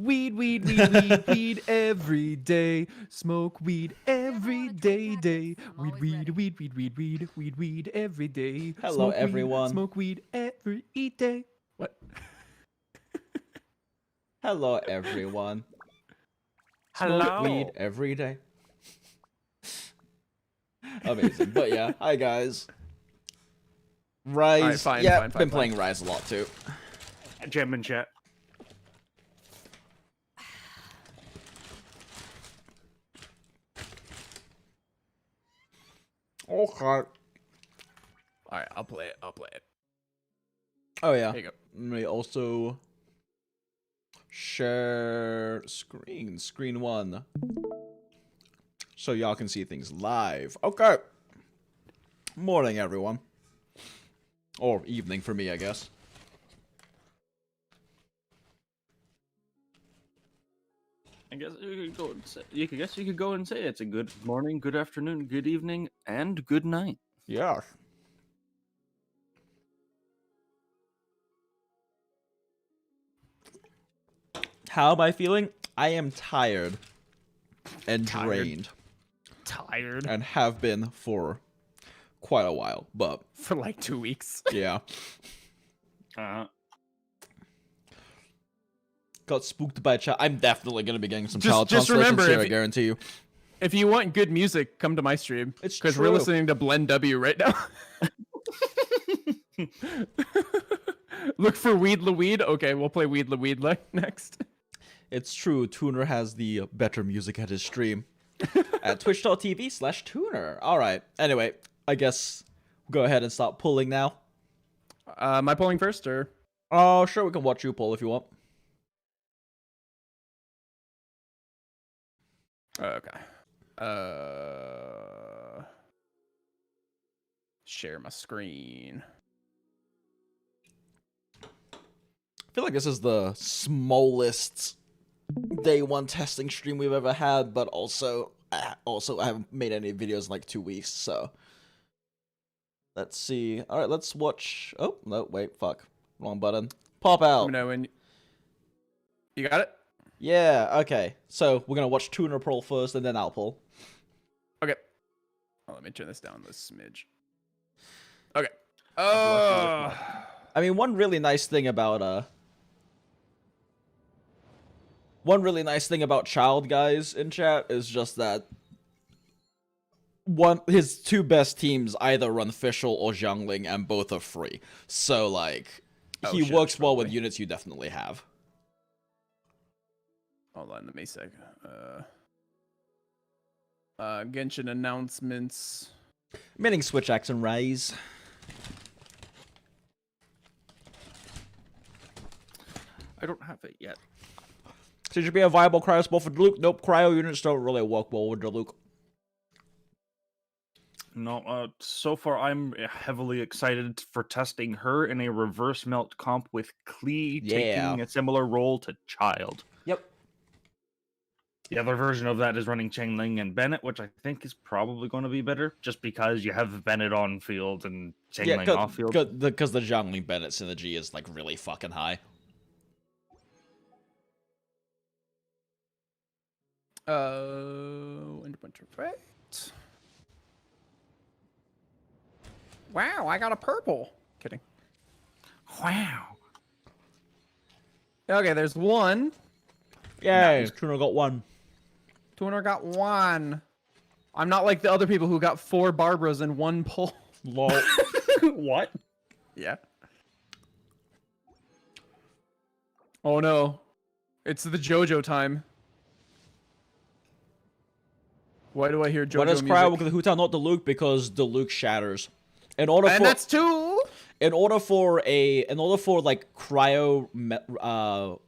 weed, weed, weed, weed, weed every day. Smoke weed every day, day. Weed, weed, weed, weed, weed, weed, weed, weed every day. Hello, Smoke everyone. Weed, smoke weed every day. What? Hello, everyone. Hello. Smoke weed every day. Amazing. But yeah, hi guys. Rise. Alright, fine, yeah, fine, been fine. playing Rise a lot too. Gem and chat. Okay. Alright, I'll play it. I'll play it. Oh yeah. There you go. We also share screen one, so y'all can see things live. Okay. Morning, everyone. Or evening for me, I guess. I guess you could go and say, you could go and say it's a good morning, good afternoon, good evening, and good night. Yeah. How am I feeling? I am tired and drained. Tired. And have been for quite a while, but For like 2 weeks. yeah. Got spooked by a child. I'm definitely gonna be getting some child Just translations remember, here, if I guarantee you. If you want good music, come to my stream. It's because we're true. listening to Blend W right now. Look for Weed La Weed. Okay, we'll play Weed La Weed next. It's true, Tuner has the better music at his stream. At twitch.tv/tuner. Alright, anyway, I guess we'll go ahead and start pulling now. Am I pulling first, or? Oh, sure, we can watch you pull if you want. Okay. Share my screen. I feel like this is the smallest day one testing stream we've ever had, but also I haven't made any videos in like 2 weeks, so let's see. All right, let's watch. Oh no, wait, fuck, wrong button. Pop out. Let me know when you got it. Yeah, okay. So we're gonna watch Tuner pull first, and then I'll pull. Okay. Oh, let me turn this down a smidge. Okay. Oh. I mean, one really nice thing about Child guys in chat is just that his two best teams either run Fischl or Xiangling, and both are free. So like, he works well with units you definitely have. Hold on, let me sec. Genshin announcements. Meaning Switch Axe and Raise. I don't have it yet. So should be a viable cryo spell for Diluc. Nope, cryo units don't really work well with Diluc. No, so far I'm heavily excited for testing her in a reverse melt comp with Klee taking a similar role to Child. Yep. The other version of that is running Chengling and Bennett, which I think is probably going to be better, just because you have Bennett on field and Chengling off field. Because the Xiangling Bennett synergy is like really fucking high. Winter Effect. Wow, I got a purple. Kidding. Wow. Okay, there's one. Yay, Tuner got one. Tuner got one. I'm not like the other people who got 4 Barbaras in one pull. Lol. What? Yeah. Oh no. It's the JoJo time. Why do I hear JoJo Why does music? cryo work with the Hutan, not Diluc? Because Diluc shatters. In order and for that's 2. in order for like cryo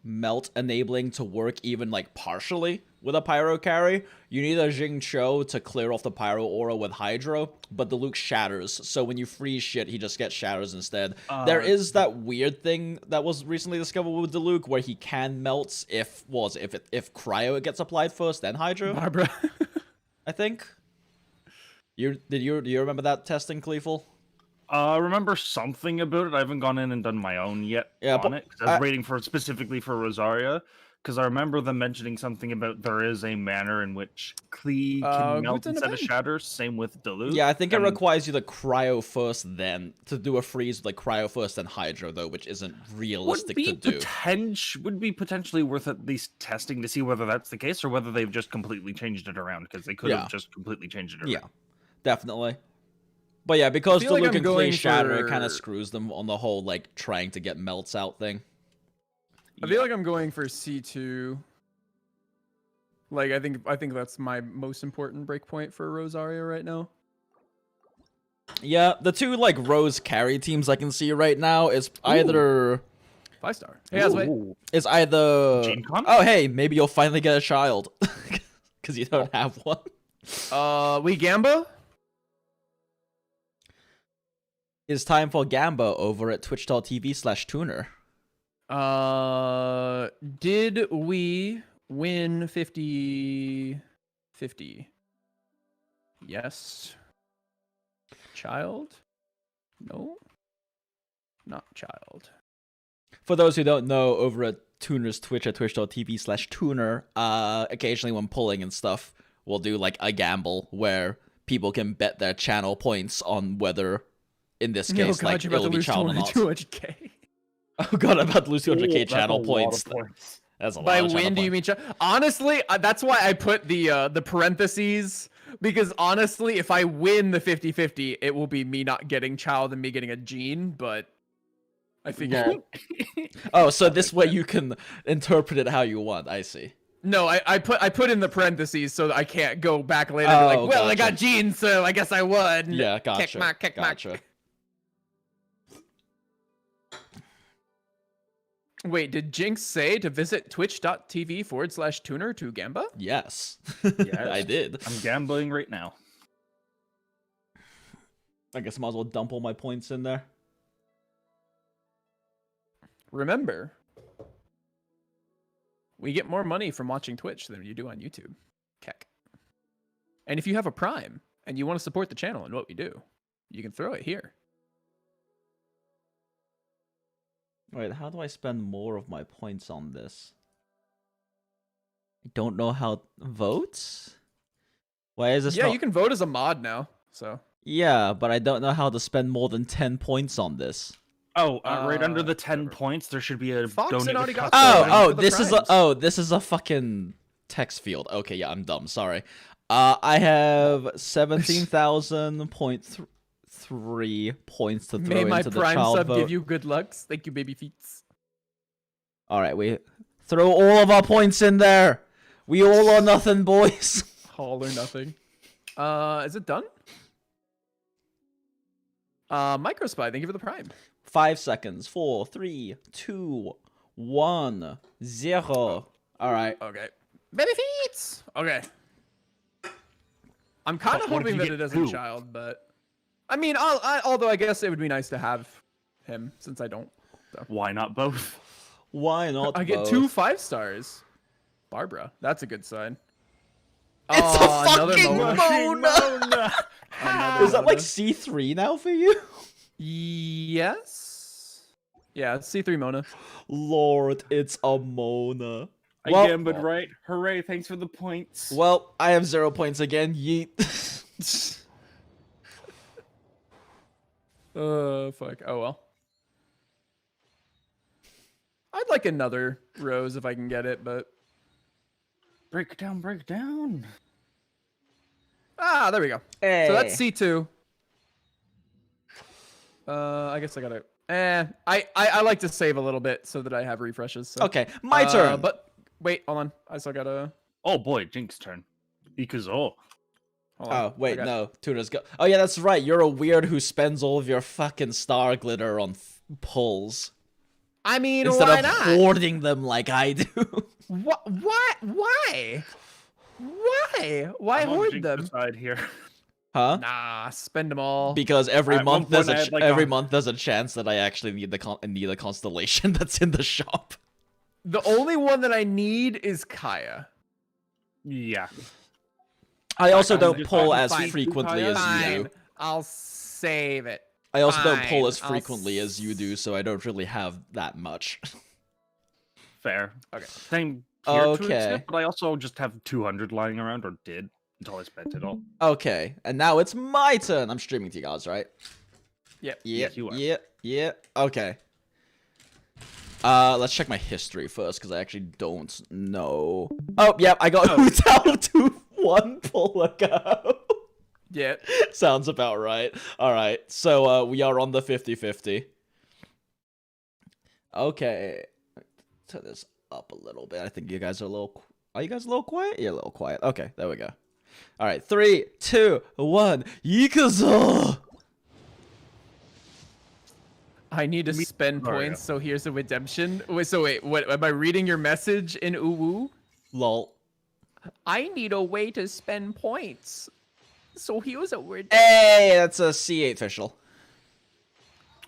melt enabling to work even like partially with a pyro carry, you need a Jing to clear off the pyro aura with hydro, but Diluc shatters, so when you freeze shit he just gets shatters instead. There is that weird thing that was recently discovered with Diluc where he can melt if cryo gets applied first then hydro. Barbara. I think. Do you remember that testing, Cleeful? I remember something about it. I haven't gone in and done my own yet on it. 'Cause I was waiting for specifically for Rosaria. Because I remember them mentioning something about there is a manner in which Klee can melt instead of shatter. Same with Diluc. Yeah, I think it requires you to cryo first, then to do a freeze with like cryo first, then hydro though, which isn't realistic to do. Would be potentially worth at least testing to see whether that's the case or whether they've just completely changed it around, because they could have just completely changed it around. Yeah, definitely. But yeah, because Diluc like and Klee shatter, it kind of screws them on the whole like trying to get melts out thing. I feel like I'm going for C2. Like I think that's my most important breakpoint for Rosaria right now. Yeah, the two like Rose carry teams I can see right now is either 5-star. Hey, wait. Is either GenCon? oh hey, maybe you'll finally get a child because you don't have one. We Gamba? It's time for Gamba over at twitch.tv/tuner. Did we win 50-50? Yes. Child? No. Not child. For those who don't know, over at Tuner's Twitch at twitch.tv/tuner, occasionally when pulling and stuff, we'll do like a gamble where people can bet their channel points on whether, in this case, like it'll be child or not. 200K. Oh god, I'm about to lose 200k channel points. That's a lot. By of win, do you mean honestly? That's why I put the parentheses, because honestly, if I win the 50-50, it will be me not getting child and me getting a gene. But I figure. Oh, so this way you can interpret it how you want. I see. No, I put in the parentheses so that I can't go back later and be like, well, I got genes, so I guess I won. Yeah, gotcha. Kick mark. Wait, did Jinx say to visit twitch.tv/tuner to Gamba? Yes. Yes. I did. I'm gambling right now. I guess I might as well dump all my points in there. Remember, we get more money from watching Twitch than you do on YouTube. Keck. And if you have a Prime and you want to support the channel and what we do, you can throw it here. Wait, how do I spend more of my points on this? I don't know how... Votes? Why is this you can vote as a mod now, so... Yeah, but I don't know how to spend more than 10 points on this. Oh, right under the 10 points, there should be a donate. This is a fucking text field. Okay, yeah, I'm dumb. Sorry. I have 17,000.3 points to throw into the child vote. May my Prime sub give you good lucks. Thank you, baby feets. All right, we throw all of our points in there. We all or nothing, boys. All or nothing. Is it done? Microspy, thank you for the Prime. 5 seconds. 4, 3, 2, 1, 0. All right. Okay. Baby feet. Okay. I'm kind of hoping that it isn't child, but I mean, although I guess it would be nice to have him since I don't. So. Why not both? Why not? I get 2 5-stars. Barbara, that's a good sign. It's a fucking Mona. Is that like C3 now for you? Yes. Yeah, it's C3 Mona. Lord, it's a Mona. I gambled right. Hooray, thanks for the points. Well, I have 0 points again. Yeet. Fuck. Oh, well. I'd like another rose if I can get it, but... Break it down, break it down. Ah, there we go. Hey. So that's C2. I guess I gotta... I like to save a little bit so that I have refreshes. So. Okay, my turn. But wait, hold on. I still gotta... Oh boy, Jinx's turn. Ikuzo. Oh, wait, no. Tuna's go. Oh, yeah, that's right. You're a weird who spends all of your fucking star glitter on pulls. I mean, instead why of not? hoarding them like I do. What? Why? Why hoard them? Side here. Huh? Nah, spend them all. Because every month there's a chance that I actually need a constellation that's in the shop. The only one that I need is Kaya. Yeah. I also don't pull as frequently as you do. I'll save it. I also don't pull as frequently as you do, so I don't really have that much. Fair. Okay. Same tier 2 Okay. extent, but I also just have 200 lying around, or did, until I spent it all. Okay, and now it's my turn. I'm streaming to you guys, right? Yep. Yeah, Yes, you are. yeah. Okay. Let's check my history first, because I actually don't know. Oh, yep, I got Hotel 2-1 Polika. Yeah. Sounds about right. Alright, so we are on the 50-50. Okay. Turn this up a little bit. I think you guys are a little... Are you guys a little quiet? You're a little quiet. Okay, there we go. Alright, 3, 2, 1. Yikazo! I need to spend Rosaria. points, so here's a redemption. Wait, so wait, what? Am I reading your message in Uwu? Lol. I need a way to spend points. So here's a word. Hey, that's a C8 official.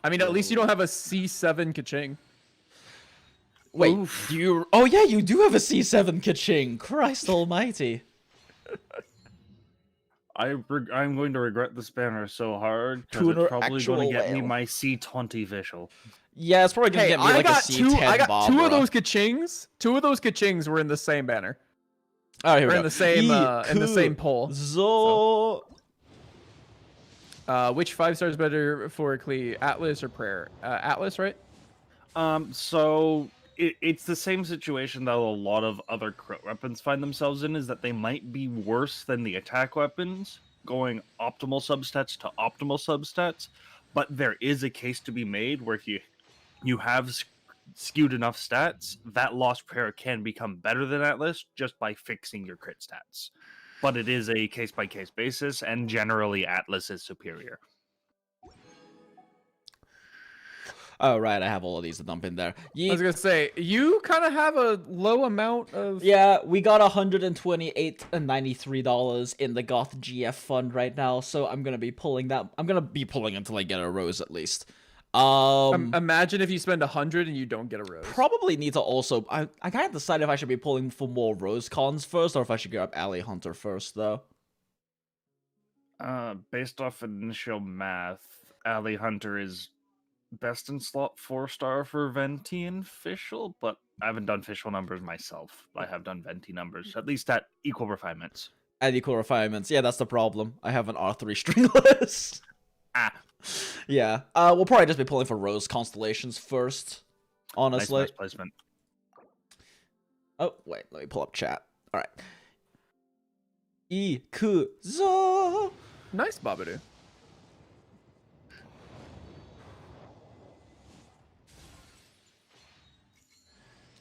I mean, at least you don't have a C7 Kaching. Wait, Oof. do you... Oh yeah, you do have a C7 Kaching. Christ almighty. I'm going to regret this banner so hard, because Tuner it's probably going actual to get me whale. my C20 visual. Yeah, it's probably gonna Hey, get me I like a got C10 two. I got two Barbara. of those Kachings. Two of those Kachings were in the same banner. Oh, here we Or go. in the same poll. Zo. Which 5-star better for Klee, Atlas or Prayer? Atlas, right? So it's the same situation that a lot of other crit weapons find themselves in, is that they might be worse than the attack weapons, going optimal substats to optimal substats, but there is a case to be made where if you have skewed enough stats, that Lost Prayer can become better than Atlas just by fixing your crit stats. But it is a case-by-case basis, and generally Atlas is superior. Oh, right, I have all of these to dump in there. I was gonna say, you kind of have a low amount of... Yeah, we got $128.93 in the Goth GF fund right now, so I'm gonna be pulling that. I'm gonna be pulling until I get a rose at least. Imagine if you spend 100 and you don't get a rose. Probably need to also... I can't decide if I should be pulling for more rose cons first, or if I should grab Alley Hunter first, though. Based off initial math, Alley Hunter is best in slot 4-star for Venti and Fischl, but I haven't done Fischl numbers myself. I have done Venti numbers, at least at equal refinements. At equal refinements. Yeah, that's the problem. I have an R3 stringless. Ah, Yeah. We'll probably just be pulling for rose constellations first, honestly. nice placement. Oh, wait, let me pull up chat. Alright. Ikuzo! Nice, Babadoo.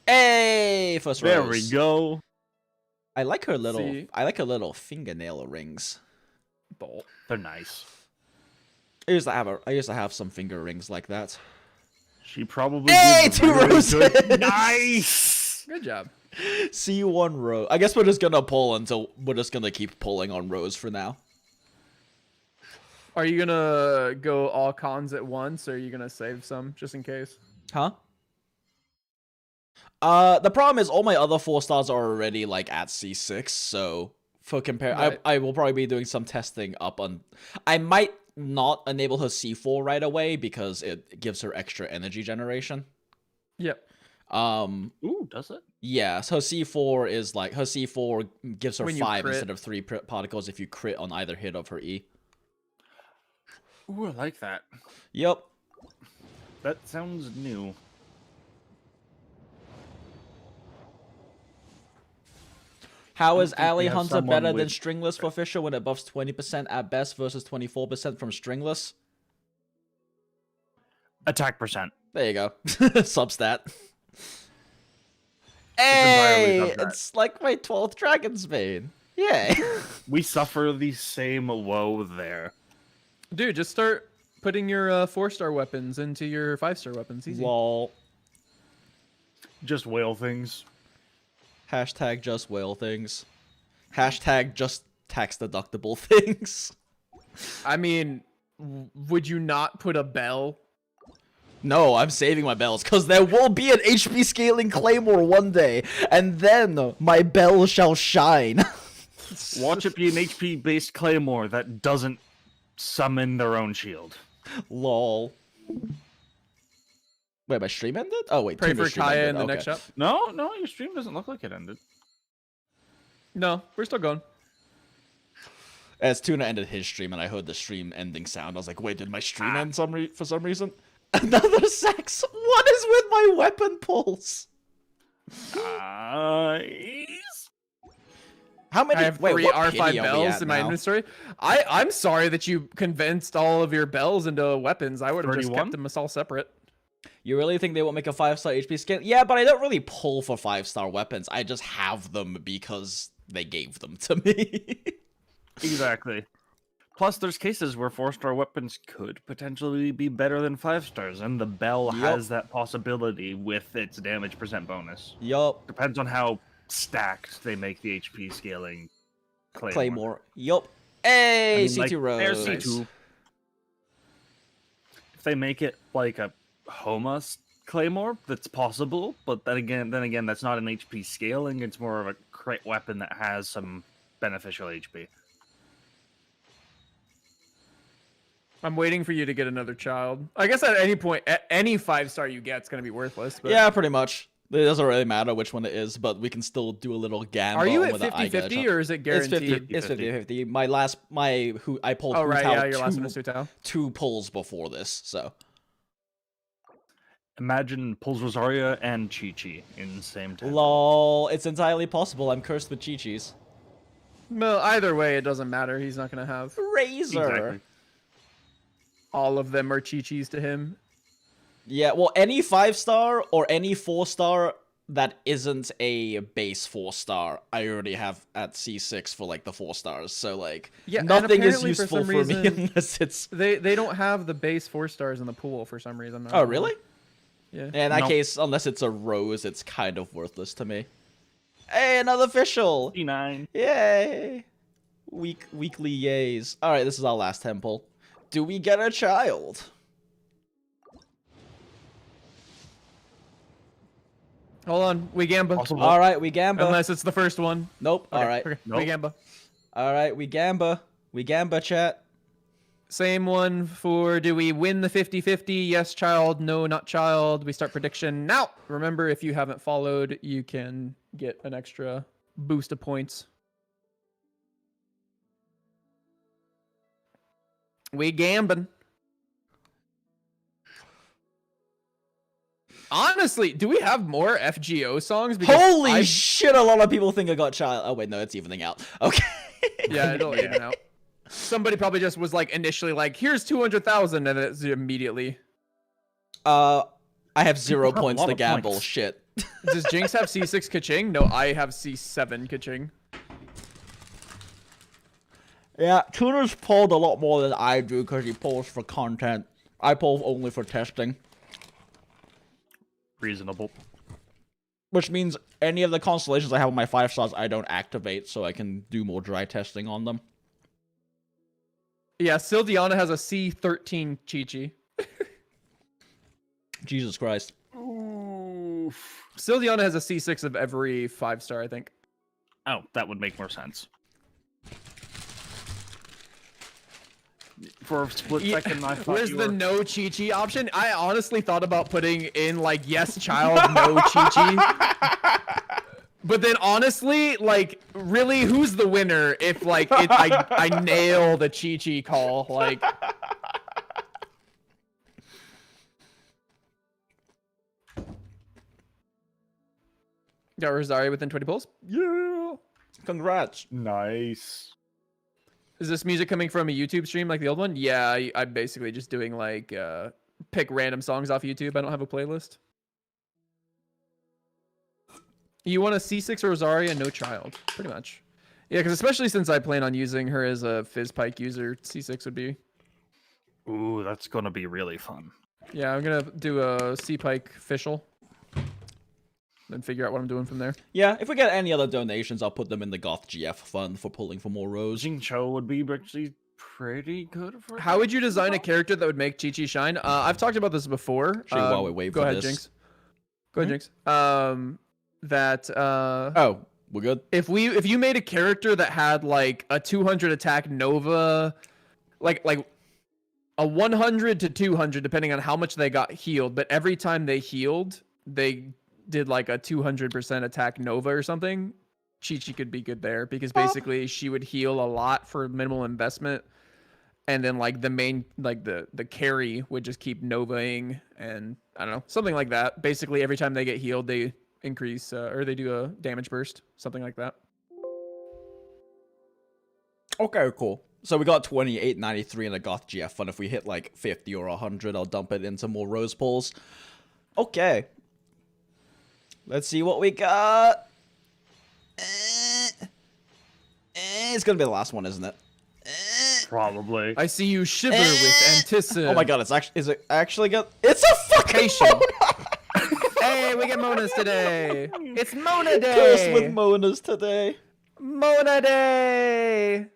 Hey! First rose. There we go. I like her little... See? I like her little fingernail rings. Bolt. They're nice. I used to have some finger rings like that. She probably Hey, gives a 2 really roses! good- Nice! Good job. C1 row. I guess we're just gonna pull until... We're just gonna keep pulling on rows for now. Are you gonna go all cons at once, or are you gonna save some just in case? Huh? The problem is all my other 4 stars are already like at C6, so for compare, Right. I will probably be doing some testing up on. I might not enable her C4 right away because it gives her extra energy generation. Yep. Ooh, does it? Yeah, so C4 is like her C4 gives her When you 5 crit. instead of 3 particles if you crit on either hit of her E. Ooh, I like that. Yep. That sounds new. How is think we Alley have Hunter someone better than with- Stringless for Fisher when it buffs 20% at best versus 24% from Stringless? Attack percent. There you go. Substat. entirely Hey, substat. it's like my 12th Dragon's Bane. Yay. We suffer the same woe there. Dude, just start putting your 4-star weapons into your 5-star weapons. Easy. Lol. Just whale things. Hashtag just whale things. Hashtag just tax deductible things. I mean, would you not put a bell? No, I'm saving my bells, because there will be an HP scaling Claymore one day, and then my bell shall shine. Watch it be an HP based Claymore that doesn't summon their own shield. Lol. Wait, my stream ended? Oh wait, Pray Tuna's for stream Kaya ended. in the Okay. next shop. No, your stream doesn't look like it ended. No, we're still going. As Tuna ended his stream and I heard the stream ending sound, I was like, wait, did my stream end for some reason? Another sex? What is with my weapon pulls? How many? I have wait, three what R5 pity are we bells at in my now? inventory. I'm sorry that you convinced all of your bells into weapons. I would have just 31? kept them all separate. You really think they won't make a 5-star HP skin? Yeah, but I don't really pull for 5-star weapons. I just have them because they gave them to me. Exactly. Plus, there's cases where 4-star weapons could potentially be better than 5 stars, and the bell has that possibility with its damage percent bonus. Yup. Depends on how stacked they make the HP scaling Claymore. Yup. Hey, I mean, C2 like, Rose. there's C2. If they make it like a Homa Claymore, that's possible, but then again, that's not an HP scaling. It's more of a crit weapon that has some beneficial HP. I'm waiting for you to get another child. I guess at any point, any 5-star you get is going to be worthless. But... Yeah, pretty much. It doesn't really matter which one it is, but we can still do a little gamble. Are you at whether I get a 50-50 shot. or is it guaranteed? It's 50-50. I pulled Oh, right, Hu Tao yeah, your last one is Sutao. 2 pulls before this, so. Imagine pulls Rosaria and Chi-Chi in the same time. Lol, it's entirely possible. I'm cursed with Chi-Chis. Well, either way, it doesn't matter. He's not going to have... Razor. Exactly. All of them are Chi-Chis to him. Yeah, well, any 5-star or any 4-star that isn't a base 4-star, I already have at C6 for, like, the 4 stars. So, like, Yeah, and nothing is apparently useful some for me reason, unless it's... They don't have the base 4 stars in the pool for some reason. Oh, really? Yeah. In that Nope. case, unless it's a rose, it's kind of worthless to me. Hey, another official! D9. Yay! Weekly yays. Alright, this is our last temple. Do we get a child? Hold on, we gamba. Possible. Alright, we gamba. Unless it's the first one. Nope. Okay, Alright. okay, Nope. we gamba. Alright, we gamba. We gamba, chat. Same one for do we win the 50-50? Yes, child. No, not child. We start prediction now. Remember, if you haven't followed, you can get an extra boost of points. We gambin'. Honestly, do we have more FGO songs? Because Holy shit, a lot of people think I got child. Oh, wait, no, it's evening out. Okay. Yeah, it'll even out. Somebody probably just was like initially like, here's 200,000, and it's immediately. I have 0 have a points lot to of gamble. points. Shit. Does Jinx have C6 Kaching? No, I have C7 Kaching. Yeah, Tuner's pulled a lot more than I do because he pulls for content. I pull only for testing. Reasonable. Which means any of the constellations I have on my 5 stars, I don't activate, so I can do more dry testing on them. Yeah, Sildiana has a C13 Chi-Chi. Jesus Christ. Oof. Sildiana has a C6 of every 5-star, I think. Oh, that would make more sense. For a split second, I thought Where's you the were... no Chi-Chi option? I honestly thought about putting in like, yes, child, no Chi-Chi. But then honestly, like, really, who's the winner if like I nail the Chi-Chi call? Like, got Rosaria within 20 pulls. Yeah. Congrats. Nice. Is this music coming from a YouTube stream like the old one? Yeah, I'm basically just doing like pick random songs off YouTube. I don't have a playlist. You want a C6 Rosaria, no child, pretty much. Yeah, because especially since I plan on using her as a Fizz Pike user, C6 would be. Ooh, that's gonna be really fun. Yeah, I'm gonna do a C Pike official. Then figure out what I'm doing from there. Yeah, if we get any other donations, I'll put them in the Goth GF fund for pulling for more rows. Jingcho would be actually pretty good for How would you design a character that would make Chi-Chi shine? I've talked about this before. Actually, while we wait go for ahead, this. Jinx. Go ahead, Jinx. Oh, we're good? If you made a character that had like a 200 attack Nova, like a 100 to 200, depending on how much they got healed. But every time they healed, they did like a 200% attack Nova or something. Chi-Chi could be good there because basically she would heal a lot for minimal investment. And then like the main, like the carry would just keep Novaing, and I don't know, something like that. Basically every time they get healed, they increase or they do a damage burst, something like that. Okay, cool. So we got 28.93 in the Goth GF fund. If we hit like 50 or 100, I'll dump it into more rose pulls. Okay. Let's see what we got. It's gonna be the last one, isn't it? Probably. I see you shiver with anticipation. Oh my god, is it actually good? It's a fucking Mona! Hey, we get Monas today. It's Mona Day. Cursed with Monas today. Mona Day.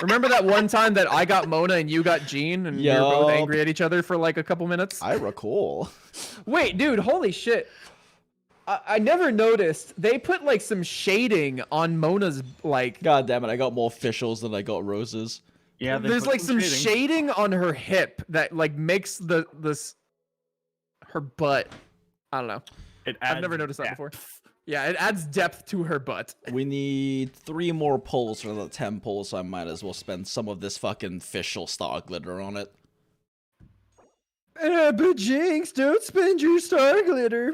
Remember that one time that I got Mona and you got Jean, and we were both angry at each other for like a couple minutes? I recall. Wait, dude, holy shit. I never noticed. They put like some shading on Mona's like... God damn it, I got more officials than I got roses. Yeah, there's like some shading on her hip that like makes her butt. I don't know. I've never noticed that before. Yeah, it adds depth to her butt. We need 3 more pulls for the 10 pulls, so I might as well spend some of this fucking official star glitter on it. But Jinx, don't spend your star glitter.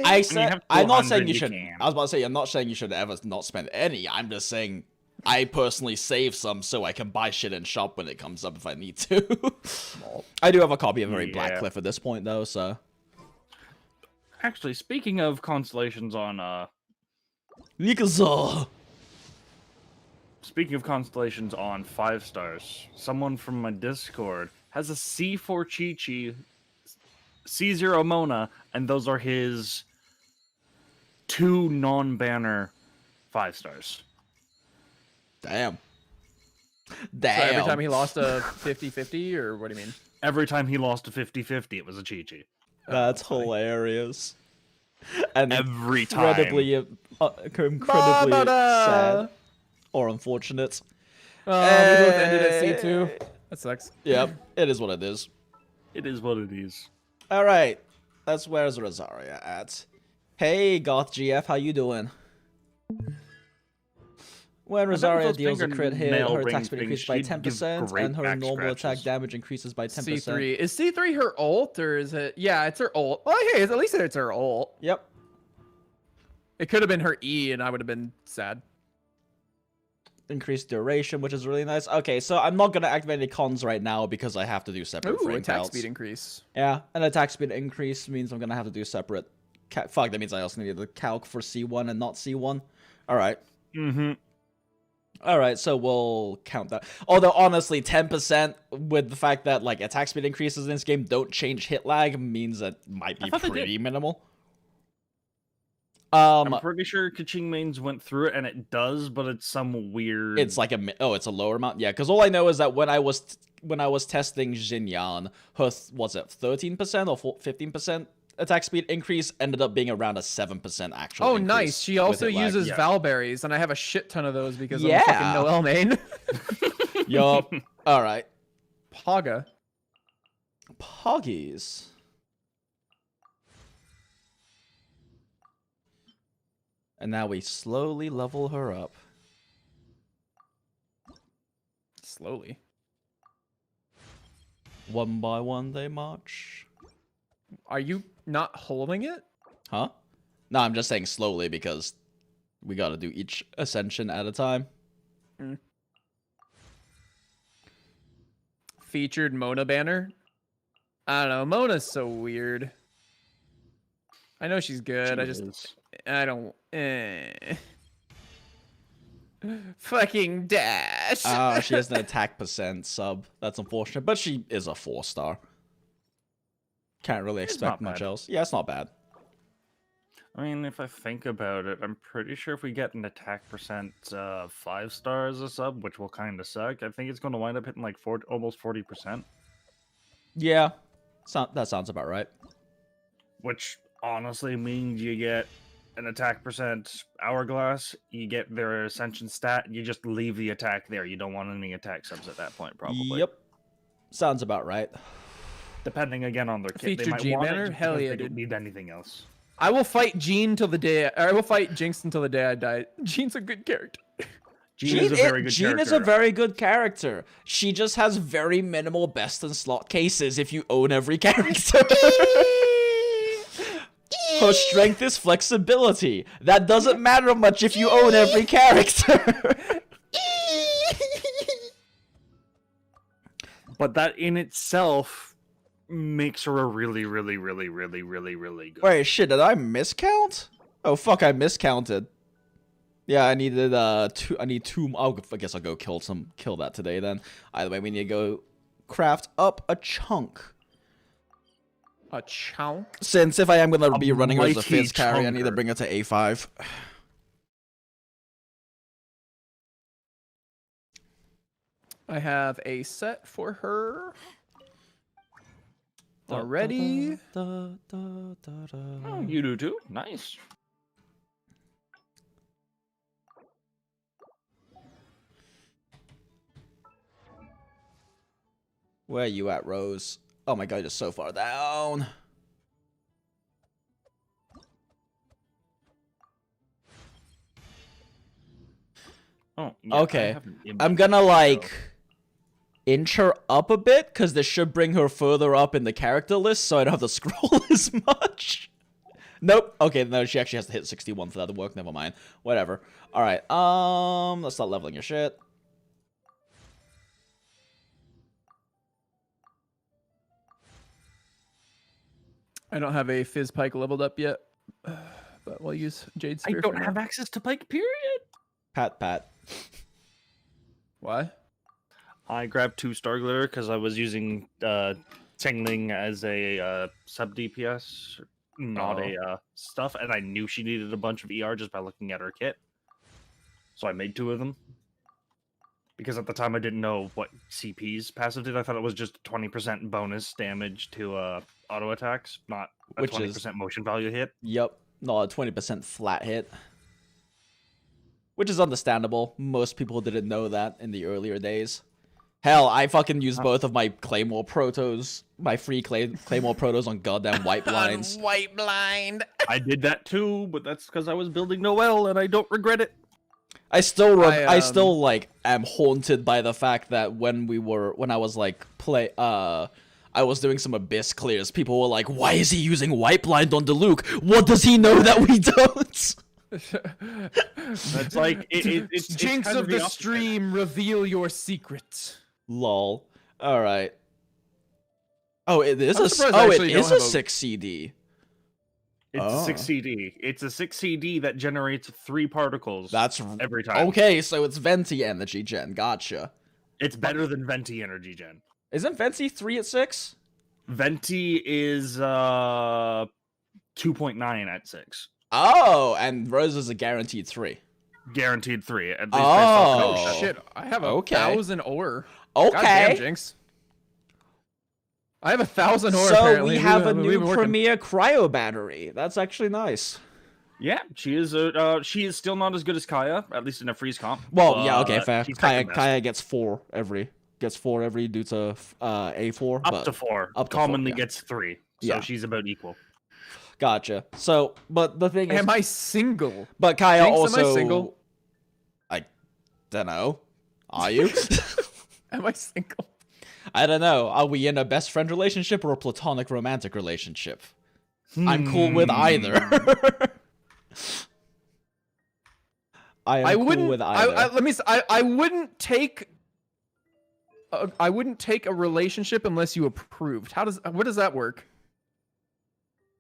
I'm not saying you should. I was about to say, I'm not saying you should ever not spend any. I'm just saying I personally save some so I can buy shit in shop when it comes up if I need to. I do have a copy of Very Blackcliff at this point, though, so. Actually, speaking of constellations on Nikaza. Speaking of constellations on 5 stars, someone from my Discord has a C4 Chi-Chi, C0 Mona, and those are his 2 non-banner 5 stars. Damn. So every time he lost a 50-50, or what do you mean? Every time he lost a 50-50, it was a Chi-Chi. That's hilarious. And every time. Incredibly sad. Or unfortunate. We both ended at C2. That sucks. Yep, it is what it is. It is what it is. Alright, that's where's Rosaria at. Hey, Goth GF, how you doing? When Rosaria deals a crit hit, her attack speed increases by 10%, and her normal attack damage increases by 10%. C3. Is C3 her ult, or is it... Yeah, it's her ult. Oh, hey, at least it's her ult. Yep. It could have been her E, and I would have been sad. Increased duration, which is really nice. Okay, so I'm not going to activate any cons right now because I have to do separate frame attack counts. Speed increase. Yeah, an attack speed increase means I'm going to have to do separate... Fuck, that means I also need the calc for C1 and not C1. Alright. Mm-hmm. Alright, so we'll count that. Although, honestly, 10% with the fact that, like, attack speed increases in this game don't change hit lag means that might be pretty minimal. I'm pretty sure Kaching Mains went through it, and it does, but it's some weird... It's like it's a lower amount? Yeah, because all I know is that when I was testing Xinyan, her, was it 13% or 15% attack speed increase ended up being around a 7% actual Oh, increase nice. She also uses Valberries, and I have a shit ton of those because I'm a fucking Noelle main. Yup. Alright. Paga. Poggies. And now we slowly level her up. Slowly. One by one they march. Are you not holding it? Huh? No, I'm just saying slowly because we gotta do each ascension at a time. Mm. Featured Mona banner? I don't know. Mona's so weird. I know she's good. I don't... Fucking dash. She has an attack % sub. That's unfortunate, but she is a 4-star. Can't really expect much else. Yeah, it's not bad. I mean, if I think about it, I'm pretty sure if we get an attack percent 5 stars a sub, which will kind of suck, I think it's going to wind up hitting like almost 40%. Yeah, that sounds about right. Which honestly means you get an attack percent hourglass, you get their ascension stat, you just leave the attack there. You don't want any attack subs at that point, probably. Yep. Sounds about right. Depending again on their kit, they Feature might Gene want banner? it just Hell because yeah, they don't dude. need anything else. I will fight Gene till the day. I will fight Jinx until the day I die. Gene's a good character. Gene is a very good Gene character. is a very good character. She just has very minimal best in slot cases if you own every character. Her strength is flexibility. That doesn't matter much if you own every character. But that in itself makes her a really, really, really, really, really, really good. Wait, shit, did I miscount? Oh, fuck, I miscounted. Yeah, I needed, two, I need two, I guess I'll go kill that today then. Either way, we need to go craft up a chunk. A chunk? Since if I am gonna be running her as a mighty Fizz carry, I need to chunker. bring her to A5. I have a set for her already. Oh, you do too? Nice. Where are you at, Rose? Oh my god, you're so far down. Oh, yeah, Okay, I'm gonna like inch her up a bit because this should bring her further up in the character list, so I don't have to scroll as much. Nope. Okay, no, she actually has to hit 61 for that to work. Never mind. Whatever. All right. Let's start leveling your shit. I don't have a Fizz Pike leveled up yet, but we'll use Jade I Spear. don't for now. have access to Pike, period. Pat. Why? I grabbed 2 Star Glitter because I was using Tingling as a sub DPS, not a stuff, and I knew she needed a bunch of ER just by looking at her kit. So I made 2 of them. Because at the time I didn't know what CP's passive did. I thought it was just 20% bonus damage to auto attacks, not a Which 20% is- motion value hit. Yep. No, a 20% flat hit. Which is understandable. Most people didn't know that in the earlier days. Hell, I fucking used both of my Claymore protos, my free Claymore protos on goddamn white blinds. White blind. I did that too, but that's because I was building Noelle and I don't regret it. I still I like am haunted by the fact that when I was like I was doing some Abyss clears, people were like, why is he using white blind on Diluc? What does he know that we don't? That's like it's Jinx kind of the opposite. stream, reveal your secret. Lol. Alright. Oh, it is I'm a surprised I actually don't have a- 6 CD. It's Oh. a 6 CD. It's a 6 CD that generates 3 particles. That's every time. Okay, so it's Venti energy gen. Gotcha. It's better than Venti Energy Gen. Isn't Venti 3 at 6? Venti is 2.9 at 6. Oh, and Rose is a guaranteed 3. Guaranteed 3. At least Oh. Oh shit! I have a Okay. 1,000 ore. Okay. Goddamn, Jinx. I have 1,000 ore. So apparently. we have a We've new been working. Premier Cryo battery. That's actually nice. Yeah, she is still not as good as Kaya, at least in a freeze comp. Well, yeah, okay, but fair. she's second best. Kaya gets 4 every due to A4. Up but to 4. up to 4, Commonly yeah. gets 3. So Yeah. she's about equal. Gotcha. So, but the thing is, Am I single? but Kaya Jinx, also. am I single? I don't know. Are you? Am I single? I don't know. Are we in a best friend relationship or a platonic romantic relationship? I'm cool with either. I am I cool wouldn't. with either. Let me. I wouldn't take. I wouldn't take a relationship unless you approved. What does that work?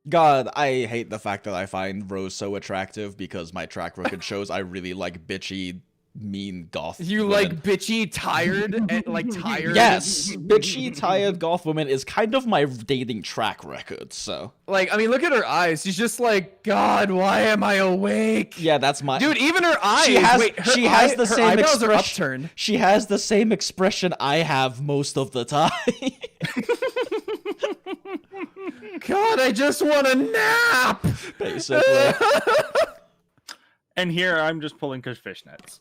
God, I hate the fact that I find Rose so attractive because my track record shows I really like bitchy, mean goth. You women. like bitchy, tired, and like tired. Yes, bitchy, tired goth woman is kind of my dating track record. So Like, I mean, look at her eyes. She's just like, God, why am I awake? yeah, that's my Dude, even her eyes. She has Wait, her she has the her same eyebrows are expression. upturned. She has the same expression I have most of the time. God, I just want a nap. Basically. And here I'm just pulling Kush fishnets.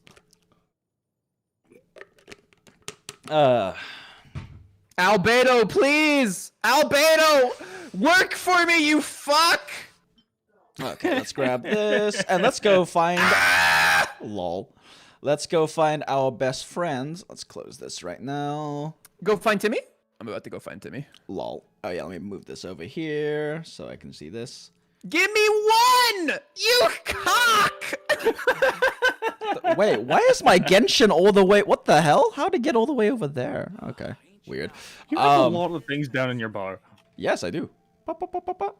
Albedo, please! Albedo! Work for me, you fuck! Okay, let's grab this and let's go find. Lol. Let's go find our best friends. Let's close this right now. Go find Timmy? I'm about to go find Timmy. Lol. Oh yeah, let me move this over here so I can see this. Give me one! You cock! Wait, why is my Genshin all the way? What the hell? How'd it get all the way over there? Okay, weird. You have a lot of things down in your bar. Yes, I do. Pop, pop, pop, pop, pop.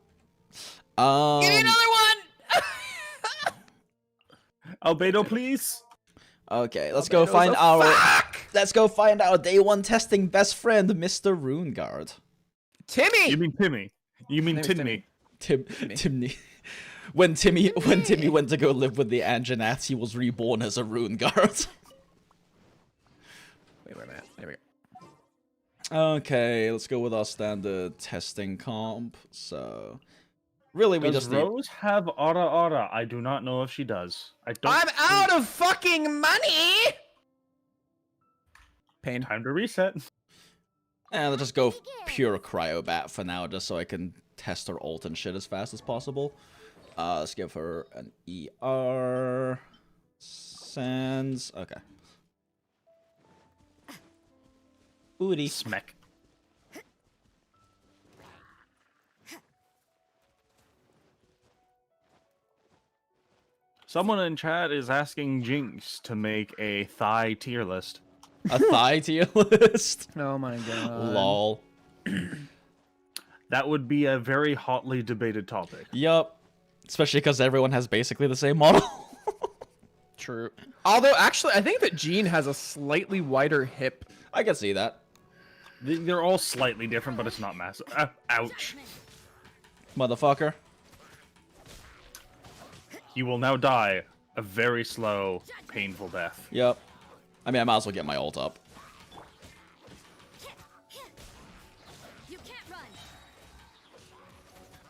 Give me another one! Albedo, please. Okay, let's go find our. Fuck! Let's go find our day one testing best friend, Mr. Runeguard. Timmy! You mean Timmy? You mean His name Timmy? Timmy. When Timmy went to go live with the Anjanats, he was reborn as a Runeguard. Wait a minute. There we go. Okay, let's go with our standard testing comp. So, really, we Does just need... Rose have Aura? I do not know if she does. I don't. I'm out of fucking money! Pain. Time to reset. let's just go pure Cryobat for now, just so I can test her ult and shit as fast as possible. Let's give her an ER. Sands. Okay. Booty. Smack. Someone in chat is asking Jinx to make a thigh tier list. A thigh tier list? Oh my god. Lol. That would be a very hotly debated topic. Yup. Especially because everyone has basically the same model. True. Although, actually, I think that Jean has a slightly wider hip. I can see that. They're all slightly different, but it's not massive. Ouch. Motherfucker. You will now die a very slow, painful death. Yup. I mean, I might as well get my ult up.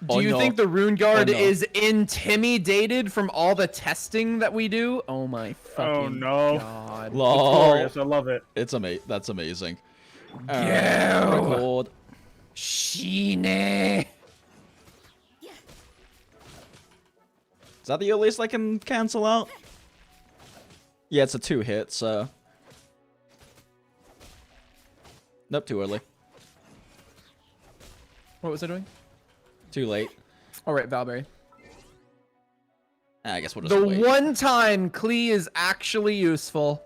Do you think the Rune Guard is intimidated from all the testing that we do? Oh my fucking god. Lol. Glorious, I love it. It's That's amazing. Yeah. Record. Shine. Is that the earliest I can cancel out? Yeah, it's a 2-hit, so... Nope, too early. What was I doing? Too late. All right, Valberry. I guess we'll just The wait. one time Klee is actually useful.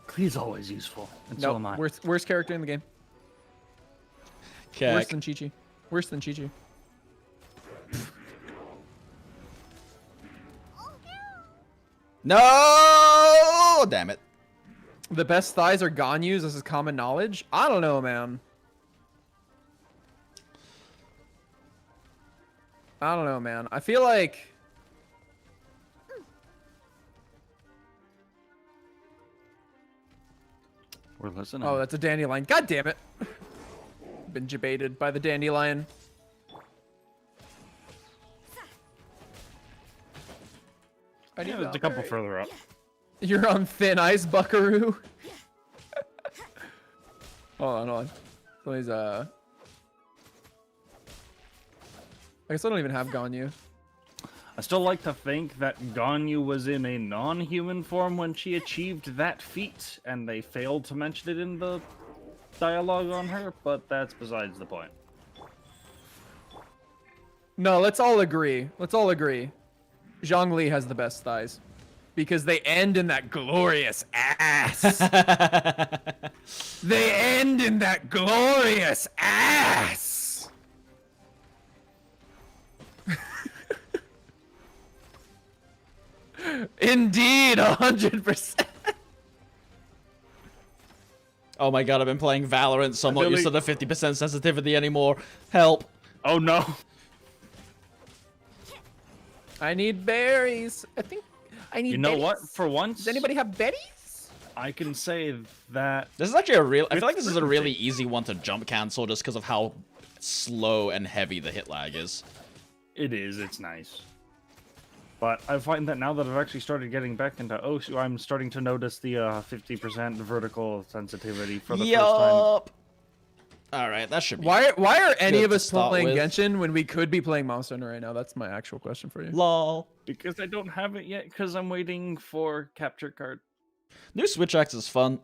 Klee's always useful, and so am I. Nope, worst character in the game. Worse than Chi-Chi. Worse than Chi-Chi. No! Damn it. The best thighs are Ganyu's. This is common knowledge. I don't know, man. I don't know, man. I feel like... We're listening. Oh, that's a dandelion. God damn it. Been debated by the dandelion. Yeah, there's a couple further up. You're on thin ice, buckaroo. Hold on. So he's, I guess I don't even have Ganyu. I still like to think that Ganyu was in a non-human form when she achieved that feat, and they failed to mention it in the dialogue on her, but that's besides the point. No, let's all agree. Zhongli has the best thighs. Because they end in that glorious ass. They end in that glorious ass. Indeed, 100%. Oh my god, I've been playing Valorant, so I'm not used to the 50% sensitivity anymore. Help. Oh no. I need berries. I think I need You know berries. what? For once, Does anybody have berries? I can say that This is actually a real... I feel like this is a really easy one to jump cancel just because of how slow and heavy the hit lag is. it is. It's nice. But I find that now that I've actually started getting back into OSU, I'm starting to notice the 50% vertical sensitivity for the first time. Yup. All right, that should be. Why are any good of to us start playing with. Genshin when we could be playing Monster Hunter right now? That's my actual question for you. Lol. Because I don't have it yet, because I'm waiting for capture card. New Switch X is fun.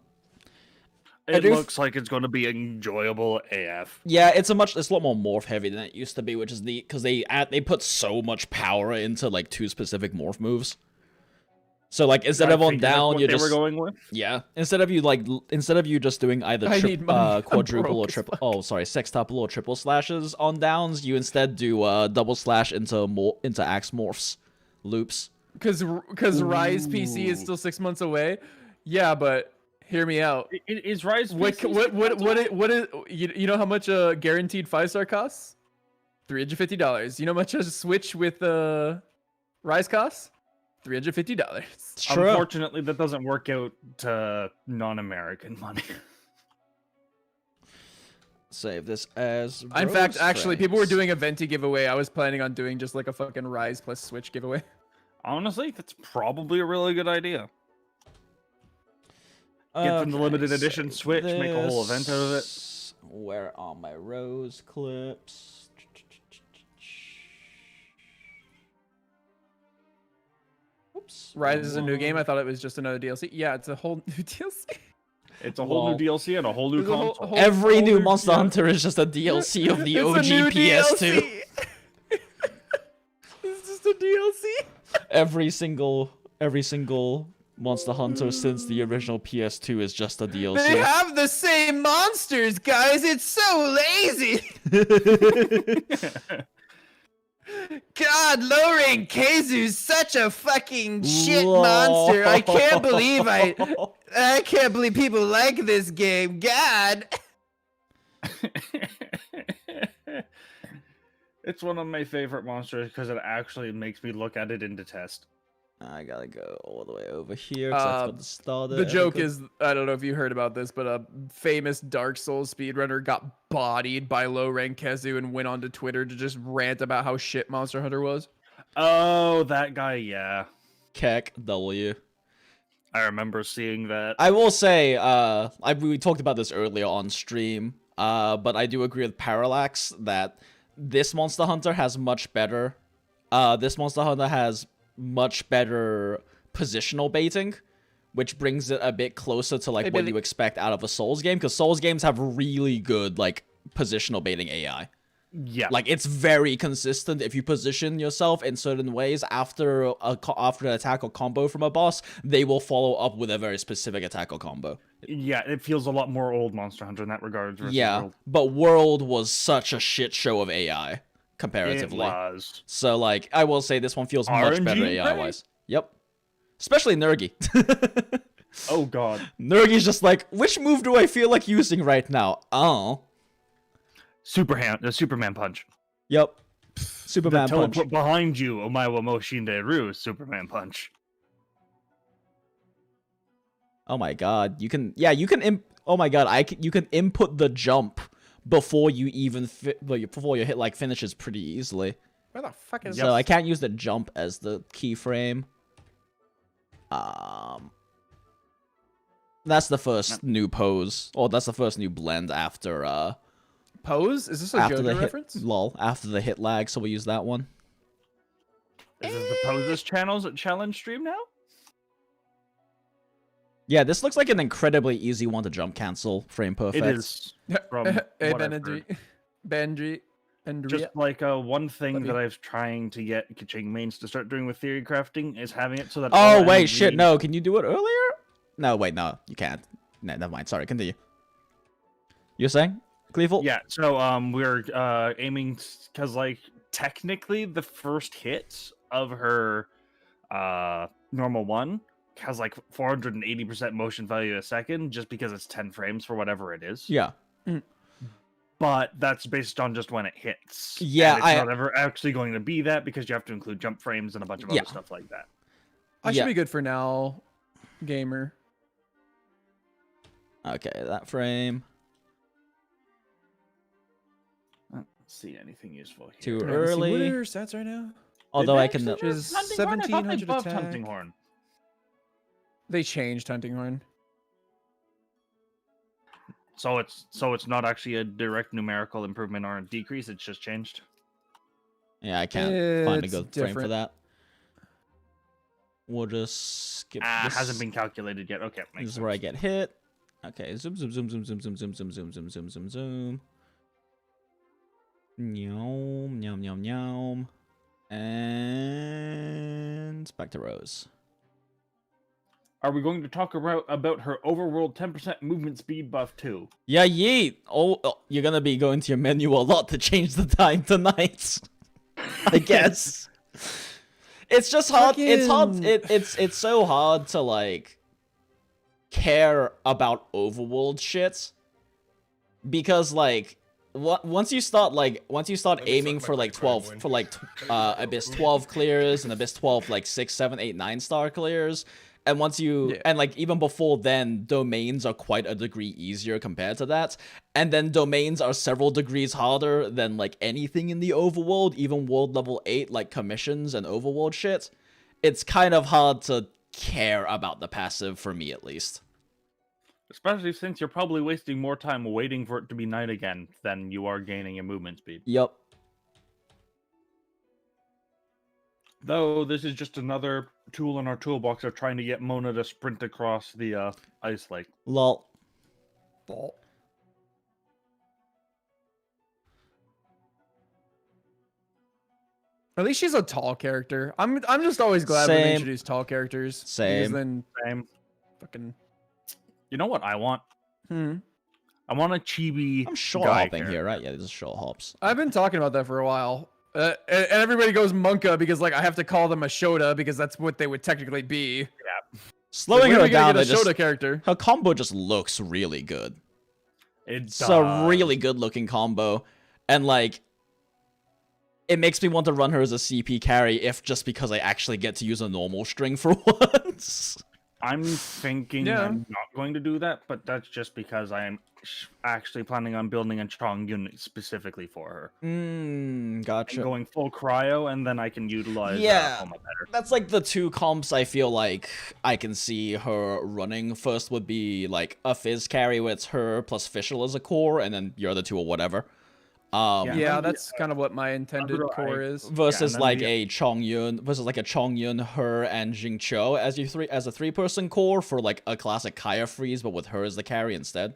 It looks like it's going to be enjoyable AF. Yeah, it's a lot more morph heavy than it used to be, which is neat because they put so much power into like 2 specific morph moves. So like instead of on down, you just were going with. Yeah, instead of you just doing either quadruple or triple. Oh, sorry, sextuple or triple slashes on downs, you instead do double slash into axe morphs, loops. Because Rise PC is still 6 months away. Yeah, but hear me out. Is Rise What is you know how much a guaranteed 5-star costs? $350. You know how much a Switch with Rise costs? $350. It's true. Unfortunately, that doesn't work out to non-American money. Save this as. In fact, actually, people were doing a Venti giveaway. I was planning on doing just like a fucking Rise plus Switch giveaway. Honestly, that's probably a really good idea. Get them the limited edition Switch, make a whole event out of it. Where are my rose clips? Oops. Rise is a new game. I thought it was just another DLC. Yeah, it's a whole new DLC. It's a whole new DLC and a whole new console. Every new Monster Hunter is just a DLC of the OG PS2. It's just a DLC. Every single Monster Hunter since the original PS2 is just a DLC. They have the same monsters, guys. It's so lazy. God, lowering Keizu's such a fucking shit monster. I can't believe I can't believe people like this game. God. It's one of my favorite monsters because it actually makes me look at it and detest. I gotta go all the way over here. That's the starter. The joke is, I don't know if you heard about this, but a famous Dark Souls speedrunner got bodied by low rank Keizu and went onto Twitter to just rant about how shit Monster Hunter was. Oh, that guy, yeah. Keck W. I remember seeing that. I will say, we talked about this earlier on stream, but I do agree with Parallax that this Monster Hunter has much better. This Monster Hunter has much better positional baiting, which brings it a bit closer to like what you expect out of a Souls game, because Souls games have really good like positional baiting AI. Yeah, like it's very consistent. If you position yourself in certain ways after an attack or combo from a boss, they will follow up with a very specific attack or combo. Yeah, it feels a lot more old Monster Hunter in that regard. Yeah, World. But World was such a shit show of AI comparatively. It was. So like, I will say this one feels much better AI wise. Yep, especially Nergi. Oh god, Nergi's just like, which move do I feel like using right now? Oh. The Superman punch. Yep. Superman punch. Behind you, Omaiwa Moshinderu, Superman punch. Oh my god, you can oh my god, you can input the jump before you even before your hit like finishes pretty easily. Where the fuck is So I can't use the jump as the keyframe. That's the first new pose, or that's the first new blend after Pose? Is this a JoJo reference? Lol, after the hit lag, so we use that one. Is this the Poses challenge stream now? Yeah, this looks like an incredibly easy one to jump cancel, frame perfect. It is. From Hey, what I've heard. Benji. Just like one thing that I've trying to get Kaching Mains to start doing with theory crafting is having it so that. Oh wait, shit! No, can you do it earlier? No, wait, no, you can't. No, never mind. Sorry, continue. You're saying, Cleeful? Yeah. So we're aiming because like technically the first hit of her normal one has like 480% motion value a second, just because it's 10 frames for whatever it is. Yeah. But that's based on just when it hits. Yeah, and it's not ever actually going to be that, because you have to include jump frames and a bunch of other stuff like that. I should be good for now, gamer. Okay, that frame. I don't see anything useful here. Too early. What are your stats right now? Although I can. Which is Hunting Horn? I thought they 1700 buffed attack. Hunting Horn. They changed Hunting Horn. So it's not actually a direct numerical improvement or a decrease. It's just changed. Yeah, I can't find a It's good frame for different. that. We'll just skip this. Hasn't been calculated yet. Okay, This makes is where I sense. get hit. Okay, zoom, zoom, zoom, zoom, zoom, zoom, zoom, zoom, zoom, zoom, zoom, zoom, zoom. Nyom, nyom, nyom, nyom. And back to Rose. Are we going to talk about her overworld 10% movement speed buff too? Yeah, yeet. Oh, you're gonna be going to your menu a lot to change the time to nights. I guess. It's just hard. It's hard. It's so hard to like care about overworld shit because like once you start aiming for like 12 for like Abyss 12 clears and Abyss 12 like 6, 7, 8, 9 star clears. And once you, and like even before then, domains are quite a degree easier compared to that. And then domains are several degrees harder than like anything in the overworld, even world level 8, like commissions and overworld shit. It's kind of hard to care about the passive for me at least. Especially since you're probably wasting more time waiting for it to be night again than you are gaining in movement speed. Yep. Though this is just another tool in our toolbox of trying to get Mona to sprint across the ice lake. Lol. At least she's a tall character. I'm just always glad when they Same. introduce tall characters. because Same. Then Same. fucking. You know what I want? Hmm. I want a chibi. I'm short guy hopping character. here, right? Yeah, this is short hops. I've been talking about that for a while. And everybody goes Monka because like I have to call them a Shota because that's what they would technically be. Slowing When are her we gonna down, get a they just, Shota character? her combo just looks really good. It's It's a really good looking combo. And like, it makes me want to run her as a CP carry if just because I actually get to use a normal string for once. I'm thinking Yeah. I'm not going to do that, but that's just because I am actually planning on building a strong unit specifically for her. And gotcha. Going full cryo, and then I can utilize Yeah. Homa better. That's like the two comps I feel like I can see her running. First would be like a Fizz carry where it's her plus Fischl as a core, and then your other two or whatever. Yeah. Yeah, that's kind of what my intended Underdog. core is. Versus and then like the- a Chongyun, her, and Jingcho as a 3-person core for like a classic Kaya freeze, but with her as the carry instead.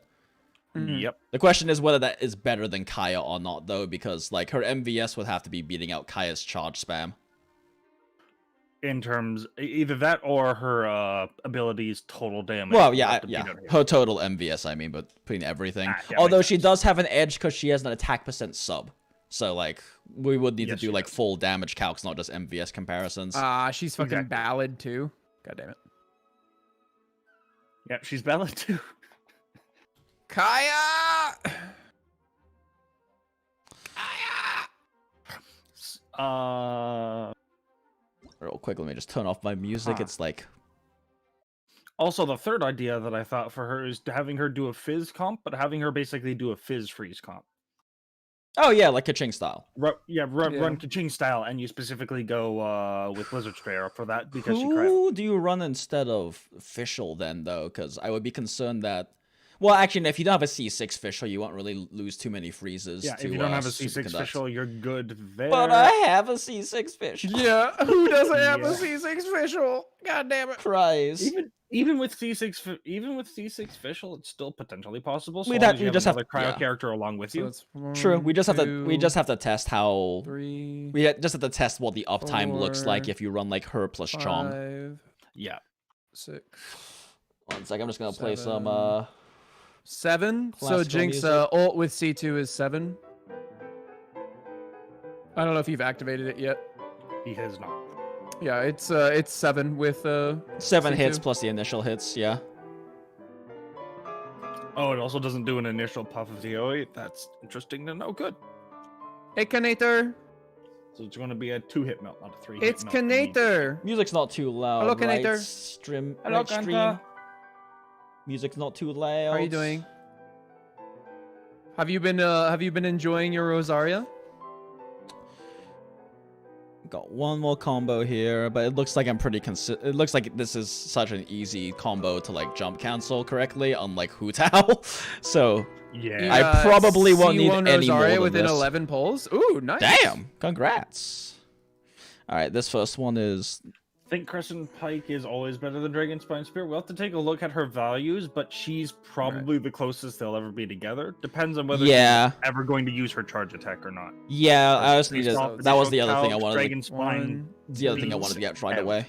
Mhm. Yep. The question is whether that is better than Kaya or not, though, because like her MVS would have to be beating out Kaya's charge spam. In terms, either that or her abilities total damage. Well, would yeah, have to beat out him. her total MVS, I mean, but putting everything. Yeah, Although makes she sense. does have an edge because she has an attack percent sub. So like we would need Yes, to do she like does. full damage calcs, not just MVS comparisons. She's fucking Exactly. ballad too. God damn it. Yeah, she's valid too. Kaya! Real quick, let me just turn off my music. Huh. It's like Also, the third idea that I thought for her is having her do a fizz comp, but having her basically do a fizz freeze comp. oh yeah, like Kaching style. Run Yeah. Kaching style, and you specifically go with Blizzard Sprayer for that because she cryo. Who do you run instead of Fischl then, though? Because I would be concerned that. Well, actually, no, if you don't have a C6 Fischl, you won't really lose too many freezes. Yeah, to, if you don't have a superconduct. C6 official, you're good there. But I have a C6 Fischl. Yeah, who doesn't have Yeah. a C6 official? God damn it. Christ. even with C6 official, it's still potentially possible. So We'd long have- as we you just have- another cryo yeah. character along with So you. that's True. We just have to. We 2, just have to test how. 3, Just have to test what the uptime looks like 4, if you run like her plus Chong. 5, Yeah. 6, One sec. I'm just gonna play 7. some. 7. So Classical Jinx music. ult with C2 is 7. I don't know if you've activated it yet. He has not. Yeah, it's 7 with 7 hits C2. plus the initial hits. Yeah. Oh, it also doesn't do an initial puff of the O8. That's interesting to know. Good. Hey, Kanator. So it's going to be a 2-hit melt, not a 3-hit It's melt. Kanator. Music's not too loud. Hello, right? Kanator. Stream. Hello, right, stream. Kanta. Music's not too loud. How are you doing? Have you been enjoying your Rosaria? Got one more combo here, but it looks like I'm pretty it looks like this is such an easy combo to like jump cancel correctly, unlike Hu Tao. So Yeah. I probably won't need C1 any more Rosaria than within this. 11 pulls. Ooh, nice. Damn! Congrats. All right, this first one is I think Crescent Pike is always better than Dragon Spine Spear. We'll have to take a look at her values, but she's probably the closest they'll ever be together. Depends on whether she's ever going to use her charge attack or not. Yeah, I was Based off that was the additional other thing I calcs, wanted. Dragon Spine. The other thing I wanted to get right out. away.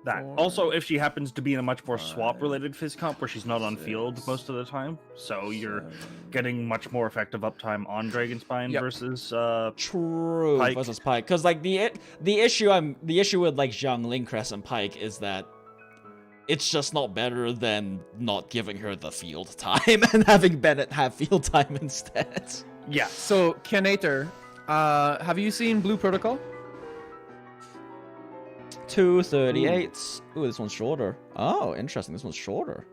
That. Also, if she happens to be in a much more swap-related phys comp where she's not on field most of the time, so you're getting much more effective uptime on Dragon Spine versus True Pike. versus Pike, because like the issue with like Xiangling Crescent Pike is that it's just not better than not giving her the field time and having Bennett have field time instead. Yeah. So, Kanator, have you seen Blue Protocol? 238. Ooh, this one's shorter. Oh, interesting. This one's shorter.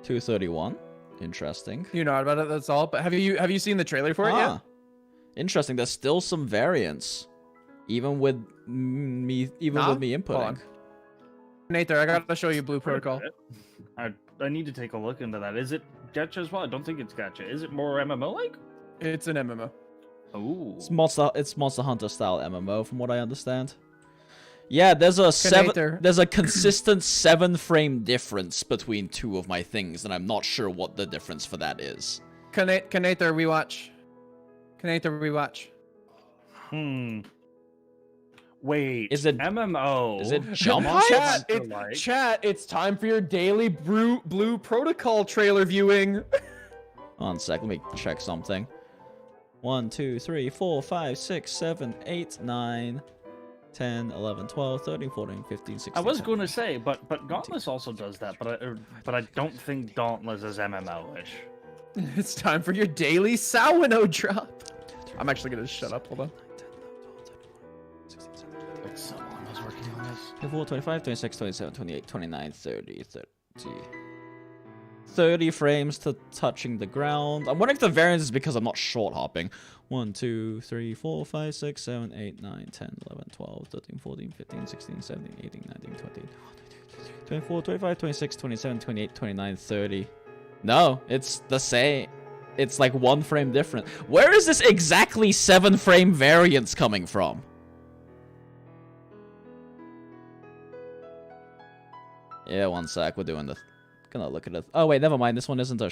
231. Interesting. You know about it, that's all. But have you seen the trailer for it yet? Interesting. There's still some variance, even with me inputting. Kanator, I gotta show you Blue Protocol. I need to take a look into that. Is it gacha as well? I don't think it's gacha. Is it more MMO-like? It's an MMO. Ooh. It's Monster Hunter style MMO, from what I understand. Yeah, there's a consistent 7-frame difference between two of my things, and I'm not sure what the difference for that is. Kanator, rewatch. Kanator, rewatch. Wait. Is it MMO? Is it jump Chat, heights? chat, it's time for your daily Blue Protocol trailer viewing. One sec, let me check something. 1, 2, 3, 4, 5, 6, 7, 8, 9, 10, 11, 12, 13, 14, 15, 16. I was going to say, but Dauntless also does that, but I don't think Dauntless is MMO-ish. It's time for your daily Sawano drop. I'm actually gonna shut up. Hold on. Someone was working on this. 24, 25, 26, 27, 28, 29, 30, 30 frames to touching the ground. I'm wondering if the variance is because I'm not short hopping. 1, 2, 3, 4, 5, 6, 7, 8, 9, 10, 11, 12, 13, 14, 15, 16, 17, 18, 19, 20, 24, 25, 26, 27, 28, 29, 30. No, it's the same. It's like 1 frame different. Where is this exactly 7-frame variance coming from? Yeah, one sec. We're doing the... Gonna look at it. Oh, wait, never mind. This one isn't a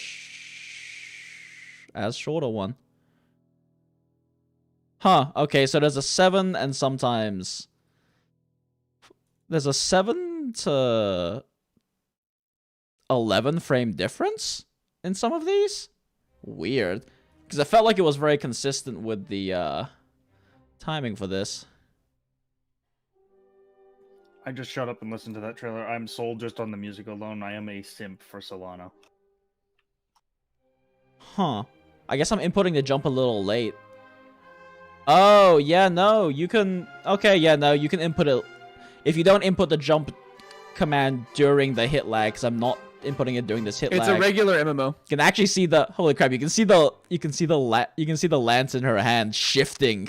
as short a one. Huh. Okay, so there's a 7 and sometimes... There's a 7 to 11 frame difference in some of these? Weird. Because I felt like it was very consistent with the timing for this. I just shut up and listened to that trailer. I'm sold just on the music alone. I am a simp for Solano. Huh. I guess I'm inputting the jump a little late. Oh, yeah, no. You can... Okay, yeah, no. You can input it... If you don't input the jump command during the hit lag, because I'm not inputting it during this hit lag. It's a regular MMO. You can actually see the... Holy crap, you can see the lance in her hand shifting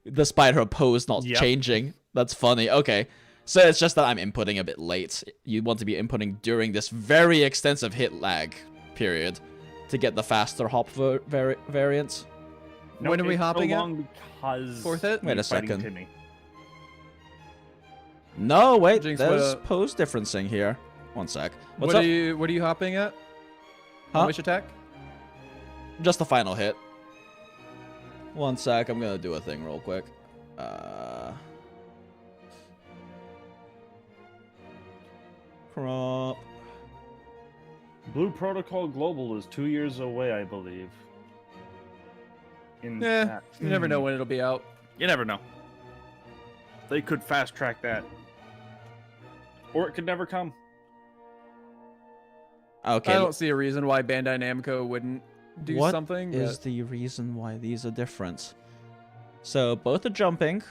despite her pose not changing. That's funny. Okay. So it's just that I'm inputting a bit late. You want to be inputting during this very extensive hit lag period to get the faster hop variance. No, when are we hopping at? Because fourth hit? Wait a second. No, wait. Jinx, there's pose differencing here. One sec. What's what up? What are you hopping at? Huh? Which attack? Just the final hit. One sec. I'm gonna do a thing real quick. Crop. Blue Protocol Global is 2 years away, I believe. You never know when it'll be out. You never know. They could fast track that. Or it could never come. Okay. I don't see a reason why Bandai Namco wouldn't do something. What is the reason why these are different? So both are jumping.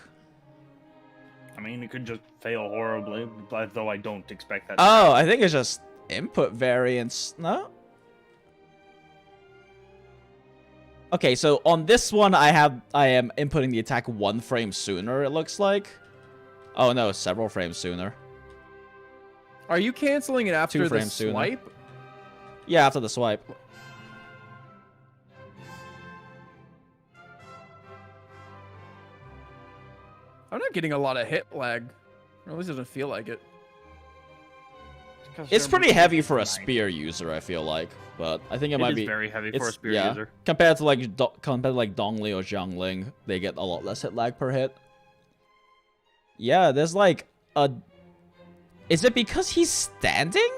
I mean, it could just fail horribly, though I don't expect that. Oh, I think it's just input variance. No? Okay, so on this one, I am inputting the attack 1 frame sooner, it looks like. Oh no, several frames sooner. Are you canceling it after 2 the frames sooner. swipe? Yeah, after the swipe. I'm not getting a lot of hit lag. Or at least it doesn't feel like it. It's pretty heavy for a spear user, I feel like, but I think it might be very heavy for a spear user. Compared to like Dongli or Zhongling, they get a lot less hit lag per hit. Yeah, there's like a. Is it because he's standing?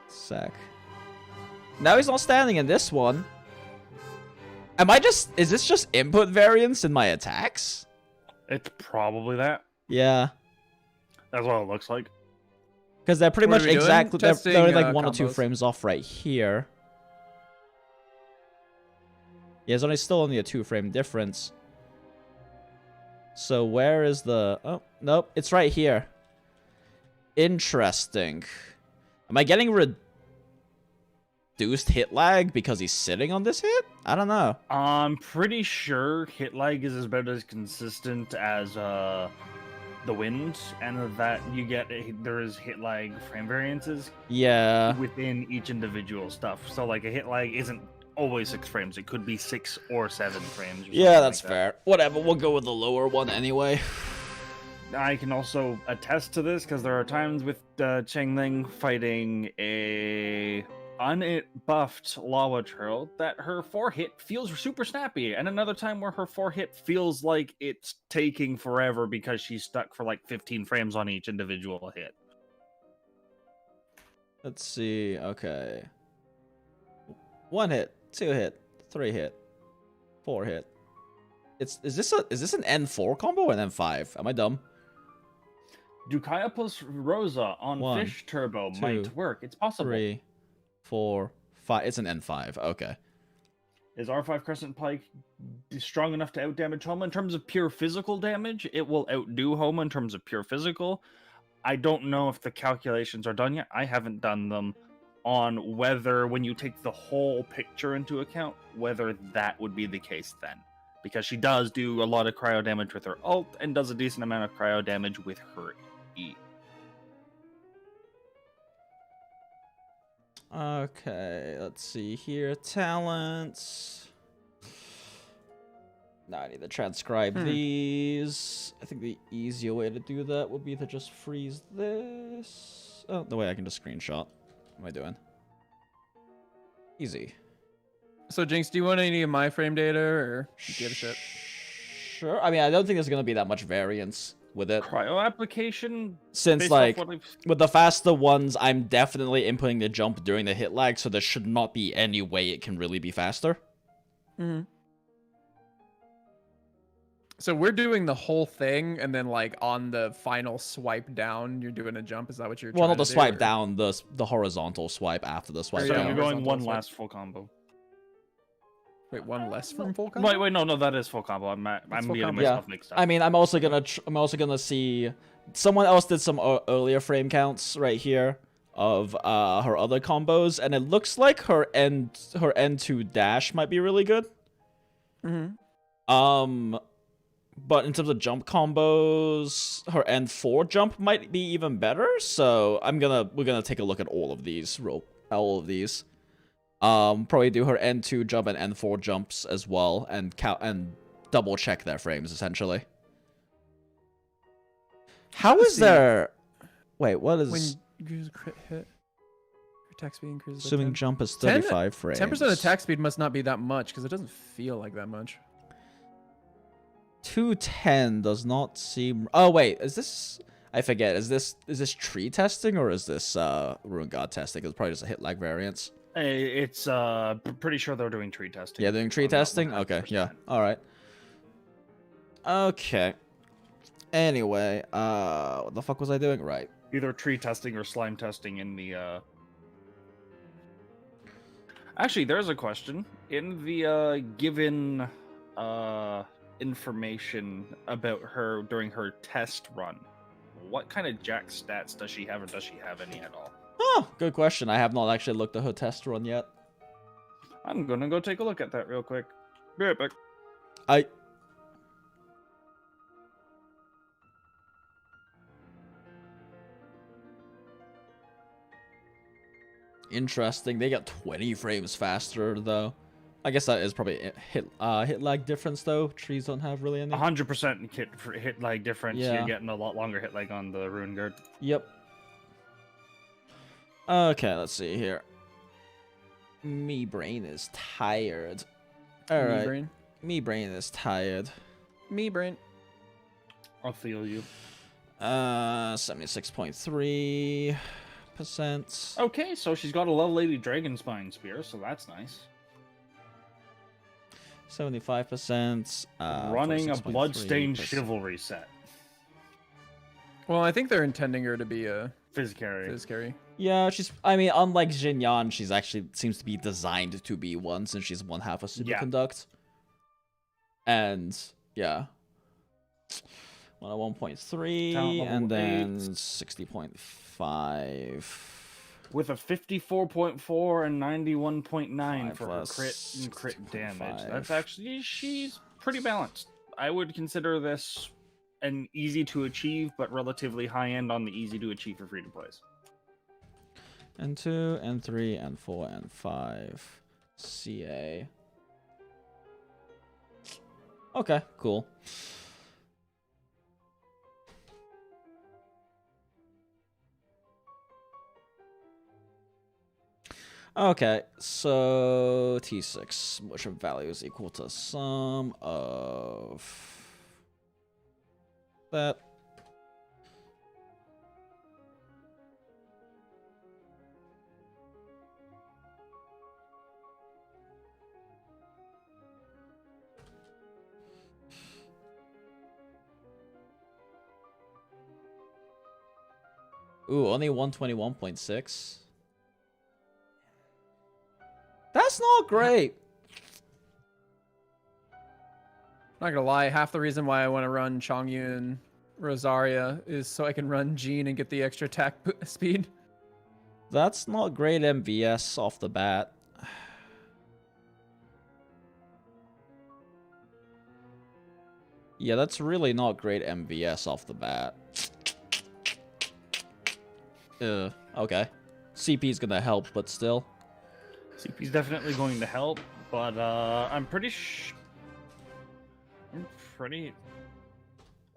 Sec. Now he's not standing in this one. Am I just? Is this just input variance in my attacks? It's probably that. Yeah. That's what it looks like. Because they're pretty What much are we doing? exactly. They're Testing, like 1 or 2 combos. frames off right here. Yeah, there's only a 2 frame difference. So where is the... Oh, nope. It's right here. Interesting. Am I getting reduced hit lag because he's sitting on this hit? I don't know. I'm pretty sure hit lag is about as consistent as the wind, and that you get there is hit lag frame variances Yeah. within each individual stuff. So like a hit lag isn't always 6 frames; it could be 6 or 7 frames. Or Yeah, something that's like fair. Whatever, we'll go with the lower one anyway. I can also attest to this because there are times with Chengling fighting a unbuffed lava turtle that her 4-hit feels super snappy, and another time where her 4-hit feels like it's taking forever because she's stuck for like 15 frames on each individual hit. Let's see. Okay. 1 hit, 2 hit, 3 hit, 4 hit. Is this an N4 combo or an N5? Am I dumb? Dukaya plus Rosa on 1, Fish Turbo 2, might work. It's possible. 3, 4, 5. It's an N5. Okay. Is R5 Crescent Pike strong enough to outdamage Homa? In terms of pure physical damage, it will outdo Homa in terms of pure physical. I don't know if the calculations are done yet. I haven't done them on whether, when you take the whole picture into account, whether that would be the case then. Because she does do a lot of cryo damage with her ult, and does a decent amount of cryo damage with her E. Okay, let's see here. Talents. Now I need to transcribe these. I think the easier way to do that would be to just freeze this. Oh, the way I can just screenshot. What am I doing? Easy. So Jinx, do you want any of my frame data, or you give a shit? Sure. I mean, I don't think there's gonna be that much variance with it. Cryo application? Since, based like, off what I've- with the faster ones, I'm definitely inputting the jump during the hit lag, so there should not be any way it can really be faster. Mm-hmm. So we're doing the whole thing, and then like on the final swipe down, you're doing a jump. Is that what you're? Well, trying not the to do, swipe or- down, the horizontal swipe after the swipe So Yeah, you're down. going horizontal one swipe. last full combo. Wait, one less from full combo? Wait, no, that is full combo. I'm full getting combo. myself mixed up. I mean, I'm also gonna see. Someone else did some earlier frame counts right here of her other combos, and it looks like her N2 dash might be really good. Mm-hmm. But in terms of jump combos, her N4 jump might be even better. So we're gonna take a look at all of these. Probably do her N2 jump and N4 jumps as well, and count and double check their frames essentially. How is there? Wait, what is? When you use a crit hit, your attack speed increases. by Assuming 10. jump is 35 frames. 10% attack speed must not be that much because it doesn't feel like that much. 210 does not seem. Oh wait, is this? I forget. Is this tree testing or is this Ruin God testing? It's probably just a hit lag variance. It's pretty sure they're doing tree testing. Yeah, doing tree I'm not testing. Okay, yeah. 100%. All right. Okay. Anyway, what the fuck was I doing? Right. Either tree testing or slime testing in the Actually, there's a question. In the given information about her during her test run, what kind of jack stats does she have, or does she have any at all? Oh, good question. I have not actually looked at her test run yet. I'm gonna go take a look at that real quick. Be right back. I. Interesting. They got 20 frames faster though. I guess that is probably a hit lag difference though. Trees don't have really any. 100% hit lag difference. Yeah. You're getting a lot longer hit lag on the Rune Guard. Yep. Okay, let's see here. Me brain is tired. All right. brain. Me brain is tired. Me brain. I'll feel you. 76.3%. Okay, so she's got a Love Lady Dragon Spine Spear, so that's nice. 75%. Running a 46.3%. Bloodstained Chivalry set. Well, I think they're intending her to be a Fizz carry. Fizz carry. Yeah, I mean, unlike Jinyan, she's actually seems to be designed to be one since she's one half a superconduct. And, yeah. 101.3, and then 60.5. With a 54.4 and 91.9 for her plus crit and crit damage. 6.5. That's actually, she's pretty balanced. I would consider this an easy to achieve, but relatively high end on the easy to achieve for free to plays. And 2, and 3, and 4, and 5. CA. Okay, cool. Okay, so T6 motion value is equal to sum of that. Ooh, only 121.6. That's not great. Not gonna lie, half the reason why I want to run Changyu and Rosaria is so I can run Jean and get the extra attack speed. That's not great MVS off the bat. Yeah, that's really not great MVS off the bat. Okay. CP's gonna help, but still. CP's definitely going to help, but I'm pretty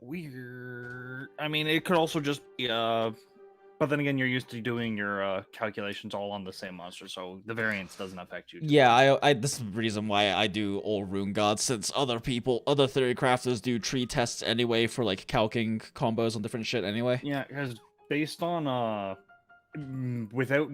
weird. I mean, it could also just be but then again, you're used to doing your calculations all on the same monster, so the variance doesn't affect you. Yeah, I this is the reason why I do all rune gods, since other theory crafters do tree tests anyway for like calcing combos on different shit anyway. Yeah, because based on without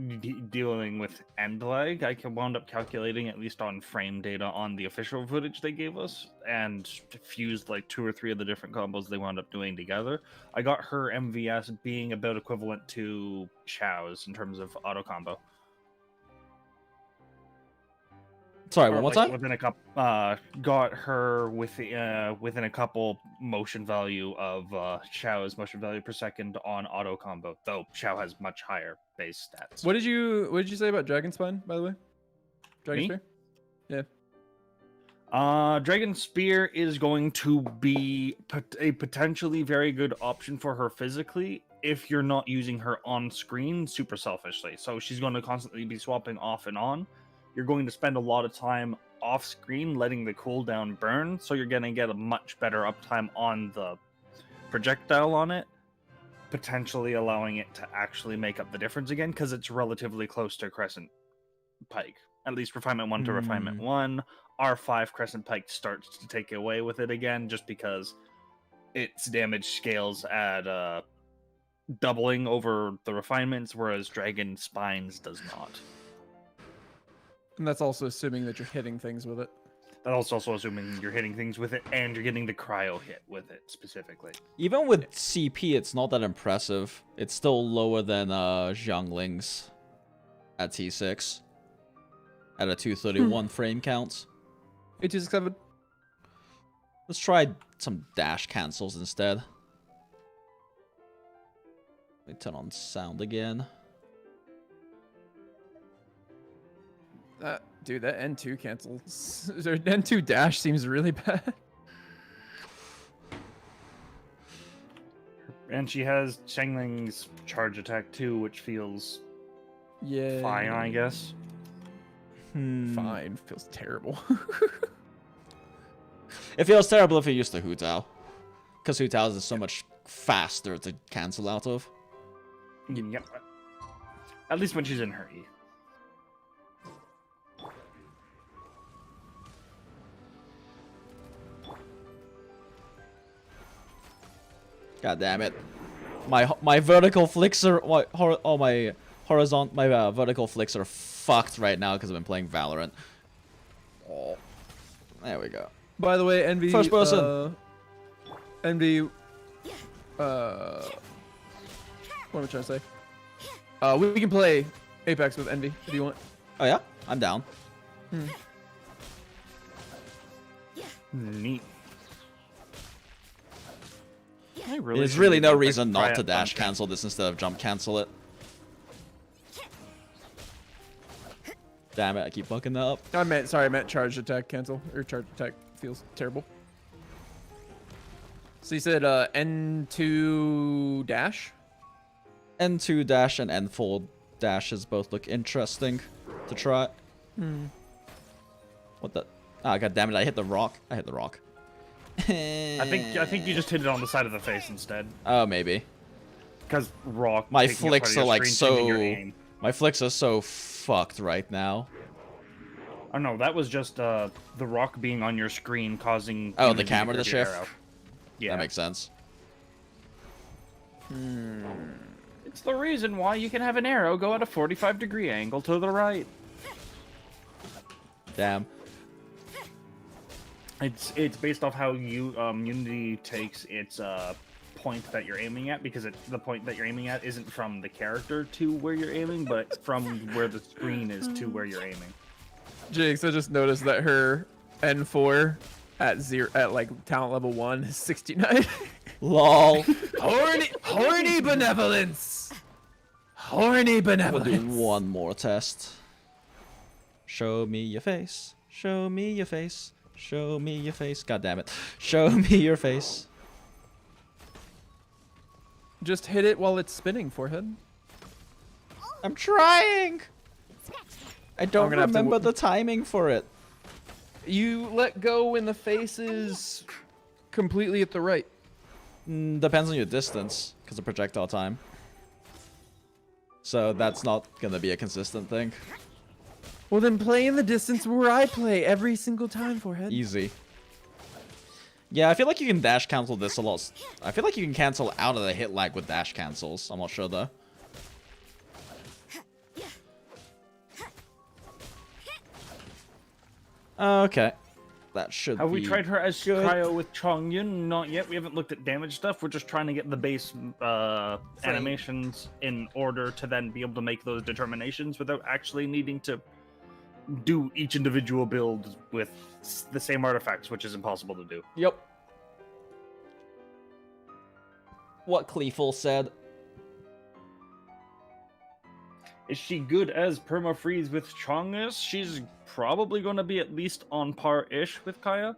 dealing with end lag, I can wound up calculating at least on frame data on the official footage they gave us, and fused like 2 or 3 of the different combos they wound up doing together. I got her MVS being about equivalent to Xiao's in terms of auto combo. Sorry, Or, one more like, time? within a couple, got her within a couple motion value of Xiao's motion value per second on auto combo, though Xiao has much higher base stats. What did you say about Dragon Spine, by the way? Dragon Me? Spear? Yeah. Dragon Spear is going to be a potentially very good option for her physically if you're not using her on screen super selfishly. So she's going to constantly be swapping off and on. You're going to spend a lot of time off screen letting the cooldown burn, so you're going to get a much better uptime on the projectile on it, potentially allowing it to actually make up the difference again, because it's relatively close to Crescent Pike. At least Refinement 1 to Refinement 1. R5 Crescent Pike starts to take away with it again, just because its damage scales at doubling over the refinements, whereas Dragon Spines does not. And that's also assuming that you're hitting things with it. That's also assuming you're hitting things with it and you're getting the cryo hit with it specifically. Even with CP, it's not that impressive. It's still lower than Xiangling's at T6 at a 231 frame count. 8267. Let's try some dash cancels instead. Let me turn on sound again. Dude, that N2 cancels. Or N2 dash seems really bad. And she has Xiangling's charge attack too, which feels Yeah. fine, I guess. Fine. Feels terrible. It feels terrible if you use the Hu Tao. Because Hu Tao is so much faster to cancel out of. Yep. At least when she's in her E. God damn it. My vertical flicks are my vertical flicks are fucked right now because I've been playing Valorant. Oh, there we go. By the way, Envy. First person. Envy. What am I trying to say? We can play Apex with Envy if you want. Oh yeah, I'm down. Neat. There's really no reason not to dash cancel this instead of jump cancel it. Damn it, I keep fucking that up. I meant charge attack cancel. Or charge attack feels terrible. So you said N2 dash? N2 dash and N4 dashes both look interesting to try. What the? Ah, god damn it, I hit the rock. I hit the rock. I think you just hit it on the side of the face instead. Oh, maybe. Because rock. My taking up flicks part of are your like screen, changing your so. aim. My flicks are so fucked right now. Oh no, that was just the rock being on your screen causing. Oh, you the to camera to divert your shift? arrow. Yeah, That makes sense. It's the reason why you can have an arrow go at a 45-degree angle to the right. Damn. It's based off how you Unity takes its point that you're aiming at, because the point that you're aiming at isn't from the character to where you're aiming, but from where the screen is to where you're aiming. Jinx, I just noticed that her N4 at like talent level 1 is 69. LOL. Horny benevolence. Horny We'll benevolence. do one more test. Show me your face. Show me your face. Show me your face. God damn it. Show me your face. Just hit it while it's spinning, forehead. I'm trying. I don't gonna have to remember the timing for it. You let go when the face is completely at the right. Depends on your distance, because of projectile time. So that's not gonna be a consistent thing. Well, then play in the distance where I play every single time, forehead. Easy. Yeah, I feel like you can dash cancel this a lot. I feel like you can cancel out of the hit lag with dash cancels. I'm not sure though. Okay. That should Have be we tried her as good. Cryo with Chongyun? Not yet. We haven't looked at damage stuff. We're just trying to get the base animations in order to then be able to make those determinations without actually needing to do each individual build with the same artifacts, which is impossible to do. Yep. What Cleeful said. Is she good as perma-freeze with Chongus? She's probably going to be at least on par-ish with Kaya.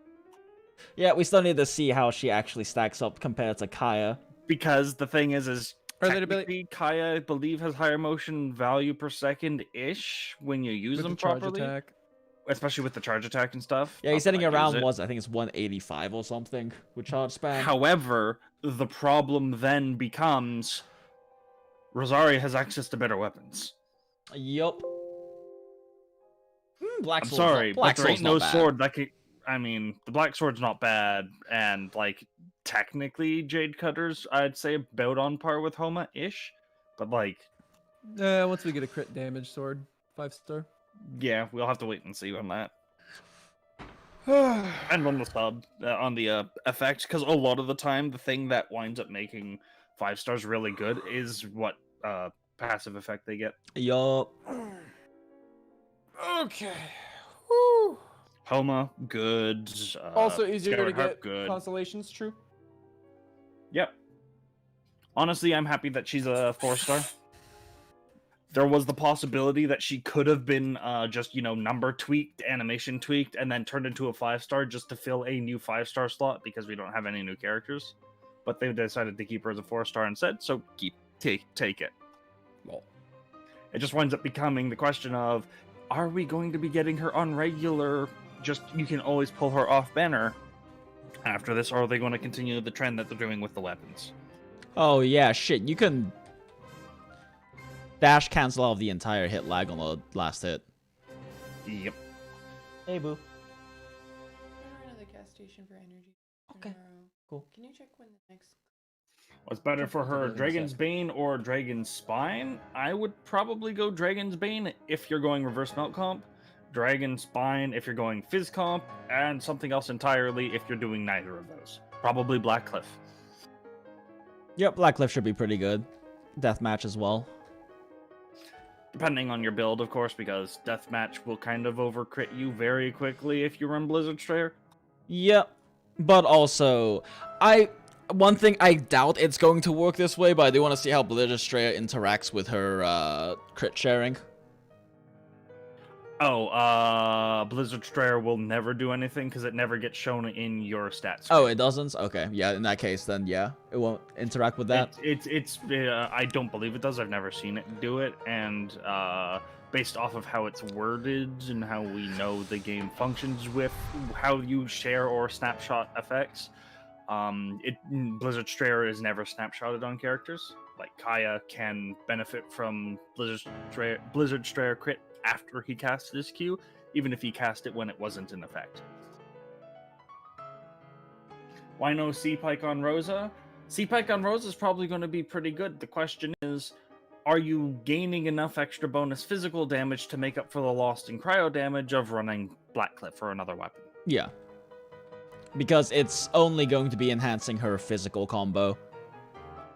Yeah, we still need to see how she actually stacks up compared to Kaya. Because the thing is Are they technically, Kaya, I believe, has higher motion value per second-ish when you use With them the charge properly. attack. Especially with the charge attack and stuff. Yeah, he's Not that setting I use around it. was I think it's 185 or something with charge span. However, the problem then becomes Rosaria has access to better weapons. Yup. Black I'm Sword's sorry, not, Black but there ain't Sword's no not bad. sword that could. I mean, the black sword's not bad, and like technically, Jade Cutter's I'd say about on par with Homa-ish, but like, Once we get a crit damage sword, 5-star. yeah, we'll have to wait and see on that. And on the sub, on the effect, because a lot of the time, the thing that winds up making 5 stars really good is what passive effect they get. Yup. Okay. Woo. Homa, good. Also easier to Skyward Harp, get good. constellations, true. Yep. Honestly, I'm happy that she's a 4-star. There was the possibility that she could have been just, number tweaked, animation tweaked, and then turned into a 5-star just to fill a new 5-star slot because we don't have any new characters. But they decided to keep her as a 4-star instead, so take it. Well, It just winds up becoming the question of, are we going to be getting her on regular, just you can always pull her off banner after this, or are they going to continue the trend that they're doing with the weapons? oh yeah, shit. You can dash cancel out the entire hit lag on the last hit. Yep. Hey, boo. We're at the gas station for energy. Okay, tomorrow. cool. Can you check when the next? What's better for her, Sec. Dragon's Bane or Dragon's Spine? I would probably go Dragon's Bane if you're going reverse melt comp, Dragon's Spine if you're going fizz comp, and something else entirely if you're doing neither of those. Probably Blackcliff. Yep, Blackcliff should be pretty good. Deathmatch as well. Depending on your build, of course, because Deathmatch will kind of over-crit you very quickly if you run Blizzard Strayer. Yep, but also, one thing I doubt it's going to work this way, but I do want to see how Blizzard Strayer interacts with her crit sharing. Oh, Blizzard Strayer will never do anything because it never gets shown in your stats. Oh, it doesn't? Okay, yeah, in that case, then yeah, it won't interact with that. It's I don't believe it does. I've never seen it do it, and based off of how it's worded and how we know the game functions with how you share or snapshot effects, Blizzard Strayer is never snapshotted on characters. Like Kaya can benefit from Blizzard Strayer crit after he casts this Q, even if he cast it when it wasn't in effect. Why no C-Pike on Rosa? C-Pike on Rosa is probably going to be pretty good. The question is, are you gaining enough extra bonus physical damage to make up for the lost in cryo damage of running Blackcliff or another weapon? Yeah. Because it's only going to be enhancing her physical combo.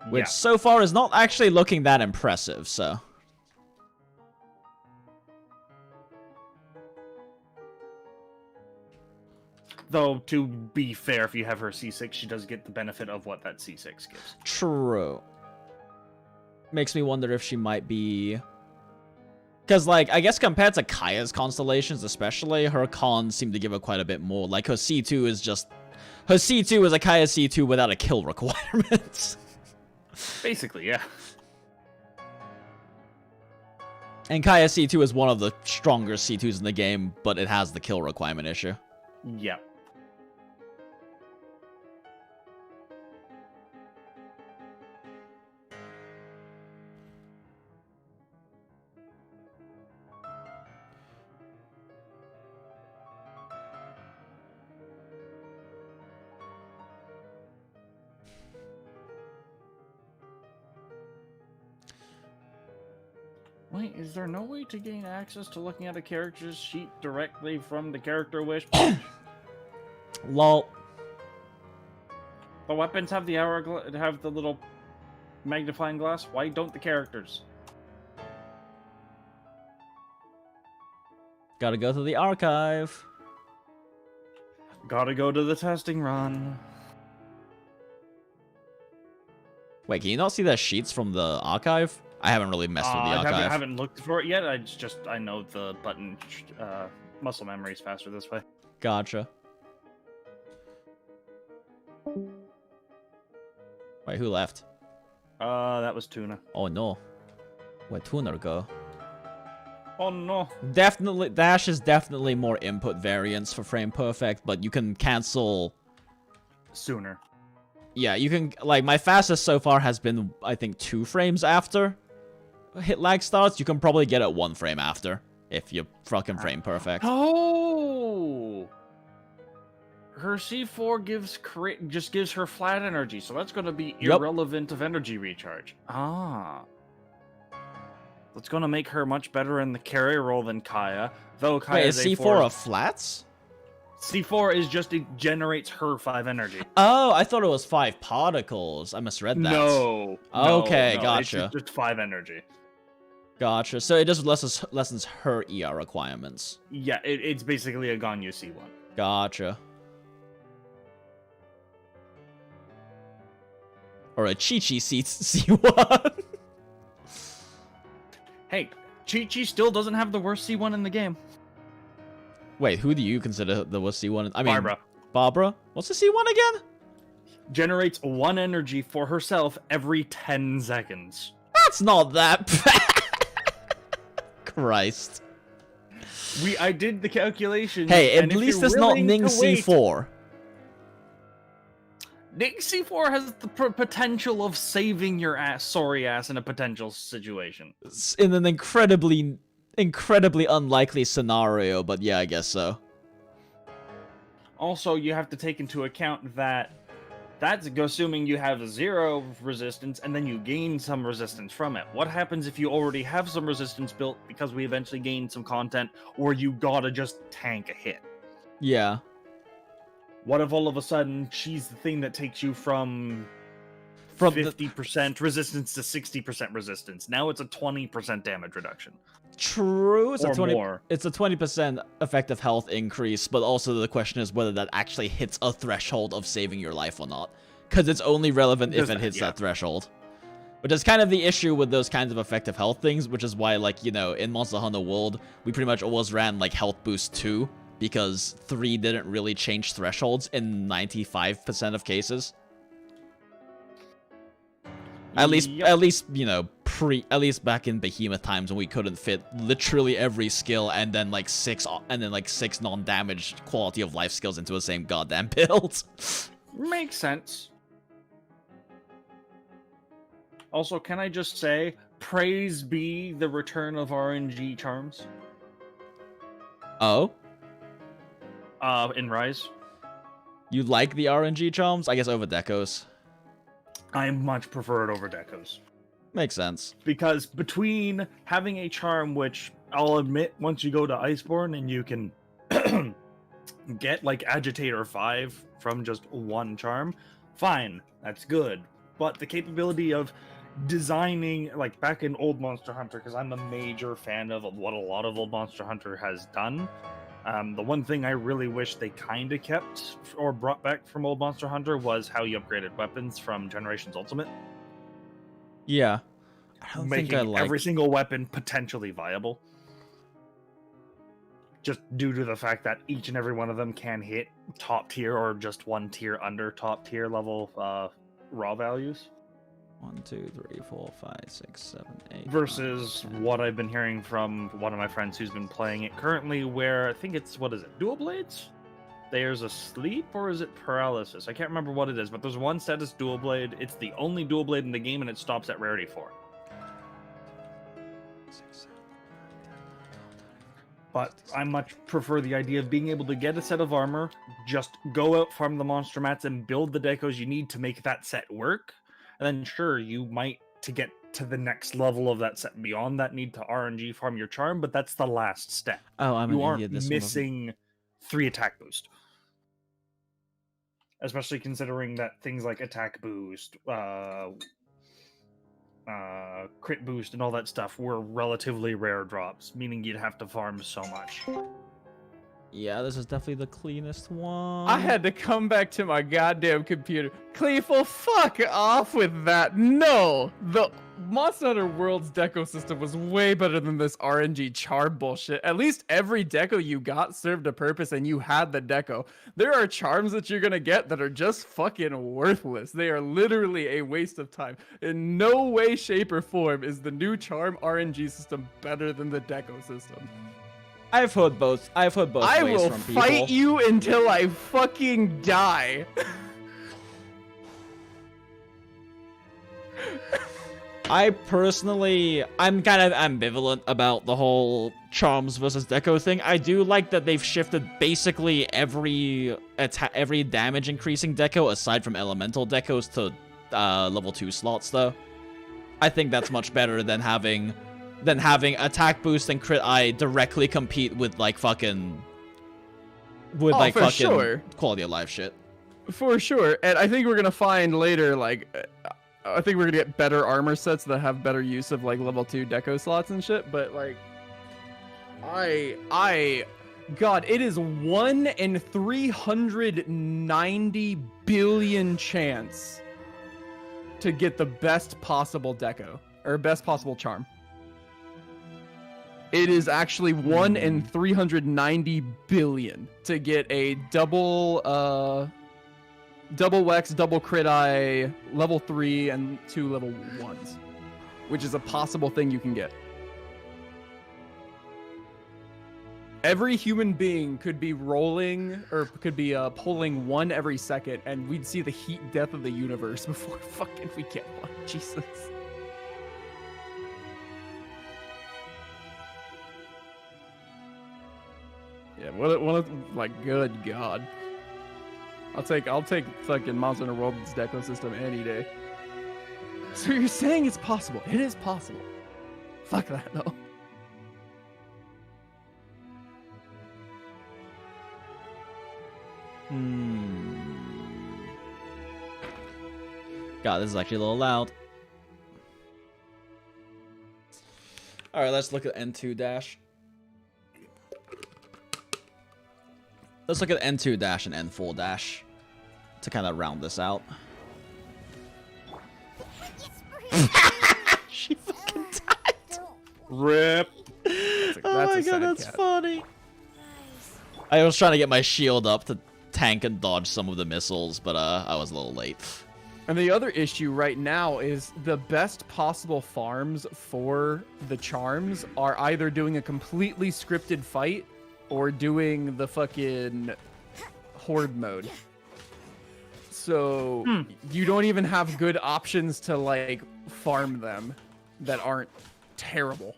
Which Yeah. so far is not actually looking that impressive, so. Though, to be fair, if you have her C6, she does get the benefit of what that C6 gives. True. Makes me wonder if she might be... Because, like, I guess compared to Kaya's constellations especially, her cons seem to give her quite a bit more. Like, her C2 is just... Her C2 is a Kaya C2 without a kill requirement. Basically, yeah. And Kaya C2 is one of the strongest C2s in the game, but it has the kill requirement issue. Yep. Wait, is there no way to gain access to looking at a character's sheet directly from the character wish page? Lol. The weapons have the have the little magnifying glass. Why don't the characters? Gotta go to the archive. Gotta go to the testing run. Wait, can you not see the sheets from the archive? I haven't really messed with the I archive. haven't looked for it yet. I know the button muscle memory is faster this way. Gotcha. Wait, who left? That was Tuna. Oh no. Where'd Tuner go? Oh no. Definitely, Dash is definitely more input variance for frame perfect, but you can cancel... Sooner. Yeah, you can, like, my fastest so far has been, I think, 2 frames after hit lag starts. You can probably get it 1 frame after, if you're fucking frame perfect. Oh! Her C4 just gives her flat energy, so that's going to be Yep. irrelevant of energy recharge. Ah. That's going to make her much better in the carry role than Kaya, though Wait, Kaya's is C4 a flats? C4 is just, it generates her 5 energy. Oh, I thought it was 5 particles. I misread that. No. Okay, no, gotcha. It's just 5 energy. Gotcha. So it just lessens her ER requirements. Yeah, it's basically a Ganyu C1. Gotcha. Or a Chi-Chi C1. Hey, Chi-Chi still doesn't have the worst C1 in the game. Wait, who do you consider the worst C1? I mean, Barbara. Barbara? What's the C1 again? Generates 1 energy for herself every 10 seconds. That's not that bad. Christ. I did the calculation. Hey, at least it's not Ning C4. Ning C4 has the potential of saving your sorry ass in a potential situation. In an incredibly unlikely scenario, but yeah, I guess so. Also, you have to take into account that that's assuming you have 0 resistance and then you gain some resistance from it. What happens if you already have some resistance built because we eventually gain some content, or you gotta just tank a hit? Yeah. What if all of a sudden she's the thing that takes you from 50% resistance to 60% resistance? Now it's a 20% damage reduction. True, it's or a 20. More. It's a 20% effective health increase, but also the question is whether that actually hits a threshold of saving your life or not, because it's only relevant if it hits that threshold. Which is kind of the issue with those kinds of effective health things, which is why, like, you know, in Monster Hunter World, we pretty much always ran like health boost 2, because 3 didn't really change thresholds in 95% of cases. At least, you know, at least back in Behemoth times when we couldn't fit literally every skill and then like 6 non-damaged quality of life skills into the same goddamn build. Makes sense. Also, can I just say, praise be the return of RNG charms. Oh? In Rise. You like the RNG charms? I guess over decos. I much prefer it over decos. Makes sense. Because between having a charm, which I'll admit, once you go to Iceborne and you can get like Agitator 5 from just one charm, fine, that's good. But the capability of designing, like back in Old Monster Hunter, because I'm a major fan of what a lot of Old Monster Hunter has done. The one thing I really wish they kind of kept or brought back from Old Monster Hunter was how you upgraded weapons from Generations Ultimate. Yeah. I don't making think I like every single weapon potentially viable. Just due to the fact that each and every one of them can hit top tier or just one tier under top tier level raw values. 1, 2, 3, 4, 5, 6, 7, 8. Versus 9, 10. what I've been hearing from one of my friends who's been playing it currently, where I think it's, what is it, dual blades? There's a sleep, or is it paralysis? I can't remember what it is, but there's one status dual blade. It's the only dual blade in the game, and it stops at rarity 4. But I much prefer the idea of being able to get a set of armor, just go out, farm the monster mats, and build the decos you need to make that set work. And then sure, you might, to get to the next level of that set beyond that, need to RNG farm your charm, but that's the last step. Oh, I'm You an aren't idiot. This missing 3 attack boost. Especially considering that things like attack boost, crit boost, and all that stuff were relatively rare drops, meaning you'd have to farm so much. Yeah, this is definitely the cleanest one. I had to come back to my goddamn computer. Cleeful, fuck off with that. No! The Monster Hunter World's deco system was way better than this RNG charm bullshit. At least every deco you got served a purpose and you had the deco. There are charms that you're gonna get that are just fucking worthless. They are literally a waste of time. In no way, shape, or form is the new charm RNG system better than the deco system. I've heard both. I I ways will from people. fight you until I fucking die. I personally, I'm kind of ambivalent about the whole charms versus deco thing. I do like that they've shifted basically every damage increasing deco aside from elemental decos to level 2 slots though. I think that's much better than having attack boost and crit eye directly compete with like fucking sure. quality of life shit. For sure. And I think we're gonna find later, like, I think we're gonna get better armor sets that have better use of like level 2 deco slots and shit, but like God, it is 1 in 390 billion chance to get the best possible deco or best possible charm. It is actually 1 in 390 billion to get a double Wex, double crit eye, level 3, and 2 level 1s, which is a possible thing you can get. Every human being could be rolling, or could be pulling 1 every second, and we'd see the heat death of the universe before fucking we get one. Jesus. Yeah, what like, good God. I'll take fucking Monster Hunter World's deco system any day. So you're saying it's possible? It is possible. Fuck that, no. God, this is actually a little loud. Alright, let's look at N2 dash. Let's look at N2 dash and N4 dash to kind of round this out. She fucking died. Rip. Oh my god, that's funny. I was trying to get my shield up to tank and dodge some of the missiles, but I was a little late. And the other issue right now is the best possible farms for the charms are either doing a completely scripted fight or doing the fucking horde mode. So you don't even have good options to like farm them that aren't terrible.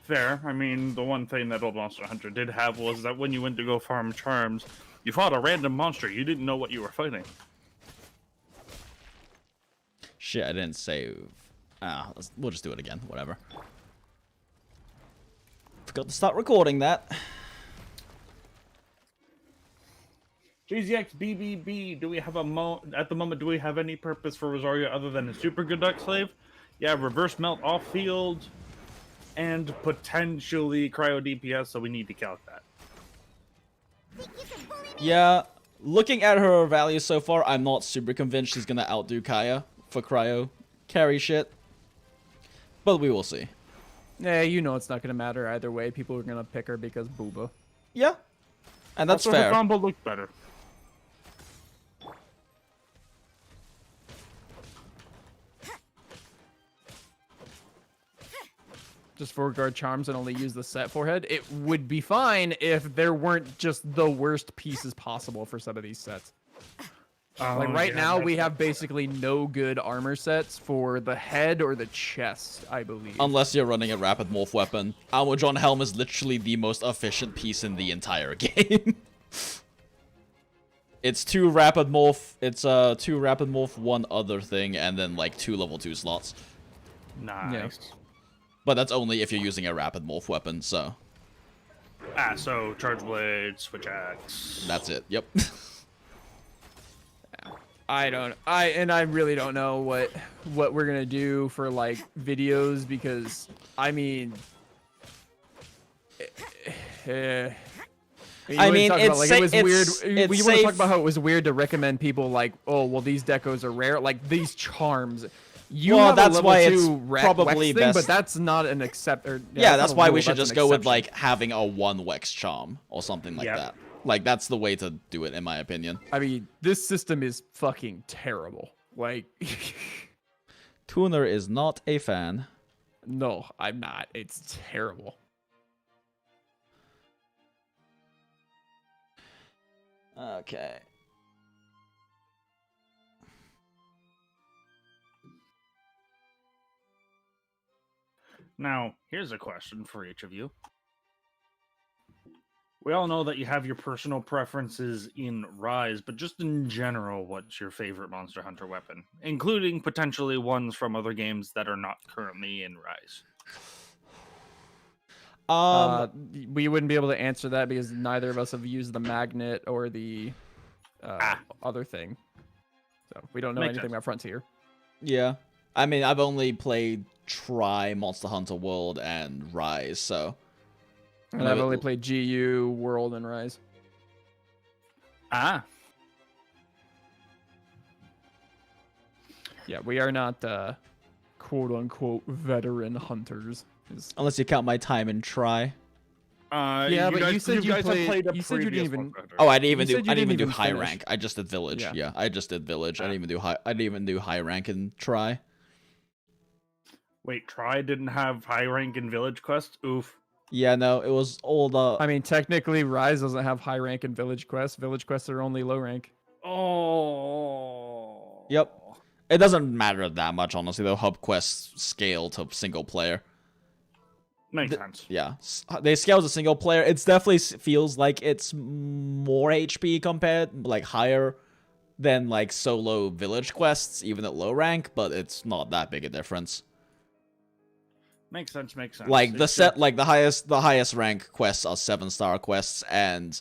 Fair. I mean, the one thing that old Monster Hunter did have was that when you went to go farm charms, you fought a random monster. You didn't know what you were fighting. Shit, I didn't save. We'll just do it again. Whatever. Forgot to start recording that. JZX BBB, do we have at the moment, do we have any purpose for Rosaria other than a super good duck slave? Yeah, reverse melt off field and potentially cryo DPS, so we need to calc that. Yeah, looking at her value so far, I'm not super convinced she's gonna outdo Kaya for cryo carry shit. But we will see. Yeah, you know it's not gonna matter either way. People are gonna pick her because booba. Yeah, and that's Also, fair. her combo looked better. Just foreguard charms and only use the set forehead. It would be fine if there weren't just the worst pieces possible for some of these sets. Like right now, we have basically no good armor sets for the head or the chest, I believe. Unless you're running a rapid morph weapon. Our John Helm is literally the most efficient piece in the entire game. It's 2 rapid morph. It's 2 rapid morph, 1 other thing, and then like 2 level 2 slots. Nice. Yeah. But that's only if you're using a rapid morph weapon, so. So charge blade, switch axe. That's it. Yep. I really don't know what we're gonna do for like videos because I mean, it was weird. We want to talk about how it was weird to recommend people like, oh well, these decos are rare, like these charms. That's why it's probably thing, best. But that's not an accept. That's why we should just go with like having a 1 Wex charm or something like Yep. that. Like that's the way to do it, in my opinion. I mean, this system is fucking terrible. Like, Tuner is not a fan. no, I'm not. It's terrible. Okay. Now, here's a question for each of you. We all know that you have your personal preferences in Rise, but just in general, what's your favorite Monster Hunter weapon? Including potentially ones from other games that are not currently in Rise. We wouldn't be able to answer that because neither of us have used the magnet or the other thing. So we don't know Makes anything sense. about Frontier. Yeah. I mean, I've only played Monster Hunter World and Rise, so. And I've only played GU, World, and Rise. Ah. Yeah, we are not quote unquote veteran hunters. Unless you count my time in Try. Yeah, but you said you guys have played- played a you said you didn't previous even- Warcraft. Oh, I didn't even You do. said you I didn't even didn't do even high finish. rank. I just did village. Yeah. Yeah, I just did village. I didn't even do high. I didn't even do high rank in Try. Wait, Try didn't have high rank in village quest? Oof. Yeah, no, it was all the. I mean, technically, Rise doesn't have high rank in village quests. Village quests are only low rank. Oh. Yep. It doesn't matter that much, honestly. Though hub quests scale to single player. Makes sense. Yeah, they scale to single player. It's definitely feels like it's more HP compared, like higher than like solo village quests, even at low rank. But it's not that big a difference. Makes sense. Makes sense. Like the It's set, like the highest rank quests are 7-star quests, and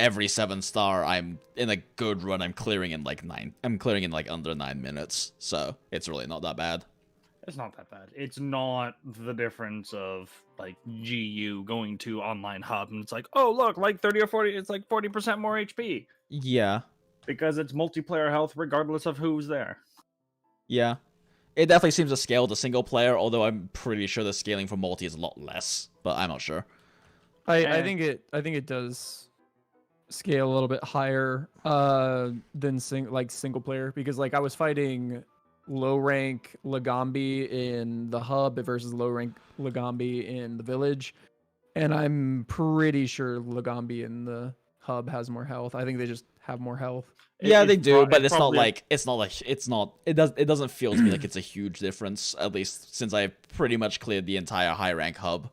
every 7-star, I'm in a good run. I'm clearing in like under 9 minutes, so it's really not that bad. It's not that bad. It's not the difference of like GU going to online hub and it's like, oh look, like 30 or 40, it's like 40% more HP Yeah, because it's multiplayer health regardless of who's there. yeah. It definitely seems to scale to single player, although I'm pretty sure the scaling for multi is a lot less, but I'm not sure. I think it does scale a little bit higher than single player, because like I was fighting low rank Lagambi in the hub versus low rank Lagambi in the village, and I'm pretty sure Lagambi in the hub has more health. I think they just have more health. Yeah, they It's do, but it's it's not probably like it doesn't feel to me like it's a huge difference, at least since I pretty much cleared the entire high rank hub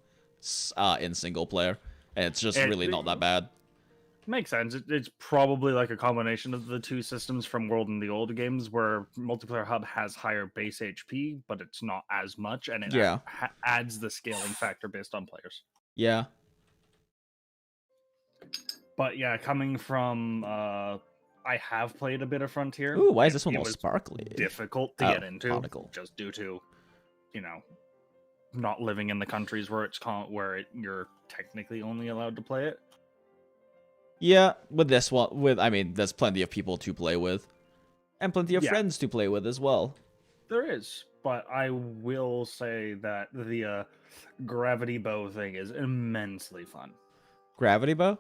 in single player, and it's just really not that bad. Makes sense. It's probably like a combination of the two systems from World and the old games, where multiplayer hub has higher base HP, but it's not as much, and it Yeah. adds the scaling factor based on players. Yeah. But yeah, coming from I have played a bit of Frontier. Ooh, why is this one It all was sparkly? difficult to Oh, get into, conical. just due to, you know, not living in the countries where you're technically only allowed to play it. Yeah, with this one, I mean, there's plenty of people to play with, and plenty of Yeah. friends to play with as well. There is, but I will say that the gravity bow thing is immensely fun. Gravity bow?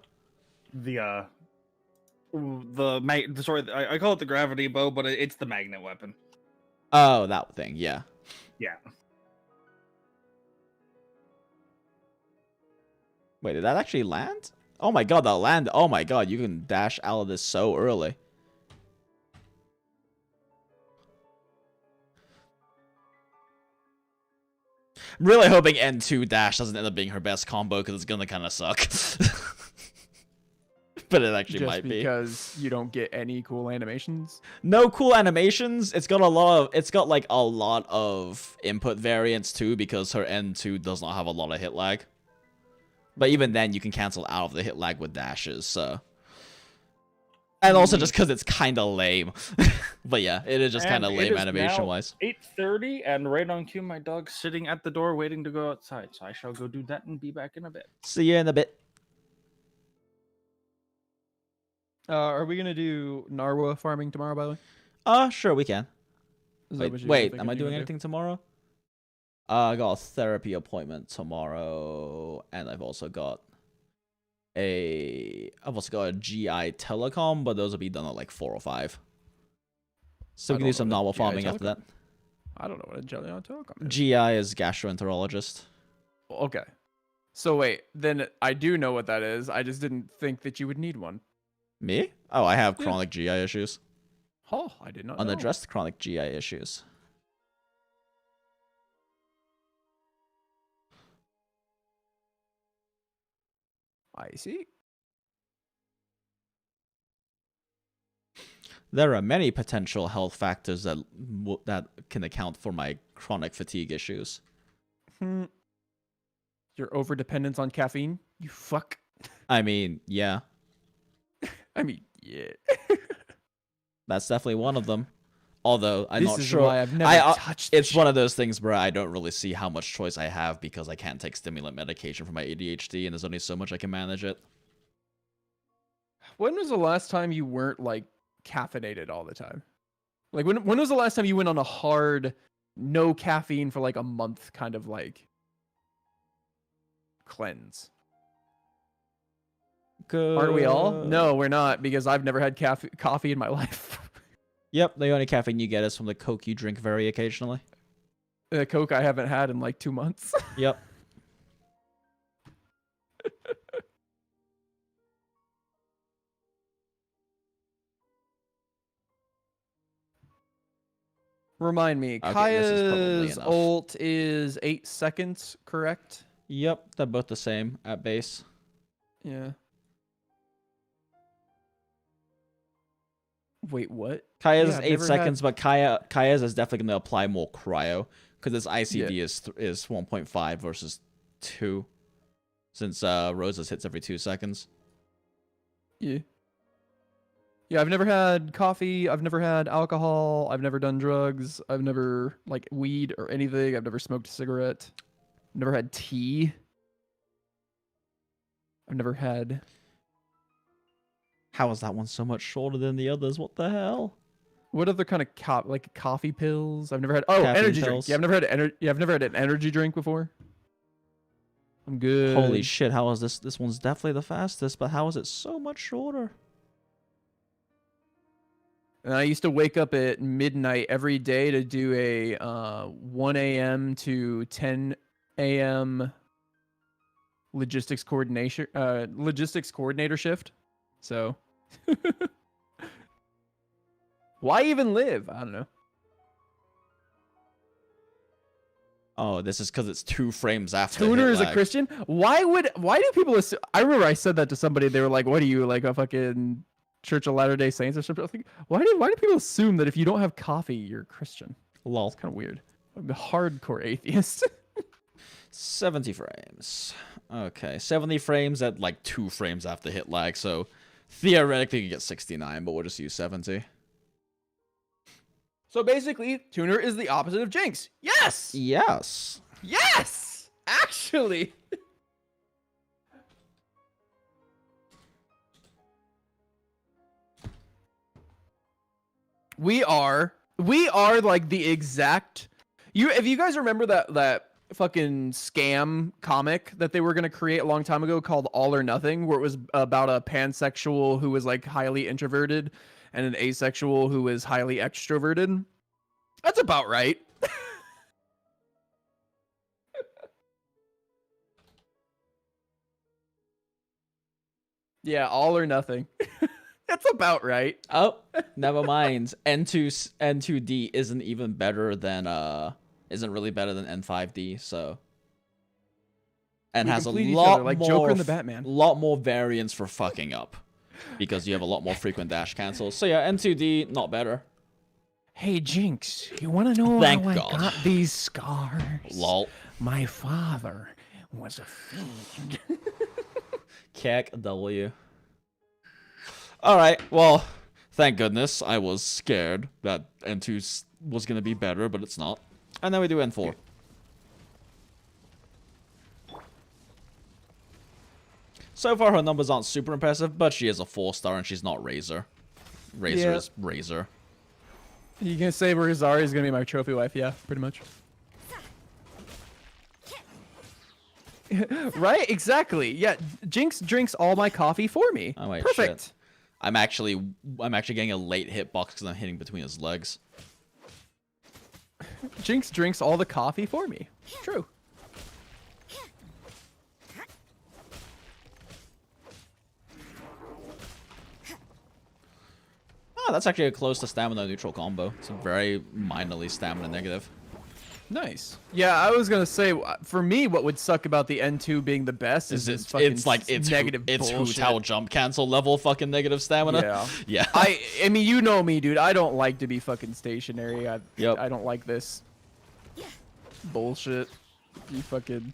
I call it the gravity bow, but it's the magnet weapon. Oh, that thing. Yeah. Yeah. Wait, did that actually land? Oh my god, that landed. Oh my god, you can dash out of this so early. I'm really hoping N2 dash doesn't end up being her best combo, because it's gonna kind of suck. But it actually Just might be. because you don't get any cool animations. No cool animations. It's got like a lot of input variance too, because her N2 does not have a lot of hit lag. But even then, you can cancel out of the hit lag with dashes, so. And also just because it's kind of lame. But yeah, it is just kind of And lame it is animation-wise. 8:30, and right on cue, my dog's sitting at the door waiting to go outside. So I shall go do that and be back in a bit. See you in a bit. Are we gonna do Narwa farming tomorrow, by the way? Sure, we can. Is that what you're Wait, thinking am I you're doing gonna do? anything tomorrow? I got a therapy appointment tomorrow, and I've also got a GI telecom, but those will be done at like 4 or 5. So we I can do don't some know what normal GI farming after that. I don't know what a jelly on telecom is. GI is gastroenterologist. Okay. So wait, then I do know what that is. I just didn't think that you would need one. Me? Oh, I have Yeah. chronic GI issues. Oh, I did not know. Unaddressed chronic GI issues. I see. There are many potential health factors that can account for my chronic fatigue issues. Your overdependence on caffeine? You fuck. I mean, yeah, I mean, yeah. that's definitely one of them. Although I'm This not is sure. why I've never touched It's this one of those things where I don't really see how much choice I have, because I can't take stimulant medication for my ADHD, and there's only so much I can manage it. When was the last time you weren't like caffeinated all the time? Like when was the last time you went on a hard no caffeine for like a month kind of like cleanse. Good. Aren't we all? No, we're not, because I've never had coffee in my life. Yep, the only caffeine you get is from the Coke you drink very occasionally. The Coke I haven't had in like 2 months. Yep. Remind me, Okay, this is probably Kaya's enough. ult is 8 seconds, correct? Yep, they're both the same at base. Yeah. Wait, what? Kaya's Yeah, I've 8 never seconds, but Kaya's is definitely going to apply more cryo because its ICD is 1.5 versus 2, since Rosa's hits every 2 seconds. Yeah. Yeah, I've never had coffee. I've never had alcohol. I've never done drugs. I've never, like, weed or anything. I've never smoked a cigarette. Never had tea. I've never had... How is that one so much shorter than the others? What the hell? What other kind of like coffee pills? I've never had... Oh, Caffeine energy drink. pills. Yeah, I've never had I've never had an energy drink before. I'm good. Holy shit, how is this? This one's definitely the fastest, but how is it so much shorter? And I used to wake up at midnight every day to do a 1 a.m. to 10 a.m. logistics coordinator shift. So why even live? I don't know. Oh, this is because it's 2 frames after. Tuner hit is a lag. Christian. Why do people assume? I remember I said that to somebody. They were like, "What are you, like a fucking Church of Latter-day Saints or something?" I think, why do people assume that if you don't have coffee, you're a Christian? Lol. It's kind of weird. I'm a hardcore atheist. 70 frames. Okay, 70 frames at like 2 frames after hit lag, so theoretically you get 69, but we'll just use 70. So basically, Tuner is the opposite of Jinx. Yes! Yes. Yes! Actually. We are like the exact... If you guys remember that fucking scam comic that they were going to create a long time ago called All or Nothing, where it was about a pansexual who was like highly introverted and an asexual who was highly extroverted? That's about right. Yeah, All or Nothing. That's about right. Oh, never mind. N2D isn't even better than isn't really better than N5D, so and We has a complete each lot other, like more Joker and the Batman. lot more variance for fucking up because you have a lot more frequent dash cancels. So yeah, N2D not better. Hey, Jinx, you want to know Thank how God. I got these scars? Lol. My father was a fiend. Cack W. Alright, well, thank goodness. I was scared that N2 was going to be better, but it's not. And then we do N4. So far, her numbers aren't super impressive, but she is a 4-star and she's not Razor. Razor Yeah. is Razor. You can say Rosaria is going to be my trophy wife. Yeah, pretty much. Right? Exactly. Yeah, Jinx drinks all my coffee for me. Oh, wait, Perfect. shit. I'm actually getting a late hitbox because I'm hitting between his legs. Jinx drinks all the coffee for me. True. Oh, that's actually a close to stamina neutral combo. It's a very minorly stamina negative. Nice. Yeah, I was gonna say, for me, what would suck about the N2 being the best is this fucking It's negative It's bullshit. Hu Tao jump cancel level fucking negative stamina. Yeah. Yeah. I mean, you know me, dude. I don't like to be fucking stationary. I don't like this bullshit. You fucking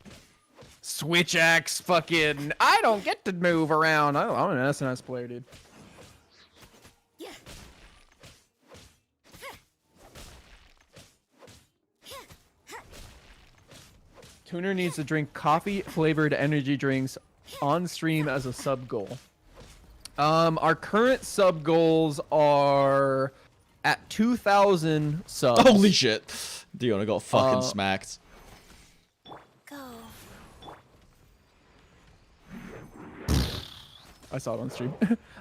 switch axe fucking... I don't get to move around. I'm an SNS player, dude. Tuner needs to drink coffee-flavored energy drinks on stream as a sub goal. Our current sub goals are At 2,000 subs. Holy shit. Diona got fucking smacked. Go. I saw it on stream.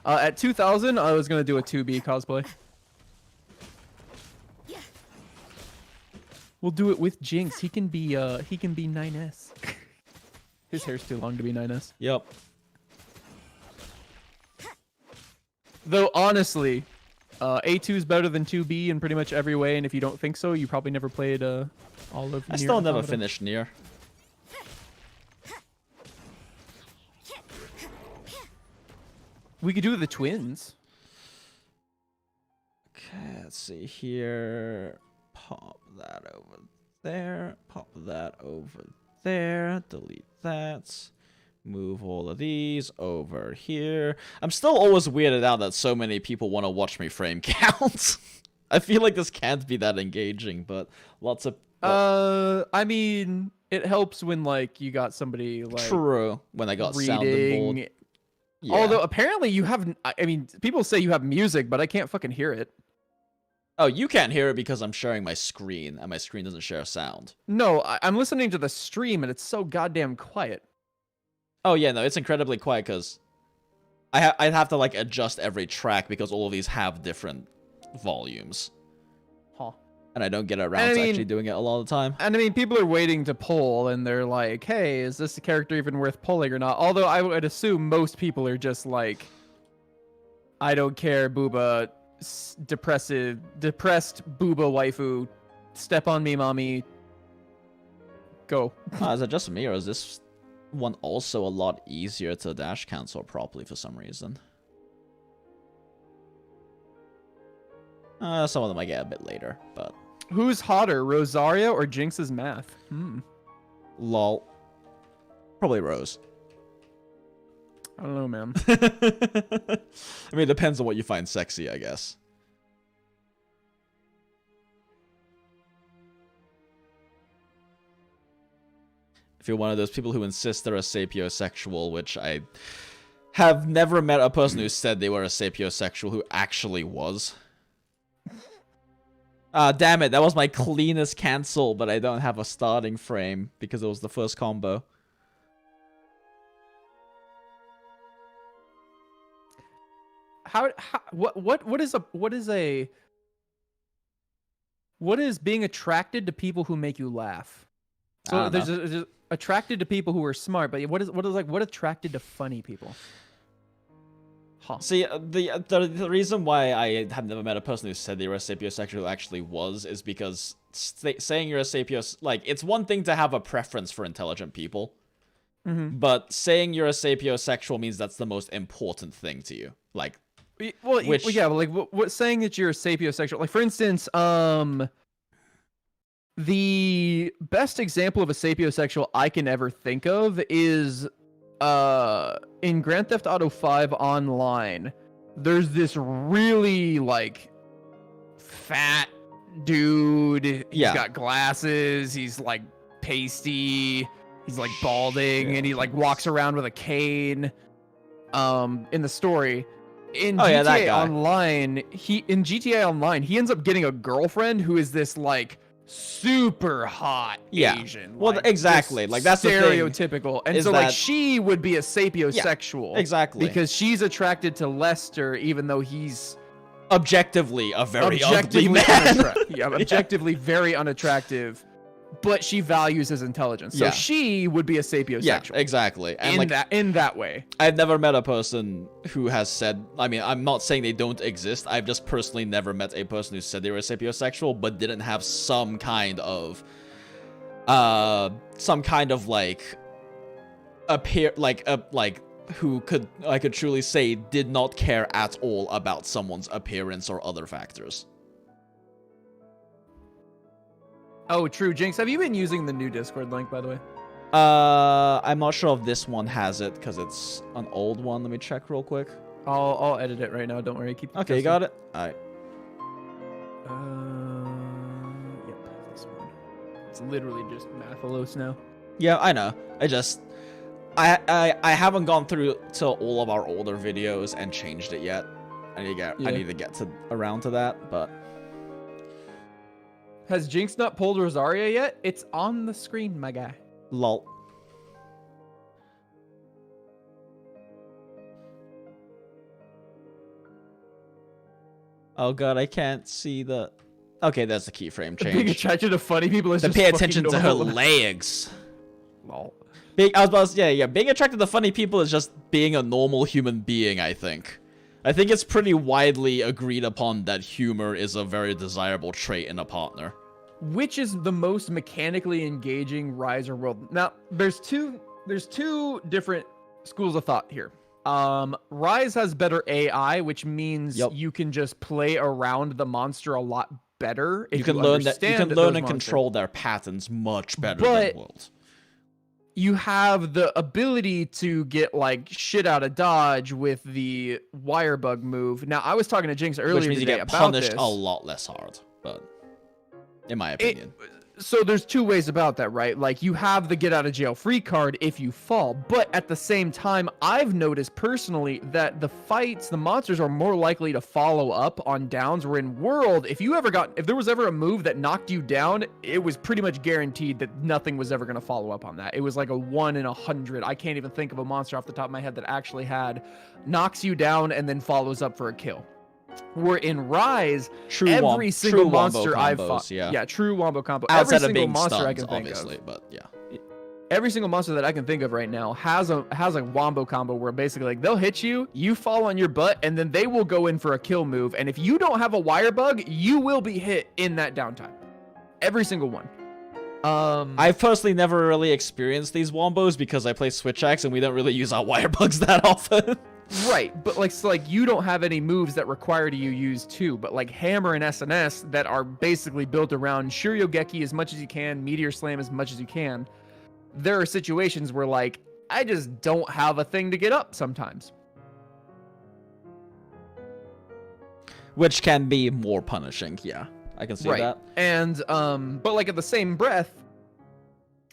At 2,000, I was gonna do a 2B cosplay. We'll do it with Jinx. He can be 9S. His hair's too long to be 9S. Yep. Though honestly, A2 is better than 2B in pretty much every way, and if you don't think so, you probably never played all of. I still never finished Nier. We could do the twins. Okay, let's see here. Pop that over there. Pop that over there. Delete that. Move all of these over here. I'm still always weirded out that so many people want to watch me frame count. I feel like this can't be that engaging, but lots of... I mean, it helps when, like, you got somebody, like... True. When I got sounding board. Yeah. Although, apparently you have... I mean, people say you have music, but I can't fucking hear it. Oh, you can't hear it because I'm sharing my screen, and my screen doesn't share sound. No, I'm listening to the stream, and it's so goddamn quiet. Oh, yeah, no, it's incredibly quiet, because I'd have to, like, adjust every track, because all of these have different volumes. Huh. And I don't get around to actually doing it a lot of the time. And I mean, people are waiting to pull, and they're like, hey, is this character even worth pulling or not? Although I would assume most people are just like, I don't care, booba, depressed booba waifu, step on me, mommy, go. Is it just me, or is this one also a lot easier to dash cancel properly for some reason? Some of them I get a bit later, but... Who's hotter, Rosaria or Jinx's math? Lol. Probably Rose. I don't know, man. I mean, it depends on what you find sexy, I guess. If you're one of those people who insist they're a sapiosexual, which I have never met a person who said they were a sapiosexual who actually was. Damn it, that was my cleanest cancel, but I don't have a starting frame because it was the first combo. What is being attracted to people who make you laugh? So there's attracted to people who are smart, but what attracted to funny people? Huh. See, the reason why I have never met a person who said they were a sapiosexual who actually was is because saying you're a sapios, like, it's one thing to have a preference for intelligent people, but saying you're a sapiosexual means that's the most important thing to you. Like, well, yeah, but like, what saying that you're a sapiosexual, like, for instance, the best example of a sapiosexual I can ever think of is in Grand Theft Auto 5 Online. There's this really, like, fat dude. He's got glasses. He's, like, pasty. He's, like, balding, and he, like, walks around with a cane. In the story. In GTA Online, he ends up getting a girlfriend who is this, like, super hot Asian. Well, like, exactly. Like, that's stereotypical. The thing, and so, like, she would be a sapiosexual. Yeah, exactly. Because she's attracted to Lester, even though he's objectively a very ugly man. Objectively very unattractive. But she values his intelligence. So she would be a sapiosexual. Yeah, exactly. And in that way. I've never met a person who has said, I mean, I'm not saying they don't exist. I've just personally never met a person who said they were a sapiosexual, but didn't have some kind of like who I could truly say did not care at all about someone's appearance or other factors. Oh, true. Jinx, have you been using the new Discord link, by the way? I'm not sure if this one has it, because it's an old one. Let me check real quick. I'll edit it right now. Don't worry. Keep okay, you got it? Alright. Yep, this one. It's literally just Mathalos now. Yeah, I know. I haven't gone through to all of our older videos and changed it yet. I need to get around to that, but Has Jinx not pulled Rosaria yet? It's on the screen, my guy. Lol. Oh god, I can't see the... Okay, that's the keyframe Being change. attracted to funny people is To just pay fucking attention to her normal. legs. Lol. I was about to say, yeah, being attracted to funny people is just being a normal human being, I think. I think it's pretty widely agreed upon that humor is a very desirable trait in a partner. Which is the most mechanically engaging Rise or World? Now, there's two different schools of thought here. Rise has better AI, which means you can just play around the monster a lot better. If You can learn those and monsters. control their patterns much better But than World. You have the ability to get like shit out of dodge with the wire bug move. Now, I was talking to Jinx earlier Which means you today get about punished this. a lot less hard, but in my opinion. So there's two ways about that, right? Like, you have the get out of jail free card if you fall, but at the same time, I've noticed personally that the monsters are more likely to follow up on downs, where in World, if there was ever a move that knocked you down, it was pretty much guaranteed that nothing was ever going to follow up on that. It was like a 1 in 100. I can't even think of a monster off the top of my head that actually knocks you down and then follows up for a kill. Where in Rise, every single monster I've fought, true wombo combo. Outside every of being monster stunned, I can think obviously, of, but yeah. every single monster that I can think of right now has a wombo combo where basically like they'll hit you, you fall on your butt, and then they will go in for a kill move. And if you don't have a wire bug, you will be hit in that downtime. Every single one. I've personally never really experienced these wombos because I play Switch Axe and we don't really use our wire bugs that often. Right, but like you don't have any moves that require you use two, but like Hammer and SNS that are basically built around Shiryogeki as much as you can, Meteor Slam as much as you can. There are situations where like I just don't have a thing to get up sometimes. Which can be more punishing, yeah. I can see that. And but like at the same breath,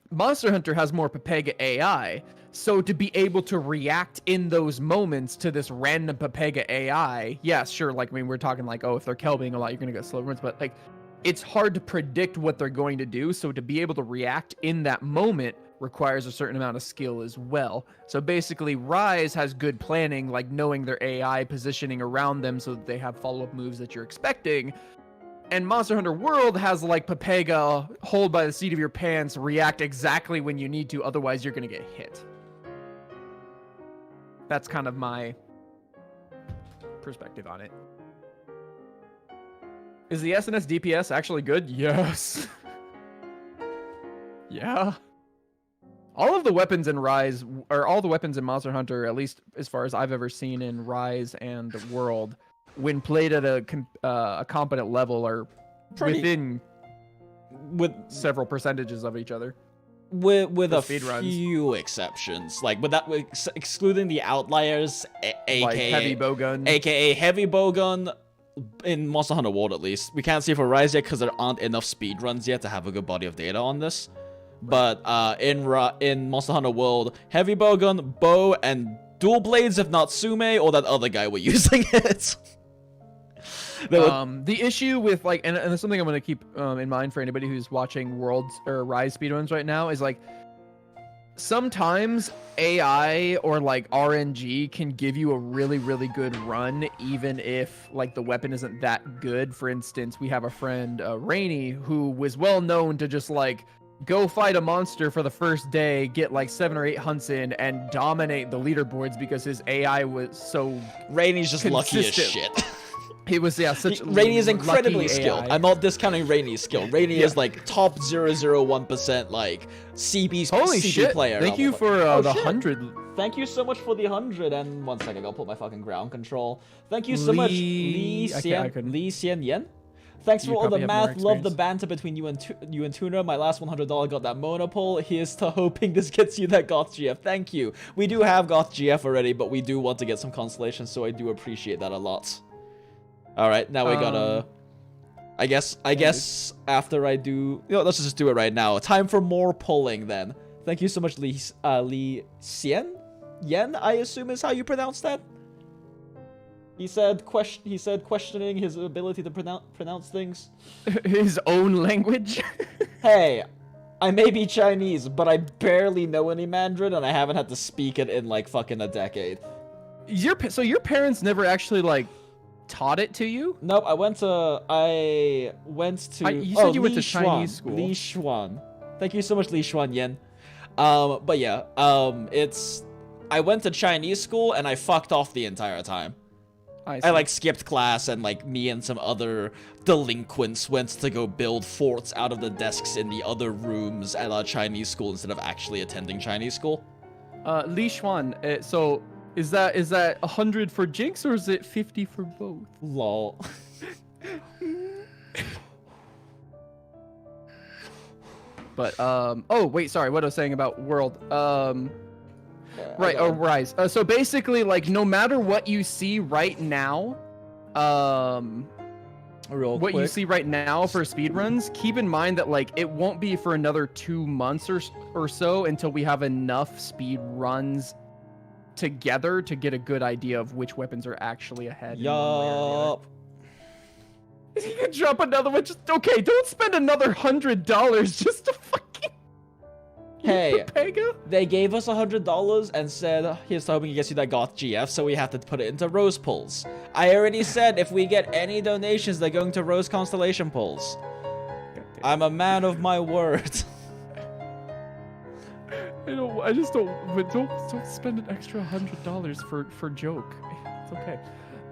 Monster Hunter has more Pepega AI. So to be able to react in those moments to this random Pepega AI, yeah, sure, like, I mean, we're talking like, oh, if they're Kelbing a lot, you're going to get slow runs, but like, it's hard to predict what they're going to do. So to be able to react in that moment requires a certain amount of skill as well. So basically, Rise has good planning, like knowing their AI, positioning around them so that they have follow-up moves that you're expecting. And Monster Hunter World has like Pepega, hold by the seat of your pants, react exactly when you need to, otherwise you're going to get hit. That's kind of my perspective on it. Is the SNS DPS actually good? Yes. Yeah. All of the weapons in Rise, or all the weapons in Monster Hunter, at least as far as I've ever seen in Rise and World, when played at a competent level, are within several percentages of each other. With a speedruns. few exceptions, like excluding the outliers, aka like heavy bowgun, aka heavy bowgun, in Monster Hunter World at least. We can't see for Rise yet because there aren't enough speedruns yet to have a good body of data on this. But in Monster Hunter World, heavy bowgun, bow, and dual blades, if not Sume or that other guy we're using it. The issue with like, and there's something I'm going to keep in mind for anybody who's watching Worlds or Rise speedruns right now, is like sometimes AI or like RNG can give you a really, really good run, even if like the weapon isn't that good. For instance, we have a friend, Rainy, who was well known to just like go fight a monster for the first day, get like 7 or 8 hunts in, and dominate the leaderboards because his AI was so Rainy's just lucky as consistent. shit. He was, yeah, such Rainy is incredibly lucky skilled. AI. I'm not discounting Rainy's skill. Rainy is like top 001% like Holy CB shit! player. Thank you for the 100. Thank you so much for the 100. And 1 second, I'll put my fucking ground control. Thank you so much, Lee Xian Yen. Thanks for all the math. Love the banter between you and Tuna. My last $100 got that monopole. Here's to hoping this gets you that Goth GF. Thank you. We do have Goth GF already, but we do want to get some consolation, so I do appreciate that a lot. All right, now we gotta. I guess after I do, let's just do it right now. Time for more pulling then. Thank you so much, Lee Xian Yen. I assume is how you pronounce that. He said questioning his ability to pronounce things. His own language. Hey, I may be Chinese, but I barely know any Mandarin, and I haven't had to speak it in like fucking a decade. So your parents never actually like taught it to you? Nope, I went to. You said you went to Li Chinese Xuan, school. Li Xuan. Thank you so much, Li Xuan Yen. But yeah, I went to Chinese school and I fucked off the entire time. I like skipped class, and like me and some other delinquents went to go build forts out of the desks in the other rooms at our Chinese school instead of actually attending Chinese school. Li Xuan, so is that 100 for Jinx or is it 50 for both? Lol. But oh wait, sorry, what I was saying about world. Right, or Rise. So basically, like, no matter what you see right now, what you see right now for speedruns, keep in mind that, like, it won't be for another 2 months or so until we have enough speed runs together to get a good idea of which weapons are actually ahead. Yup. Is he gonna drop another one? Just, okay, don't spend another $100 just to fucking... Hey, Pega? they gave us $100 and said, here's hoping it gets you that Goth GF, so we have to put it into Rose Pulls. I already said if we get any donations, they're going to Rose Constellation Pulls. I'm a man of my word. I just don't spend an extra $100 for joke. It's okay.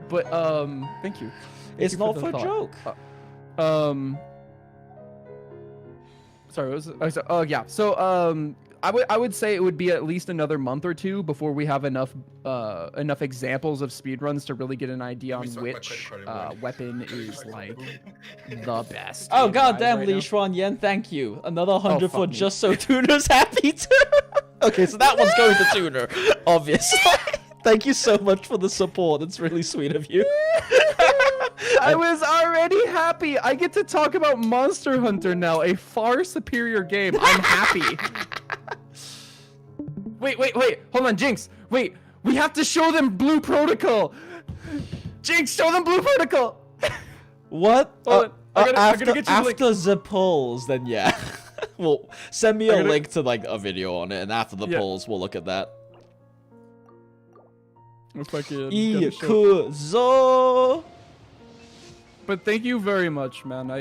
But thank you. It's not for joke. Sorry, what was it? Oh yeah. So I would say it would be at least another month or two before we have enough examples of speedruns to really get an idea on which weapon is like the best. Oh in goddamn, Rise Li right now. Xuan Yen, thank you. Another 100 for fuck me. just so Tuner's happy too. Okay, so that one's going to Tuner, obviously. Thank you so much for the support. It's really sweet of you. I was already happy. I get to talk about Monster Hunter now, a far superior game. I'm happy. Wait. Hold on, Jinx. Wait, we have to show them Blue Protocol. Jinx, show them Blue Protocol. What? Hold on. I gotta get you the link. after the polls, then yeah. Well, send me a link to like a video on it, and after the polls, we'll look at that. Ikuzo. But thank you very much, man. I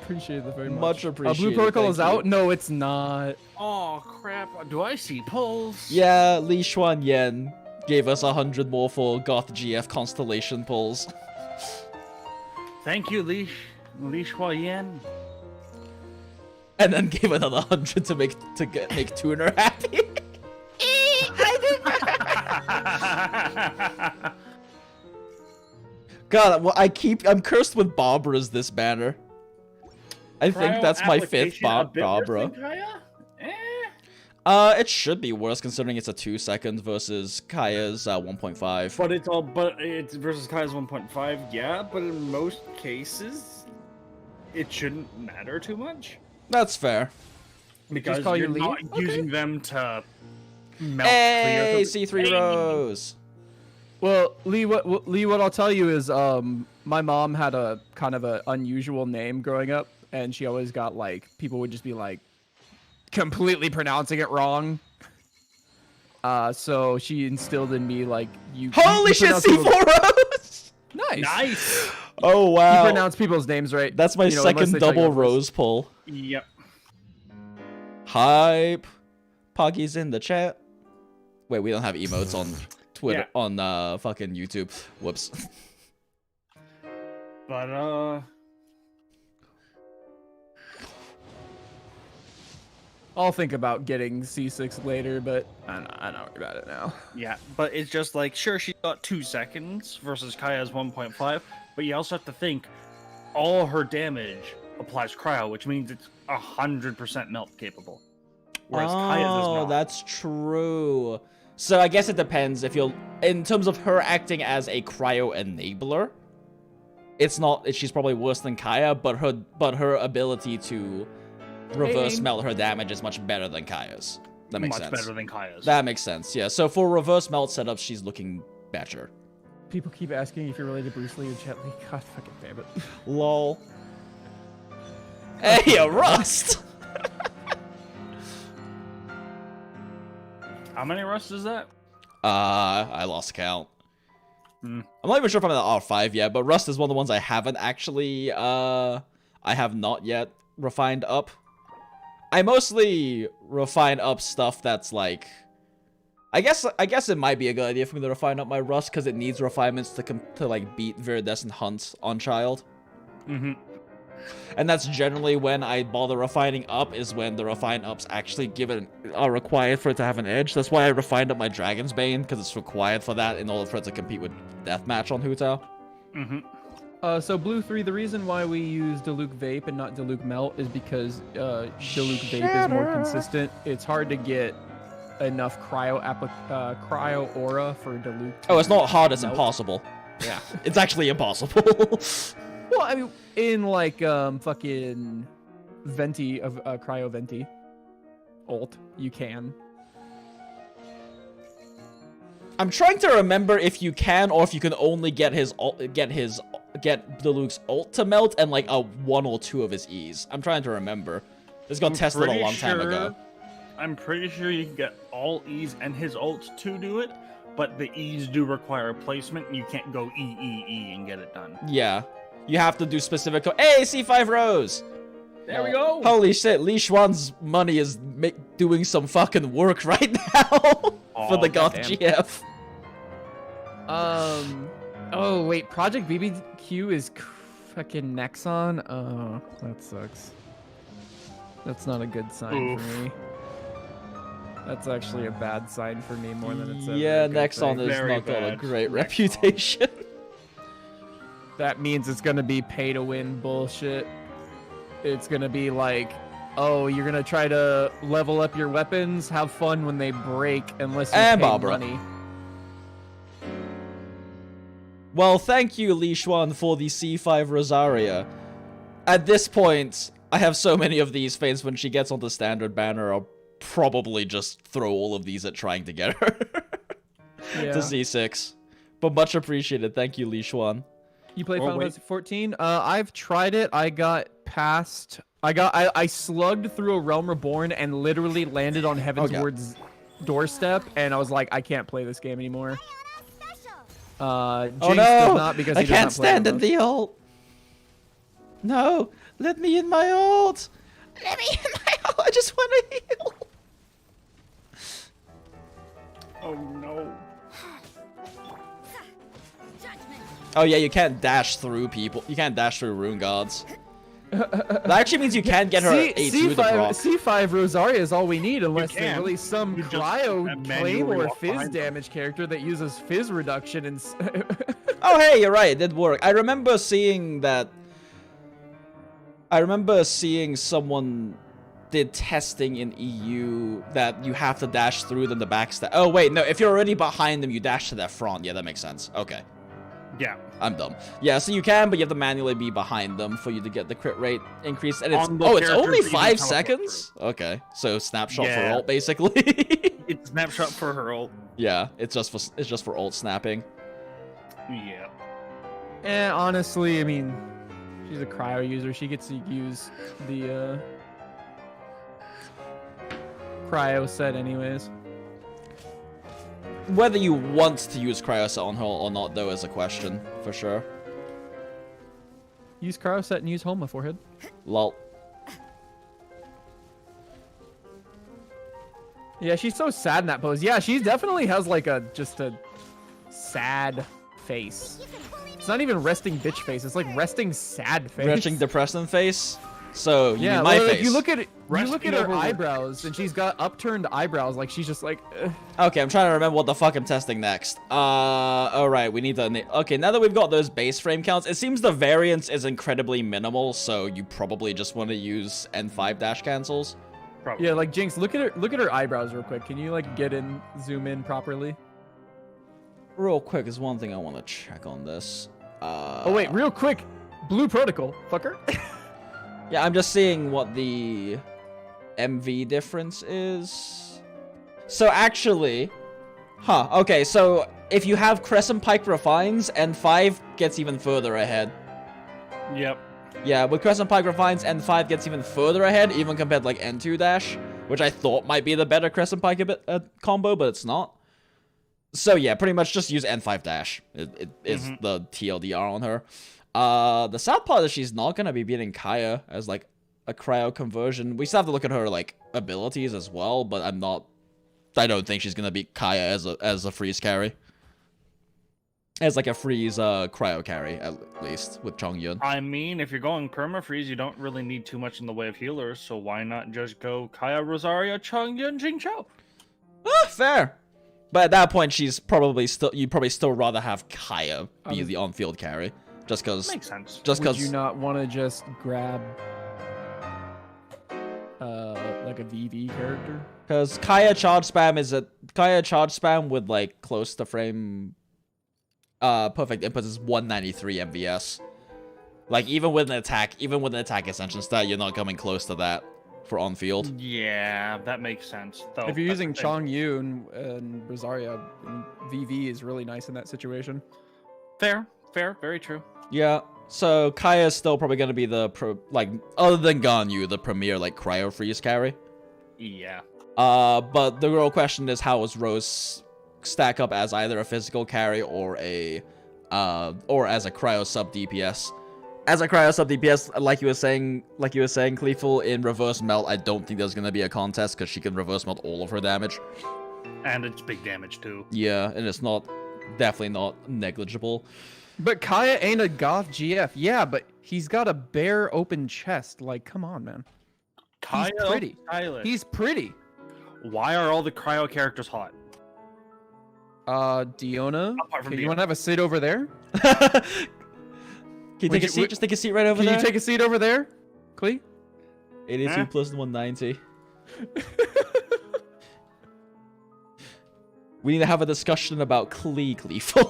appreciate it very much. Much appreciated. Blue Protocol is thank you. out? No, it's not. Oh crap! Do I see polls? Yeah, Li Xuan Yen gave us 100 more for Goth GF Constellation polls. Thank you, Li Yen. And then gave another 100 to make Tuner happy. God, well, I'm cursed with Barbara's this banner. I think that's my 5th Barbara. It should be worse considering it's a 2 second versus Kaya's 1.5. But it's versus Kai's 1.5, yeah. But in most cases, it shouldn't matter too much That's fair. because call you're you not Lee? using them to melt Hey, clear. C3 Rose. Well, Lee, what I'll tell you is, my mom had a kind of a unusual name growing up, and she always got like people would just be like completely pronouncing it wrong. So she instilled in me like Holy shit, pronounce people's- C4 Rose! Nice. Nice. Oh You wow. pronounce people's names right. That's my you know, unless second they tell you double otherwise. Rose pull. Yep. Hype. Poggy's in the chat. Wait, we don't have emotes on Twitter, on fucking YouTube. Whoops. But I'll think about getting C6 later, but I'm not worried about it now. yeah, but it's just like, sure, she got 2 seconds versus Kaya's 1.5, but you also have to think all her damage applies cryo, which means it's 100% melt capable. Whereas Kaya's is not. That's true. So I guess it depends if you're in terms of her acting as a cryo enabler. It's not. She's probably worse than Kaya, but her ability to reverse melt her damage is much better than Kaya's. That makes sense. Much better than Kaya's. That makes sense. Yeah. So for reverse melt setups, she's looking better. People keep asking if you're related to Bruce Lee or Jet Li. God fucking damn it. Lol. Hey, a Rust! How many Rusts is that? I lost count. Hmm. I'm not even sure if I'm at R5 yet, but Rust is one of the ones I haven't actually, I have not yet refined up. I mostly refine up stuff that's like, I guess it might be a good idea for me to refine up my Rust because it needs refinements to like beat Viridescent Hunt on Child. Mm-hmm. And that's generally when I bother refining up, is when the refine ups actually are required for it to have an edge. That's why I refined up my Dragon's Bane, because it's required for that in order for it to compete with Deathmatch on Hu Tao. Mm-hmm. So Blue 3, the reason why we use Diluc Vape and not Diluc Melt is because Diluc Vape is more consistent. It's hard to get enough cryo aura for Diluc. Oh, it's not hard, it's Melt. impossible. Yeah, it's actually impossible. Well, I mean, in like fucking Venti of Cryo Venti ult, you can. I'm trying to remember if you can or if you can only get Diluc's ult to melt and like a 1 or 2 of his E's. I'm trying to remember. This got tested a long time ago. I'm pretty sure you can get all E's and his ult to do it, but the E's do require a placement, and you can't go E and get it done. Yeah. You have to do specific. Hey, C5 Rose! There we go. Holy shit, Li Xuan's money is doing some fucking work right now for the Goth GF. Oh wait, Project BBQ is fucking Nexon. Oh, that sucks. That's not a good sign for me. That's actually a bad sign for me more than it's a yeah, very good Nexon thing. has Very not got a bad. great Nexon. reputation. That means it's gonna be pay to win bullshit. It's gonna be like, oh, you're gonna try to level up your weapons, have fun when they break, unless you And pay Barbara. money. Well, thank you, Li Xuan, for the C5 Rosaria. At this point, I have so many of these faints. When she gets on the standard banner, I'll probably just throw all of these at trying to get her Yeah. to C6. But much appreciated. Thank you, Li Xuan. You played Or Final wait. Fantasy 14? I've tried it. I got past. I slugged through a Realm Reborn and literally landed on Heavensward's doorstep, and I was like, I can't play this game anymore. Jinx Oh does no! not because I he does can't not play stand with in us. the ult. No, let me in my ult. Let me in my ult. I just want to heal. Oh no. Oh yeah, you can't dash through people. You can't dash through rune guards. That actually means you can get her A2 to proc. C5 Rosaria is all we need, unless they can. release some You just cryo manually Claymore walk fizz behind them. damage character that uses fizz reduction and. Oh hey, you're right. It did work. I remember seeing that. I remember seeing someone did testing in EU that you have to dash through them to backstab. Oh wait, no. If you're already behind them, you dash to their front. Yeah, that makes sense. Okay. Yeah. I'm dumb. Yeah, so you can, but you have to manually be behind them for you to get the crit rate increase. And it's On the it's characters only that you can 5 teleport seconds. Okay, so snapshot for Yeah. ult basically. It's snapshot for her ult. Yeah, it's just for ult snapping. Yeah. Honestly, I mean, she's a cryo user. She gets to use the cryo set anyways. Whether you want to use cryo set on her or not, though, is a question for sure. Use cryo set and use Homa forehead. Lol. Yeah, she's so sad in that pose. Yeah, she definitely has like just a sad face. It's not even resting bitch face. It's like resting sad face. Retching depressing face. So you Yeah, mean my well, face. if you look at it, you Resting look at her over- eyebrows, and she's got upturned eyebrows. Like she's just like. Okay, I'm trying to remember what the fuck I'm testing next. Alright, we need to... Okay, now that we've got those base frame counts, it seems the variance is incredibly minimal, so you probably just want to use N5 dash cancels. Probably. Yeah, like Jinx, look at her eyebrows real quick. Can you like zoom in properly? Real quick, there's one thing I want to check on this. Oh wait, real quick, blue protocol, fucker. Yeah, I'm just seeing what the MV difference is. So actually... Huh, okay, so if you have Crescent Pike Refines, N5 gets even further ahead. Yep. Yeah, with Crescent Pike Refines, N5 gets even further ahead, even compared to like N2 Dash, which I thought might be the better Crescent Pike combo, but it's not. So yeah, pretty much just use N5 Dash. It is the TLDR on her. The sad part is she's not gonna be beating Kaya as like a cryo conversion. We still have to look at her like abilities as well, but I don't think she's gonna beat Kaya as a freeze carry. As like a freeze cryo carry, at least, with Chongyun. I mean, if you're going perma-freeze, you don't really need too much in the way of healers, so why not just go Kaya, Rosaria, Chongyun, Jingqiao? Fair. But at that point, you'd probably still rather have Kaya be the on-field carry. Just because... Makes sense. Just because... Would you not want to just grab... like a VV character? Because Kaya charge spam with like close to frame perfect inputs is 193 MVS. Like even with an attack ascension stat, you're not coming close to that for on field. Yeah, that makes sense. Though If you're using Chongyu and Rosaria, VV is really nice in that situation. Fair, very true. Yeah. So Kaya is still probably gonna be the other than Ganyu, the premier like cryo freeze carry. Yeah. But the real question is, how does Rose stack up as either a physical carry or as a cryo sub DPS? As a cryo sub DPS, like you were saying, Cleeful, in reverse melt, I don't think there's gonna be a contest because she can reverse melt all of her damage. And it's big damage too. Yeah, and it's definitely not negligible. But Kaya ain't a Goth GF. Yeah, but he's got a bare open chest. Like, come on, man. Kaya, He's pretty. Silent. He's pretty. Why are all the cryo characters hot? Diona. Apart from Okay, you Diona. want to have a seat over there? Can you Would take a you- seat? would- Just take a seat right over Can there. you take a seat over there, Clee? 82 Huh? plus 190. We need to have a discussion about Cleeful.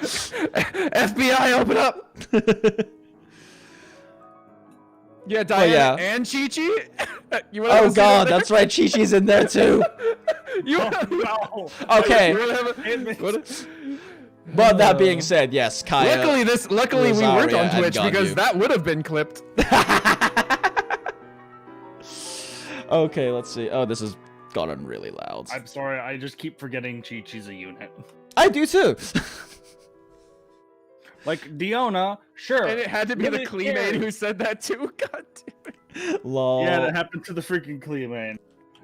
FBI, open up! Yeah, Diana yeah. and Chi-Chi? You wanna have Oh a seat god, over there? that's right, Chi-Chi's in there too. You Oh, wanna- no. Okay, you wanna have a- wanna- but that being said, yes, Kaya. Luckily we weren't Rosaria, on and Twitch because Ganyu. that would have been clipped. Okay, let's see. Oh, this has gotten really loud. I'm sorry, I just keep forgetting Chi-Chi's a unit. I do too. Like, Diona, sure. And it had to be the really Clee scary. main who said that too. God damn it. Lol. Yeah, that happened to the freaking Clee, man.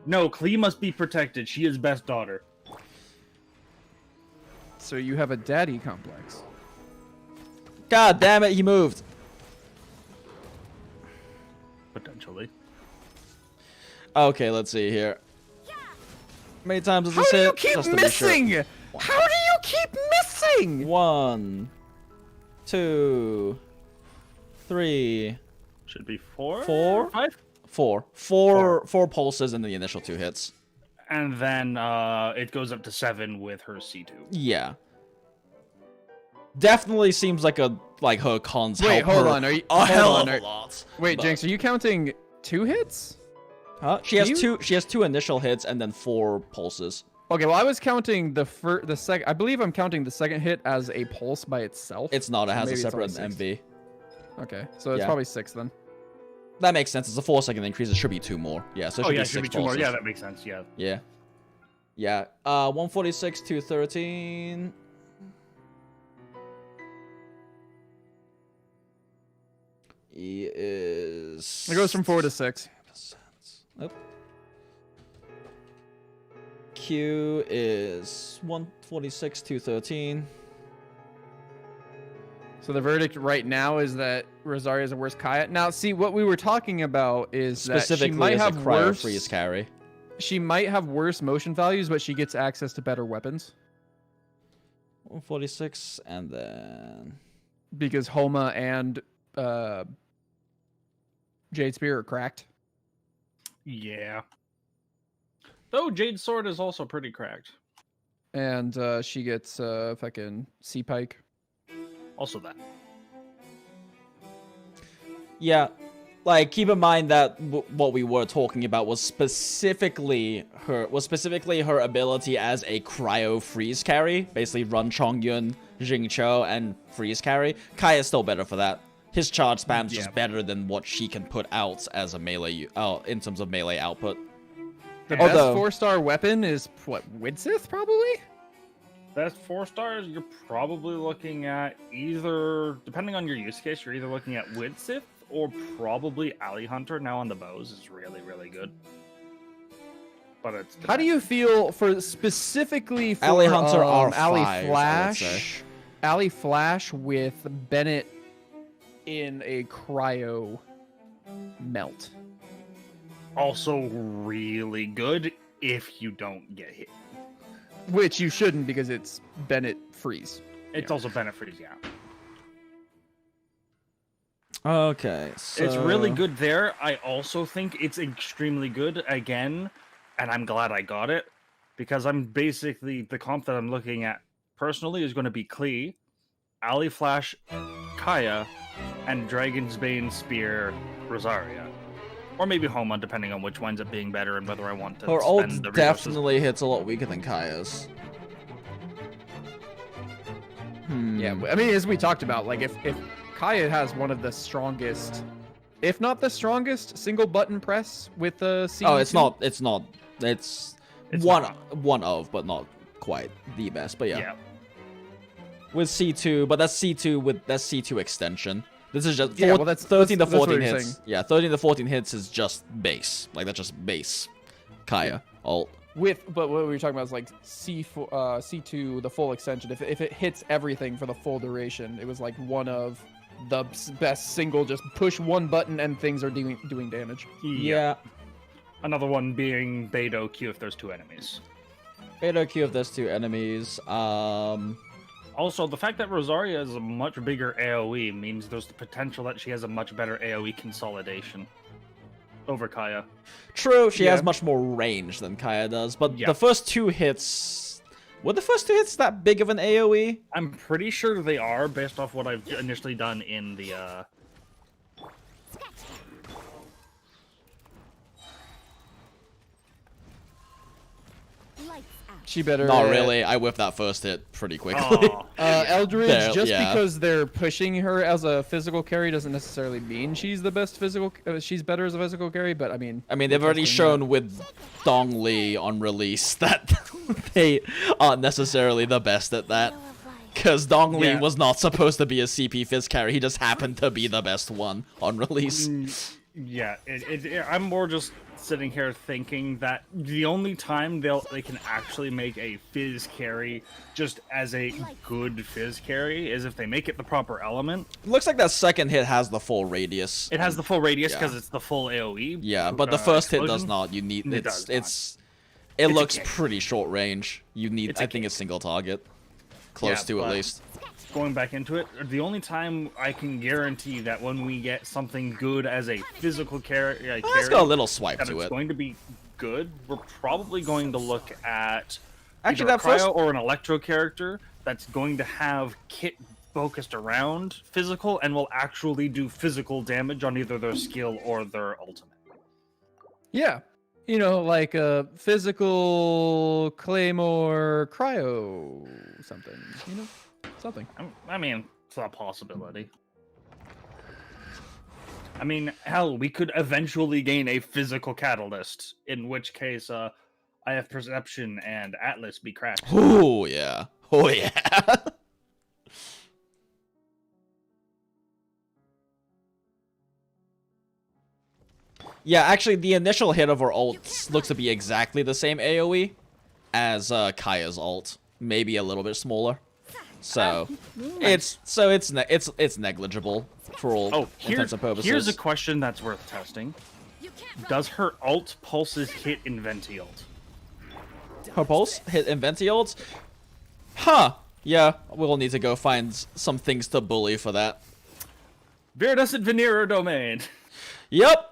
No, Clee must be protected. She is best daughter. So you have a daddy complex. God damn it, he moved. Potentially. Okay, let's see here. How many times does How this do hit? you keep Just to be sure. missing? How do you keep missing? 1, 2, 3, Should be 4? 4? 5? 4. 4 pulses in the initial 2 hits. And then it goes up to 7 with her C2. Yeah. Definitely seems like her cons Wait, help hold her on. Are you? a hold hell on, of a are- lot. Wait, But- Jinx, are you counting 2 hits? Huh? She has two initial hits and then 4 pulses. Okay, well I was counting the second. I believe I'm counting the second hit as a pulse by itself. It's not, it has a Maybe it's separate only 6. MV. Okay, so it's Yeah. probably 6 then. That makes sense. It's a 4-second increase. It should be 2 more. Yeah, so it Oh, should yeah, be it should be 6 2 more. pulses. Yeah, that makes sense. Yeah. Yeah. Yeah. 146, 213. He is... It goes from 4 to 6. Nope. Q is 146, 213. So the verdict right now is that Rosaria is a worse Kaya. Now, see, what we were talking about is that she Specifically might as have a cryo worse. freeze carry. She might have worse motion values, but she gets access to better weapons 146, and then... because Homa and Jade Spear are cracked. Yeah. Though Jade Sword is also pretty cracked. And she gets fucking Sea Pike. Also that. Yeah. like, keep in mind that what we were talking about was specifically her ability as a cryo freeze carry, basically run Chongyun, Jingqiu, and freeze carry. Kaya's still better for that. His charge spam's just better than what she can put out as a melee, in terms of melee output. The best 4-star weapon is what, Widsith probably? Best 4 stars, you're probably looking at either, depending on your use case, you're either looking at Widsith or probably Alley Hunter. Now on the bows is really, really good. But it's how do you feel for specifically for Alley Hunter R5, Alley Flash? Alley Flash with Bennett in a cryo melt. Also really good if you don't get hit. Which you shouldn't because it's Bennett freeze. It's also Bennett freeze, yeah. Okay, so... It's really good there. I also think it's extremely good, again, and I'm glad I got it, because I'm basically, the comp that I'm looking at personally is going to be Klee, Alley Flash, Kaya, and Dragon's Bane Spear Rosaria. Or maybe Homa, depending on which winds up being better and whether I want to her ult spend the resources. definitely hits a lot weaker than Kaya's. Yeah, I mean, as we talked about, like, if Kaya has one of the strongest, if not the strongest, single button press with the C2. Oh, it's one of, but not quite the best. But yeah. With C2, but that's C2 extension. This is just 13 to 14 hits. Yeah, 13 to 14 hits is just base. Like, that's just base Kaya ult. But what we were talking about is like C2, the full extension. If it hits everything for the full duration, it was like one of the best single. Just push one button and things are doing damage. Yeah. Another one being Beidou Q if there's 2 enemies. Beidou Q if there's 2 enemies. Also, the fact that Rosaria is a much bigger AoE means there's the potential that she has a much better AoE consolidation over Kaya. True, she has much more range than Kaya does, but the first 2 hits... Were the first 2 hits that big of an AoE? I'm pretty sure they are, based off what I've initially done in the, She better. Not really. I whiffed that first hit pretty quickly. Eldridge, because they're pushing her as a physical carry doesn't necessarily mean she's the best physical. She's better as a physical carry, but I mean, they've already shown with Dong Li on release that they aren't necessarily the best at that. Because Dong Li was not supposed to be a CP phys carry. He just happened to be the best one on release. Yeah, I'm more just sitting here thinking that the only time they can actually make a fizz carry just as a good fizz carry is if they make it the proper element. It looks like that second hit has the full radius. It has the full radius because it's the full AoE. Yeah, but the first hit does not. You need it looks okay. Pretty short range. You need I think a single target. Close to at least. Going back into it, the only time I can guarantee that when we get something good as a physical carry, let's go a little swipe to it's it. Going to be good. We're probably going to look at actually either that a cryo first or an electro character that's going to have kit focused around physical and will actually do physical damage on either their skill or their ultimate. Yeah. You know, like a physical Claymore cryo something, you know? Something. I mean, it's a possibility. I mean, hell, we could eventually gain a physical catalyst, in which case, I have Perception and Atlas be cracked. Oh, yeah. Oh, yeah. Yeah, actually, the initial hit of her ult looks to be exactly the same AoE as Kaya's ult. Maybe a little bit smaller. So it's negligible for all intents and purposes. Here's a question that's worth testing. Does her ult pulses hit Inventi ult? Her pulse hit Inventi ult? Huh. Yeah, we'll need to go find some things to bully for that. Viridescent Veneer domain. Yep.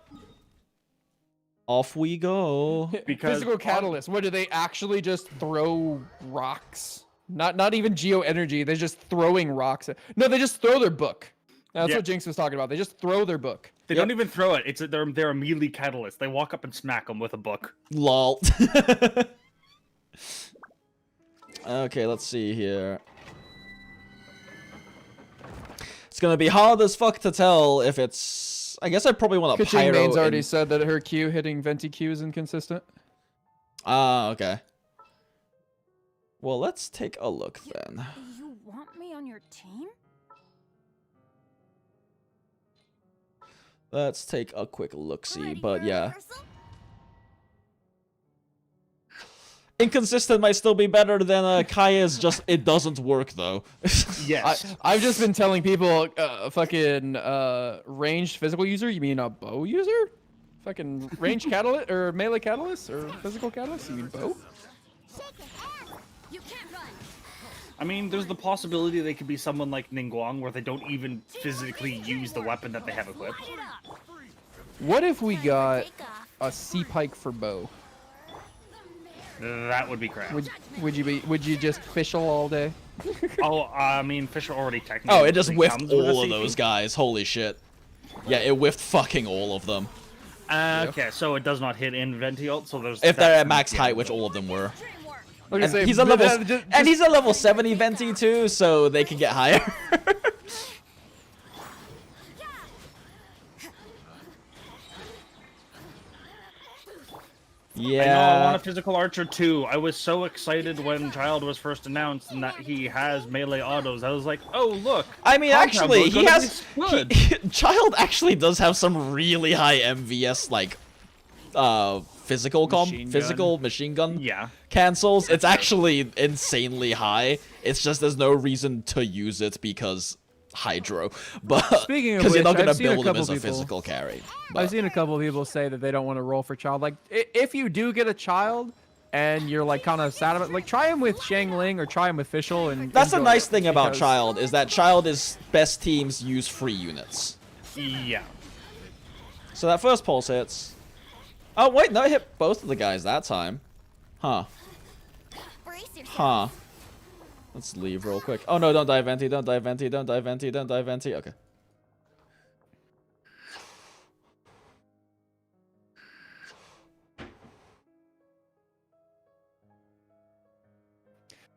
Off we go. Because physical catalyst. What do they actually just throw rocks? Not even geo energy. They're just throwing rocks. No, they just throw their book. That's what Jinx was talking about. They just throw their book. They don't even throw it. They're immediately catalyst. They walk up and smack them with a book. Lol. Okay, let's see here. It's gonna be hard as fuck to tell if it's... I guess I probably want to pyro... Main's already said that her Q hitting Venti Q is inconsistent. Ah, okay. Well, let's take a look then. You want me on your team? Let's take a quick look-see, but yeah. Inconsistent might still be better than Kaya's, just it doesn't work though. Yes. I've just been telling people, fucking ranged physical user, you mean a bow user? Fucking ranged catalyst, or melee catalyst, or physical catalyst, you mean bow? You can't run. I mean, there's the possibility they could be someone like Ningguang, where they don't even physically use the weapon that they have equipped. What if we got a C pike for bow? That would be crap. Would you just fischl all day? Oh, I mean, Fisher already technically. Oh, it just whiffed comes with a all of CP. those guys. Holy shit. Yeah, it whiffed fucking all of them. Okay, so it does not hit in Venti ult, so there's. If they're that at max kind of- height, which all of them were. Like I And say, he's a level, just- and he's a level 70 Venti too, so they can get higher. I know, I Yeah. want a physical archer too. I was so excited when Child was first announced and that he has melee autos. I was like, oh look. I mean, Compound actually, was he gonna has. be good. Child actually does have some really high MVS, like, physical machine gun Yeah. cancels. It's actually insanely high. It's just there's no reason to use it because Hydro. But Speaking of because you're not which, gonna I've seen a build him couple as a people- physical carry. I've But- seen a couple of people say that they don't want to roll for child. Like, if you do get a child and you're like kind of sad about, like, try him with Shangling or try him with Fischl, and That's the enjoy nice it, thing about because- Child, is that Child is best teams use free units. Yeah. So that first pulse hits. Oh wait, no, it hit both of the guys that time. Huh. Brace yourself. Huh. Let's leave real quick. Oh no, don't die Venti, don't die Venti, don't die Venti, don't die Venti. Okay.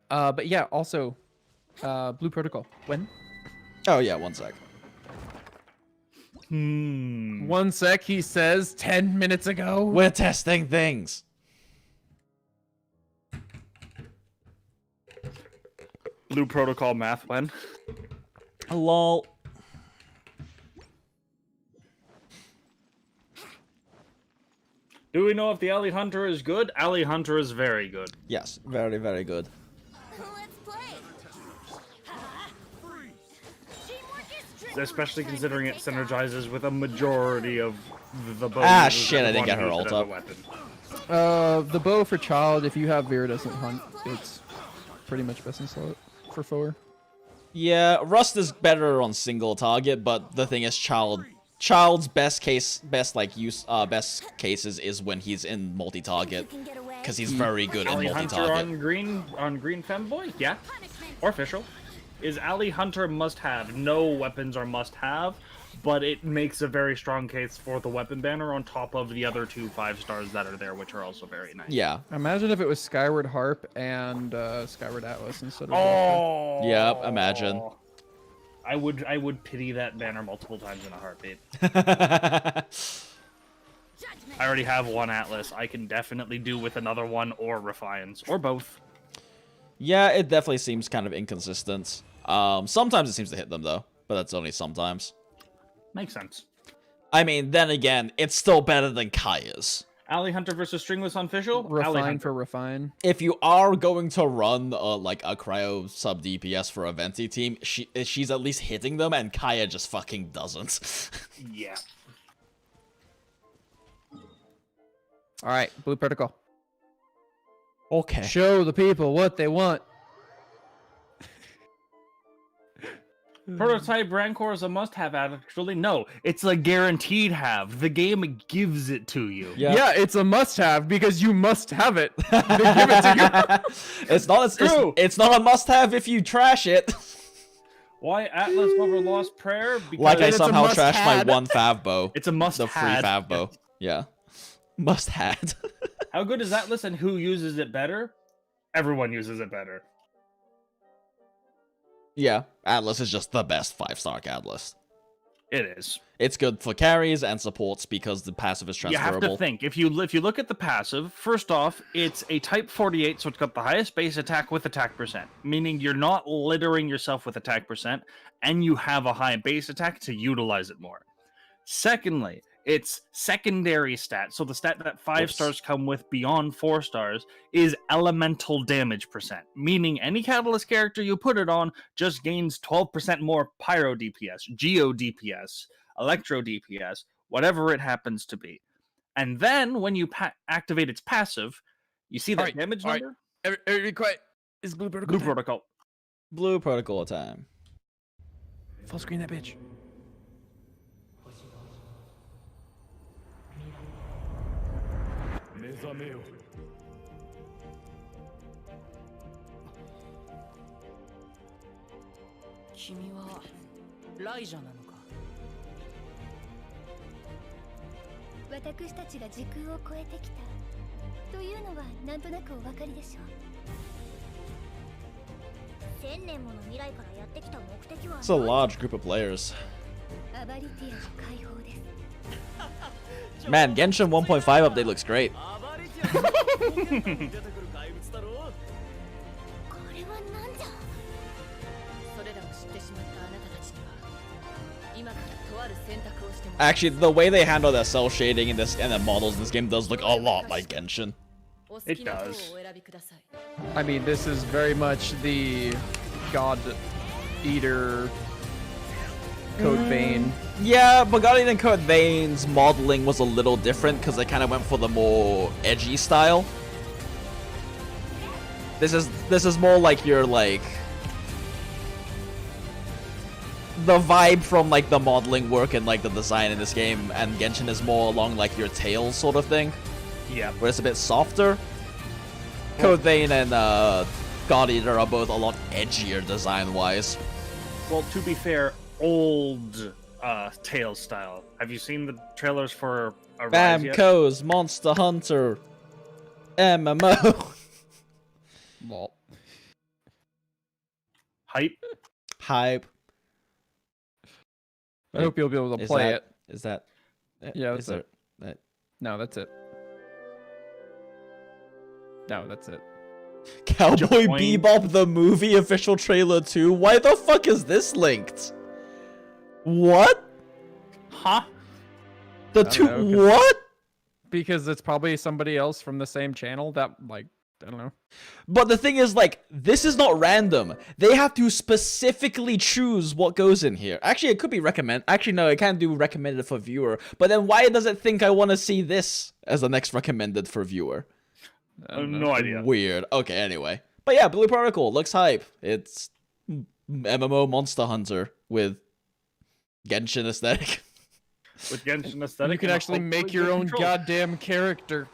But yeah, also, Blue Protocol. When? Oh yeah, 1 sec. One sec, he says 10 minutes ago. We're testing things. Blue protocol math when? Lol. Do we know if the Alley Hunter is good? Alley Hunter is very good. Yes, very, very good. Let's play. Teamwork is tricky. Especially considering it synergizes with a majority of the bows. Ah, that shit, I didn't want get to her use it ult as a up. weapon. The bow for child, if you have Viridescent Hunt, it's pretty much best in slot for 4. Yeah, Rust is better on single target, but the thing is, Child's best cases is when he's in multi-target, You can get away. because he's very good in Alley Hunter multi-target. on green femboy? Yeah. Punishment. Or official. Is Alley Hunter must have. No weapons are must have, but it makes a very strong case for the weapon banner on top of the other 2 5-stars that are there, which are also very nice. Yeah. Imagine if it was Skyward Harp and Skyward Atlas instead of. Oh. Yep, imagine. I would pity that banner multiple times in a heartbeat. Judgment. I already have one Atlas. I can definitely do with another one or Refines or both. Yeah, it definitely seems kind of inconsistent. Sometimes it seems to hit them, though, but that's only sometimes. Makes sense. I mean, then again, it's still better than Kaya's. Alley Hunter versus Stringless Unofficial? Alley Refine Hunter. for Refine. If you are going to run like a Cryo Sub DPS for a Venti team, she's at least hitting them, and Kaya just fucking doesn't. Yeah. All right, Blue Protocol. Okay. Show the people what they want. Prototype Rancor is a must-have, actually. No, it's a guaranteed have. The game gives it to you. Yeah, it's a must-have because you must have it. They give it to you. It's not True. it's not a must-have if you trash it. Why Atlas over Lost Prayer? Because Like I it's a somehow trashed my must-had. one fav bow. it's a must. The free fav bow. Yeah. Must had. How good is Atlas and who uses it better? Everyone uses it better. Yeah, Atlas is just the best 5-star Atlas. It is. It's good for carries and supports because the passive is transferable. You have to think. If you look at the passive, first off, it's a type 48, so it's got the highest base attack with attack percent, meaning you're not littering yourself with attack percent, and you have a high base attack to utilize it more. Secondly, its secondary stat, so the stat that 5 stars come with beyond 4 stars, is elemental damage percent, meaning any catalyst character you put it on just gains 12% more pyro DPS, geo DPS, electro DPS, whatever it happens to be. And then when you activate its passive, you see that Alright, damage alright. number? Everybody quiet. It's Blue Protocol. Blue time. Protocol. Blue protocol time. Full screen that bitch. 君はライジャなのか。私たちが時空を超えてきたというのはなんとなくお分かりでしょう。1000年もの未来からやってきた目的は It's a large group of players. アバリティアの解放です。 Man, Genshin 1.5 update looks great. 暴れてやる。出てくる怪物だろう。これはなんじゃ。それらを知ってしまったあなたたちには今からとある選択をしてもらう。 Actually, the way they handle their cell shading in this and the models in this game does look a lot like Genshin. お好きな方をお選びください。 I mean, this is very much the God Eater Code Vein. Yeah, but Guardian and Code Vein's modeling was a little different because they kind of went for the more edgy style. This is more like your like the vibe from like the modeling work and like the design in this game, and Genshin is more along like your Tails sort of thing, Yeah. where it's a bit softer. Code Vein and God Eater are both a lot edgier design-wise. Well, to be fair, old Tales style. Have you seen the trailers for Arise yet? Bamco's Monster Hunter MMO. Lol. Hype? Hype. I hope you'll be able to Is play that- it. Is that? Yeah, is that's there, No, that's it. No, that's it. Cowboy Join. Bebop the movie official trailer 2? Why the fuck is this linked? What? Huh? The I don't two know, 'cause- what? Because it's probably somebody else from the same channel that, like, I don't know. But the thing is, like, this is not random. They have to specifically choose what goes in here. Actually, it could be recommend. Actually, no, it can't do recommended for viewer. But then why does it think I want to see this as the next recommended for viewer? I don't know. No idea. Weird. Okay, anyway. But yeah, Blue Protocol looks hype. It's MMO Monster Hunter with Genshin aesthetic. With Genshin aesthetic. You can and actually make hopefully your good own controls. goddamn character.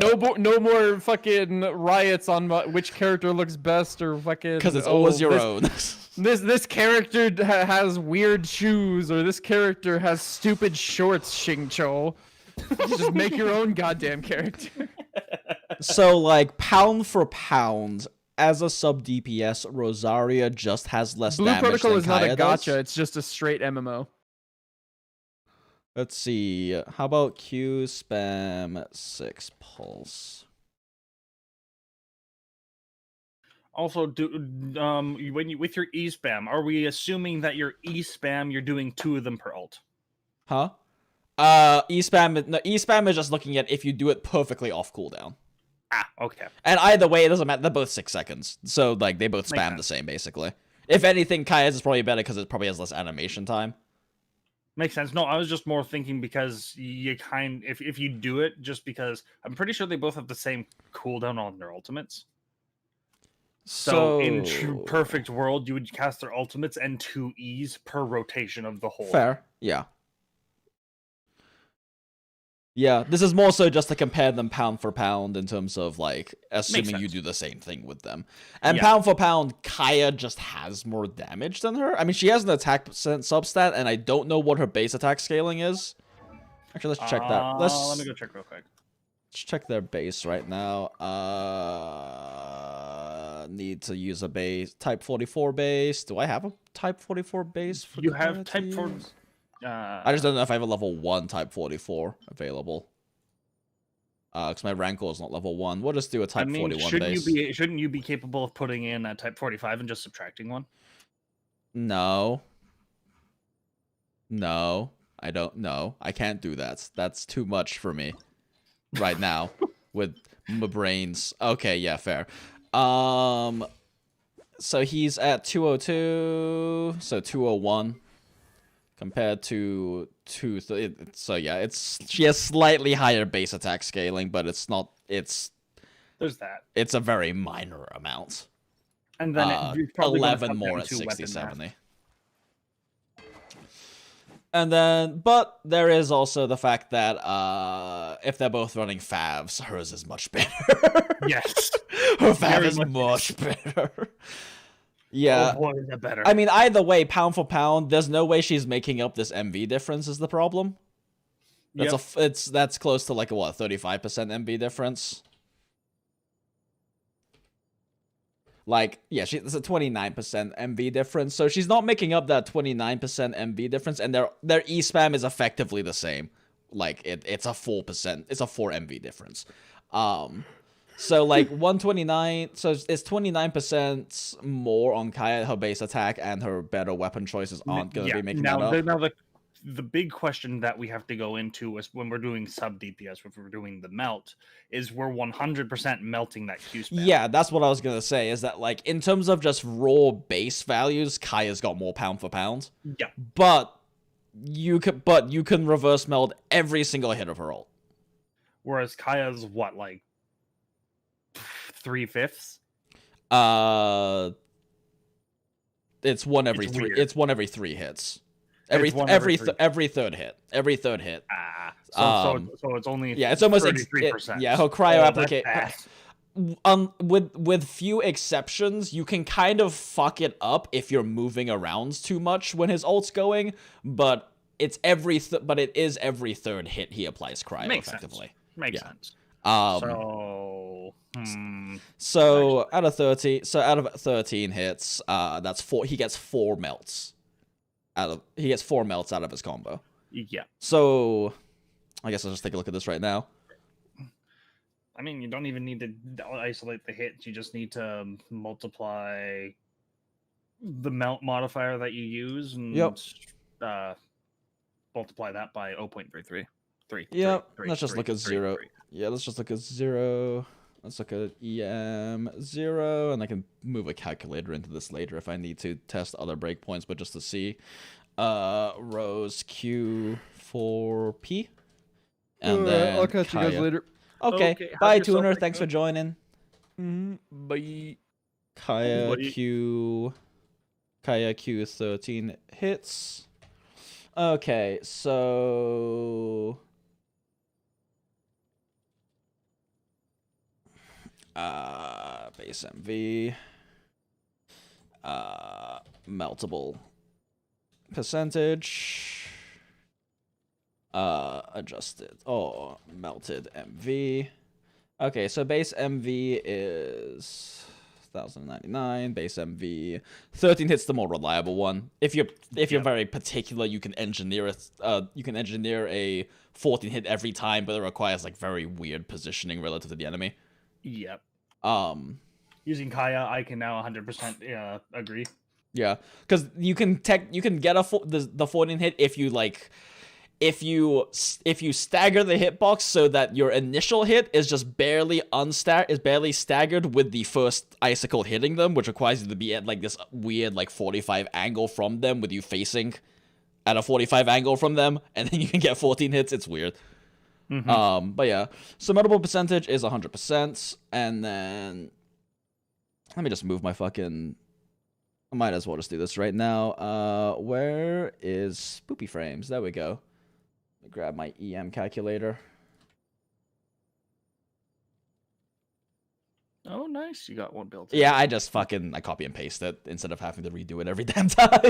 No more fucking riots on which character looks best or fucking. Because it's always your this, own. This character has weird shoes, or this character has stupid shorts. Xingqiu. Just make your own goddamn character. So, like, pound for pound, as a sub DPS, Rosaria just has less Blue damage Protocol than is not Kaya a gotcha. does. It's just a straight MMO. Let's see. How about Q spam 6 pulse? Also, when you with your E spam, are we assuming that your E spam you're doing 2 of them per ult? Huh? E spam is just looking at if you do it perfectly off cooldown. Ah, okay. And either way, it doesn't matter. They're both 6 seconds. So, like, they both Makes spam the sense. same, basically. If anything, Kaya's is probably better because it probably has less animation time. Makes sense. No, I was just more thinking because you if you do it just because I'm pretty sure they both have the same cooldown on their ultimates. So in true perfect world, you would cast their ultimates and 2 E's per rotation of the whole. Fair, yeah. Yeah, this is more so just to compare them pound for pound in terms of, like, assuming you sense. do the same thing with them. And Yeah. pound for pound, Kaya just has more damage than her. I mean, she has an attack percent substat, and I don't know what her base attack scaling is. Actually, let's check that. Let me go check real quick. Let's check their base right now. Need to use a base. Type 44 base. Do I have a Type 44 base? For You Kaya have to Type 4. use? I just don't know if I have a level 1 Type 44 available. Because my Rancor is not level 1. We'll just do a Type 41 base. Shouldn't you be capable of putting in a Type 45 and just subtracting one? No. No. I don't know. I can't do that. That's too much for me right now with my brains. Okay, yeah, fair. So he's at 202, so 201 compared to 230. So yeah, she has slightly higher base attack scaling, but there's that. It's a very minor amount. And then it's probably 11 more at 60, weapon 70. And then, but there is also the fact that if they're both running favs, hers is much better. Yes. Her fav is much better. Yeah. Oh boy, is that better. I mean, either way, pound for pound, there's no way she's making up this MV difference is the problem. That's close to like a, what, 35% MV difference? Like, yeah, it's a 29% MV difference, so she's not making up that 29% MV difference, and their E-spam is effectively the same. Like, it's a 4%, it's a 4 MV difference. So, like, 129, so it's 29% more on Kaya, her base attack, and her better weapon choices aren't going to be making that up. Now, the big question that we have to go into is when we're doing sub DPS, if we're doing the melt, is we're 100% melting that Q spam. Yeah, that's what I was gonna say. Is that like in terms of just raw base values, Kaya's got more pound for pound. Yeah, but you can reverse meld every single hit of her ult. Whereas Kaya's what, like 3/5? It's one every three. Weird. It's one every 3 hits. Every third hit. Every third hit. So it's only it's almost 33%. Yeah, her cryo application. With few exceptions, you can kind of fuck it up if you're moving around too much when his ult's going, but it is every third hit he applies cryo effectively. Makes sense. So out of 13 hits, that's 4. He gets 4 melts. He gets 4 melts out of his combo. Yeah. So, I guess I'll just take a look at this right now. I mean, you don't even need to isolate the hits. You just need to multiply the melt modifier that you use and multiply that by 0.33. Let's just look at 0. Yeah, let's just look at 0. Let's look at EM 0, and I can move a calculator into this later if I need to test other breakpoints, but just to see. Rose Q4P. And then I'll catch you guys later. Okay. Bye, Tuner. Thanks for joining. Bye. Kaya Q13 hits. Okay, so... base MV, meltable percentage, adjusted, melted MV. Okay, so base MV is 1099, base MV 13 hits the more reliable one. If you're very particular, you can engineer a 14 hit every time, but it requires like very weird positioning relative to the enemy. Yep. Using Kaya, I can now 100% agree. Yeah, because you can get the 14 hit if you stagger the hitbox so that your initial hit is just barely staggered with the first icicle hitting them, which requires you to be at like this weird like 45 angle from them with you facing at a 45 angle from them, and then you can get 14 hits. It's weird. But yeah, so meltable percentage is 100%, and then let me just move my fucking. I might as well just do this right now. Where is Spoopy Frames? There we go. Let me grab my EM calculator. nice. You got one built. Yeah, I just I copy and paste it instead of having to redo it every damn time.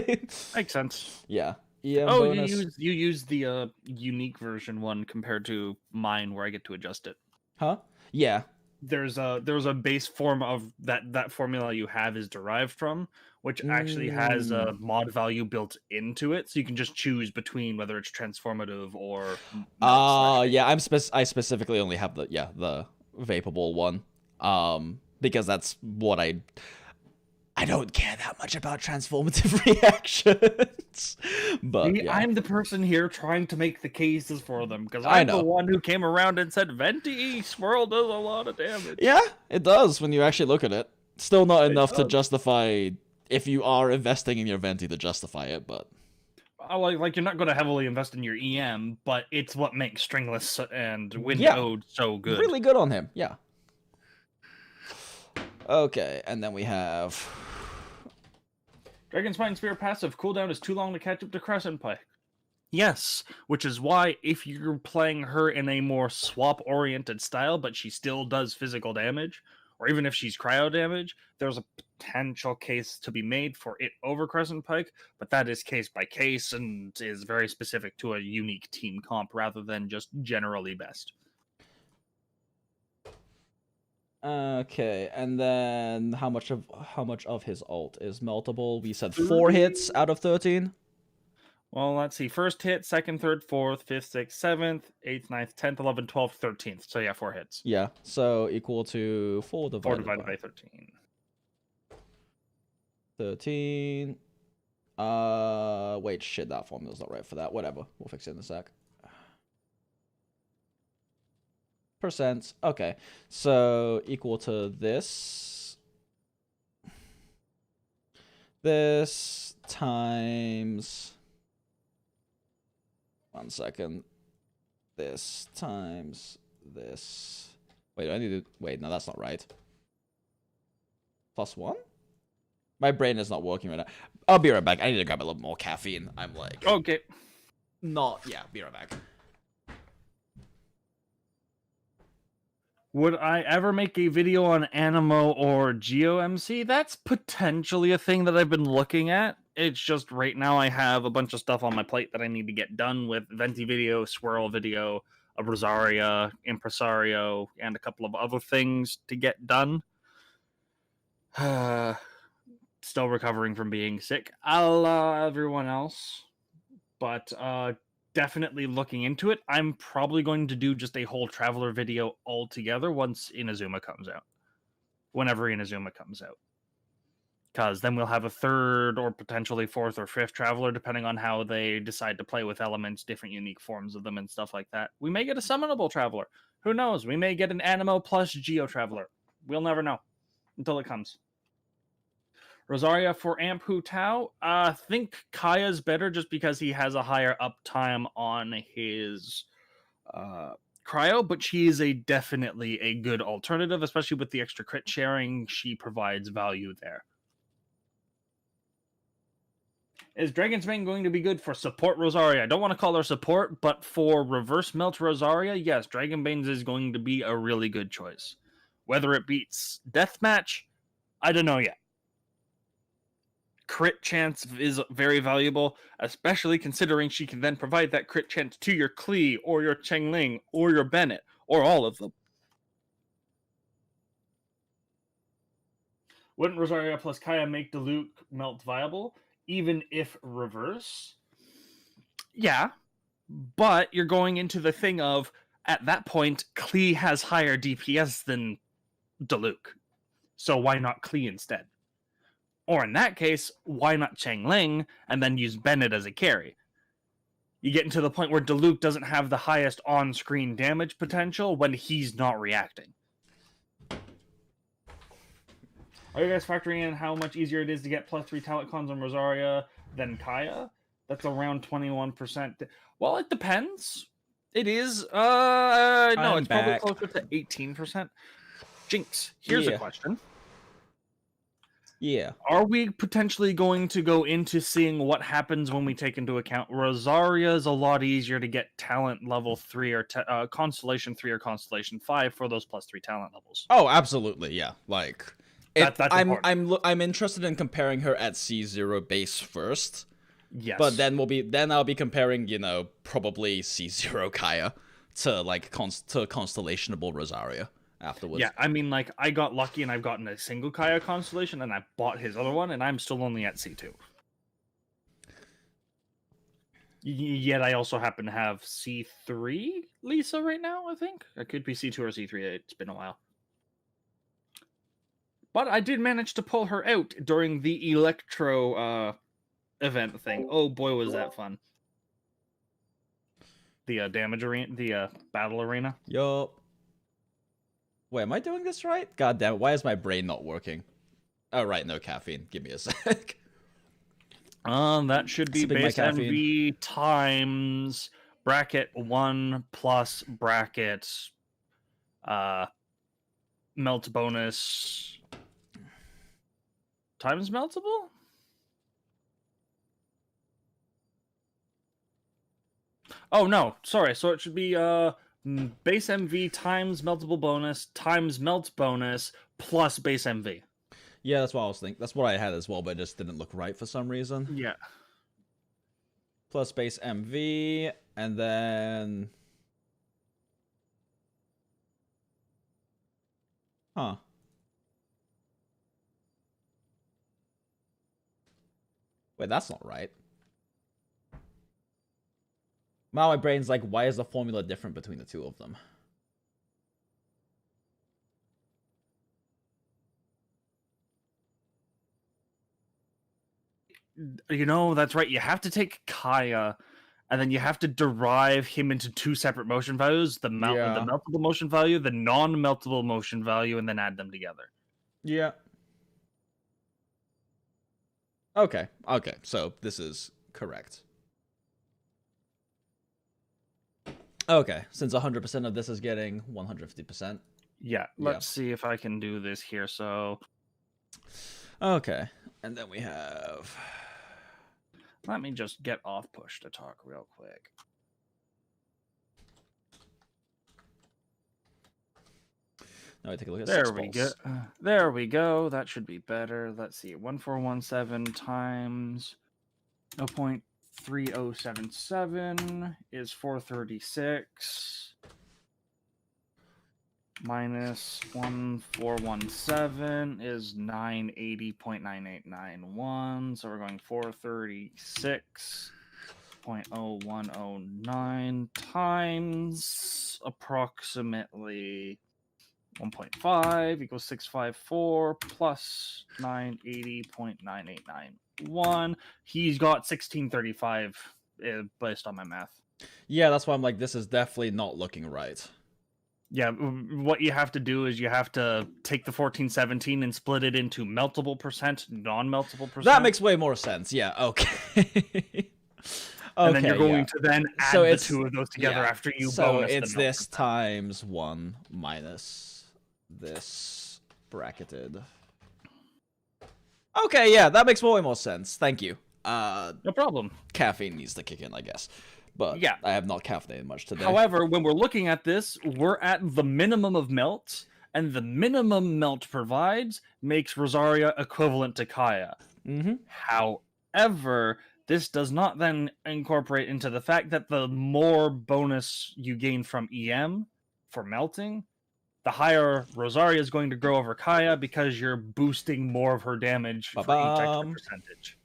Makes sense. Yeah. EM Oh, bonus. you use the unique version one compared to mine where I get to adjust it. Huh? Yeah. There's a base form of that formula you have is derived from, which actually has a mod value built into it, so you can just choose between whether it's transformative or. Yeah. I specifically only have the vapable one, because that's what I don't care that much about transformative reactions. But See, yeah. I'm the person here trying to make the cases for them because I I'm know. the one who came around and said Venti Swirl does a lot of damage. Yeah, it does when you actually look at it. Still not enough to does. justify if you are investing in your Venti to justify it, but Like you're not going to heavily invest in your EM, but it's what makes Stringless and Windowed so good. really good on him. Yeah. Okay, and then we have Dragon Spine Spear passive cooldown is too long to catch up to Crescent Pike. Yes, which is why if you're playing her in a more swap-oriented style, but she still does physical damage, or even if she's cryo damage, there's a potential case to be made for it over Crescent Pike, but that is case by case and is very specific to a unique team comp rather than just generally best. Okay, and then how much of his ult is meltable? We said 4 hits out of 13. Well, let's see. First hit, second, third, fourth, fifth, sixth, seventh, 8th, 9th, 10th, 11th, 12th, 13th. So yeah, 4 hits. Yeah, so equal to 4 divided by 13. 13. Wait, shit, that formula's not right for that. Whatever, we'll fix it in a sec. Percent. Okay, so equal to this. This times. 1 second. This times this. Wait, I need to. Wait, no, that's not right. +1? My brain is not working right now. I'll be right back. I need to grab a little more caffeine. I'm like. Okay. Yeah, be right back. Would I ever make a video on Animo or GeoMC? That's potentially a thing that I've been looking at. It's just right now I have a bunch of stuff on my plate that I need to get done with Venti video, Swirl video, a Rosaria, Impresario, and a couple of other things to get done. Still recovering from being sick. Everyone else. But, definitely looking into it. I'm probably going to do just a whole Traveler video altogether once Inazuma comes out. Whenever Inazuma comes out. Because then we'll have a 3rd or potentially 4th or 5th Traveler, depending on how they decide to play with elements, different unique forms of them and stuff like that. We may get a summonable Traveler. Who knows? We may get an Animo plus Geo Traveler. We'll never know until it comes. Rosaria for Amp Hu Tao. I think Kaya's better just because he has a higher uptime on his cryo, but she is definitely a good alternative, especially with the extra crit sharing. She provides value there. Is Dragon's Bane going to be good for support Rosaria? I don't want to call her support, but for reverse melt Rosaria, yes, Dragon Bane's is going to be a really good choice. Whether it beats Deathmatch, I don't know yet. Crit chance is very valuable, especially considering she can then provide that crit chance to your Klee, or your Chengling, or your Bennett, or all of them. Wouldn't Rosaria plus Kaya make Diluc melt viable, even if reverse? Yeah, but you're going into the thing of, at that point, Klee has higher DPS than Diluc. So why not Klee instead? Or in that case, why not Chengling and then use Bennett as a carry? You get into the point where Diluc doesn't have the highest on-screen damage potential when he's not reacting. Are you guys factoring in how much easier it is to get +3 Talcons on Rosaria than Kaya? That's around 21%. Well, it depends. It is. No, it's probably closer to 18%. Jinx, here's a question. Yeah. Are we potentially going to go into seeing what happens when we take into account Rosaria is a lot easier to get talent level 3 or Constellation 3 or Constellation 5 for those +3 talent levels? Oh, absolutely, yeah. Like, That's important. I'm interested in comparing her at C0 base first. Yes. But then I'll be comparing, you know, probably C0 Kaya to like Constellationable Rosaria afterwards. Yeah, I mean, like, I got lucky and I've gotten a single Kaya Constellation and I bought his other one and I'm still only at C2. Yet I also happen to have C3 Lisa right now, I think. It could be C2 or C3, it's been a while. But I did manage to pull her out during the Electro event thing. Oh boy, was that fun. The damage arena, the battle arena. Yup. Wait, am I doing this right? God damn, why is my brain not working? Oh, right, no caffeine. Give me a sec. That should be Sipping my base caffeine. MV times bracket 1 plus bracket melt bonus times meltable? Oh no, sorry. So it should be base MV times meltable bonus times melt bonus plus base MV. Yeah, that's what I was thinking. That's what I had as well, but it just didn't look right for some reason. Yeah. Plus base MV, and then... Huh. Wait, that's not right. Now my brain's like, why is the formula different between the two of them? You know, that's right. You have to take Kaya, and then you have to derive him into two separate motion values: the meltable motion value, the non-meltable motion value, and then add them together. Yeah. Okay. Okay. So this is correct. Okay. Since 100% of this is getting 150%. Yeah. Let's see if I can do this here. So. Okay. And then we have... Let me just get off push to talk real quick. Now we take a look at There we go. There we go. That should be better. Let's see. 1417 times 0.3077 is 436. Minus 1417 is 980.9891. So we're going 436.0109 times approximately 1.5 equals 654 plus 980.9891. He's got 1635 based on my math. Yeah, that's why I'm like, this is definitely not looking right. Yeah, what you have to do is you have to take the 1417 and split it into meltable percent, non-meltable percent. That makes way more sense. Yeah, okay. And then you're going to then add the two of those together after you bonus them. So it's this times 1 minus this bracketed. Okay, yeah, that makes way more sense. Thank you. No problem. Caffeine needs to kick in, I guess. But yeah, I have not caffeinated much today. However, when we're looking at this, we're at the minimum of melt, and the minimum melt provides makes Rosaria equivalent to Kaya. Mm-hmm. However, this does not then incorporate into the fact that the more bonus you gain from EM for melting, the higher Rosaria is going to grow over Kaya because you're boosting more of her damage for each extra percentage.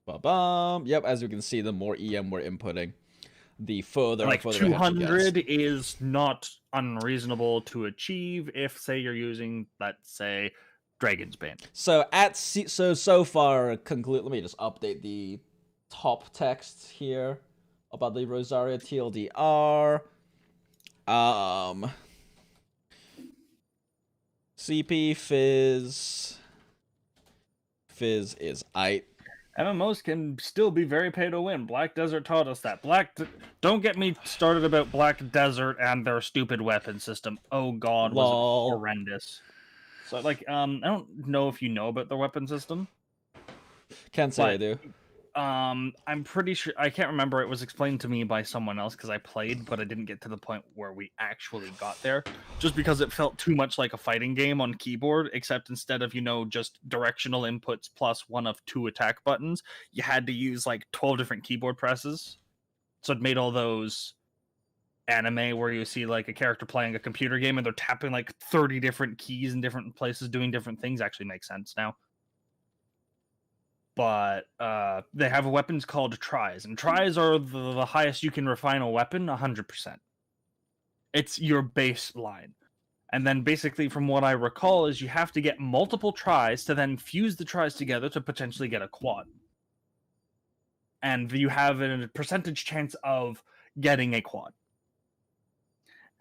Ba-bum. Yep, as you can see, the more EM we're inputting, the further like 200 is not unreasonable to achieve if, say, you're using, let's say, Dragon's Bane. So so far, conclude. Let me just update the top text here about the Rosaria TLDR. CP Fizz is aight. MMOs can still be very pay to win. Black Desert taught us that. Don't get me started about Black Desert and their stupid weapon system. Oh god, was it horrendous. So like, I don't know if you know about the weapon system. Can't say I do. I'm pretty sure, I can't remember, it was explained to me by someone else because I played, but I didn't get to the point where we actually got there, just because it felt too much like a fighting game on keyboard, except instead of, just directional inputs plus one of 2 attack buttons, you had to use like 12 different keyboard presses. So it made all those anime where you see like a character playing a computer game and they're tapping like 30 different keys in different places doing different things actually makes sense now. But they have weapons called tries, and tries are the highest you can refine a weapon, 100%. It's your baseline. And then basically, from what I recall, is you have to get multiple tries to then fuse the tries together to potentially get a quad. And you have a percentage chance of getting a quad.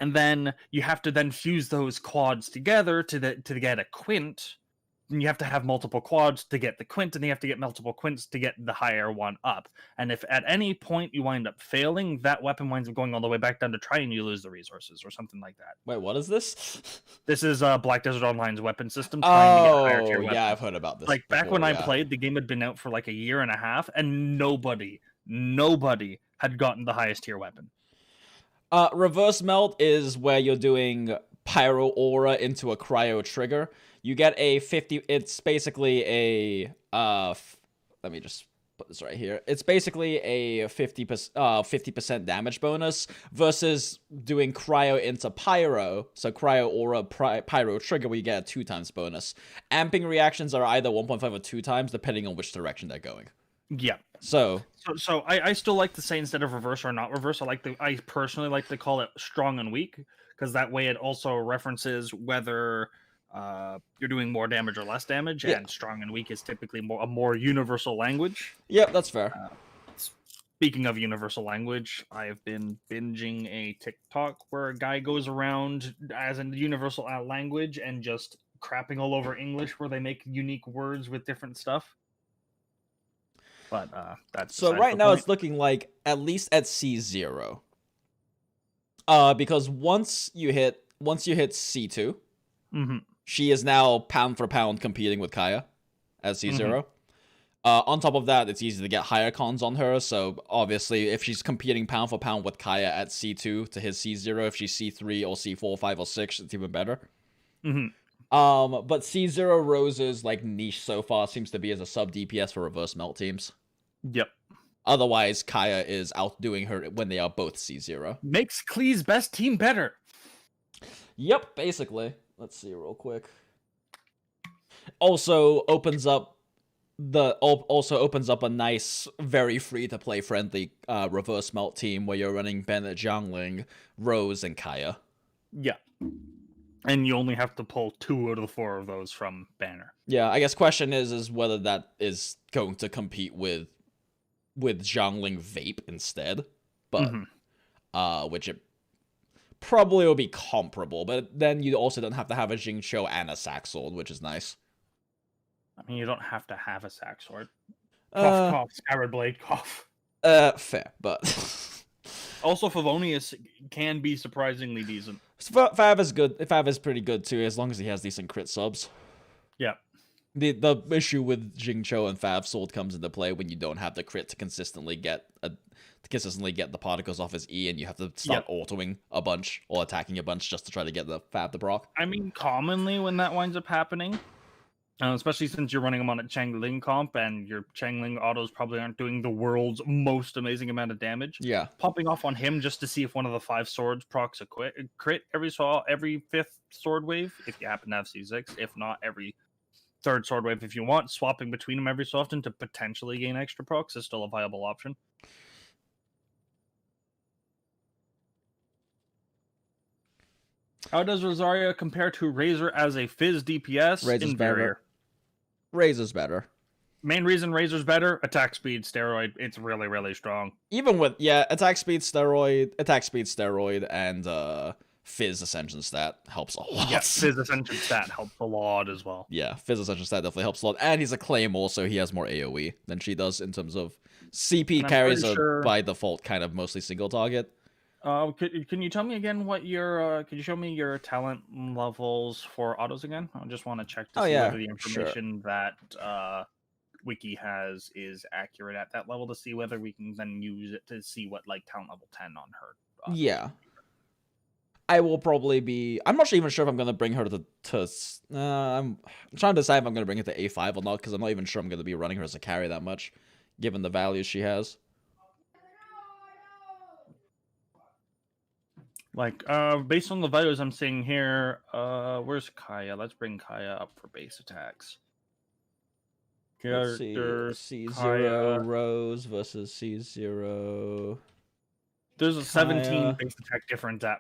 And then you have to then fuse those quads together to get a quint. And you have to have multiple quads to get the quint, and you have to get multiple quints to get the higher one up. And if at any point you wind up failing, that weapon winds up going all the way back down to try and you lose the resources or something like that. Wait, what is this? This is Black Desert Online's weapon system. Trying to get higher tier weapons. Yeah, I've heard about this. Like back before, when I yeah. played, the game had been out for like a year and a half, and nobody had gotten the highest tier weapon. Reverse melt is where you're doing pyro aura into a cryo trigger. You get a 50. It's basically a. Let me just put this right here. It's basically a 50% damage bonus versus doing cryo into pyro. So cryo aura pyro trigger, where you get a 2 times bonus. Amping reactions are either 1.5 or 2 times, depending on which direction they're going. Yeah. So I still like to say instead of reverse or not reverse, I personally like to call it strong and weak, because that way it also references whether you're doing more damage or less damage, and strong and weak is typically a more universal language. Yep, that's fair. Speaking of universal language, I have been binging a TikTok where a guy goes around as a universal language and just crapping all over English, where they make unique words with different stuff. But that's so right now it's looking like at least at C0. Because once you hit C2, she is now pound for pound competing with Kaya as C0. On top of that, it's easy to get higher cons on her. So obviously, if she's competing pound for pound with Kaya at C2 to hit C0, if she's C3 or C4, 5, or 6, it's even better. But C0 Rose's like niche so far seems to be as a sub DPS for reverse melt teams. Yep. Otherwise, Kaya is outdoing her when they are both C0. Makes Klee's best team better. Yep, basically. Let's see real quick. Also opens up a nice, very free to play friendly reverse melt team where you're running Bennett, Zhangling, Rose, and Kaya. Yeah. And you only have to pull 2 out of the 4 of those from Banner. Yeah, I guess question is whether that is going to compete with Zhangling Vape instead. But which it probably will be comparable, but then you also don't have to have a Jingcho and a sack sword, which is nice. I mean, you don't have to have a sack sword. Cough, cough, scarab blade, cough. Fair, but also Favonius can be surprisingly decent. Fav is good. Fav is pretty good too, as long as he has decent crit subs. Yeah. The issue with Jingcho and Fav sword comes into play when you don't have the crit to consistently get the particles off his E, and you have to start autoing a bunch or attacking a bunch just to try to get the Fav to proc. I mean, commonly when that winds up happening, especially since you're running them on a Changling comp, and your Changling autos probably aren't doing the world's most amazing amount of damage. Yeah. Popping off on him just to see if one of the 5 swords procs a crit every 5th sword wave, if you happen to have C6. If not, every 3rd sword wave if you want. Swapping between them every so often to potentially gain extra procs is still a viable option. How does Rosaria compare to Razor as a Fizz DPS? Razor's better. Razor's better. Main reason Razor's better, attack speed, steroid. It's really, really strong. Even with, attack speed, steroid, and Fizz Ascension stat helps a lot. Yeah, Fizz Ascension stat helps a lot as well. Yeah, Fizz Ascension stat definitely helps a lot. And he's a Claymore, so he has more AoE than she does in terms of CP carries are by default kind of mostly single target. Can you tell me again what your could you show me your talent levels for autos again? I just want to check to see whether the information that Wiki has is accurate at that level to see whether we can then use it to see what like talent level 10 on her. Yeah. I will probably be. I'm not even sure if I'm gonna bring her to. I'm trying to decide if I'm gonna bring her to A5 or not because I'm not even sure I'm gonna be running her as a carry that much, given the values she has. Like, based on the values I'm seeing here, where's Kaya? Let's bring Kaya up for base attacks. Let's see. C0 Kaya. Rose versus C0. There's a 17 Kaya. base attack difference at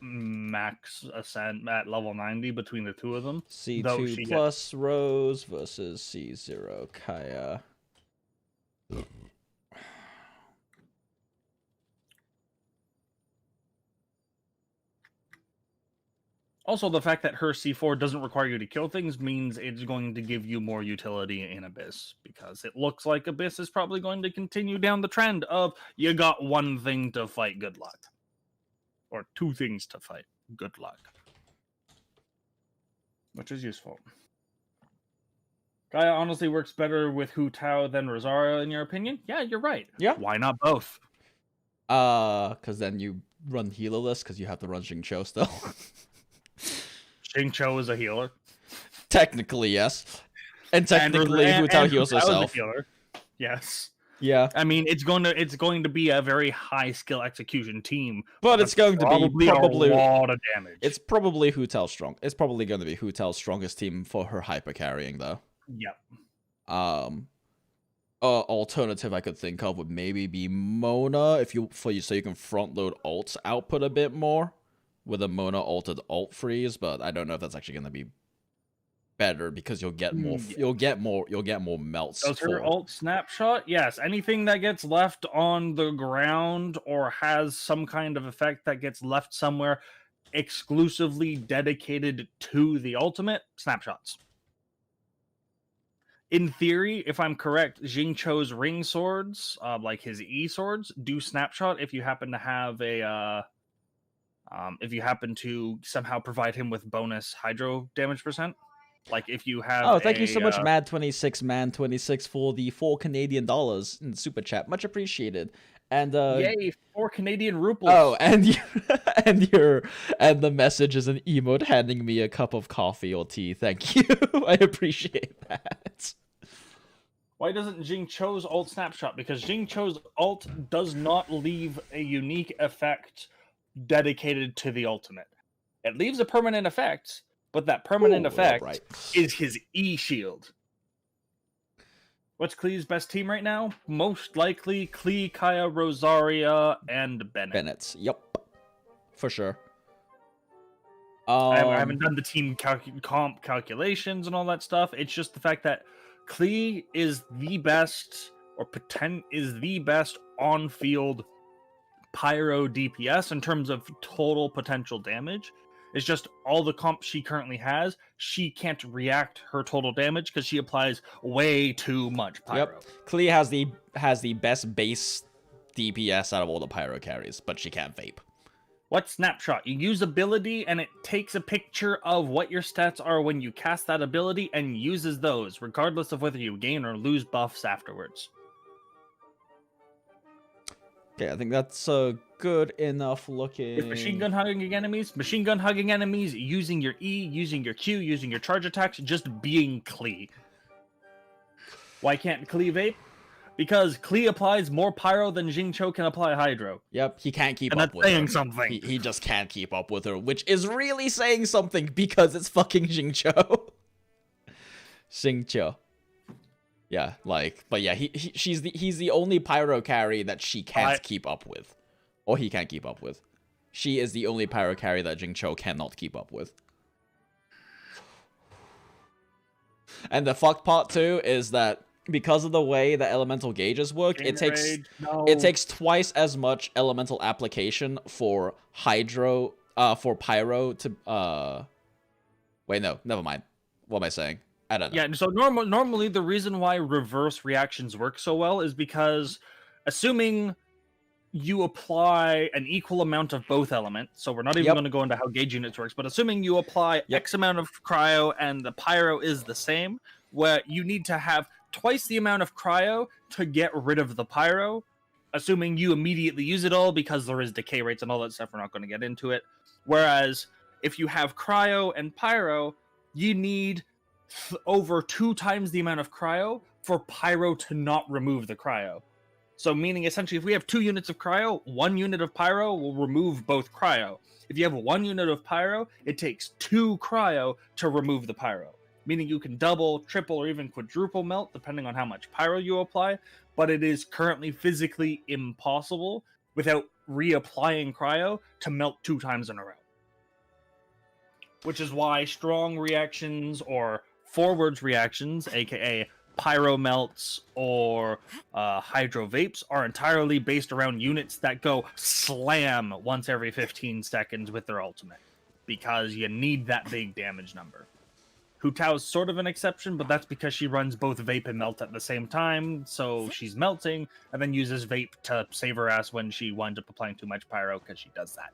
max ascent at level 90 between the two of them. C2 plus Rose versus C0 Kaya. Also, the fact that her C4 doesn't require you to kill things means it's going to give you more utility in Abyss, because it looks like Abyss is probably going to continue down the trend of you got one thing to fight, good luck. Or two things to fight, good luck. Which is useful. Gaia honestly works better with Hu Tao than Rosaria, in your opinion? Yeah, you're right. Yeah. Why not both? Because then you run healerless, because you have to run Xingqiu still. Xingqiu is a healer. Technically, yes. And technically, Hu Tao heals herself. Yes. Yeah. I mean, it's going to be a very high skill execution team, but it's going to be probably a lot of damage. It's probably Hu Tao's strong. It's probably going to be Hu Tao's strongest team for her hyper carrying, though. Yep. Alternative I could think of would maybe be Mona so you can front load ult's output a bit more with a Mona altered alt freeze, but I don't know if that's actually going to be better because you'll get more melts. Does her alt snapshot? Yes. Anything that gets left on the ground or has some kind of effect that gets left somewhere exclusively dedicated to the ultimate, snapshots. In theory, if I'm correct, Xingqiu's ring swords, like his E swords, do snapshot if you happen to have a if you happen to somehow provide him with bonus hydro damage percent. Like if you have. Oh, thank you so much, Mad26Man26 for the $4 Canadian in super chat, much appreciated. And yay, 4 Canadian rupees. Oh, and the message is an emote handing me a cup of coffee or tea. Thank you, I appreciate that. Why doesn't Xingqiu's ult snapshot? Because Xingqiu's ult does not leave a unique effect dedicated to the ultimate. It leaves a permanent effect, but that permanent effect is his E shield. What's Klee's best team right now? Most likely Klee, Kaya, Rosaria, and Bennett. Yep, for sure. I haven't done the team comp calculations and all that stuff. It's just the fact that Klee is the best, or is the best on-field pyro DPS in terms of total potential damage. It's just all the comps she currently has, she can't react her total damage because she applies way too much pyro. Yep. Klee has the best base DPS out of all the pyro carries, but she can't vape. What snapshot? You use ability and it takes a picture of what your stats are when you cast that ability and uses those, regardless of whether you gain or lose buffs afterwards. Okay, I think that's good enough looking. If machine gun hugging enemies, using your E, using your Q, using your charge attacks, just being Klee. Why can't Klee vape? Because Klee applies more pyro than Xingqiu can apply hydro. Yep, he can't keep up with her. And that's saying something. He just can't keep up with her, which is really saying something because it's fucking Xingqiu. Xingqiu. Yeah, but yeah, he's the only pyro carry that she can't keep up with. Or he can't keep up with. She is the only pyro carry that Xingqiu cannot keep up with. And the fucked part too is that because of the way the elemental gauges work, it takes twice as much elemental application for hydro for pyro to wait, no, never mind. What am I saying? I don't know. Yeah, so normally the reason why reverse reactions work so well is because assuming you apply an equal amount of both elements, so we're not even Yep. going to go into how gauge units works, but assuming you apply X amount of cryo and the pyro is the same, where you need to have twice the amount of cryo to get rid of the pyro, assuming you immediately use it all, because there is decay rates and all that stuff. We're not going to get into it. Whereas if you have cryo and pyro, you need over 2 times the amount of cryo for pyro to not remove the cryo. So meaning essentially if we have 2 units of cryo, 1 unit of pyro will remove both cryo. If you have 1 unit of pyro, it takes 2 cryo to remove the pyro. Meaning you can double, triple, or even quadruple melt depending on how much pyro you apply, but it is currently physically impossible without reapplying cryo to melt 2 times in a row. Which is why strong reactions or forwards reactions, aka pyro melts or hydro vapes, are entirely based around units that go slam once every 15 seconds with their ultimate, because you need that big damage number. Hu Tao's sort of an exception, but that's because she runs both vape and melt at the same time, so she's melting and then uses vape to save her ass when she winds up applying too much pyro, because she does that.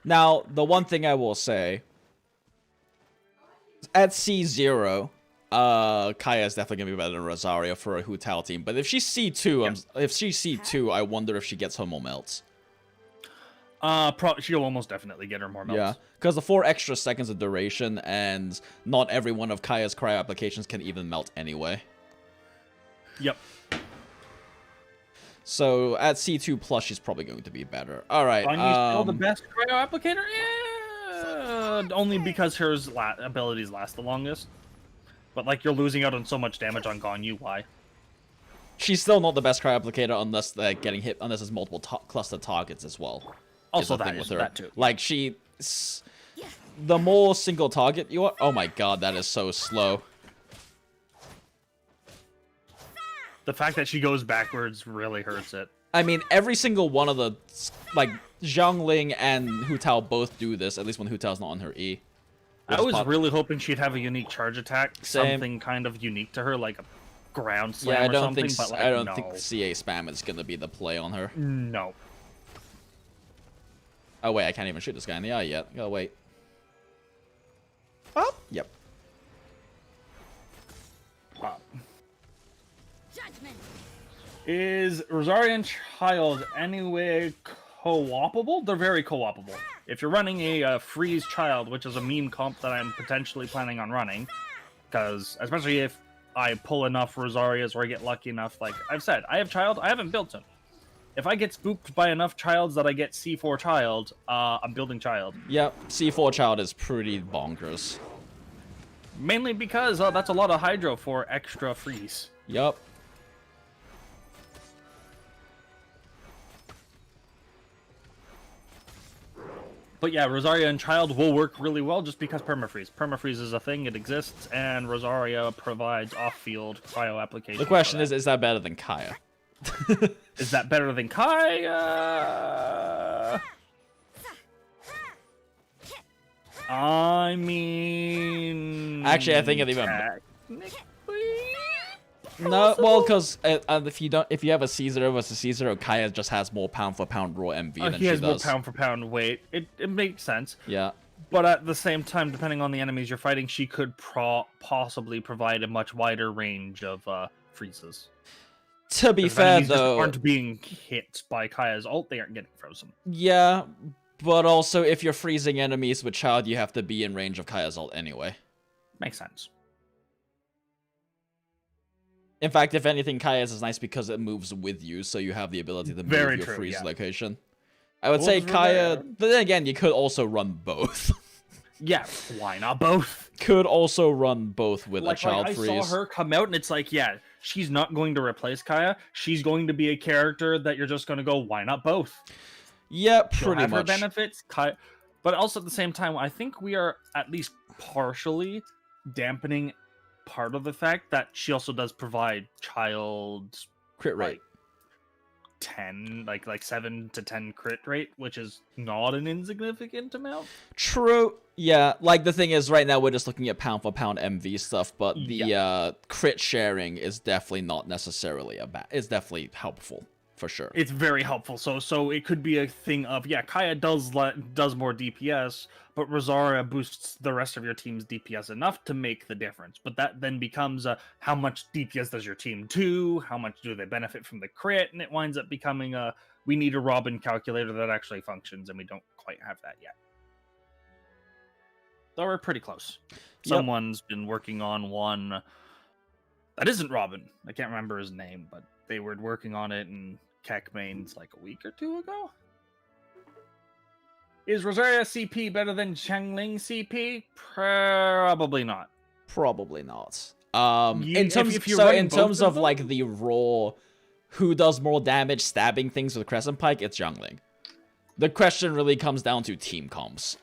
Now, the one thing I will say, at C0, Kaya is definitely gonna be better than Rosaria for a Hu Tao team. But if she's C2, if she's C2, I wonder if she gets her more melts. She'll almost definitely get her more melts. Yeah, because the 4 extra seconds of duration, and not every one of Kaya's cryo applications can even melt anyway. Yep. So at C2 plus, she's probably going to be better. All right. Ganyu's still the best cryo applicator? Yeah, only because her abilities last the longest. But like, you're losing out on so much damage on Ganyu. Why? She's still not the best cryo applicator unless they're getting hit, unless there's multiple cluster targets as well. Also, that too. Like, the more single target you are. Oh my god, that is so slow. The fact that she goes backwards really hurts it. I mean, every single one of the, like, Zhongling and Hu Tao both do this, at least when Hu Tao's not on her E. I was really hoping she'd have a unique charge attack, Same. something kind of unique to her, like a ground slam Yeah, I or don't something. think But like, I don't no. think CA spam is gonna be the play on her. No. Oh wait, I can't even shoot this guy in the eye yet. Gotta wait. Oh, yep. Is Rosaria and Child anyway co-opable? They're very co-opable. If you're running a freeze Child, which is a meme comp that I'm potentially planning on running, because especially if I pull enough Rosarias or I get lucky enough, like I've said, I have Child, I haven't built him. If I get spooked by enough Childs that I get C4 Child, I'm building Child. Yep, C4 Child is pretty bonkers. Mainly because that's a lot of Hydro for extra freeze. Yup. But yeah, Rosaria and Child will work really well just because permafreeze. Permafreeze is a thing, it exists, and Rosaria provides off-field cryo application. The question is that better than Kaya? Is that better than Kaya? I mean... Actually, I think it even... technically No, well, because if you have a C0 versus C0, Kaya just has more pound for pound raw MV than he she has does. more pound for pound weight. It makes sense. Yeah. But at the same time, depending on the enemies you're fighting, she could possibly provide a much wider range of freezes. To be If fair, enemies just though, aren't being hit by Kaya's ult, they aren't getting frozen. yeah, but also if you're freezing enemies with Child, you have to be in range of Kaya's ult anyway. Makes sense. In fact, if anything, Kaya's is nice because it moves with you, so you have the ability to move Very your true, freeze yeah. location. I would Well, say it's Kaya, rare. but then again, you could also run both. Yeah, why not both? Could also run both with a Child I freeze. saw her come out, and it's like, yeah, she's not going to replace Kaya. She's going to be a character that you're just going to go, why not both? Yeah, She'll pretty have her much. benefits, but also at the same time, I think we are at least partially dampening part of the fact that she also does provide Child's Crit rate. like 10, like 7 to 10 crit rate, which is not an insignificant amount. True. Yeah, like the thing is, right now we're just looking at pound for pound MV stuff, but the Yeah. crit sharing is definitely not necessarily it's definitely helpful for sure. It's very helpful. So it could be a thing of, yeah, Kaya does more DPS, but Rosaria boosts the rest of your team's DPS enough to make the difference. But that then becomes how much DPS does your team do? How much do they benefit from the crit? And it winds up becoming we need a Robin calculator that actually functions, and we don't quite have that yet. So we're pretty close. Someone's been working on one that isn't Robin. I can't remember his name, but they were working on it in Keck Mains like a week or two ago. Is Rosaria CP better than Changling CP? Probably not. Probably not. Yeah, in terms, if you're so running in terms both of of like the raw, who does more damage stabbing things with Crescent Pike? It's Jungling. The question really comes down to team comps.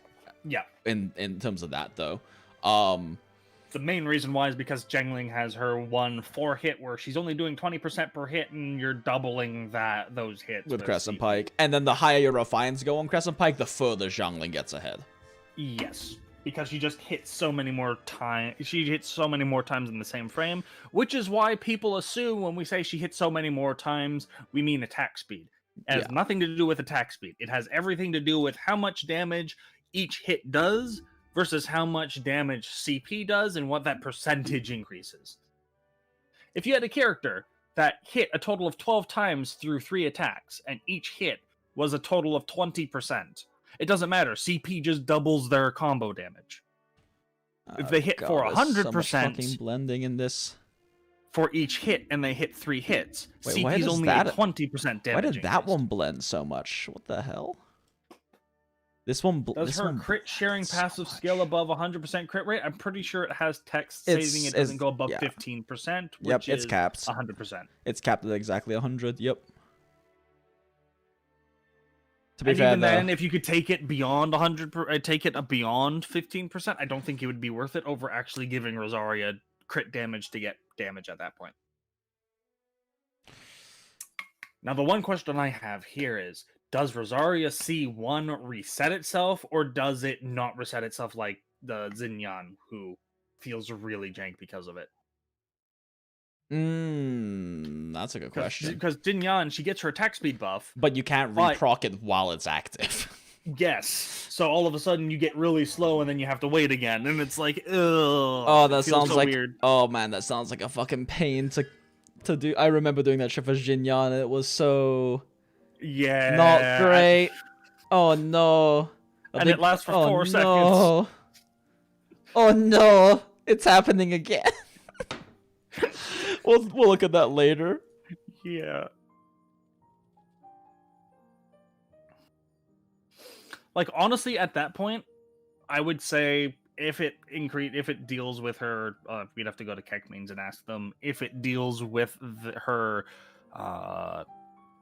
Yeah. In terms of that though, the main reason why is because Jangling has her 1-4 hit where she's only doing 20% per hit, and you're doubling those hits with Crescent CP. Pike, and then the higher your refines go on Crescent Pike, the further Jungling gets ahead. Yes, because she just hits so many more times. She hits so many more times in the same frame, which is why people assume when we say she hits so many more times, we mean attack speed. It has nothing to do with attack speed. It has everything to do with how much damage each hit does versus how much damage CP does and what that percentage increases. If you had a character that hit a total of 12 times through 3 attacks, and each hit was a total of 20%, it doesn't matter. CP just doubles their combo damage. If they hit for 100%, fucking blending in this. For each hit, and they hit 3 hits, Wait, CP's only a 20% damage. Why did that increase. one blend so much? What the hell? This one Does her crit sharing passive skill above 100% crit rate? I'm pretty sure it has text saving. It doesn't go above 15%. Yep, it's capped. 100%. It's capped at exactly 100. Yep. To be And fair, even though, then, if you could take it beyond 100, take it beyond 15%, I don't think it would be worth it over actually giving Rosaria crit damage to get damage at that point. Now, the one question I have here is, does Rosaria C1 reset itself, or does it not reset itself like the Xinyan, who feels really jank because of it? That's a good question. Because Xinyan, she gets her attack speed buff. But you can't reproc it while it's active. Yes. So all of a sudden you get really slow and then you have to wait again. And it's like, ugh. Oh, that sounds so like weird. Oh man, that sounds like a fucking pain to do. I remember doing that shit for Xinyan, and it was so not great. Oh no. And it lasts for 4 seconds. No. Oh no. It's happening again. We'll look at that later. Yeah. Like, honestly, at that point, I would say if it deals with her, we'd have to go to Keckmeans and ask them if it deals with her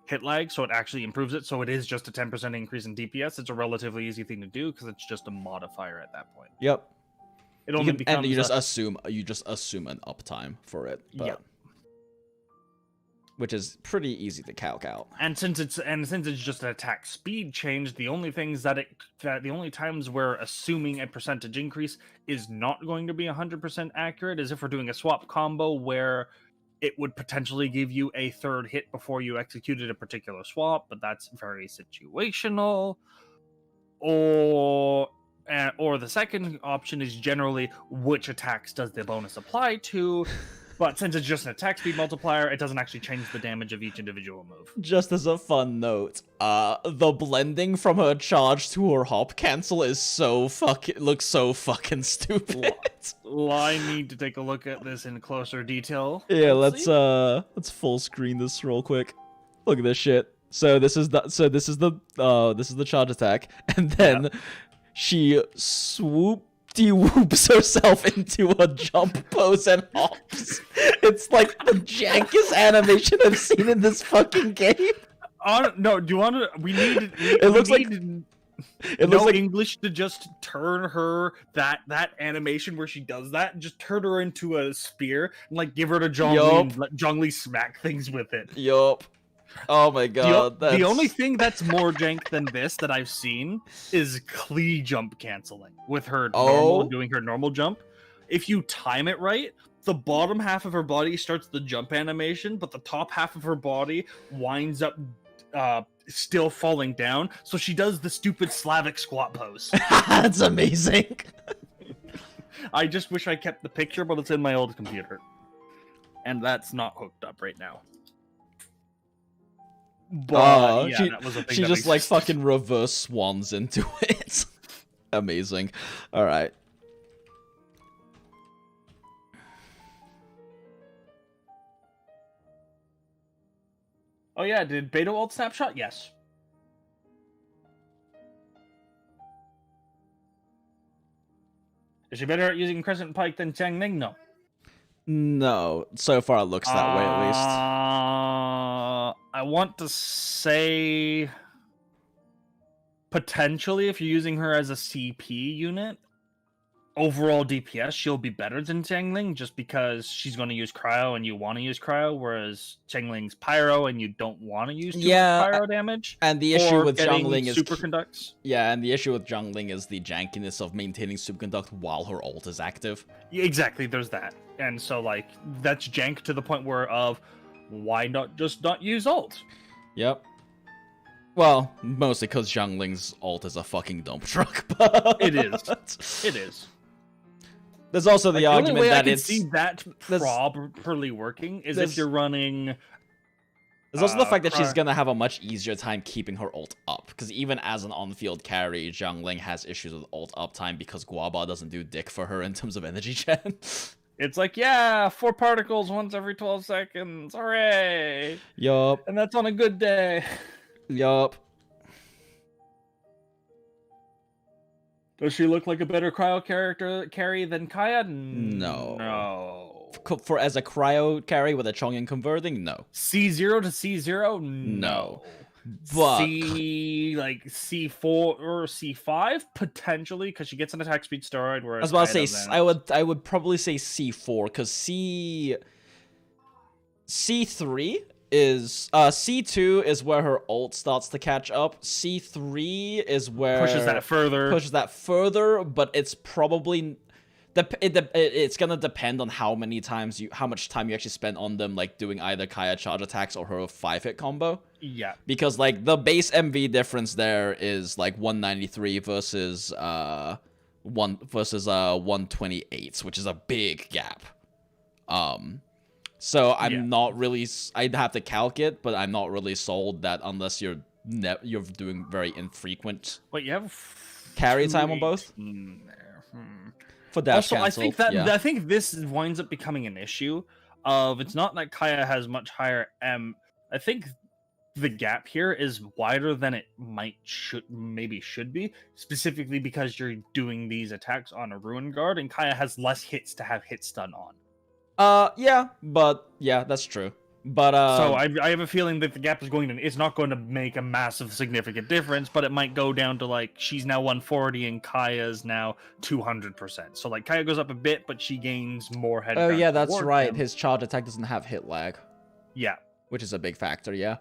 hit lag, so it actually improves it. So it is just a 10% increase in DPS. It's a relatively easy thing to do because it's just a modifier at that point. Yep. It only becomes and you just assume an uptime for it. But, yep. Which is pretty easy to calc out. And since it's just an attack speed change, the only times where assuming a percentage increase is not going to be 100% accurate is if we're doing a swap combo where it would potentially give you a third hit before you executed a particular swap, but that's very situational. Or the second option is generally which attacks does the bonus apply to. But since it's just an attack speed multiplier, it doesn't actually change the damage of each individual move. Just as a fun note, the blending from her charge to her hop cancel looks so fucking stupid. Well, I need to take a look at this in closer detail. Yeah, let's full screen this real quick. Look at this shit. So this is the charge attack, and then she whoops herself into a jump pose and hops. It's like the jankest animation I've seen in this fucking game. No, do you want to? It looks like English to just turn her that animation where she does that and just turn her into a spear and like give her to Zhongli and let Zhongli smack things with it. Yup. Oh my god. The only thing that's more jank than this that I've seen is Klee jump canceling with her doing her normal jump. If you time it right, the bottom half of her body starts the jump animation, but the top half of her body winds up still falling down. So she does the stupid Slavic squat pose. That's amazing. I just wish I kept the picture, but it's in my old computer. And that's not hooked up right now. But yeah, that was a thing she that just like existed. fucking reverse swans into it. Amazing. All right. Oh yeah, did Beta ult snapshot? Yes. Is she better at using Crescent Pike than Xiangling? No. No, so far it looks that way at least. I want to say potentially if you're using her as a CP unit, overall DPS she'll be better than Xiangling just because she's going to use Cryo and you want to use Cryo, whereas Xiangling's Pyro and you don't want to use too much Pyro damage. And the issue with Xiangling is Superconducts. Yeah, and the issue with Xiangling is the jankiness of maintaining Superconduct while her ult is active. Yeah, exactly, there's that. And so like that's jank to the point where why not just not use ult? Yep. Well, mostly because Xiangling's ult is a fucking dump truck, but... It is. It is. There's also the argument only way that I can it's... see that properly working is if you're running... There's also the fact that she's Cryo. gonna have a much easier time keeping her ult up, because even as an on-field carry, Xiangling has issues with ult uptime because Guaba doesn't do dick for her in terms of energy gen. It's like, yeah, 4 particles once every 12 seconds, hooray! Yup. And that's on a good day. Yup. Does she look like a better cryo carry than Kaya? No. No. For as a cryo carry with a Chongyun converting, no. C0 to C0? No. But C4 or C5 potentially because she gets an attack speed steroid. I Whereas was about to Kaya say doesn't. I would probably say C4 because C3 is C2 is where her ult starts to catch up. C3 is where Pushes that further. But it's probably it's gonna depend on how much time you actually spend on them, like doing either Kaya charge attacks or her 5-hit combo. Yeah, because like the base MV difference there is like 193 versus 128, which is a big gap. So I'm not really. I'd have to calc it, but I'm not really sold that unless you're doing very infrequent. Wait, you have carry time on both. For dash also, cancel, I think this winds up becoming an issue. It's not that Kaya has much higher M. I think the gap here is wider than it should be, specifically because you're doing these attacks on a Ruin Guard, and Kaya has less hits to have hit stun on. Yeah, that's true. But so I have a feeling that the gap is not going to make a massive significant difference, but it might go down to like she's now 140 and Kaya's now 200%. So like Kaya goes up a bit, but she gains more head. Oh yeah, that's towards right. him. His charge attack doesn't have hit lag. Yeah, which is a big factor. Yeah.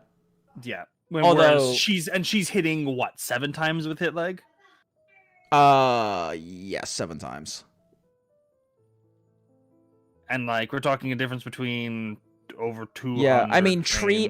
Yeah. Although Whereas she's hitting what 7 times with hit lag. Yes, 7 times. And like we're talking a difference between over 200. Yeah, I mean tree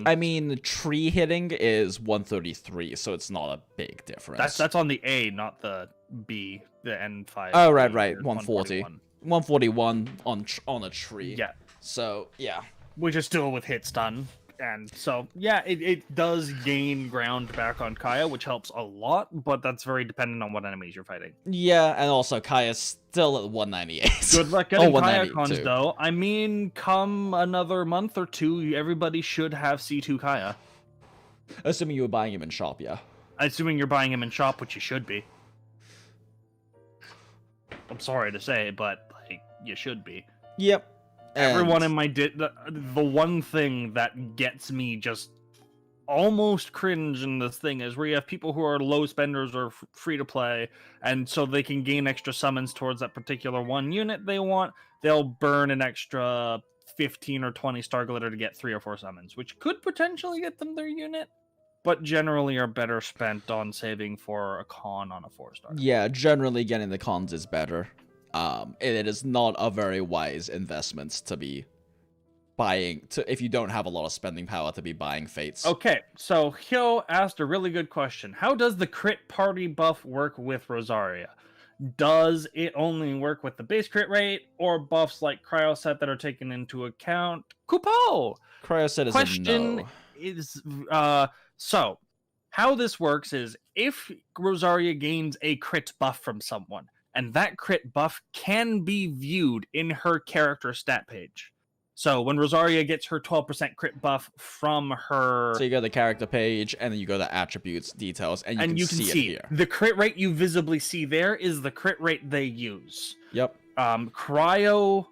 hitting is 133, so it's not a big difference. That's on the A, not the B, the N5. Oh right, 140. 141 on a tree. Yeah. So yeah, which is still with hit stun. And so, yeah, it does gain ground back on Kaya, which helps a lot, but that's very dependent on what enemies you're fighting. Yeah, and also Kaya's still at 198. Good luck getting Kaya cons, though. I mean, come another month or two, everybody should have C2 Kaya. Assuming you were buying him in shop, yeah. Assuming you're buying him in shop, which you should be. I'm sorry to say, but like you should be. Yep. Everyone in my the one thing that gets me just almost cringe in this thing is where you have people who are low spenders or free to play, and so they can gain extra summons towards that particular one unit they want. They'll burn an extra 15 or 20 star glitter to get 3 or 4 summons, which could potentially get them their unit, but generally are better spent on saving for a con on a 4-star. Yeah, generally getting the cons is better. And it is not a very wise investment to be buying, if you don't have a lot of spending power, to be buying fates. Okay, so Hyo asked a really good question. How does the crit party buff work with Rosaria? Does it only work with the base crit rate, or buffs like Cryo Sub that are taken into account? Kupo! Cryo Sub is Question a no. is, so, how this works is, if Rosaria gains a crit buff from someone, and that crit buff can be viewed in her character stat page. So when Rosaria gets her 12% crit buff from her... So you go to the character page, and then you go to attributes, details, and you can see it here. The crit rate you visibly see there is the crit rate they use. Yep. Cryo,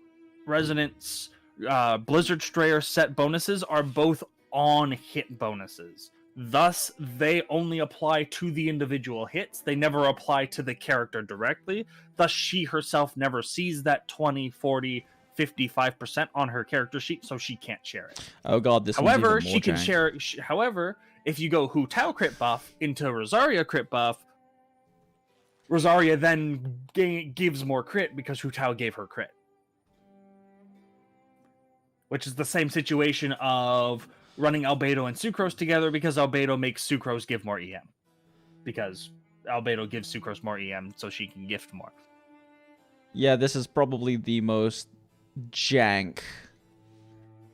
Resonance, Blizzard Strayer set bonuses are both on hit bonuses. Thus, they only apply to the individual hits. They never apply to the character directly. Thus, she herself never sees that 20, 40... 55% on her character sheet, so she can't share it. Oh god, this However, one's even more she can jank. share it. However, if you go Hu Tao crit buff into Rosaria crit buff, Rosaria then gives more crit because Hu Tao gave her crit. Which is the same situation of running Albedo and Sucrose together, because Albedo makes Sucrose give more EM. Because Albedo gives Sucrose more EM, so she can gift more. Yeah, this is probably the most jank.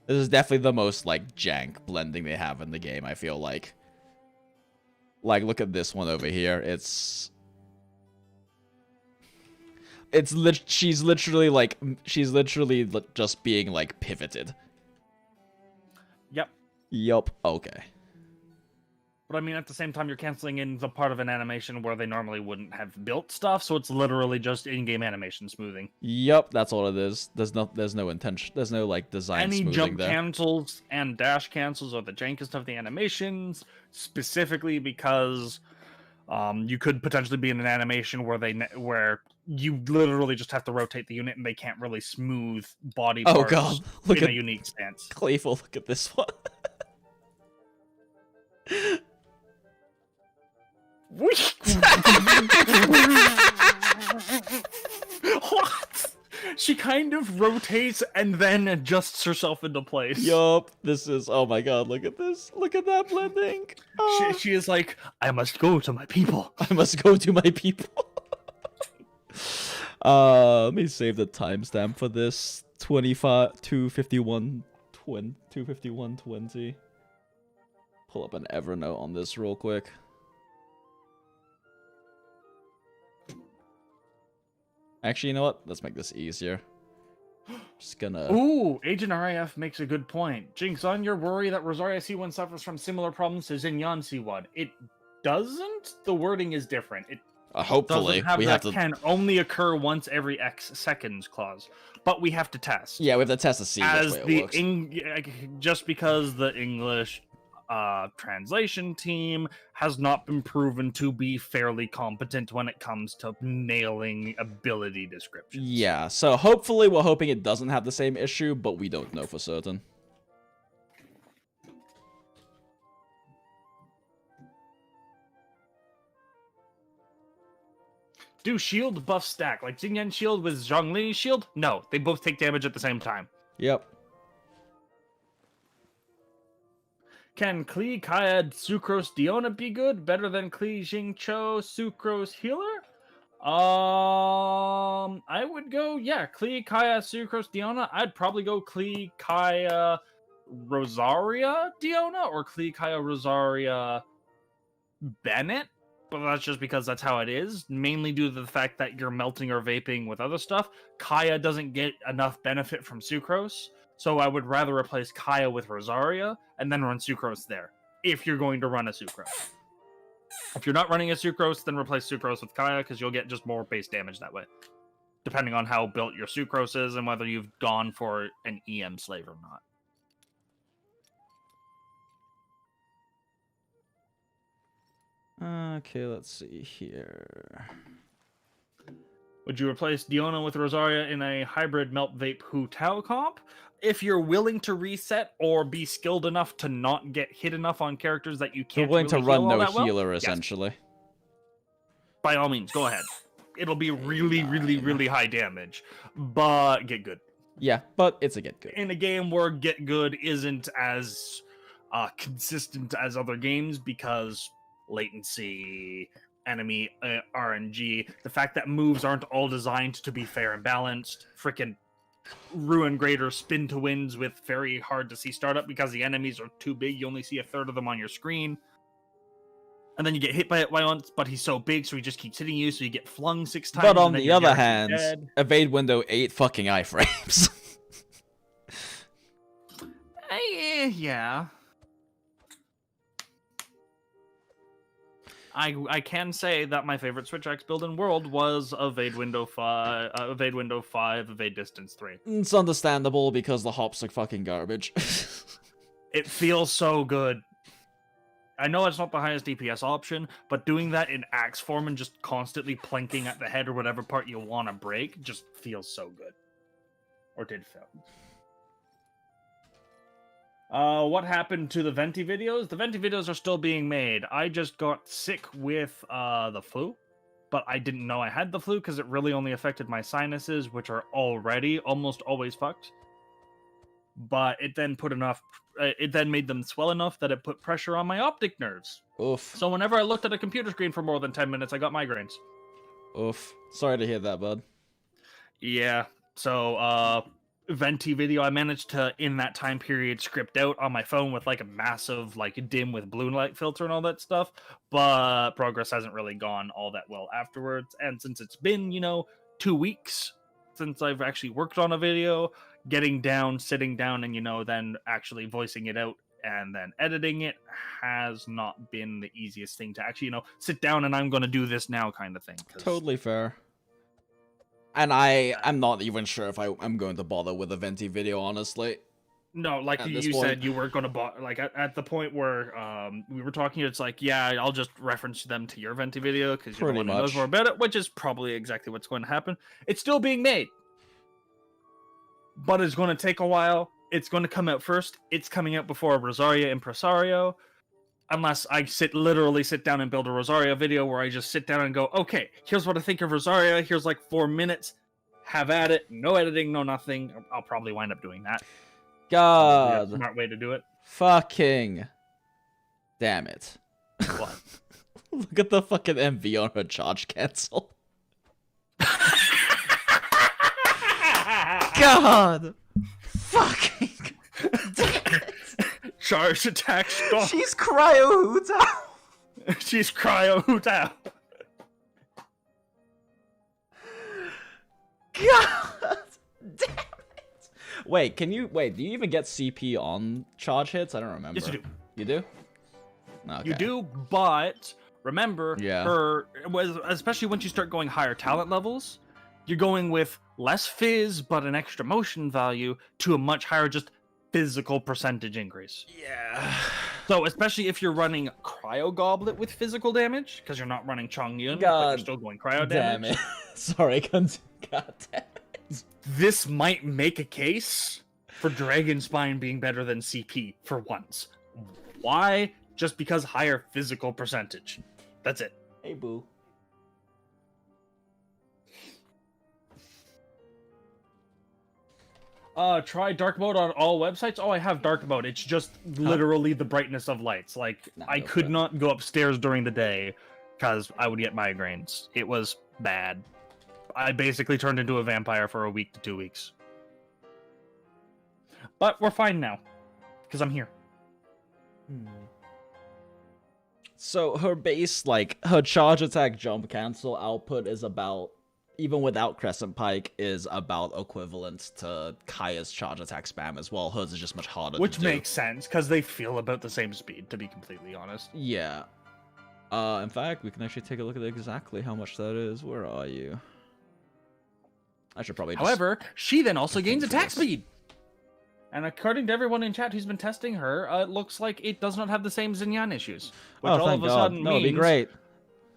This is definitely the most, like, jank blending they have in the game, I feel like. Like, look at this one over here. She's literally just being, like, pivoted. Yep. Yup, okay. But I mean, at the same time, you're canceling in the part of an animation where they normally wouldn't have built stuff, so it's literally just in-game animation smoothing. Yup, that's all it is. There's no intention. There's no, like, design Any smoothing jump there. cancels and dash cancels are the jankest of the animations, specifically because you could potentially be in an animation where you literally just have to rotate the unit and they can't really smooth body parts Oh god, look in at a unique stance. Clayful. Look at this one. What? She kind of rotates and then adjusts herself into place. Yup, this is, oh my god, look at this. Look at that blending. She is like, I must go to my people. I must go to my people. Let me save the timestamp for this. 251:20. Pull up an Evernote on this real quick. Actually, you know what? Let's make this easier. Just gonna... Ooh, Agent RIF makes a good point. Jinx, on your worry that Rosaria C1 suffers from similar problems to Xinyan C1. It doesn't. The wording is different. It hopefully, doesn't have we that have to... can only occur once every X seconds clause. But we have to test. Yeah, we have to test to see which way it works. Just because the English translation team has not been proven to be fairly competent when it comes to nailing ability descriptions. Yeah, so hopefully we're hoping it doesn't have the same issue, but we don't know for certain. Do shield buff stack like Xingyan shield with Zhongli's shield? No, they both take damage at the same time. Yep. Can Klee Kaya Sucrose Diona be good? Better than Klee Jingcho Sucrose Healer? I would go, yeah, Klee Kaya Sucrose Diona. I'd probably go Klee Kaya Rosaria Diona or Klee Kaya Rosaria Bennett. But that's just because that's how it is, mainly due to the fact that you're melting or vaping with other stuff. Kaya doesn't get enough benefit from Sucrose. So I would rather replace Kaya with Rosaria and then run Sucrose there, if you're going to run a Sucrose. If you're not running a Sucrose, then replace Sucrose with Kaya, because you'll get just more base damage that way. Depending on how built your Sucrose is and whether you've gone for an EM slave or not. Okay, let's see here. Would you replace Diona with Rosaria in a hybrid Melt Vape Hu Tao comp? If you're willing to reset or be skilled enough to not get hit enough on characters that you can't You're willing really to run heal all no that well, healer, yes. essentially. By all means, go ahead. it'll be really high damage, but get good. Yeah, but it's a get good. In a game where get good isn't as consistent as other games because latency, enemy RNG, the fact that moves aren't all designed to be fair and balanced, frickin' Ruin Greater spin to wins with very hard to see startup because the enemies are too big, you only see a third of them on your screen. And then you get hit by it once, but he's so big, so he just keeps hitting you, so you get flung 6 times. But on the other hand, evade window 8 fucking iframes. Yeah. I can say that my favorite Switch X build in World was Evade Window 5, Evade Distance 3. It's understandable because the hops are fucking garbage. It feels so good. I know it's not the highest DPS option, but doing that in axe form and just constantly plinking at the head or whatever part you want to break just feels so good. Or did feel. What happened to the Venti videos? The Venti videos are still being made. I just got sick with the flu, but I didn't know I had the flu because it really only affected my sinuses, which are already almost always fucked. But it then it then made them swell enough that it put pressure on my optic nerves. Oof. So whenever I looked at a computer screen for more than 10 minutes, I got migraines. Oof. Sorry to hear that, bud. Yeah. So, Venti video, I managed to, in that time period, script out on my phone with like a massive, like dim with blue light filter and all that stuff. But progress hasn't really gone all that well afterwards. And since it's been, 2 weeks since I've actually worked on a video, getting down, sitting down, and then actually voicing it out and then editing it has not been the easiest thing to actually sit down and I'm going to do this now kind of thing. Totally fair. And I'm not even sure if I'm going to bother with a Venti video, honestly. No, like you said, you were going to bother. Like at the point where we were talking, it's like, yeah, I'll just reference them to your Venti video because you're the one who knows more about it, which is probably exactly what's going to happen. It's still being made, but it's going to take a while. It's going to come out first. It's coming out before Rosaria Impresario. Unless I literally sit down and build a Rosaria video where I just sit down and go, okay, here's what I think of Rosaria. Here's like 4 minutes. Have at it. No editing, no nothing. I'll probably wind up doing that. God. Smart way to do it. Fucking. Damn it. What? Look at the fucking MV on her charge cancel. God. Fucking. Damn it. Charge attack stop. She's cryo hoot out. She's cryo hoot out. God damn it. Wait, do you even get CP on charge hits? I don't remember. Yes, you do. You do? Okay. You do, but remember, Yeah. especially once you start going higher talent levels, you're going with less fizz, but an extra motion value to a much higher just physical percentage increase. Yeah. So especially if you're running Cryo Goblet with physical damage, because you're not running Chongyun, but you're still going cryo damn damage. It. Sorry, God damn it. This might make a case for Dragon Spine being better than CP for once. Why? Just because higher physical percentage. That's it. Hey, boo. Try dark mode on all websites. Oh, I have dark mode. It's just literally the brightness of lights. Like, I could not go upstairs during the day because I would get migraines. It was bad. I basically turned into a vampire for a week to 2 weeks. But we're fine now because I'm here. So her base, like, her charge attack jump cancel output is about, even without Crescent Pike, is about equivalent to Kaya's charge attack spam as well. Hers is just much harder Which to do. makes sense, because they feel about the same speed, to be completely honest. Yeah. In fact, we can actually take a look at exactly how much that is. Where are you? I should probably just... However, she then also gains attack speed. And according to everyone in chat who's been testing her, it looks like it does not have the same Xinyan issues. Which all thank of a God. sudden That would be means... great.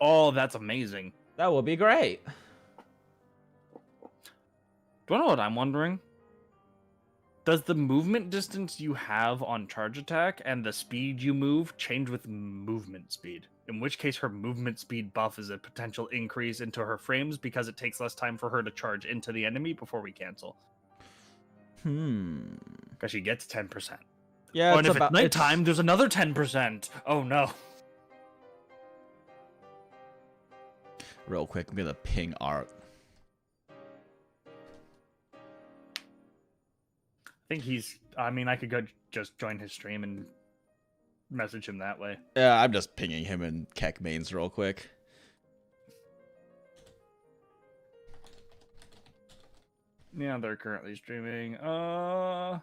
Oh, that's amazing. That would be great. Do you know what I'm wondering? Does the movement distance you have on charge attack and the speed you move change with movement speed? In which case, her movement speed buff is a potential increase into her frames because it takes less time for her to charge into the enemy before we cancel. Because she gets 10%. Yeah, Oh, and if it's nighttime, there's another 10%. Oh no. Real quick, I'm gonna ping Art. I think he's. I mean, I could go just join his stream and message him that way. Yeah, I'm just pinging him in Keck mains real quick. Yeah, they're currently streaming. I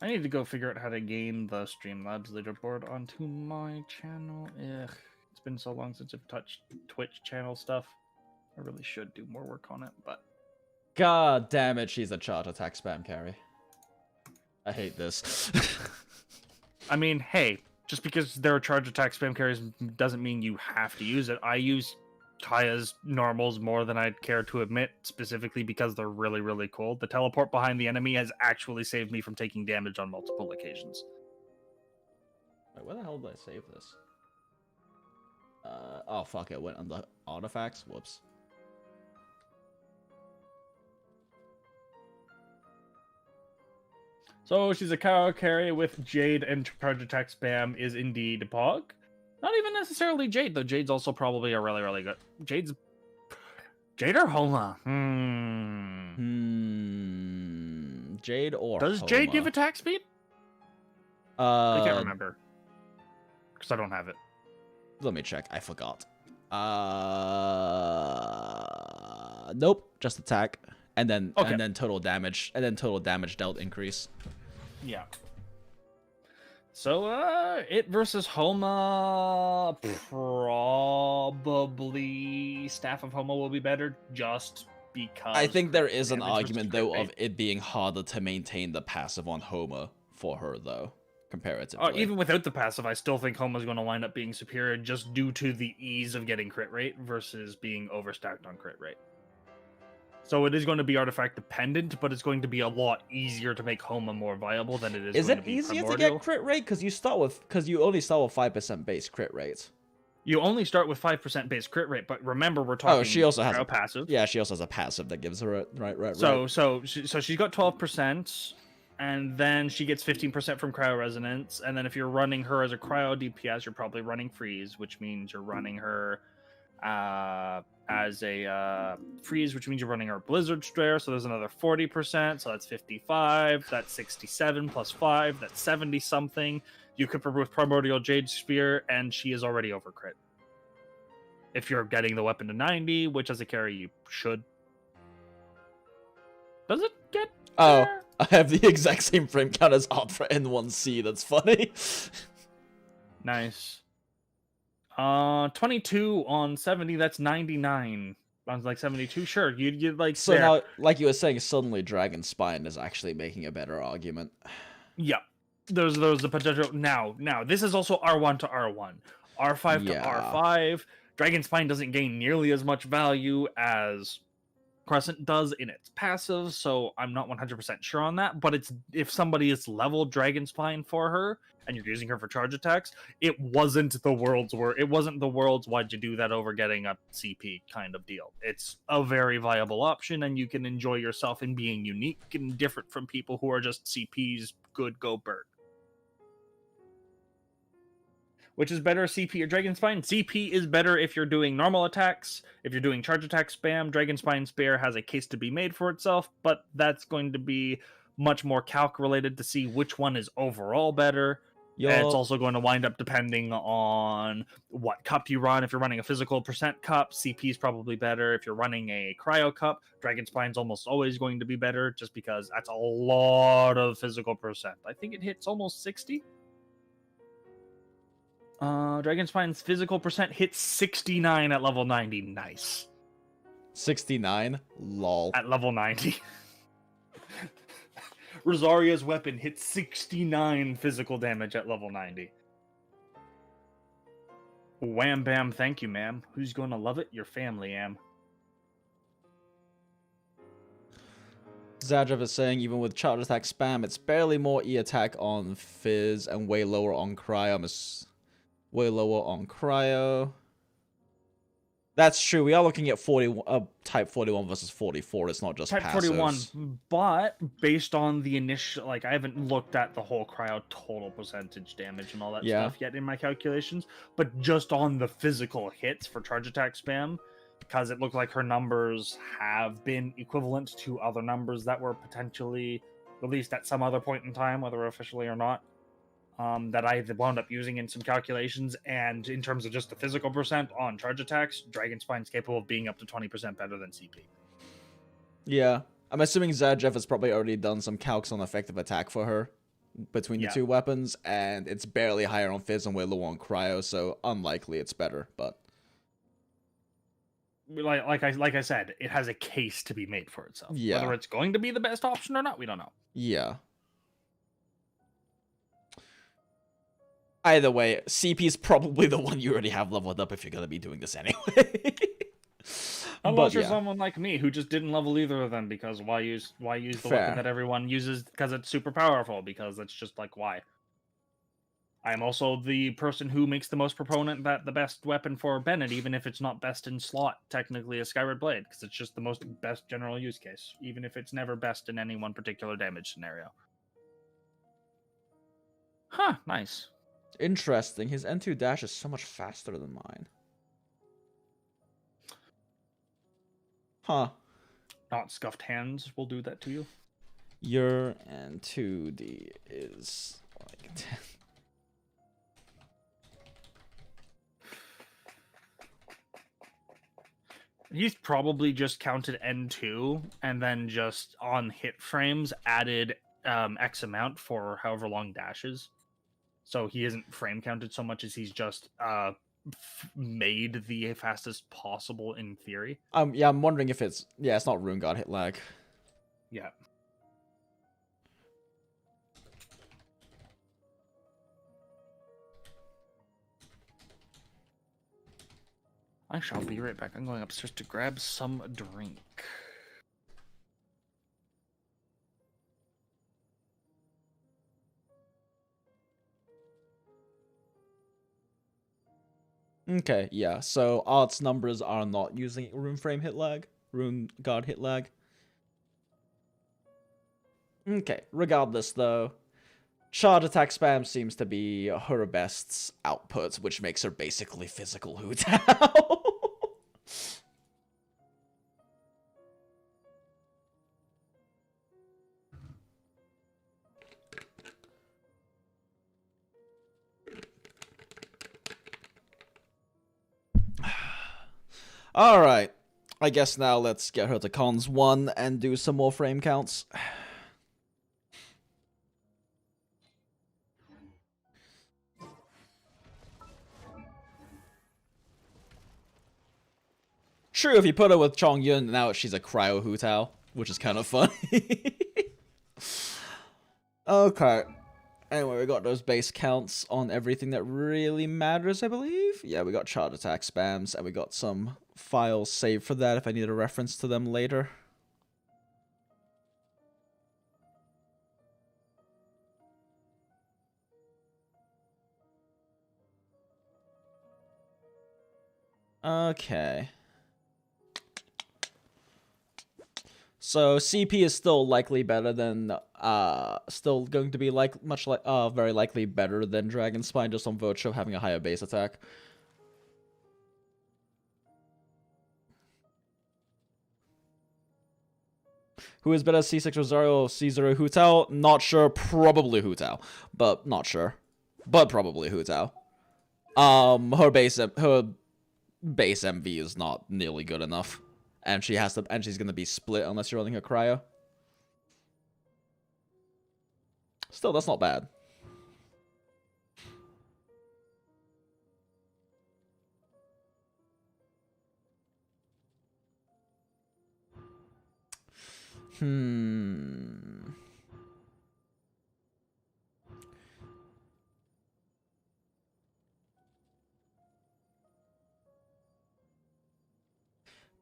need to go figure out how to gain the Streamlabs leaderboard onto my channel. Ugh, it's been so long since I've touched Twitch channel stuff. I really should do more work on it, but... God damn it, she's a charge attack spam carry. I hate this. I mean, hey, just because there are charge attack spam carries doesn't mean you have to use it. I use Kaya's normals more than I'd care to admit, specifically because they're really, really cool. The teleport behind the enemy has actually saved me from taking damage on multiple occasions. Wait, where the hell did I save this? Oh fuck, it went on the artifacts? Whoops. So she's a Cryo carry with Jade and charge attack spam is indeed Pog. Not even necessarily Jade, though. Jade's also probably a really, really good... Jade or Homa? Jade or Does Homa? Jade give attack speed? I can't Uh, remember. Because I don't have it. let me check. I forgot. Nope. Just attack. And then Okay. and then total damage. And then total damage dealt increase. Yeah. So, it versus Homa, probably Staff of Homa will be better, just because... I think there is an damage versus argument, crit though, rate. of it being harder to maintain the passive on Homa for her, though, comparatively. Even without the passive, I still think Homa's going to wind up being superior just due to the ease of getting crit rate versus being overstacked on crit rate. So it is going to be artifact dependent, but it's going to be a lot easier to make Homa more viable than it is. Is going it to be easier Primordial. to get crit rate? Because you only start with 5% base crit rate. You only start with 5% base crit rate, but remember we're talking. Oh, she also has cryo a passive. Yeah, she also has a passive that gives her it. Right. So she's got 12%, and then she gets 15% from cryo resonance, and then if you're running her as a cryo DPS, you're probably running freeze, which means you're running her as a freeze, which means you're running her blizzard stare. So there's another 40%, so that's 55. That's 67 plus 5. That's 70 something. You equip her with primordial jade spear, and she is already over crit. If you're getting the weapon to 90, which as a carry you should. Does it get Oh, there? I have the exact same frame count as Art for N1C. That's funny. Nice. 22 on 70, that's 99. Sounds like 72. Sure, you'd like So there. now, like you were saying, suddenly Dragon Spine is actually making a better argument. Yeah. There's the potential. Now, this is also R1 to R1. R5 Yeah. to R5. Dragon Spine doesn't gain nearly as much value as Crescent does in its passive, so I'm not 100% sure on that. But it's if somebody is leveled Dragon Spine for her and you're using her for charge attacks, it wasn't the world's why'd you do that over getting a CP kind of deal. It's a very viable option, and you can enjoy yourself in being unique and different from people who are just CPs. Good, go Bird. Which is better, CP or Dragon Spine? CP is better if you're doing normal attacks. If you're doing charge attack spam, Dragon Spine Spear has a case to be made for itself, but that's going to be much more calc related to see which one is overall better. And it's also going to wind up depending on what cup you run. If you're running a physical percent cup, CP is probably better. If you're running a cryo cup, Dragon Spine's almost always going to be better just because that's a lot of physical percent. I think it hits almost 60. Dragon Spine's physical percent hits 69 at level 90. Nice. 69? Lol. At level 90. Rosaria's weapon hits 69 physical damage at level 90. Wham bam, thank you, ma'am. Who's gonna love it? Your family, am. Zajev is saying, even with charge attack spam, it's barely more E attack on Fizz and way lower on Cryo. Way lower on Cryo. That's true. We are looking at type 41 versus 44. It's not just Type passives. 41, but based on the initial, like, I haven't looked at the whole cryo total percentage damage and all that stuff yet in my calculations, but just on the physical hits for charge attack spam, because it looked like her numbers have been equivalent to other numbers that were potentially released at some other point in time, whether officially or not, that I wound up using in some calculations. And in terms of just the physical percent on charge attacks, Dragon Spine's capable of being up to 20% better than CP. Yeah. I'm assuming Zajev has probably already done some calcs on effective attack for her between the two weapons, and it's barely higher on Fizz and way lower on Cryo, so unlikely it's better, but... Like I said, it has a case to be made for itself. Yeah. Whether it's going to be the best option or not, we don't know. Yeah. Either way, CP is probably the one you already have leveled up if you're going to be doing this anyway. Unless you're someone like me who just didn't level either of them, because why use the weapon that everyone uses because it's super powerful, because it's just like, why? I'm also the person who makes the most proponent that the best weapon for Bennett, even if it's not best in slot, technically is Skyward Blade, because it's just the most best general use case, even if it's never best in any one particular damage scenario. Huh, nice. Interesting. His N2 dash is so much faster than mine. Huh. Not scuffed hands will do that to you. Your N2D is like 10. He's probably just counted N2 and then just on hit frames added X amount for however long dashes. So he isn't frame counted so much as he's just made the fastest possible in theory. Yeah, I'm wondering if it's not Rune God hit lag. Yeah. I shall be right back. I'm going upstairs to grab some drink. Okay, yeah, so Art's numbers are not using Rune God hit lag. Okay, regardless though, charge attack spam seems to be her best output, which makes her basically physical Hu Tao. Alright, I guess now let's get her to cons 1 and do some more frame counts. True, if you put her with Chong Yun, now she's a cryo Hu Tao, which is kind of funny. Okay. Anyway, we got those base counts on everything that really matters, I believe. Yeah, we got charge attack spams, and we got some files saved for that if I need a reference to them later. Okay. So CP is still likely better than, still going to be very likely better than Dragon Spine just on virtue of having a higher base attack. Who is better, C6 Rosario or C0 Hu Tao? Not sure, probably Hu Tao, but not sure. But probably Hu Tao. Her base MV is not nearly good enough. And she's gonna be split unless you're running her cryo. Still, that's not bad.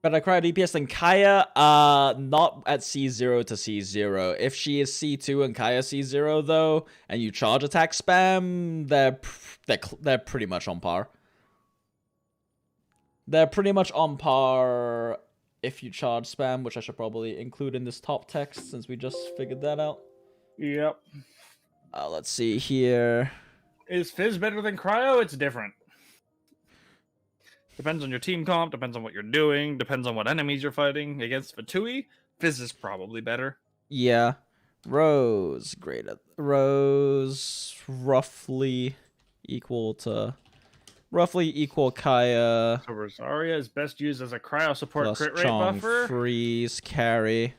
Better Cryo DPS than Kaya? Not at C0 to C0. If she is C2 and Kaya C0 though, and you charge attack spam, they're pretty much on par. They're pretty much on par if you charge spam, which I should probably include in this top text since we just figured that out. Yep. Let's see here. Is Fizz better than Cryo? It's different. Depends on your team comp, depends on what you're doing, depends on what enemies you're fighting. Against Fatui, Fizz is probably better. Yeah. Rose, greater. Rose, roughly equal Kaya. So Rosaria is best used as a Cryo support Plus crit rate Chong, buffer. freeze, carry.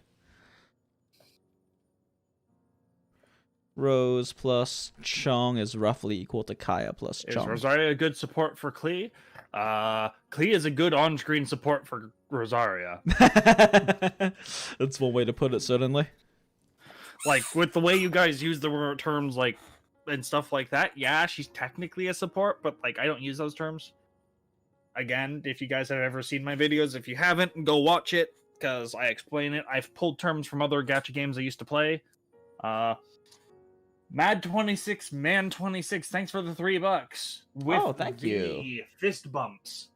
Rose plus Chong is roughly equal to Kaya plus Is Chong. Rosaria a good support for Klee? Klee is a good on-screen support for Rosaria. That's one way to put it, certainly. Like, with the way you guys use the terms, like, and stuff like that, yeah, she's technically a support, but, like, I don't use those terms. Again, if you guys have ever seen my videos, if you haven't, go watch it, because I explain it. I've pulled terms from other gacha games I used to play. Mad26, Man26, thanks for the $3. Oh, thank you. The fist bumps.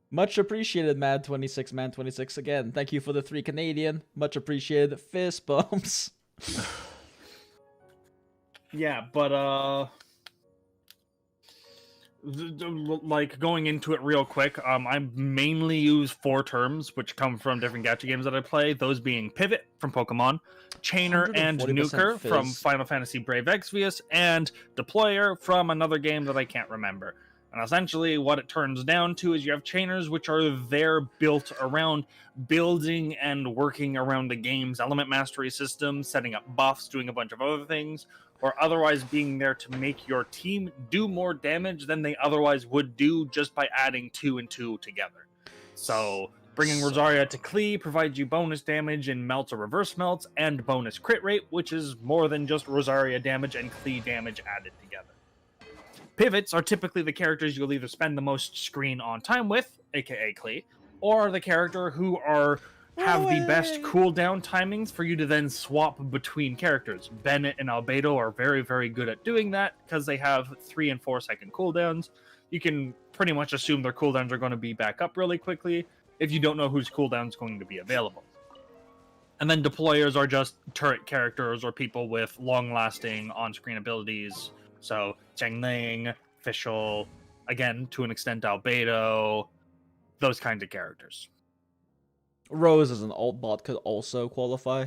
Much appreciated, Mad26, Man26 again. Thank you for the 3 Canadian. Much appreciated. Fist bumps. Yeah, but like going into it real quick, I mainly use 4 terms which come from different gacha games that I play. Those being Pivot from Pokemon, Chainer and 140% Nuker fizz. from Final Fantasy Brave Exvius, and Deployer from another game that I can't remember. And essentially what it turns down to is you have chainers which are there built around building and working around the game's element mastery system, setting up buffs, doing a bunch of other things, or otherwise being there to make your team do more damage than they otherwise would do just by adding 2 and 2 together. So bringing Rosaria to Klee provides you bonus damage in melts or reverse melts and bonus crit rate, which is more than just Rosaria damage and Klee damage added together. Pivots are typically the characters you'll either spend the most screen on time with, aka Klee, or the character who have the best cooldown timings for you to then swap between characters. Bennett and Albedo are very, very good at doing that because they have 3 and 4 second cooldowns. You can pretty much assume their cooldowns are going to be back up really quickly if you don't know whose cooldown is going to be available. And then deployers are just turret characters or people with long-lasting on-screen abilities. So Chengling, Fischl, again, to an extent, Albedo, those kinds of characters. Rose as an alt bot could also qualify.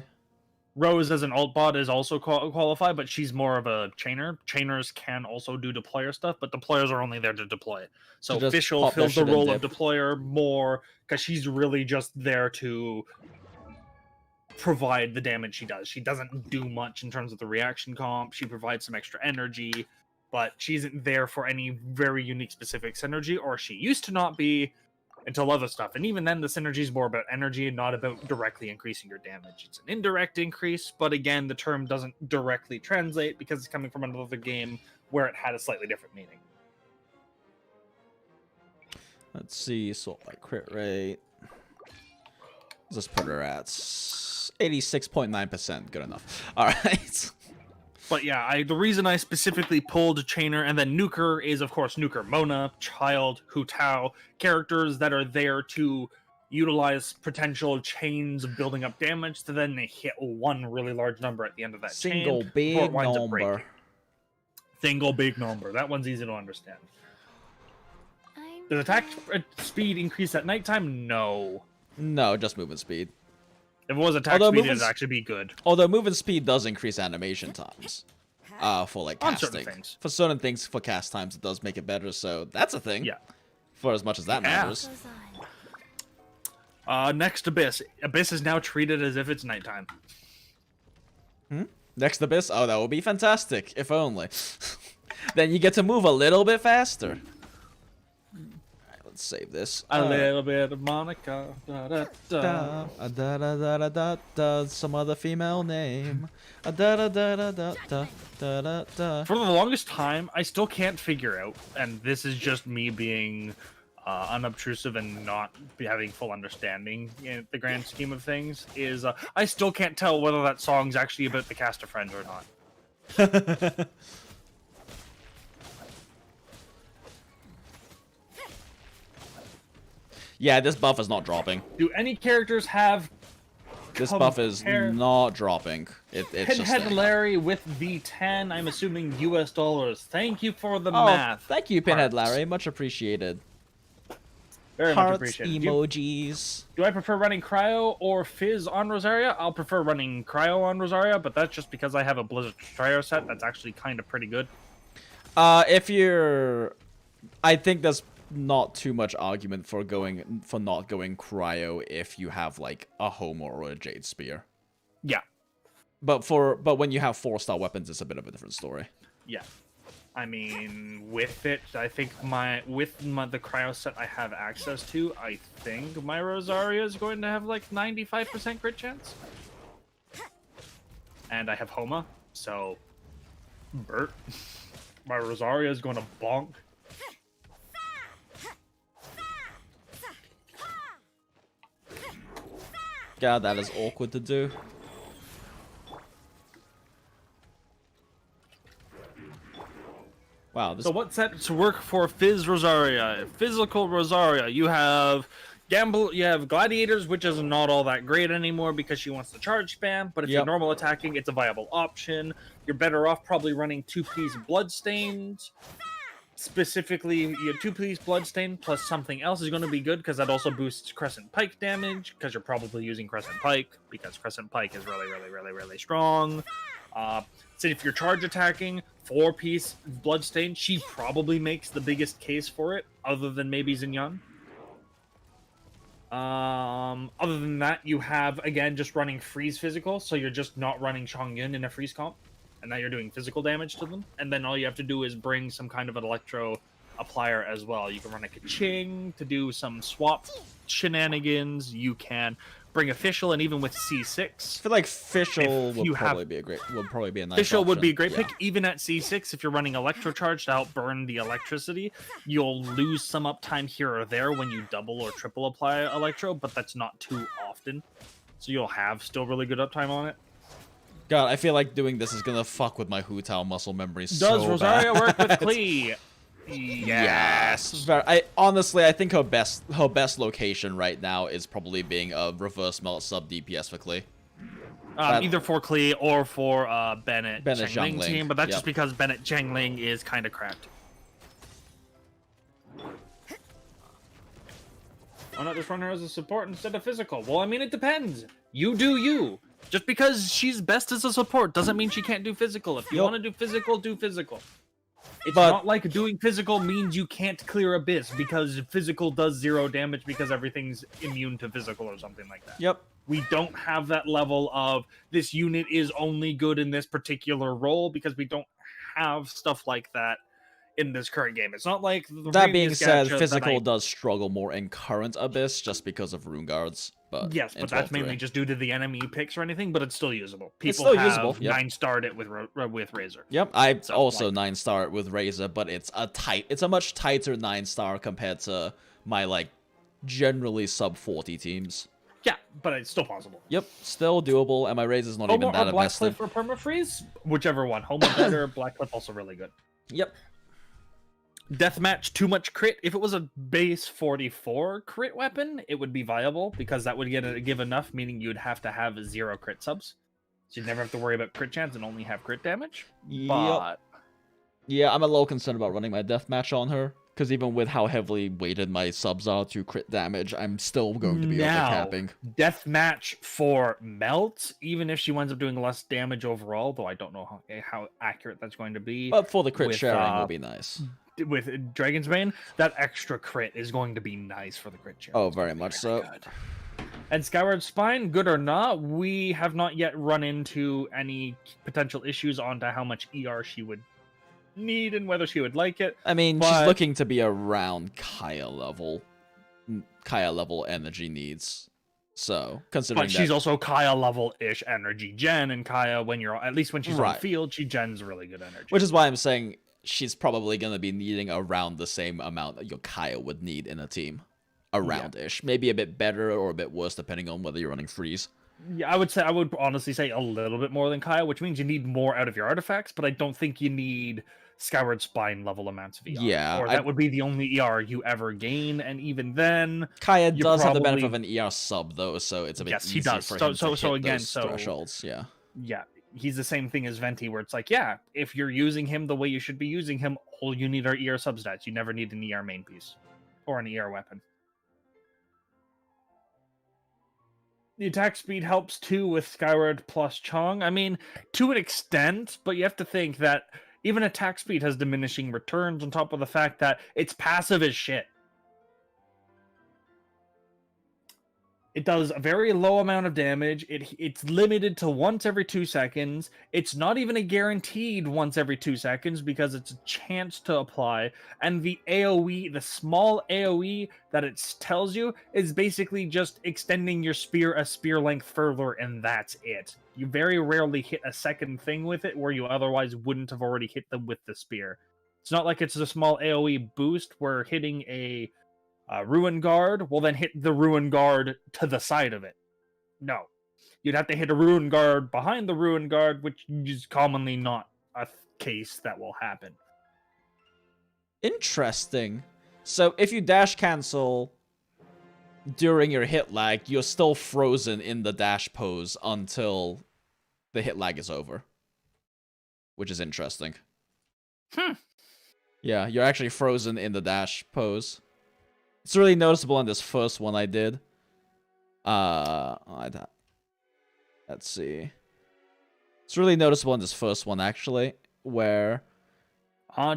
Rose as an alt bot is also qualified, but she's more of a chainer. Chainers can also do deployer stuff, but deployers are only there to deploy. So just Fischl pop that fills the shit and role of dip. deployer more because she's really just there to provide the damage she does. She doesn't do much in terms of the reaction comp. She provides some extra energy, but she isn't there for any very unique specific synergy, or she used to not be until other stuff. And even then, the synergy is more about energy and not about directly increasing your damage. It's an indirect increase, but again, the term doesn't directly translate because it's coming from another game where it had a slightly different meaning. Let's see, sort by crit rate. Let's just put her at 86.9%. Good enough. All right. But yeah, the reason I specifically pulled Chainer and then Nuker is, of course, Nuker Mona, Child, Hu Tao, characters that are there to utilize potential chains of building up damage to then hit one really large number at the end of that Single chain. big before it winds up breaking. number. Single big number. That one's easy to understand. I'm Does attack speed increase at nighttime? No. No, just movement speed. If it was attack Although speed, movement it'd actually be good. Although movement speed does increase animation times. For like On casting. certain things. For certain things, for cast times, it does make it better. So that's a thing. Yeah. For as much as that matters. goes on. Next, Abyss. Abyss is now treated as if it's nighttime. Next Abyss? Oh, that would be fantastic. If only. Then you get to move a little bit faster. Alright, let's save this. A little bit of Monica. Da, da, da. Da, da, da, da, da, da, da, some other female name. Da, da, da, da, da, da, da, da, da. For the longest time, I still can't figure out, and this is just me being unobtrusive and not having full understanding in the grand scheme of things is I still can't tell whether that song's actually about the cast of Friends or not. Yeah, this buff is not dropping. Do any characters have This buff is not dropping. It's just Pinhead staying up. Larry with V10? I'm assuming US dollars. Thank you for the Oh, math. thank you, Pinhead Hearts. Larry. Much appreciated. Very much Hearts, appreciated. emojis. Do I prefer running Cryo or Fizz on Rosaria? I'll prefer running Cryo on Rosaria, but that's just because I have a Blizzard Cryo set that's actually kind of pretty good. If you're... I think there's not too much argument for not going Cryo if you have, like, a Homer or a Jade Spear. Yeah. But when you have 4-star weapons, it's a bit of a different story. Yeah. I mean, with it, I think the Cryo set I have access to, I think my Rosaria is going to have like 95% crit chance. And I have Homa, so Bert, my Rosaria is going to bonk. God, that is awkward to do. Wow, this... So what sets work for Fizz Rosaria? Physical Rosaria, you have Gladiators, which is not all that great anymore because she wants to charge spam, but if you're normal attacking, it's a viable option. You're better off probably running 2-piece Bloodstains. Specifically, your 2-piece Bloodstain plus something else is going to be good because that also boosts Crescent Pike damage because you're probably using Crescent Pike because Crescent Pike is really strong. So if you're charge attacking, 4-piece Bloodstain, she probably makes the biggest case for it, other than maybe Xinyan. Other than that, you have, again, just running Freeze Physical, so you're just not running Chongyun in a Freeze comp, and now you're doing physical damage to them, and then all you have to do is bring some kind of an Electro applier as well. You can run a Kaching to do some swap shenanigans, you can bring Official, and even with C6. I feel like Fischl would probably be a nice Fischl would be a great option. pick. Even at C6, if you're running Electro Charge to help burn the electricity, you'll lose some uptime here or there when you double or triple apply Electro, but that's not too often. So you'll have still really good uptime on it. God, I feel like doing this is gonna fuck with my Hu Tao muscle memory Does so Rosaria bad. work with Klee? Yes. Honestly, I think her best location right now is probably being a reverse melt sub DPS for Klee. Either for Klee or for Bennett Zhangling team, but that's just because Bennett Zhangling is kind of cracked. Why not just run her as a support instead of physical? Well, I mean, it depends. You do you. Just because she's best as a support doesn't mean she can't do physical. If you want to do physical, do physical. It's not like doing physical means you can't clear Abyss, because physical does 0 damage because everything's immune to physical or something like that. Yep. We don't have that level of this unit is only good in this particular role because we don't have stuff like that in this current game. It's not like the That being previous said, gacha physical does struggle more in current Abyss just because of rune guards. But yes, but that's mainly just due to the enemy picks or anything, but it's still usable. People It's still have usable, yep. 9-starred it with Razor. Yep, I also 9-star it with Razor, but it's a much tighter 9-star compared to my like generally sub 40 teams. Yeah, but it's still possible. Yep, still doable, and my Razor's not Homo even that or invested. Blackcliff or Permafreeze? Whichever one. Homo better, Blackcliff also really good. Yep. Deathmatch, too much crit. If it was a base 44 crit weapon, it would be viable because that would give enough, meaning you'd have to have 0 crit subs. So you'd never have to worry about crit chance and only have crit damage. But yeah, I'm a little concerned about running my deathmatch on her, because even with how heavily weighted my subs are to crit damage, I'm still going to be overcapping. Deathmatch for Melt, even if she winds up doing less damage overall, though I don't know how accurate that's going to be. But for the crit sharing will be nice. With Dragon's Bane, that extra crit is going to be nice for the crit share. Oh, very much so. Good. And Skyward Spine, good or not, we have not yet run into any potential issues onto how much ER she would need and whether she would like it. I mean, she's looking to be around Kaya level energy needs. So, considering but she's also Kaya level-ish energy gen, and Kaya, when she's on field, she gens really good energy. Which is why I'm saying, she's probably going to be needing around the same amount that your Kaya would need in a team. Around-ish. Maybe a bit better or a bit worse, depending on whether you're running freeze. Yeah, I would honestly say a little bit more than Kaya, which means you need more out of your artifacts, but I don't think you need Skyward Spine level amounts of ER. Yeah, Or that would be the only ER you ever gain, and even then... Kaya does have the benefit of an ER sub, though, so it's a bit Yes, he easier does. for him to hit again, those thresholds, yeah. Yeah, he's the same thing as Venti, where it's like, yeah, if you're using him the way you should be using him, all you need are ER substats. You never need an ER main piece. Or an ER weapon. The attack speed helps too with Skyward plus Chong. I mean, to an extent, but you have to think that even attack speed has diminishing returns on top of the fact that it's passive as shit. It does a very low amount of damage. It's limited to once every 2 seconds. It's not even a guaranteed once every 2 seconds because it's a chance to apply. And the AoE, the small AoE that it tells you, is basically just extending your spear a spear length further, and that's it. You very rarely hit a second thing with it where you otherwise wouldn't have already hit them with the spear. It's not like it's a small AoE boost where hitting a Ruin Guard will then hit the Ruin Guard to the side of it. No. You'd have to hit a Ruin Guard behind the Ruin Guard, which is commonly not a case that will happen. Interesting. So if you dash cancel during your hit lag, you're still frozen in the dash pose until the hit lag is over. Which is interesting. Yeah, you're actually frozen in the dash pose. It's really noticeable on this first one I did. Let's see. It's really noticeable in this first one, actually, where...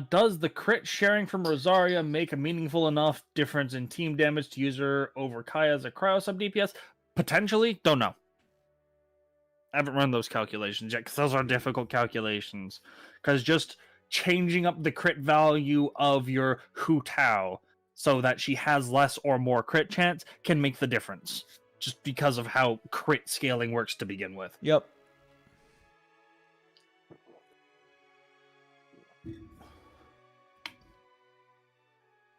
Does the crit sharing from Rosaria make a meaningful enough difference in team damage to use her over Kaya as a Cryo Sub DPS? Potentially, don't know. I haven't run those calculations yet, because those are difficult calculations. Because just changing up the crit value of your Hu Tao so that she has less or more crit chance can make the difference. Just because of how crit scaling works to begin with. Yep.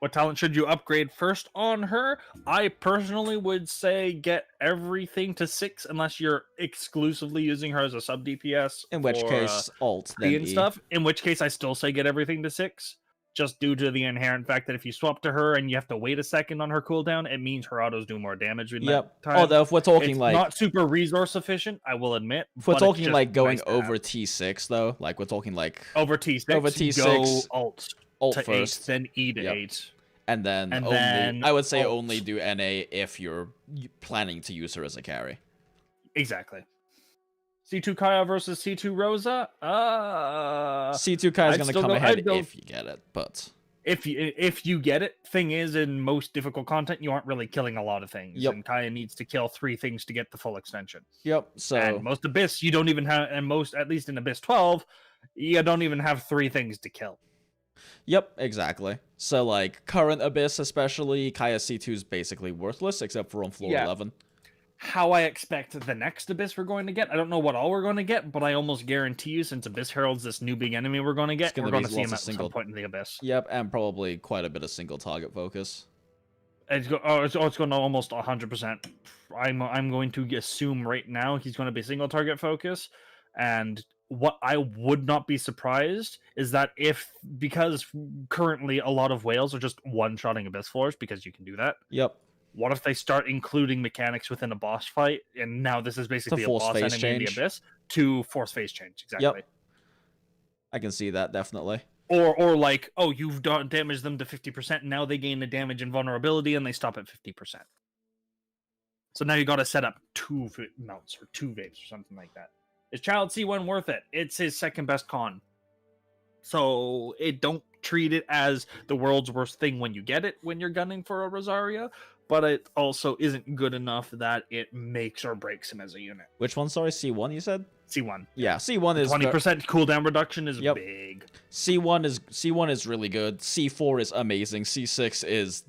What talent should you upgrade first on her? I personally would say get everything to 6 unless you're exclusively using her as a sub DPS. In which case, alt, then and E. stuff. In which case, I still say get everything to 6. Just due to the inherent fact that if you swap to her and you have to wait a second on her cooldown, it means her autos do more damage in that time. Although if we're talking it's like... not super resource efficient, I will admit. If we're talking like going nice over T6 though, like we're talking like... Over T6, over T6, go alt to first. 8, then E to 8. And then only, I would say only do NA if you're planning to use her as a carry. Exactly. C2 Kaya versus C2 Rosa? C2 Kaya is going to come ahead if you get it, but... If you get it, thing is, in most difficult content, you aren't really killing a lot of things. Yep. And Kaya needs to kill 3 things to get the full extension. Yep, so... And most Abyss, you don't even have... And most, at least in Abyss 12, you don't even have 3 things to kill. Yep, exactly. So, like, current Abyss especially, Kaya C2 is basically worthless, except for on floor 11. How I expect the next Abyss we're going to get, I don't know what all we're going to get, but I almost guarantee you, since Abyss Herald's this new big enemy we're going to get, we're going to see him at some point in the Abyss. Yep, and probably quite a bit of single target focus. It's going to almost 100%. I'm going to assume right now he's going to be single target focus, and what I would not be surprised is that because currently a lot of whales are just one-shotting Abyss floors, because you can do that. Yep. What if they start including mechanics within a boss fight, and now this is basically a boss enemy in the Abyss, to force phase change, exactly. Yep. I can see that, definitely. Or like, oh, you've damaged them to 50%, and now they gain the damage and vulnerability, and they stop at 50%. So now you got to set up 2 mounts, or 2 vapes, or something like that. Is Child C1 worth it? It's his second best con. So don't treat it as the world's worst thing when you get it, when you're gunning for a Rosaria, but it also isn't good enough that it makes or breaks him as a unit. Which one? Sorry, C1 you said? C1. Yeah, C1 is 20% cooldown reduction is big. C1 is really good. C4 is amazing. C6 is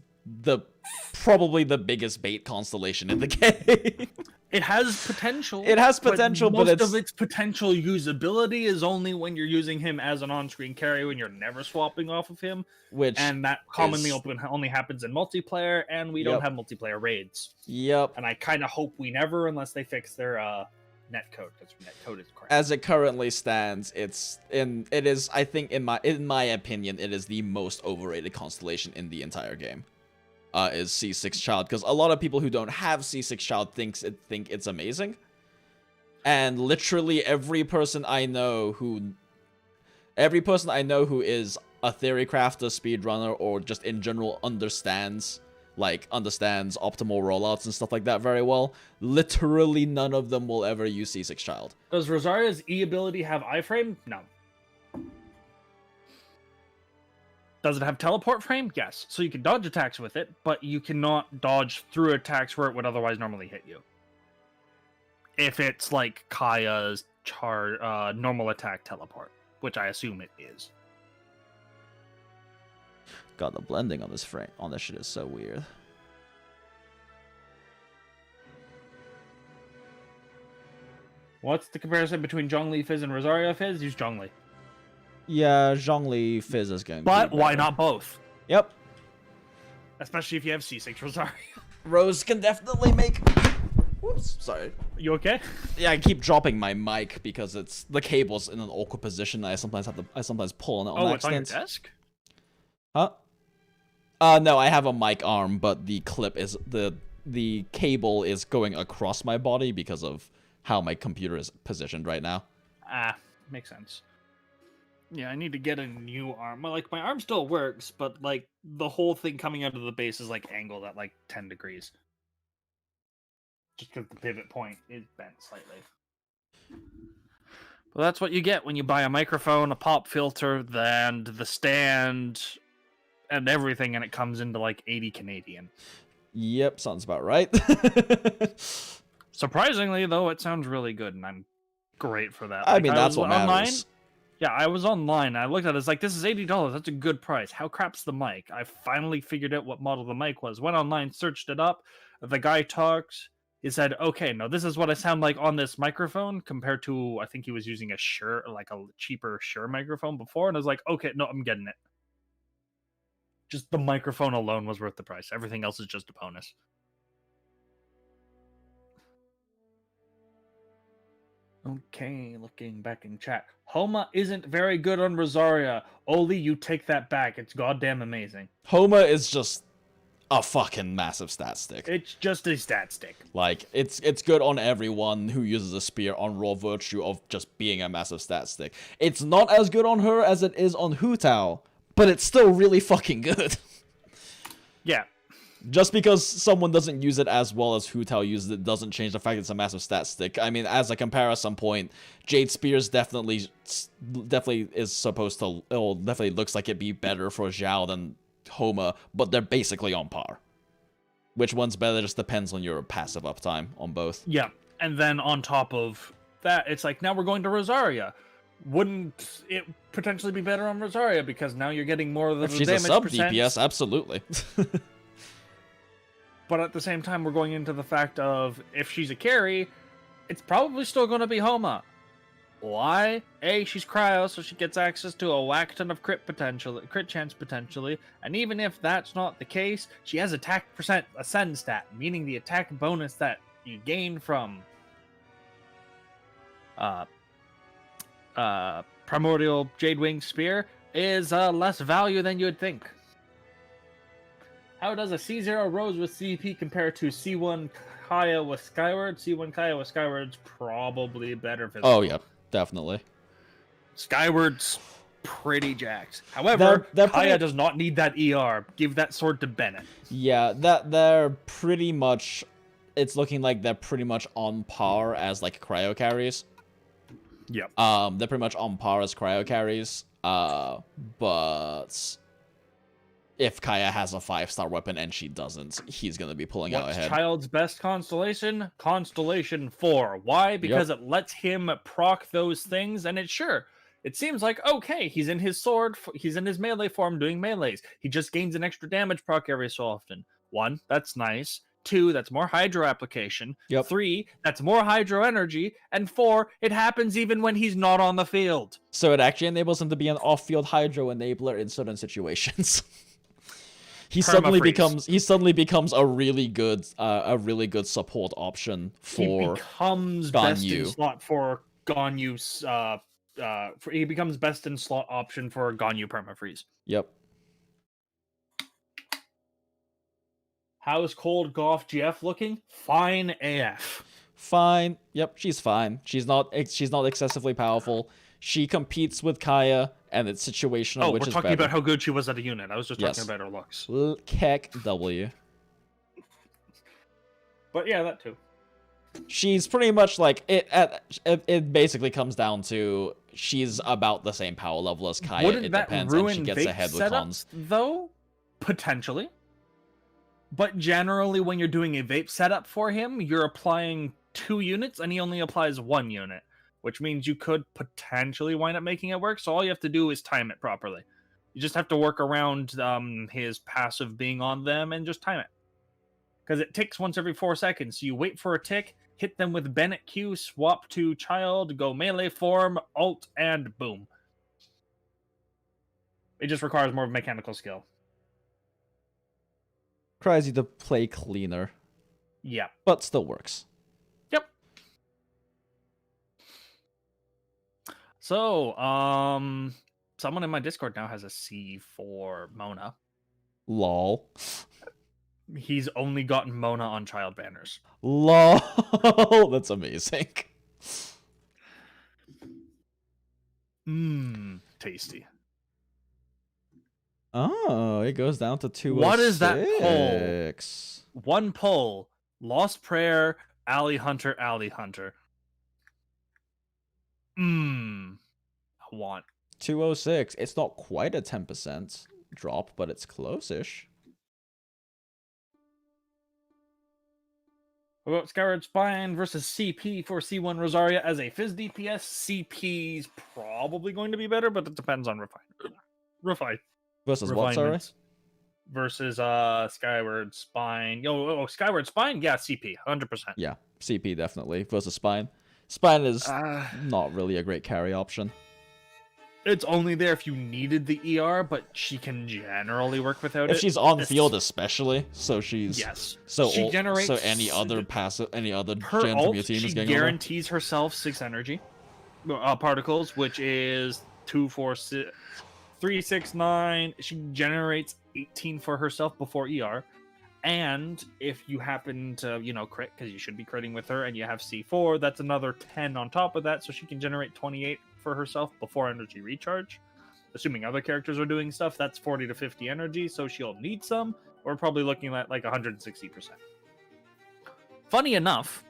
probably the biggest bait constellation in the game. It has potential. It has potential, but most of its potential usability is only when you're using him as an on-screen carry when you're never swapping off of him, and that commonly only happens in multiplayer, and we don't have multiplayer raids. Yep. And I kind of hope we never, unless they fix their netcode, because netcode is crap. As it currently stands, it is I think in my opinion, it is the most overrated constellation in the entire game. Is C6 Child, because a lot of people who don't have C6 Child think it's amazing, and literally every person I know who is a theory crafter, speedrunner, or just in general understands optimal rollouts and stuff like that very well, literally none of them will ever use C6 Child. Does Rosaria's E ability have iframe? No. Does it have teleport frame? Yes. So you can dodge attacks with it, but you cannot dodge through attacks where it would otherwise normally hit you. If it's like Kaya's normal attack teleport, which I assume it is. God, the blending on this shit is so weird. What's the comparison between Zhongli Fizz and Rosaria Fizz? Use Zhongli. Yeah, Zhongli Fizz is going to But be why better. not both? Yep. Especially if you have C6 Rosaria. Rose can definitely make... Whoops, sorry. You okay? Yeah, I keep dropping my mic because the cable's in an awkward position. I sometimes pull on it on It's on your accident. desk? Huh? No, I have a mic arm, but the clip is the cable is going across my body because of how my computer is positioned right now. Ah, makes sense. Yeah, I need to get a new arm. Like, my arm still works, but, like, the whole thing coming out of the base is, like, angled at, like, 10 degrees. Just because the pivot point is bent slightly. Well, that's what you get when you buy a microphone, a pop filter, and the stand, and everything, and it comes into, like, 80 Canadian. Yep, sounds about right. Surprisingly, though, it sounds really good, and I'm great for that. I Like, mean, that's what matters. Yeah, I was online. I looked at it. It's like, this is $80. That's a good price. How crap's the mic? I finally figured out what model the mic was. Went online, searched it up. The guy talks. He said, okay, now this is what I sound like on this microphone compared to, I think he was using a Shure, like a cheaper Shure microphone before. And I was like, okay, no, I'm getting it. Just the microphone alone was worth the price. Everything else is just a bonus. Okay, looking back in chat. Homa isn't very good on Rosaria. Oli, you take that back. It's goddamn amazing. Homa is just a fucking massive stat stick. It's just a stat stick. Like, it's good on everyone who uses a spear on raw virtue of just being a massive stat stick. It's not as good on her as it is on Hu Tao, but it's still really fucking good. Yeah. Just because someone doesn't use it as well as Hu Tao uses it doesn't change the fact it's a massive stat stick. I mean, as a comparison point, Jade Spears definitely is supposed to, definitely looks like it'd be better for Zhao than Homa, but they're basically on par. Which one's better just depends on your passive uptime on both. Yeah, and then on top of that, it's like, now we're going to Rosaria. Wouldn't it potentially be better on Rosaria because now you're getting more of the If she's damage a sub percent? DPS, absolutely. But at the same time, we're going into the fact of, if she's a carry, it's probably still going to be Homa. Why? A, she's cryo, so she gets access to a whack ton of crit chance potentially, and even if that's not the case, she has attack percent ascend stat, meaning the attack bonus that you gain from Primordial Jade Wing Spear is less value than you'd think. How does a C0 Rose with CP compare to C1 Kaya with Skyward? C1 Kaya with Skyward's probably better physical. Oh, yeah, definitely. Skyward's pretty jacked. However, Kaya does not need that ER. Give that sword to Bennett. Yeah, they're pretty much... It's looking like they're pretty much on par as, like, cryo carries. Yep. They're pretty much on par as cryo carries. But... if Kaya has a 5-star weapon and she doesn't, he's going to be pulling out ahead. Child's best constellation? Constellation 4. Why? Because it lets him proc those things, and it seems like, okay, he's in his sword, he's in his melee form doing melees. He just gains an extra damage proc every so often. 1, that's nice. 2, that's more hydro application. Yep. 3, that's more hydro energy. And 4, it happens even when he's not on the field. So it actually enables him to be an off-field hydro enabler in certain situations. He suddenly becomes a really good support option for He becomes best in Ganyu. slot for Ganyu's he becomes best in slot option for Ganyu permafreeze. Yep. How is cold Goth GF looking? Fine AF. Fine. Yep, she's fine. She's not excessively powerful. She competes with Kaya, and it's situational, which we're is talking better. about how good she was at a unit. I was just Yes. talking about her looks. Keck W. But yeah, that too. She's pretty much like it basically comes down to she's about the same power level as Kaya. Wouldn't It that depends, and ruin she gets vape ahead with setups, cons. though? Potentially. But generally, when you're doing a vape setup for him, you're applying 2 units, and he only applies 1 unit, which means you could potentially wind up making it work. So all you have to do is time it properly. You just have to work around his passive being on them and just time it. Because it ticks once every 4 seconds. So you wait for a tick, hit them with Bennett Q, swap to child, go melee form, alt, and boom. It just requires more mechanical skill. Tries you to play cleaner, Yeah. but still works. Yep. So, someone in my Discord now has a C for Mona. Lol. He's only gotten Mona on child banners. Lol. That's amazing. Tasty. Oh, it goes down to 206. What is that poll? 1 poll. Lost Prayer, Alley Hunter, Alley Hunter. I want. 206. It's not quite a 10% drop, but it's close-ish. What about Skyward Spine versus CP for C1 Rosaria as a Fizz DPS? CP's probably going to be better, but it depends on Refine. Versus what, sorry? Refinements. Versus Skyward Spine. Skyward Spine? Yeah, CP, 100%. Yeah, CP definitely. Versus Spine. Spine is not really a great carry option. It's only there if you needed the ER, but she can generally work without it. If she's on field especially, so she's... Yes. So, she generates... so any other her gen ult, from your team she is getting guarantees herself 6 energy particles, which is 2, 4, 6, 3, 6, 9. She generates 18 for herself before ER. And if you happen to, crit, because you should be critting with her, and you have C4, that's another 10 on top of that, so she can generate 28 for herself before energy recharge. Assuming other characters are doing stuff, that's 40 to 50 energy, so she'll need some. We're probably looking at like 160%. Funny enough,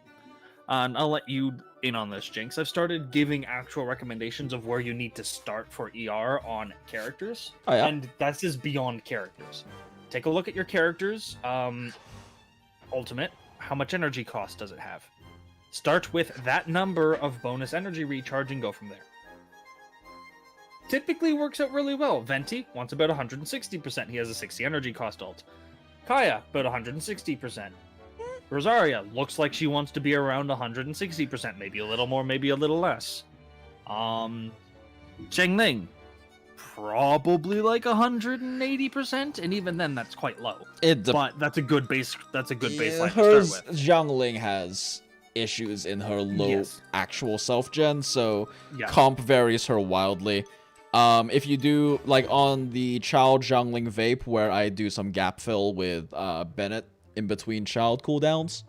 and I'll let you in on this, Jinx, I've started giving actual recommendations of where you need to start for ER on characters. Oh, yeah? And that's just beyond characters. Take a look at your characters. Ultimate, how much energy cost does it have? Start with that number of bonus energy recharge and go from there. Typically works out really well. Venti wants about 160%. He has a 60 energy cost ult. Kaya, about 160%. Rosaria looks like she wants to be around 160%. Maybe a little more, maybe a little less. Chengling, probably like 180%, and even then that's quite low. But that's a good base. That's a good baseline to start with. Zhangling has issues in her low actual self-gen, so Yeah. comp varies her wildly. If you do, like on the child Zhangling vape, where I do some gap fill with Bennett in between child cooldowns,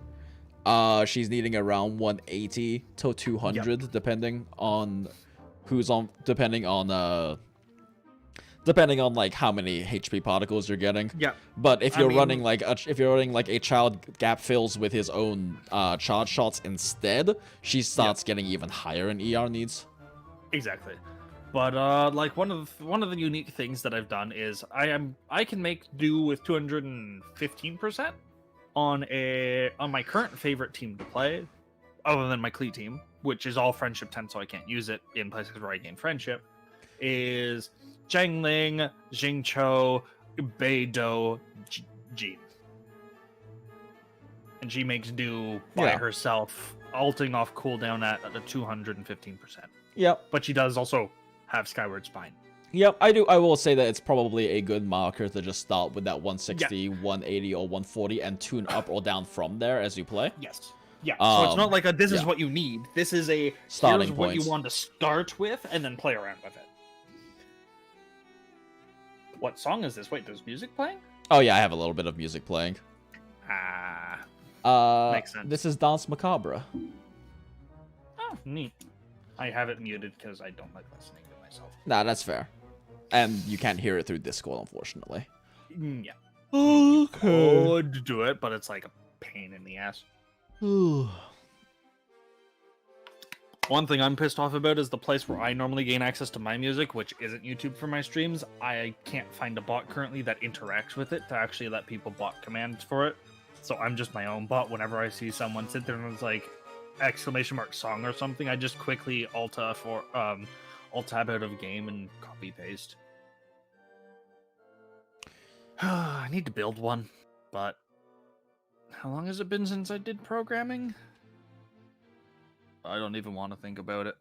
she's needing around 180 to 200, depending on who's on, depending on like how many HP particles you're getting. Yeah. But if you're running like a child gap fills with his own charge shots instead, she starts getting even higher in ER needs. Exactly. But like one of the unique things that I've done is I can make do with 215% on my current favorite team to play, other than my Klee team, which is all friendship 10, so I can't use it in places where I gain friendship, is Zhangling, Jingcho, Beidou, Jean. and she makes do by Yeah. herself, ulting off cooldown at a 215%. Yep. But she does also have Skyward Spine. Yep, I do. I will say that it's probably a good marker to just start with that 160, 180, or 140 and tune up or down from there as you play. Yes. Yeah. So it's not like this is yeah. what you need. This is a Starting here's what point. you want to start with and then play around with it. What song is this? Wait, there's music playing? Oh yeah, I have a little bit of music playing. Makes sense. This is Dance Macabre. Oh, neat. I have it muted because I don't like listening to myself. Nah, that's fair. And you can't hear it through Discord, unfortunately. Yeah. Okay. Could do it, but it's like a pain in the ass. One thing I'm pissed off about is the place where I normally gain access to my music, which isn't YouTube for my streams. I can't find a bot currently that interacts with it to actually let people bot commands for it. So I'm just my own bot. Whenever I see someone sit there and it's like !song or something, I just quickly alt tab out of game and copy paste. I need to build one, but how long has it been since I did programming? I don't even want to think about it.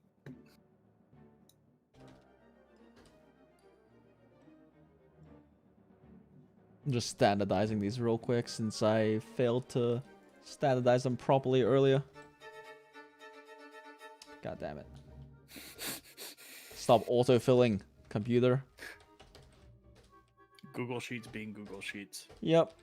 I'm just standardizing these real quick since I failed to standardize them properly earlier. God damn it. Stop autofilling, computer. Google Sheets being Google Sheets. Yep.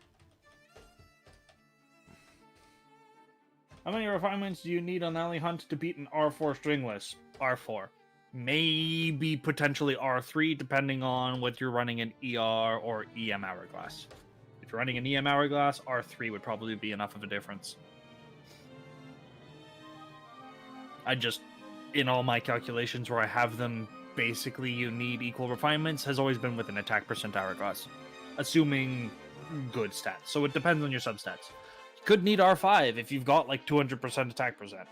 How many refinements do you need on Alley Hunt to beat an R4 stringless? R4. Maybe potentially R3, depending on what you're running in ER or EM Hourglass. If you're running an EM Hourglass, R3 would probably be enough of a difference. I just, in all my calculations where I have them, basically you need equal refinements, has always been with an attack percent Hourglass. Assuming good stats. So it depends on your substats. You could need R5 if you've got like 200% attack percent.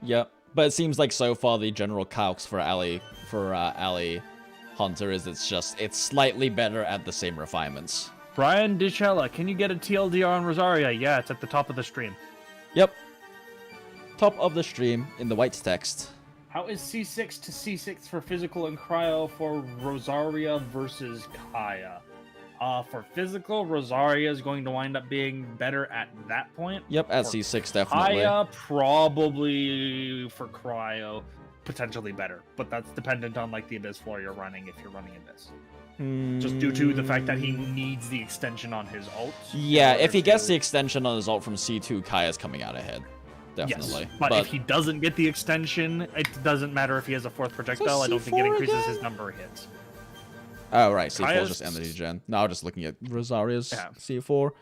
Yep. But it seems like so far the general calcs for Alley Hunter is it's slightly better at the same refinements. Brian Dichella, can you get a TLDR on Rosaria? Yeah, it's at the top of the stream. Yep. Top of the stream in the white text. How is C6 to C6 for physical and cryo for Rosaria versus Kaya? For physical, Rosaria is going to wind up being better at that point. Yep, at For C6 definitely. Kaya, probably for cryo, potentially better. But that's dependent on like the Abyss floor you're running if you're running Abyss. Just due to the fact that he needs the extension on his ult. Yeah, if he gets the extension on his ult from C2, Kaya's coming out ahead. Definitely. Yes, but if he doesn't get the extension, it doesn't matter if he has a fourth projectile. I don't think it increases his number of hits. Oh, right. C4 is Kaya's- just energy gen. Now just looking at Rosaria's Yeah. C4.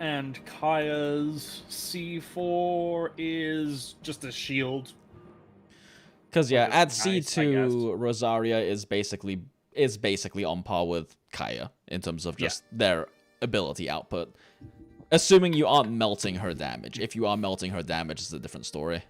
And Kaya's C4 is just a shield. Because, yeah, Which at is nice, I C2, Rosaria is basically on par with Kaya in terms of just their ability output. Assuming you aren't melting her damage. If you are melting her damage, it's a different story.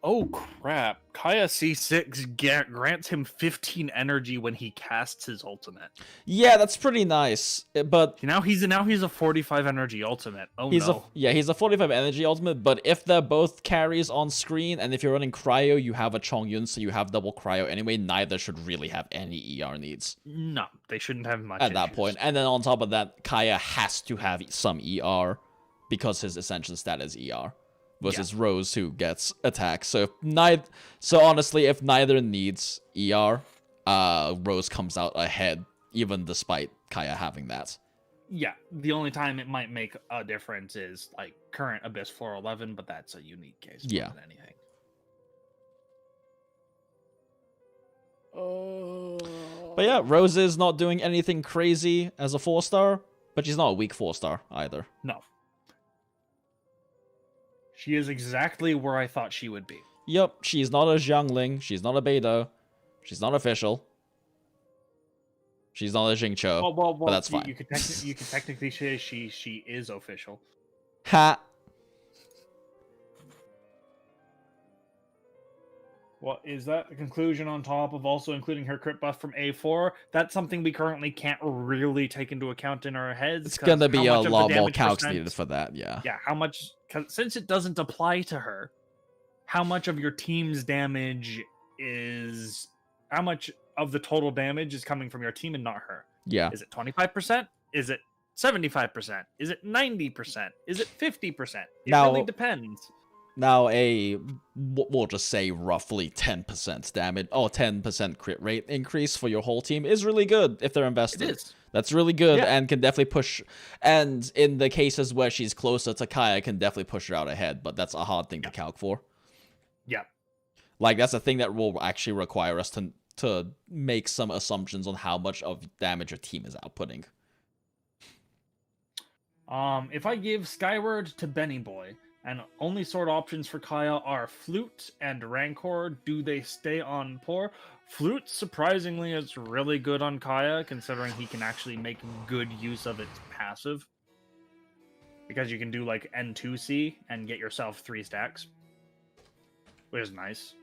Oh crap. Kaya C6 grants him 15 energy when he casts his ultimate. Yeah, that's pretty nice. But Now he's a 45 energy ultimate. Oh no. he's a 45 energy ultimate, but if they're both carries on screen, and if you're running cryo, you have a Chongyun, so you have double cryo anyway, neither should really have any ER needs. No, they shouldn't have much At that issues. point. And then on top of that, Kaya has to have some ER because his ascension stat is ER. Versus Rose, who gets attack. So honestly, if neither needs ER, Rose comes out ahead, even despite Kaya having that. Yeah, the only time it might make a difference is like current Abyss floor 11, but that's a unique case more than anything. But yeah, Rose is not doing anything crazy as a 4-star, but she's not a weak 4-star either. No. She is exactly where I thought she would be. Yep, she's not a Xiangling, she's not a Beidou, she's not official. She's not a Jingcho, but that's fine. You could technically say she is official. Ha! Well, is that a conclusion on top of also including her crit buff from A4? That's something we currently can't really take into account in our heads. It's gonna be a lot more calcs percent- needed for that, yeah. Yeah, how much? Since it doesn't apply to her, how much of your team's damage is? How much of the total damage is coming from your team and not her? Yeah. Is it 25%? Is it 75%? Is it 90%? Is it 50%? It Now- really depends. Now, we'll just say roughly 10% damage, 10% crit rate increase for your whole team is really good if they're invested. It is. That's really good Yeah. and can definitely push. And in the cases where she's closer to Kaya, can definitely push her out ahead, but that's a hard thing to calc for. Yeah. Like, that's a thing that will actually require us to make some assumptions on how much of damage your team is outputting. If I give Skyward to Benny Boy, and only sword options for Kaya are Flute and Rancor, do they stay on poor? Flute, surprisingly, is really good on Kaya, considering he can actually make good use of its passive. Because you can do, like, N2C and get yourself 3 stacks. Which is nice.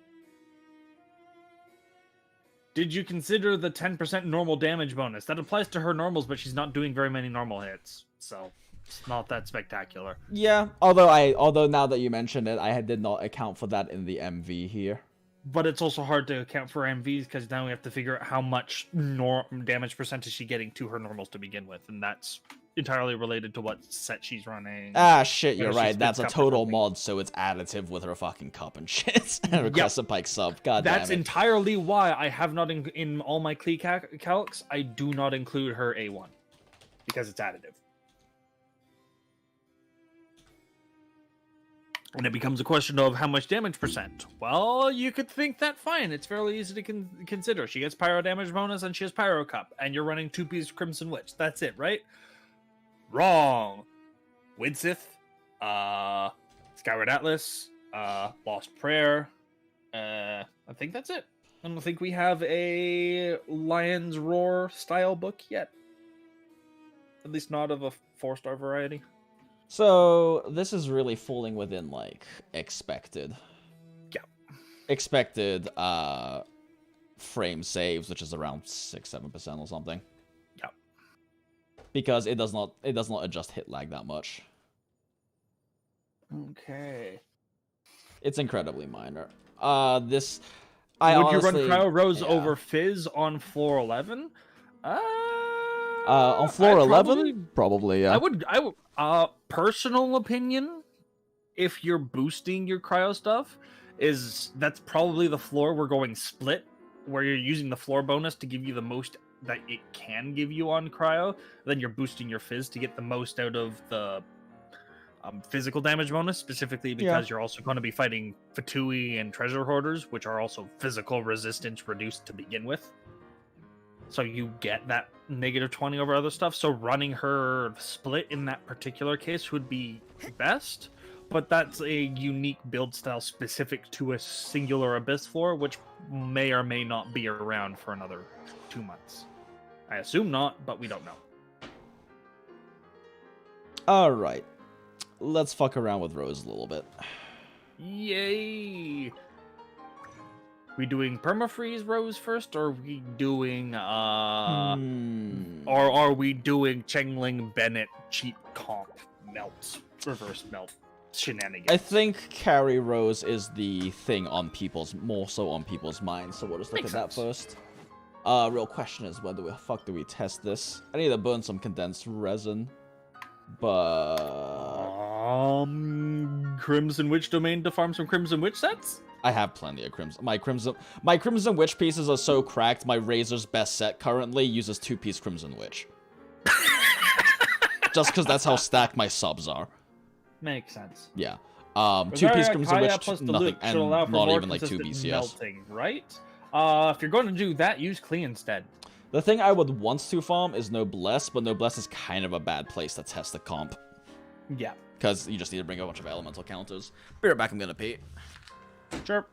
Did you consider the 10% normal damage bonus? That applies to her normals, but she's not doing very many normal hits, so it's not that spectacular. Yeah, although now that you mention it, I did not account for that in the MV here. But it's also hard to account for MVs because now we have to figure out how much damage percentage she's getting to her normals to begin with, and that's entirely related to what set she's running. Ah, shit, you're Whether she right. That's a spits cup or total something. mod, so it's additive with her fucking cup and shit. And her crescent pike sub. God That's damn it. entirely why I have not in all my calcs. I do not include her A1 because it's additive. And it becomes a question of how much damage percent. Well, you could think that fine. It's fairly easy to consider. She gets pyro damage bonus and she has pyro cup, and you're running 2-piece Crimson Witch. That's it, right? Wrong. Widsith, Skyward Atlas, Lost Prayer. I think that's it. I don't think we have a Lion's Roar style book yet. At least not of a 4-star variety. So, this is really falling within, like, expected. Yeah. Expected, frame saves, which is around 6-7% or something. Yeah. Because it does not adjust hit lag that much. Okay. It's incredibly minor. Would you run Cryo Rose yeah. over Fizz on floor 11? On floor I'd 11? Probably, yeah. I would, personal opinion, if you're boosting your cryo stuff, that's probably the floor we're going split, where you're using the floor bonus to give you the most that it can give you on cryo, then you're boosting your Fizz to get the most out of the physical damage bonus, specifically because you're also going to be fighting Fatui and Treasure Hoarders, which are also physical resistance reduced to begin with. So you get that -20 over other stuff. So running her split in that particular case would be best. But that's a unique build style specific to a singular Abyss floor, which may or may not be around for another 2 months. I assume not, but we don't know. Alright. Let's fuck around with Rose a little bit. Yay! We doing permafreeze Rose first, or are we doing or are we doing Chengling Bennett cheap comp melt, reverse melt shenanigans? I think Carry Rose is the thing on more so on people's minds, so we'll just look Makes at that sense. first. Real question is whether the fuck do we test this? I need to burn some condensed resin, but Crimson Witch domain to farm some Crimson Witch sets? I have plenty of Crimson. My Crimson Witch pieces are so cracked, my Razor's best set currently uses 2-piece Crimson Witch. Just because that's how stacked my subs are. Makes sense. Yeah. 2-piece Crimson Kaya Witch, plus nothing, Diluc and should allow for not more even like 2 consistent BCS. melting, right? If you're going to do that, use Klee instead. The thing I would want to farm is Noblesse, but Noblesse is kind of a bad place to test the comp. Yeah. Because you just need to bring a bunch of elemental counters. Be right back, I'm gonna pee. Sure.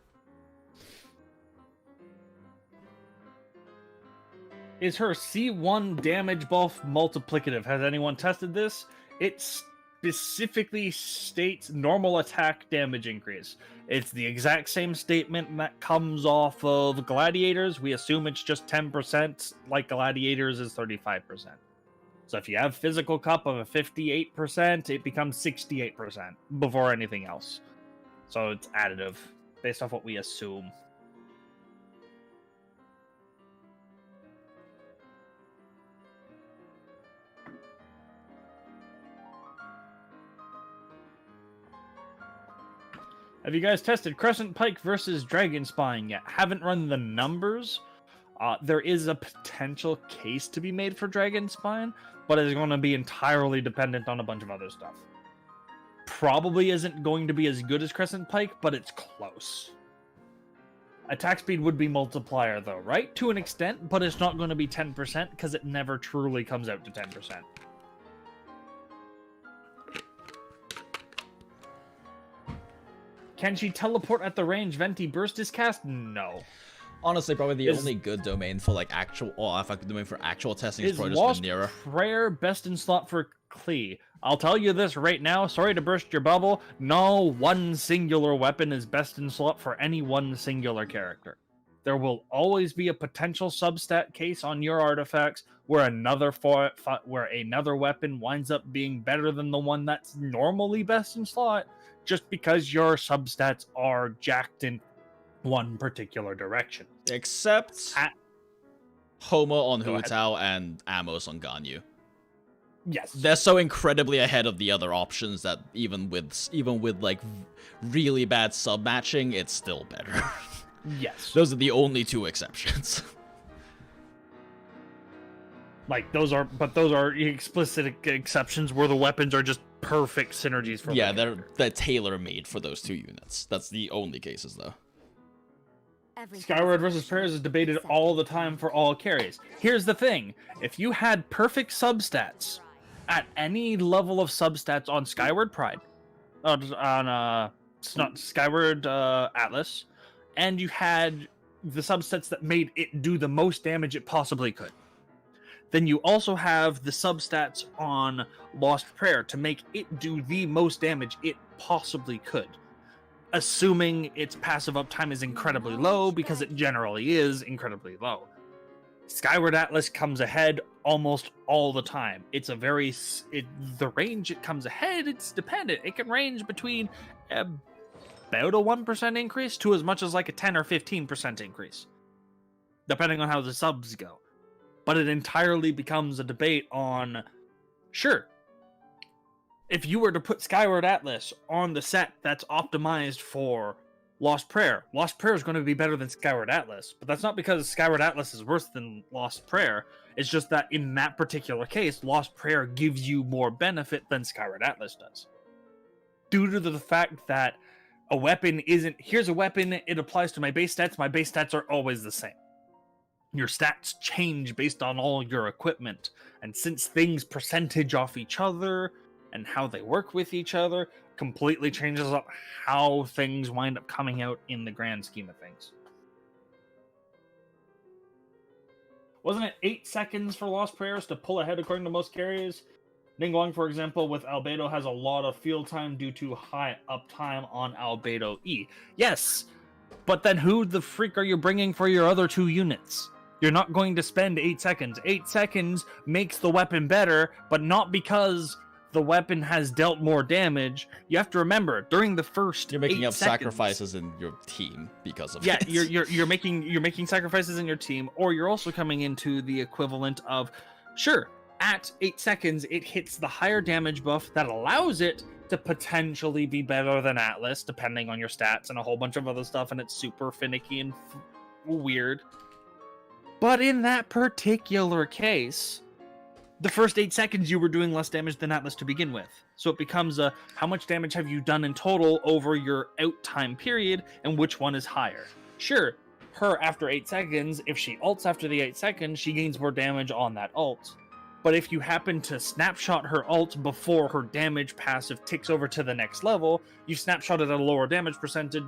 Is her C1 damage buff multiplicative? Has anyone tested this? It specifically states normal attack damage increase. It's the exact same statement that comes off of Gladiators. We assume it's just 10%, like Gladiators is 35%. So if you have Physical Cup of a 58%, it becomes 68% before anything else. So it's additive, based off what we assume. Have you guys tested Crescent Pike versus Dragon Spine yet? Haven't run the numbers. There is a potential case to be made for Dragon Spine, but it's going to be entirely dependent on a bunch of other stuff. Probably isn't going to be as good as Crescent Pike, but it's close. Attack speed would be multiplier though, right? To an extent, but it's not going to be 10% because it never truly comes out to 10%. Can she teleport at the range Venti Burst is cast? No. Honestly, probably the only good domain for like actual, or effective domain for actual testing is probably just Vanera. Prayer best in slot for Klee. I'll tell you this right now. Sorry to burst your bubble. No one singular weapon is best in slot for any one singular character. There will always be a potential substat case on your artifacts where another weapon winds up being better than the one that's normally best in slot, just because your substats are jacked in one particular direction. Except Homo on Go Hu ahead. Tao and Amos on Ganyu. Yes. They're so incredibly ahead of the other options that even with like really bad sub matching, it's still better. Yes. Those are the only two exceptions. Like those are explicit exceptions where the weapons are just perfect synergies for Yeah, one they're character. tailor-made for those two units. That's the only cases though. Skyward versus Prayers is debated all the time for all carries. Here's the thing. If you had perfect substats at any level of substats on Skyward Pride, Skyward Atlas, and you had the substats that made it do the most damage it possibly could, then you also have the substats on Lost Prayer to make it do the most damage it possibly could. Assuming its passive uptime is incredibly low, because it generally is incredibly low. Skyward Atlas comes ahead almost all the time. It's a the range it comes ahead, it's dependent. It can range between about a 1% increase to as much as like a 10 or 15% increase, depending on how the subs go. But it entirely becomes a debate on, sure, if you were to put Skyward Atlas on the set that's optimized for Lost Prayer is going to be better than Skyward Atlas. But that's not because Skyward Atlas is worse than Lost Prayer. It's just that in that particular case, Lost Prayer gives you more benefit than Skyward Atlas does. Due to the fact that a weapon isn't, here's a weapon, it applies to my base stats are always the same. Your stats change based on all your equipment. And since things percentage off each other, and how they work with each other completely changes up how things wind up coming out in the grand scheme of things. Wasn't it 8 seconds for Lost Prayers to pull ahead according to most carriers? Ningguang, for example, with Albedo has a lot of field time due to high uptime on Albedo E. Yes, but then who the freak are you bringing for your other two units? You're not going to spend 8 seconds. 8 seconds makes the weapon better, but not because the weapon has dealt more damage. You have to remember, during the first You're making 8 up seconds, sacrifices in your team because of yeah, it. you're making sacrifices in your team, or you're also coming into the equivalent of, sure, at 8 seconds it hits the higher damage buff that allows it to potentially be better than Atlas, depending on your stats and a whole bunch of other stuff, and it's super finicky and weird. But in that particular case, the first 8 seconds you were doing less damage than Atlas to begin with. So it becomes a, how much damage have you done in total over your out time period, and which one is higher? Sure, her after 8 seconds, if she ults after the 8 seconds, she gains more damage on that ult. But if you happen to snapshot her ult before her damage passive ticks over to the next level, you snapshot it at a lower damage percentage,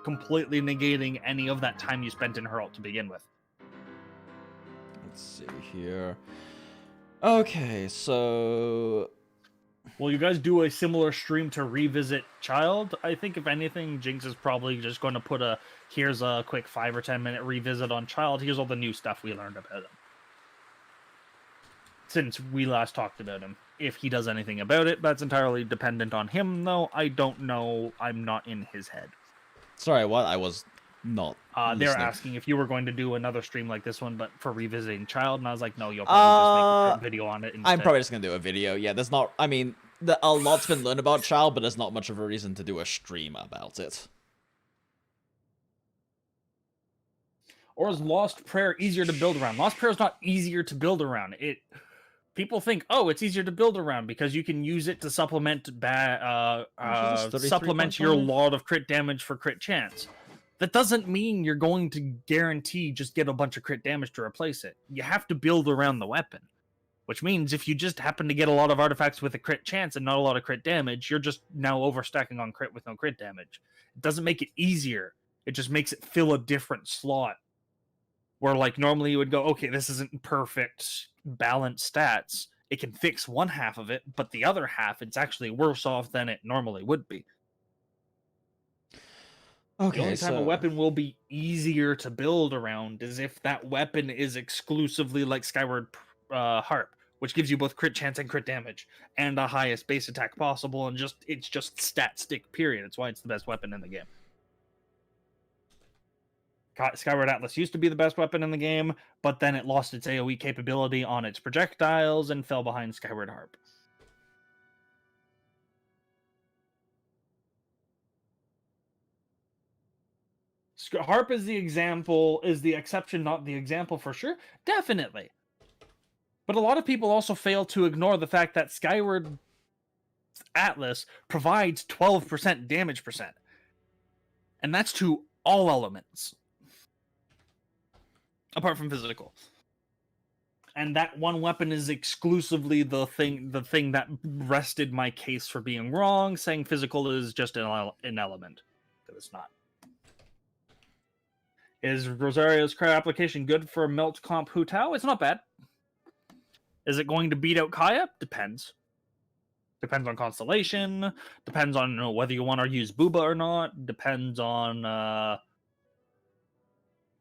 completely negating any of that time you spent in her ult to begin with. Let's see here. Okay, so Will you guys do a similar stream to revisit Child? I think if anything, Jinx is probably just going to put here's a quick 5 or 10 minute revisit on Child. Here's all the new stuff we learned about him since we last talked about him. If he does anything about it, that's entirely dependent on him, though. I don't know. I'm not in his head. Sorry, what? I was not. They're listening. asking if you were going to do another stream like this one, but for revisiting Child, and I was like, no, you'll probably just make a video on it instead. I'm probably just gonna do a video. Yeah, there's not. I mean, a lot's been learned about Child, but there's not much of a reason to do a stream about it. Or is Lost Prayer easier to build around? Lost Prayer is not easier to build around. People think, oh, it's easier to build around because you can use it to supplement supplement your lot of crit damage for crit chance. That doesn't mean you're going to guarantee just get a bunch of crit damage to replace it. You have to build around the weapon, which means if you just happen to get a lot of artifacts with a crit chance and not a lot of crit damage, you're just now overstacking on crit with no crit damage. It doesn't make it easier. It just makes it fill a different slot. Where, like, normally you would go, okay, this isn't perfect, balanced stats. It can fix one half of it, but the other half, it's actually worse off than it normally would be. Okay, the only time a weapon will be easier to build around is if that weapon is exclusively like Skyward Harp, which gives you both crit chance and crit damage, and the highest base attack possible, and it's just stat stick, period. It's why it's the best weapon in the game. Skyward Atlas used to be the best weapon in the game, but then it lost its AoE capability on its projectiles and fell behind Skyward Harp. Harp is the exception, not the example for sure. Definitely. But a lot of people also fail to ignore the fact that Skyward Atlas provides 12% damage percent. And that's to all elements. Apart from physical. And that one weapon is exclusively the thing that rested my case for being wrong, saying physical is just an element. Because it's not. Is Rosaria's cryo application good for Melt Comp Hu Tao? It's not bad. Is it going to beat out Kaya? Depends. Depends on constellation. Depends on whether you want to use Booba or not. Depends on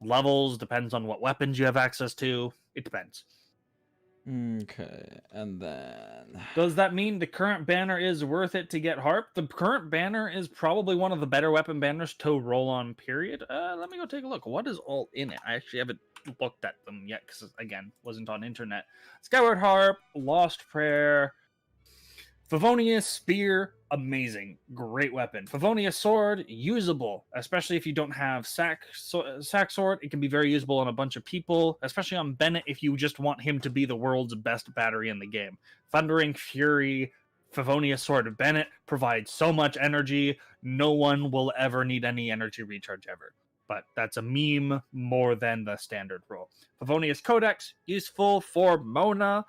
levels. Depends on what weapons you have access to. It depends. Okay, and then... Does that mean the current banner is worth it to get Harp? The current banner is probably one of the better weapon banners to roll on, period. Let me go take a look. What is all in it? I actually haven't looked at them yet, because, again, wasn't on internet. Skyward Harp, Lost Prayer, Favonius Spear, amazing. Great weapon. Favonius Sword, usable, especially if you don't have Sack Sword. It can be very usable on a bunch of people, especially on Bennett if you just want him to be the world's best battery in the game. Thundering Fury, Favonius Sword Bennett provides so much energy, no one will ever need any energy recharge ever. But that's a meme more than the standard role. Favonius Codex, useful for Mona.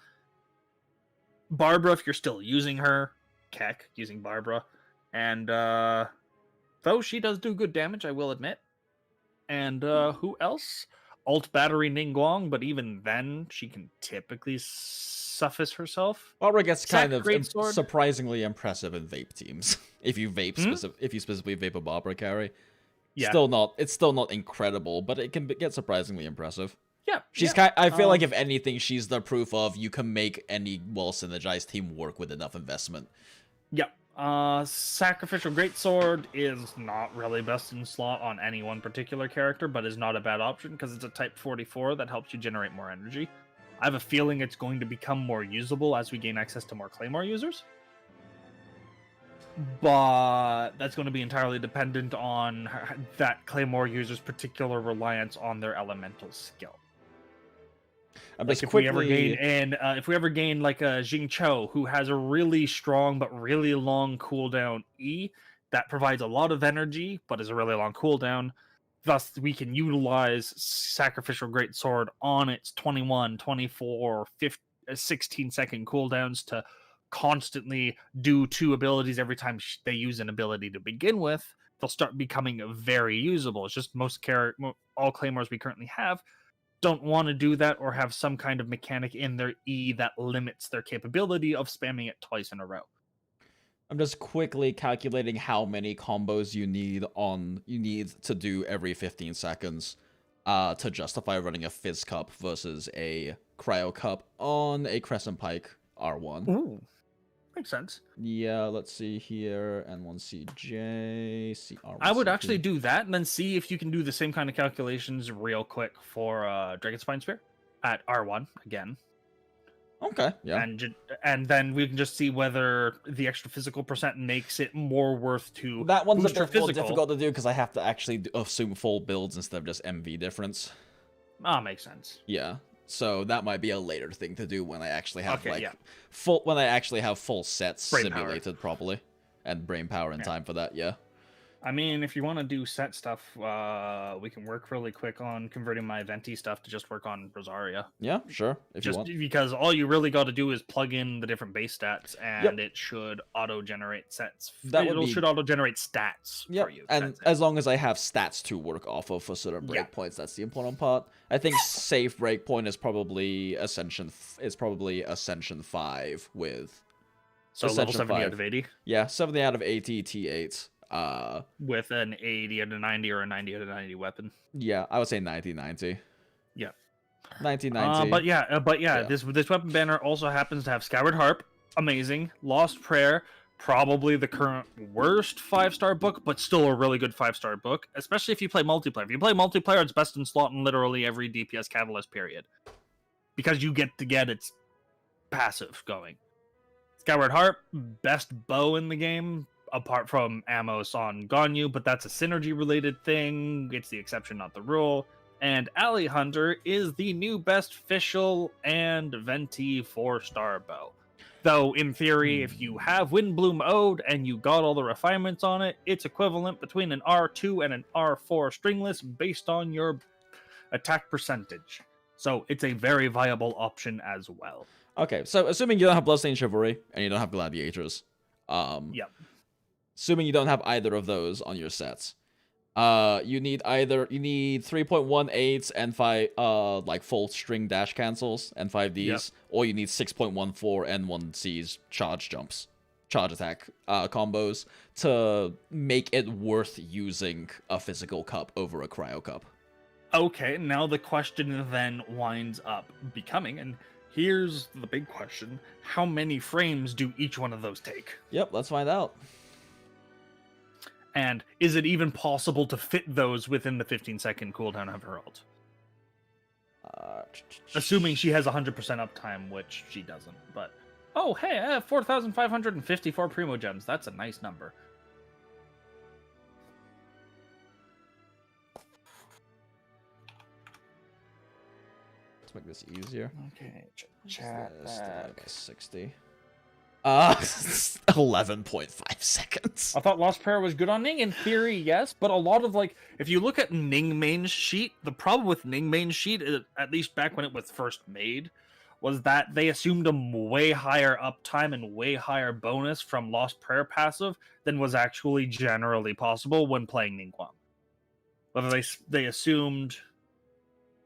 Barbara, if you're still using her. Keck, using Barbara. And, though she does do good damage, I will admit. And, who else? Alt Battery Ningguang, but even then, she can typically suffice herself. Barbara gets kind of Greatsword. surprisingly impressive in vape teams. If you vape, if you specifically vape a Barbara carry. Yeah. It's still not incredible, but it can get surprisingly impressive. Yeah, she's I feel like if anything, she's the proof of you can make any well-synergized team work with enough investment. Yeah. Sacrificial Greatsword is not really best in slot on any one particular character, but is not a bad option because it's a type 44 that helps you generate more energy. I have a feeling it's going to become more usable as we gain access to more Claymore users. But that's going to be entirely dependent on that Claymore user's particular reliance on their elemental skill. Like if we ever gain like a Jingcho who has a really strong but really long cooldown E that provides a lot of energy but is a really long cooldown, thus we can utilize Sacrificial Greatsword on its 21, 24, 16 second cooldowns to constantly do 2 abilities every time they use an ability to begin with. They'll start becoming very usable. It's just all Claymores we currently have don't want to do that or have some kind of mechanic in their E that limits their capability of spamming it twice in a row. I'm just quickly calculating how many combos you need to do every 15 seconds to justify running a Fizz Cup versus a Cryo Cup on a Crescent Pike R1. Ooh, makes sense. Yeah, let's see here. N1CJ, CR1. I would actually do that and then see if you can do the same kind of calculations real quick for Dragon Spine Spear at R1 again. Okay, yeah. And then we can just see whether the extra physical percent makes it more worth to That one's a boost your bit more physical. difficult to do because I have to actually assume full builds instead of just MV difference. Makes sense. Yeah. So that might be a later thing to do when I actually have Okay, yeah. when I actually have full sets Brain power. simulated properly and brain power in time for that. Yeah. I mean, if you want to do set stuff, we can work really quick on converting my Venti stuff to just work on Rosaria. Yeah, sure. If you Just want. because all you really got to do is plug in the different base stats, and it should auto-generate sets. Should auto-generate stats Yeah, for you. and That's it. as long as I have stats to work off of for certain breakpoints, that's the important part. I think safe breakpoint is probably Ascension. Is probably Ascension 5 with. So level Ascension 70 out 5. of 80 Yeah, 70 out of 80 T8. with an 80 out of 90 or a 90 out of 90 weapon. Yeah, I would say 90-90. Yeah. 90-90. But yeah, this weapon banner also happens to have Scoured Harp, amazing. Lost Prayer, probably the current worst 5-star book, but still a really good 5-star book, especially if you play multiplayer. If you play multiplayer, it's best in slot in literally every DPS catalyst period, because you get to get its passive going. Scoured Harp, best bow in the game, apart from Amos on Ganyu, but that's a synergy related thing. It's the exception, not the rule. And Alley Hunter is the new best Fischl and Venti 4-star bow. Though, in theory, if you have Windbloom Ode and you got all the refinements on it, it's equivalent between an R2 and an R4 stringless based on your attack percentage. So it's a very viable option as well. Okay, so assuming you don't have Bloodstained Chivalry and you don't have Gladiators, Yep. assuming you don't have either of those on your sets, you need 3.18 and 5 like full string dash cancels and 5Ds, or you need 6.14 and 1C's charge attack combos to make it worth using a physical cup over a cryo cup. Okay, now the question then winds up becoming, and here's the big question: how many frames do each one of those take? Yep, let's find out. And is it even possible to fit those within the 15-second cooldown of her ult? Assuming she has 100% uptime, which she doesn't. But oh, hey, I have 4,554 Primo Gems. That's a nice number. Let's make this easier. Okay, chat. 60. 11.5 seconds. I thought Lost Prayer was good on Ning. In theory, yes, but a lot of, like, if you look at Ning Main's sheet, the problem with Ning Main's sheet, at least back when it was first made, was that they assumed a way higher uptime and way higher bonus from Lost Prayer passive than was actually generally possible when playing Ningguang. Whether they assumed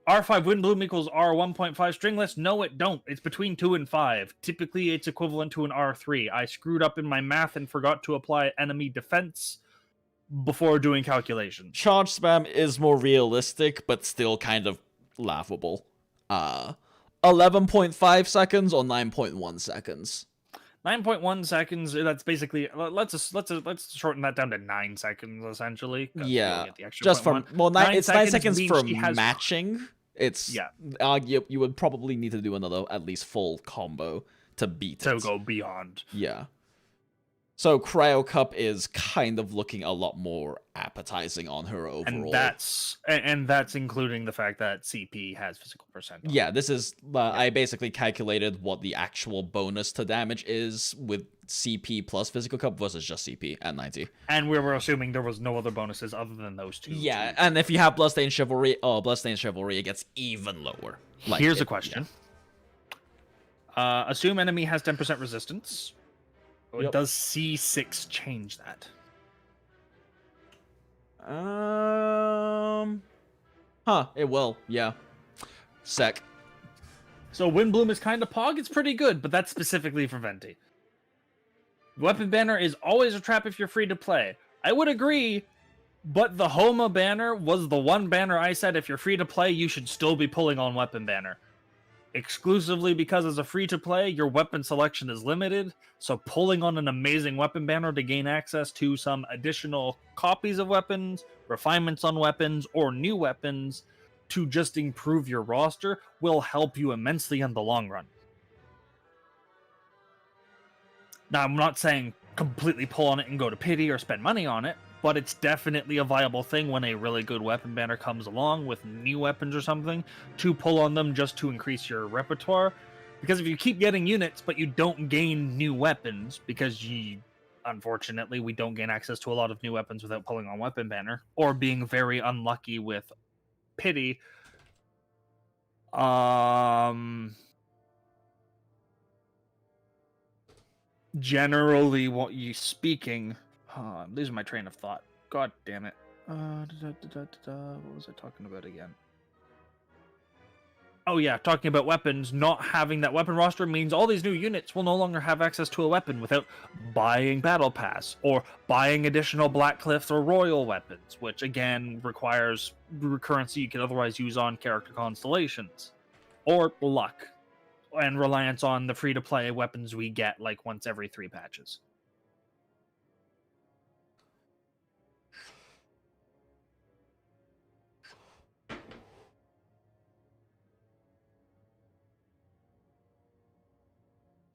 R5 Windbloom equals R1.5 stringless? No, it don't. It's between 2 and 5. Typically, it's equivalent to an R3. I screwed up in my math and forgot to apply enemy defense before doing calculations. Charge spam is more realistic, but still kind of laughable. 11.5 seconds or 9.1 seconds? 9.1 seconds, that's basically, let's shorten that down to 9 seconds, essentially. Yeah, the extra just from, well, it's 9 seconds means for she has- matching. It's, Yeah. You would probably need to do another, at least full combo to beat it. To go beyond. Yeah. So Cryo Cup is kind of looking a lot more appetizing on her overall. And that's including the fact that CP has physical percent. Yeah, this is I basically calculated what the actual bonus to damage is with CP plus physical cup versus just CP at 90. And we were assuming there was no other bonuses other than those two. Yeah, and if you have Bloodstained Chivalry, it gets even lower. Here's a question. Yeah. Assume enemy has 10% resistance. Yep. Does C6 change that? It will, yeah. Sec. So Windbloom is kind of pog. It's pretty good, but that's specifically for Venti. Weapon banner is always a trap if you're free to play. I would agree, but the Homa banner was the one banner I said if you're free to play, you should still be pulling on weapon banner. Exclusively because as a free to play, your weapon selection is limited, so pulling on an amazing weapon banner to gain access to some additional copies of weapons, refinements on weapons, or new weapons to just improve your roster will help you immensely in the long run. Now, I'm not saying completely pull on it and go to pity or spend money on it, but it's definitely a viable thing when a really good weapon banner comes along with new weapons or something to pull on them just to increase your repertoire. Because if you keep getting units but you don't gain new weapons, because unfortunately we don't gain access to a lot of new weapons without pulling on weapon banner, or being very unlucky with pity, generally what you speaking, I'm losing my train of thought. God damn it. What was I talking about again? Oh yeah, talking about weapons. Not having that weapon roster means all these new units will no longer have access to a weapon without buying Battle Pass, or buying additional Black Cliffs or Royal weapons, which again requires recurrency you could otherwise use on character constellations. Or luck, and reliance on the free-to-play weapons we get like once every 3 patches.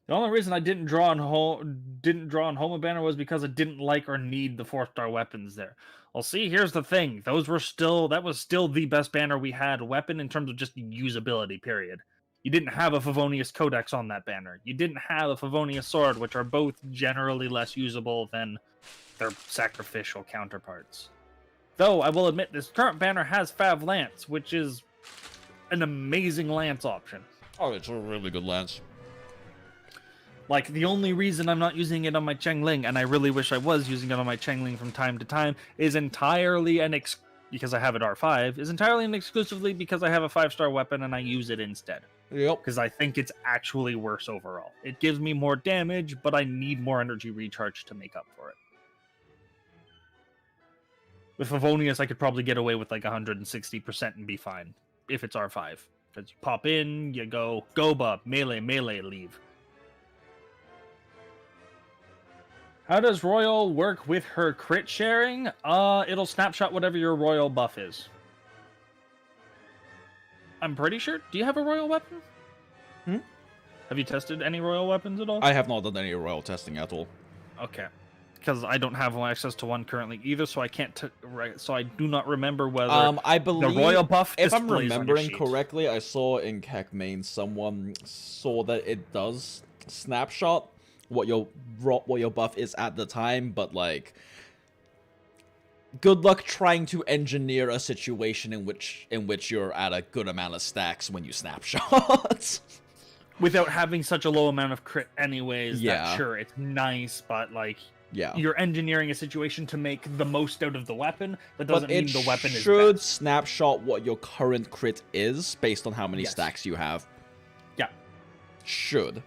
The only reason I didn't draw on Homa banner was because I didn't like or need the 4-star weapons there. Well, see, here's the thing. That was still the best banner we had weapon in terms of just usability, period. You didn't have a Favonius Codex on that banner. You didn't have a Favonius Sword, which are both generally less usable than their sacrificial counterparts. Though, I will admit, this current banner has Fav Lance, which is an amazing lance option. Oh, it's a really good lance. Like, the only reason I'm not using it on my Chengling, and I really wish I was using it on my Chengling from time to time, is entirely because I have it R5, is entirely and exclusively because I have a 5-star weapon and I use it instead. Yep. Because I think it's actually worse overall. It gives me more damage, but I need more energy recharge to make up for it. With Favonius, I could probably get away with like 160% and be fine, if it's R5. Because you pop in, you go, Goba, melee, leave. How does Royal work with her crit sharing? It'll snapshot whatever your Royal buff is. I'm pretty sure. Do you have a Royal weapon? Have you tested any Royal weapons at all? I have not done any Royal testing at all. Okay. Because I don't have access to one currently either, so I can't. So I do not remember whether I believe the Royal buff. If I'm displays on your remembering sheet. correctly, I saw in Kek Main someone saw that it does snapshot what your buff is at the time, but like, good luck trying to engineer a situation in which you're at a good amount of stacks when you snapshot. Without having such a low amount of crit anyways. Yeah. That, sure, it's nice, but like, Yeah. you're engineering a situation to make the most out of the weapon. That doesn't But mean it the weapon is should best. snapshot what your current crit is based on how many Yes. stacks you have. Yeah. Should.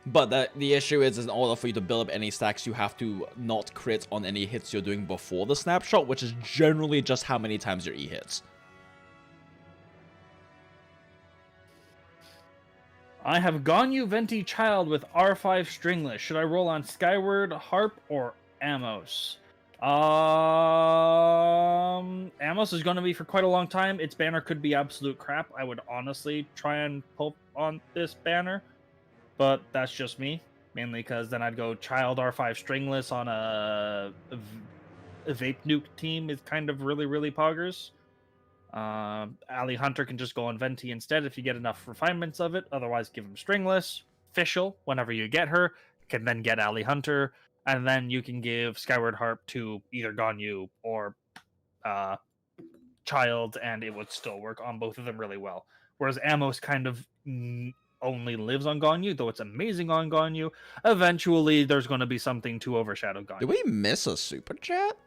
But the issue is in order for you to build up any stacks, you have to not crit on any hits you're doing before the snapshot, which is generally just how many times your E hits. I have Ganyu Venti Child with R5 Stringless. Should I roll on Skyward, Harp, or Amos? Amos is going to be for quite a long time. Its banner could be absolute crap. I would honestly try and pull on this banner, but that's just me. Mainly because then I'd go Child R5 Stringless on a Vape Nuke team is kind of really, really poggers. Ali Hunter can just go on Venti instead if you get enough refinements of it. Otherwise, give him Stringless. Fischl, whenever you get her, can then get Ali Hunter. And then you can give Skyward Harp to either Ganyu or Child, and it would still work on both of them really well. Whereas Amos kind of only lives on Ganyu, though it's amazing on Ganyu. Eventually, there's going to be something to overshadow Ganyu. Did we miss a super chat?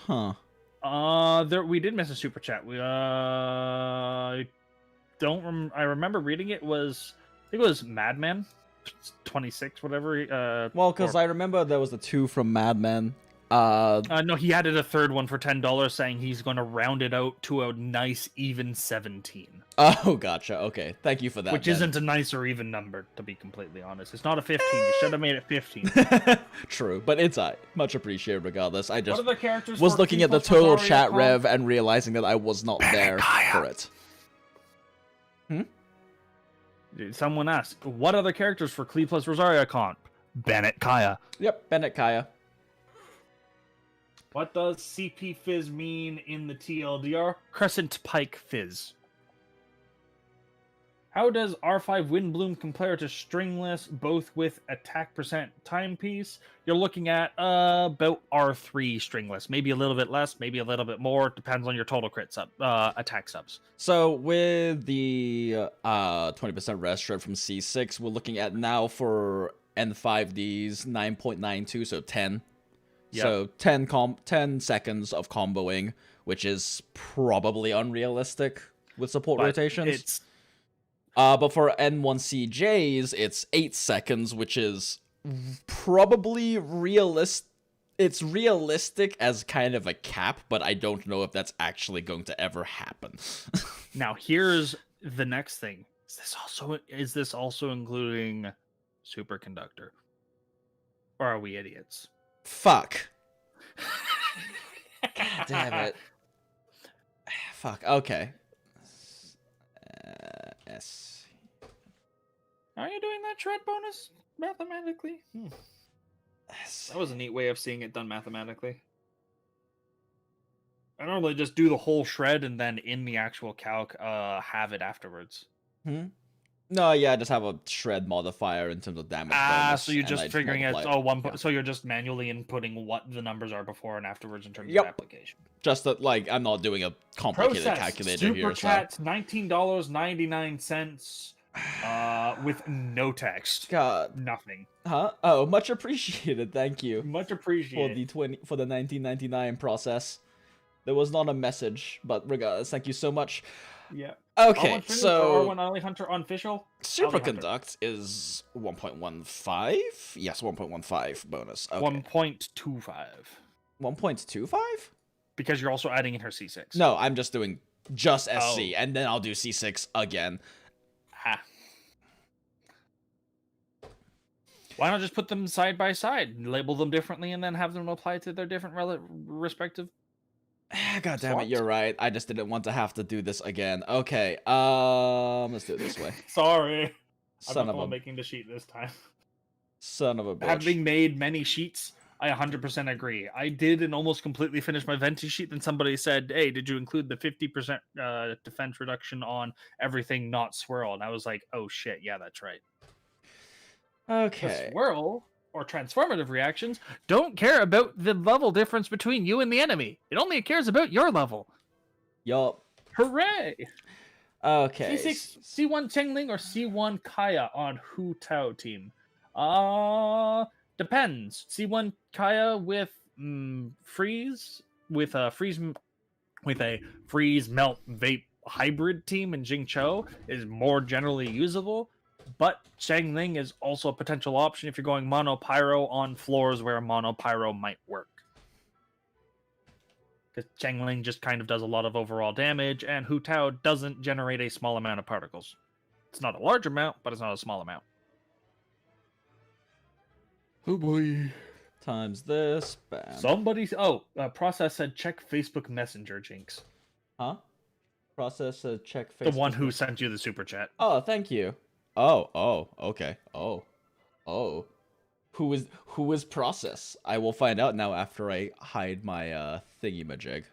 Huh. We did miss a super chat. I remember reading it. I think it was Madman. 26, whatever. Well, because or- I remember there was the 2 from Mad Men. no, he added a third one for $10, saying he's going to round it out to a nice even 17. Oh, gotcha. Okay, thank you for that. Which then. isn't a nice or even number, to be completely honest. It's not a 15. You should have made it 15. True, but it's much appreciated regardless. I just What are the characters was for looking at the Cyklov total Rosaria chat called? rev and realizing that I was not there for it. Someone asked, what other characters for Clee plus Rosaria comp? Bennett Kaya. Yep, Bennett Kaya. What does CP Fizz mean in the TLDR? Crescent Pike Fizz. How does R5 Windbloom compare to Stringless, both with attack percent timepiece? You're looking at about R3 Stringless. Maybe a little bit less, maybe a little bit more. Depends on your total crit sub, attack subs. So with the 20% rest shred from C6, we're looking at now for N5Ds 9.92, so 10. Yep. So 10 seconds of comboing, which is probably unrealistic with support But rotations. It's But for N1CJs, it's 8 seconds, which is probably realistic. It's realistic as kind of a cap, but I don't know if that's actually going to ever happen. Now here's the next thing. Is this also including superconductor? Or are we idiots? Fuck. God damn it. Fuck. Okay. S. Are you doing that shred bonus mathematically? That was a neat way of seeing it done mathematically. I normally just do the whole shred and then in the actual calc, have it afterwards. No, yeah, I just have a shred modifier in terms of damage. bonus, So you're and just I figuring it. multiply Oh, one. Yeah. So you're just manually inputting what the numbers are before and afterwards in terms Yep. of application. Just that, like, I'm not doing a complicated calculator Super here. chat $19.99. With no text. God. Nothing. Huh? Oh, much appreciated. Thank you Much for appreciated. the 1999 process. There was not a message, but regardless, thank you so much. Yeah. Okay, R1 Finish or so R1 Alley Hunter unofficial. Superconduct is 1.15. Yes, 1.15 bonus. Okay. 1.25. 1.25? Because you're also adding in her C6. No, I'm just doing just SC, Oh. and then I'll do C6 again. Ah. Why not just put them side by side, label them differently, and then have them apply to their different respective? God damn it, Slots? you're right. I just didn't want to have to do this again. Okay, let's do it this way. Sorry, Son I'm not of the one a making the sheet this time. son of a bitch. Having made many sheets, I 100% agree. I did and almost completely finished my Venti sheet. Then somebody said, "Hey, did you include the 50% defense reduction on everything not swirl?" And I was like, "Oh shit, yeah, that's right." Okay. The swirl or transformative reactions don't care about the level difference between you and the enemy. It only cares about your level. Yup. Hooray! Okay. C6, C1 Chengling or C1 Kaya on Hu Tao team? Depends. C1 Kaya with freeze with a freeze melt vape hybrid team in Jingzhou is more generally usable. But Chengling is also a potential option if you're going mono pyro on floors where mono pyro might work. Because Chengling just kind of does a lot of overall damage, and Hu Tao doesn't generate a small amount of particles. It's not a large amount, but it's not a small amount. Oh boy. Times this. Bam. Process said check Facebook Messenger, Jinx. Huh? Process check The Facebook. one who sent you the super chat. Oh, thank you. Oh, okay. Oh. Who is process? I will find out now after I hide my thingy-majig.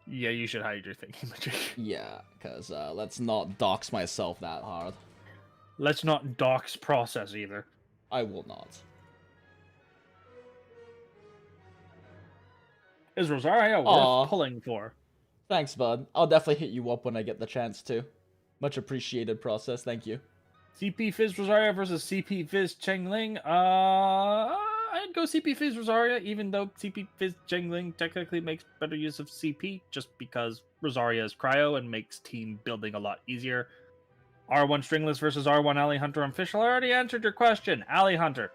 Yeah, you should hide your thinking magic. Yeah, because let's not dox myself that hard. Let's not dox process either. I will not. Is Rosaria Aw. worth pulling for? Thanks, bud. I'll definitely hit you up when I get the chance to. Much appreciated, process. Thank you. CP Fizz Rosaria versus CP Fizz Chengling. I'd go CP Fizz Rosaria, even though CP Fizz Chengling technically makes better use of CP, just because Rosaria is cryo and makes team building a lot easier. R1 Stringless versus R1 Alley Hunter official. I already answered your question. Alley Hunter.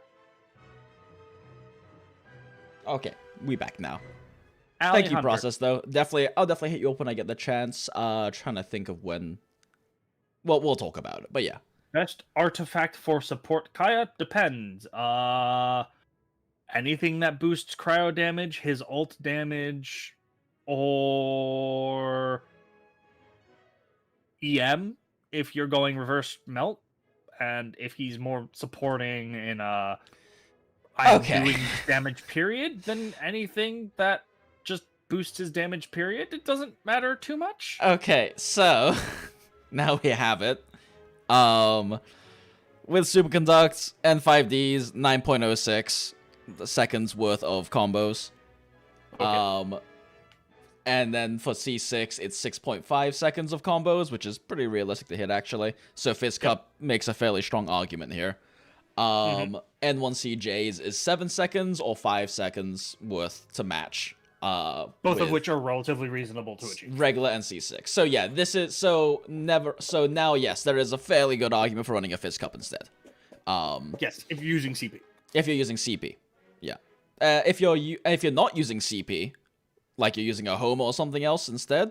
Okay, we back now. Alley Thank you, Hunter. Process, though. I'll definitely hit you up when I get the chance. Trying to think of when. Well, we'll talk about it, but yeah. Best artifact for support Kaya depends. Anything that boosts cryo damage, his ult damage, or EM if you're going reverse melt, and if he's more supporting in I'm doing damage period, then anything that just boosts his damage period, it doesn't matter too much. Okay, so now we have it. With Superconduct and 5Ds, 9.06 seconds worth of combos. Okay. And then for C6, it's 6.5 seconds of combos, which is pretty realistic to hit, actually. So Fizz Cup makes a fairly strong argument here. N1CJs is 7 seconds or 5 seconds worth to match. Both of which are relatively reasonable to achieve. Regular and C6. So yeah, so now yes, there is a fairly good argument for running a Fizz Cup instead. Yes, if you're using CP. If you're using CP. Yeah. If you're not using CP, like you're using a Home or something else instead,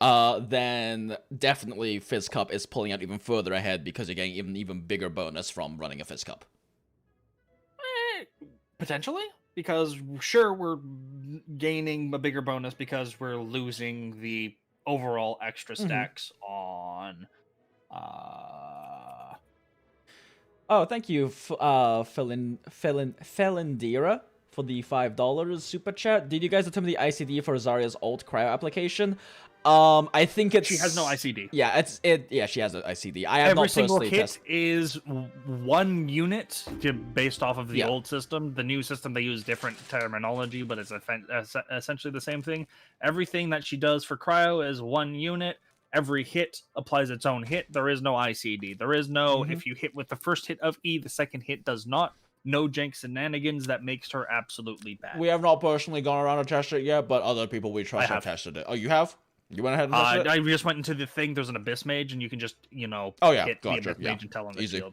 then definitely Fizz Cup is pulling out even further ahead because you're getting an even bigger bonus from running a Fizz Cup. Potentially, because sure, we're gaining a bigger bonus because we're losing the overall extra stacks on. Oh, thank you, Felindira, for the $5 super chat. Did you guys determine the ICD for Rosaria's ult cryo application? I think it's... She has no ICD. Yeah, yeah, she has an ICD. I have Every single hit tested. is 1 unit based off of the old system. The new system, they use different terminology, but it's essentially the same thing. Everything that she does for cryo is 1 unit. Every hit applies its own hit. There is no ICD. There is no, if you hit with the first hit of E, the second hit does not. No jank shenanigans that makes her absolutely bad. We have not personally gone around and tested it yet, but other people we trust have tested it. Oh, you have? You went ahead and tested it? I just went into the thing. There's an Abyss Mage, and you can just, hit gotcha. the Abyss Mage and tell him Easy. shield.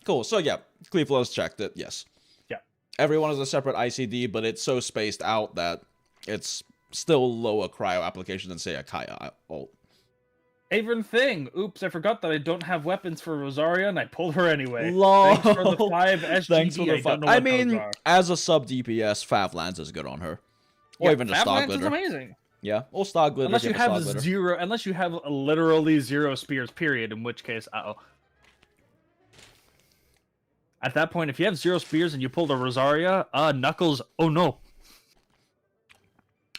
Cool. So yeah, Cleeflo's checked it. Yes. Yeah. Everyone has a separate ICD, but it's so spaced out that it's still lower cryo application than say a Kaya ult. Avern Thing. Oops, I forgot that I don't have weapons for Rosaria, and I pulled her anyway. Lol. Thanks for the 5 SGD. Thanks for the 5. I mean, as a sub DPS, Favlands is good on her. Or even just Star Glitter. Is amazing. Yeah, or Star Glitter. Unless you have literally 0 spears, period, in which case, At that point, if you have 0 spears and you pulled a Rosaria, Knuckles, oh no.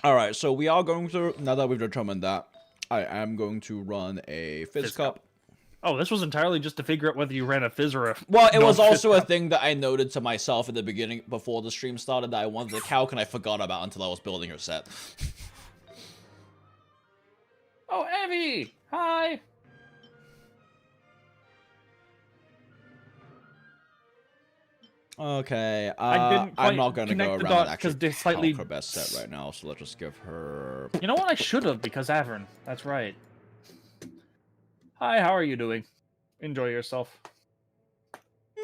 Alright, so we are going to, now that we've determined that, I am going to run a Fizz Cup. Oh, this was entirely just to figure out whether you ran a Fizz or a... Well, it was also a thing that I noted to myself at the beginning, before the stream started, that I wanted to calc and I forgot about until I was building her set. Oh, Evie! Hi! Okay, I didn't quite I'm not going to go connect the around and dots actually because they slightly- calc her best set right now, so let's just give her... You know what? I should have, because Avern. That's right. Hi, how are you doing? Enjoy yourself.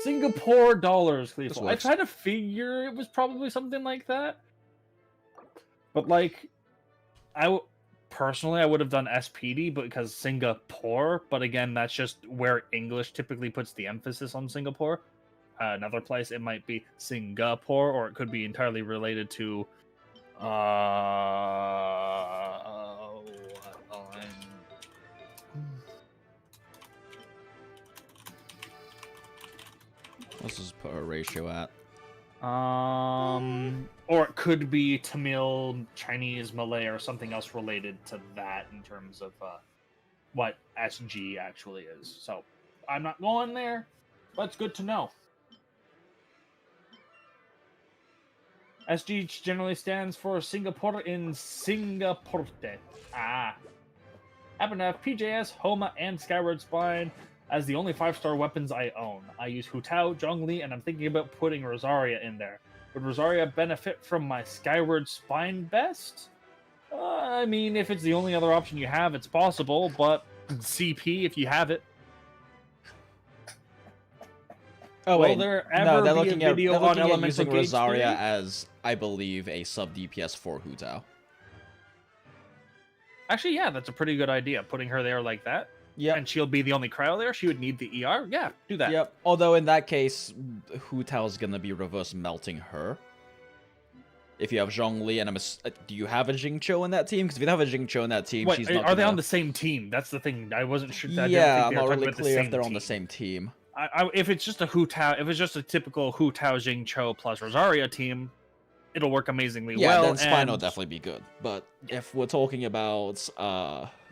Singapore dollars, Cleeful. I tried to figure it was probably something like that. But, like, personally, I would have done SPD because Singapore. But again, that's just where English typically puts the emphasis on Singapore. Another place, it might be Singapore, or it could be entirely related to... Let's just put her ratio at. Or it could be Tamil, Chinese, Malay, or something else related to that in terms of what SG actually is. So I'm not going there, but it's good to know. SG generally stands for Singapore in Singaporte. Happen to have PJS, Homa, and Skyward Spine as the only 5-star weapons I own. I use Hu Tao, Zhongli, and I'm thinking about putting Rosaria in there. Would Rosaria benefit from my Skyward Spine best? I mean, if it's the only other option you have, it's possible, but CP if you have it. Oh Will wait, there no, ever they're be a looking at video they're on looking at elemental using gauge Rosaria theory? as, I believe, a sub DPS for Hu Tao. Actually, yeah, that's a pretty good idea. Putting her there like that, Yep. and she'll be the only cryo there. She would need the ER. Yeah, do that. Yep. Although in that case, Hu Tao's gonna be reverse melting her. If you have Zhongli and do you have a Jingqiu in that team? Because if you don't have a Jingqiu in that team, Wait, she's are not. they gonna... on the same team? That's the thing. I wasn't sure. Yeah, I'm not really clear if they're on the same team. If it's just a Hu Tao, if it's just a typical Hu Tao Jingqiu plus Rosaria team, it'll work amazingly Yeah, well. then Spine will and definitely be good. But if we're talking about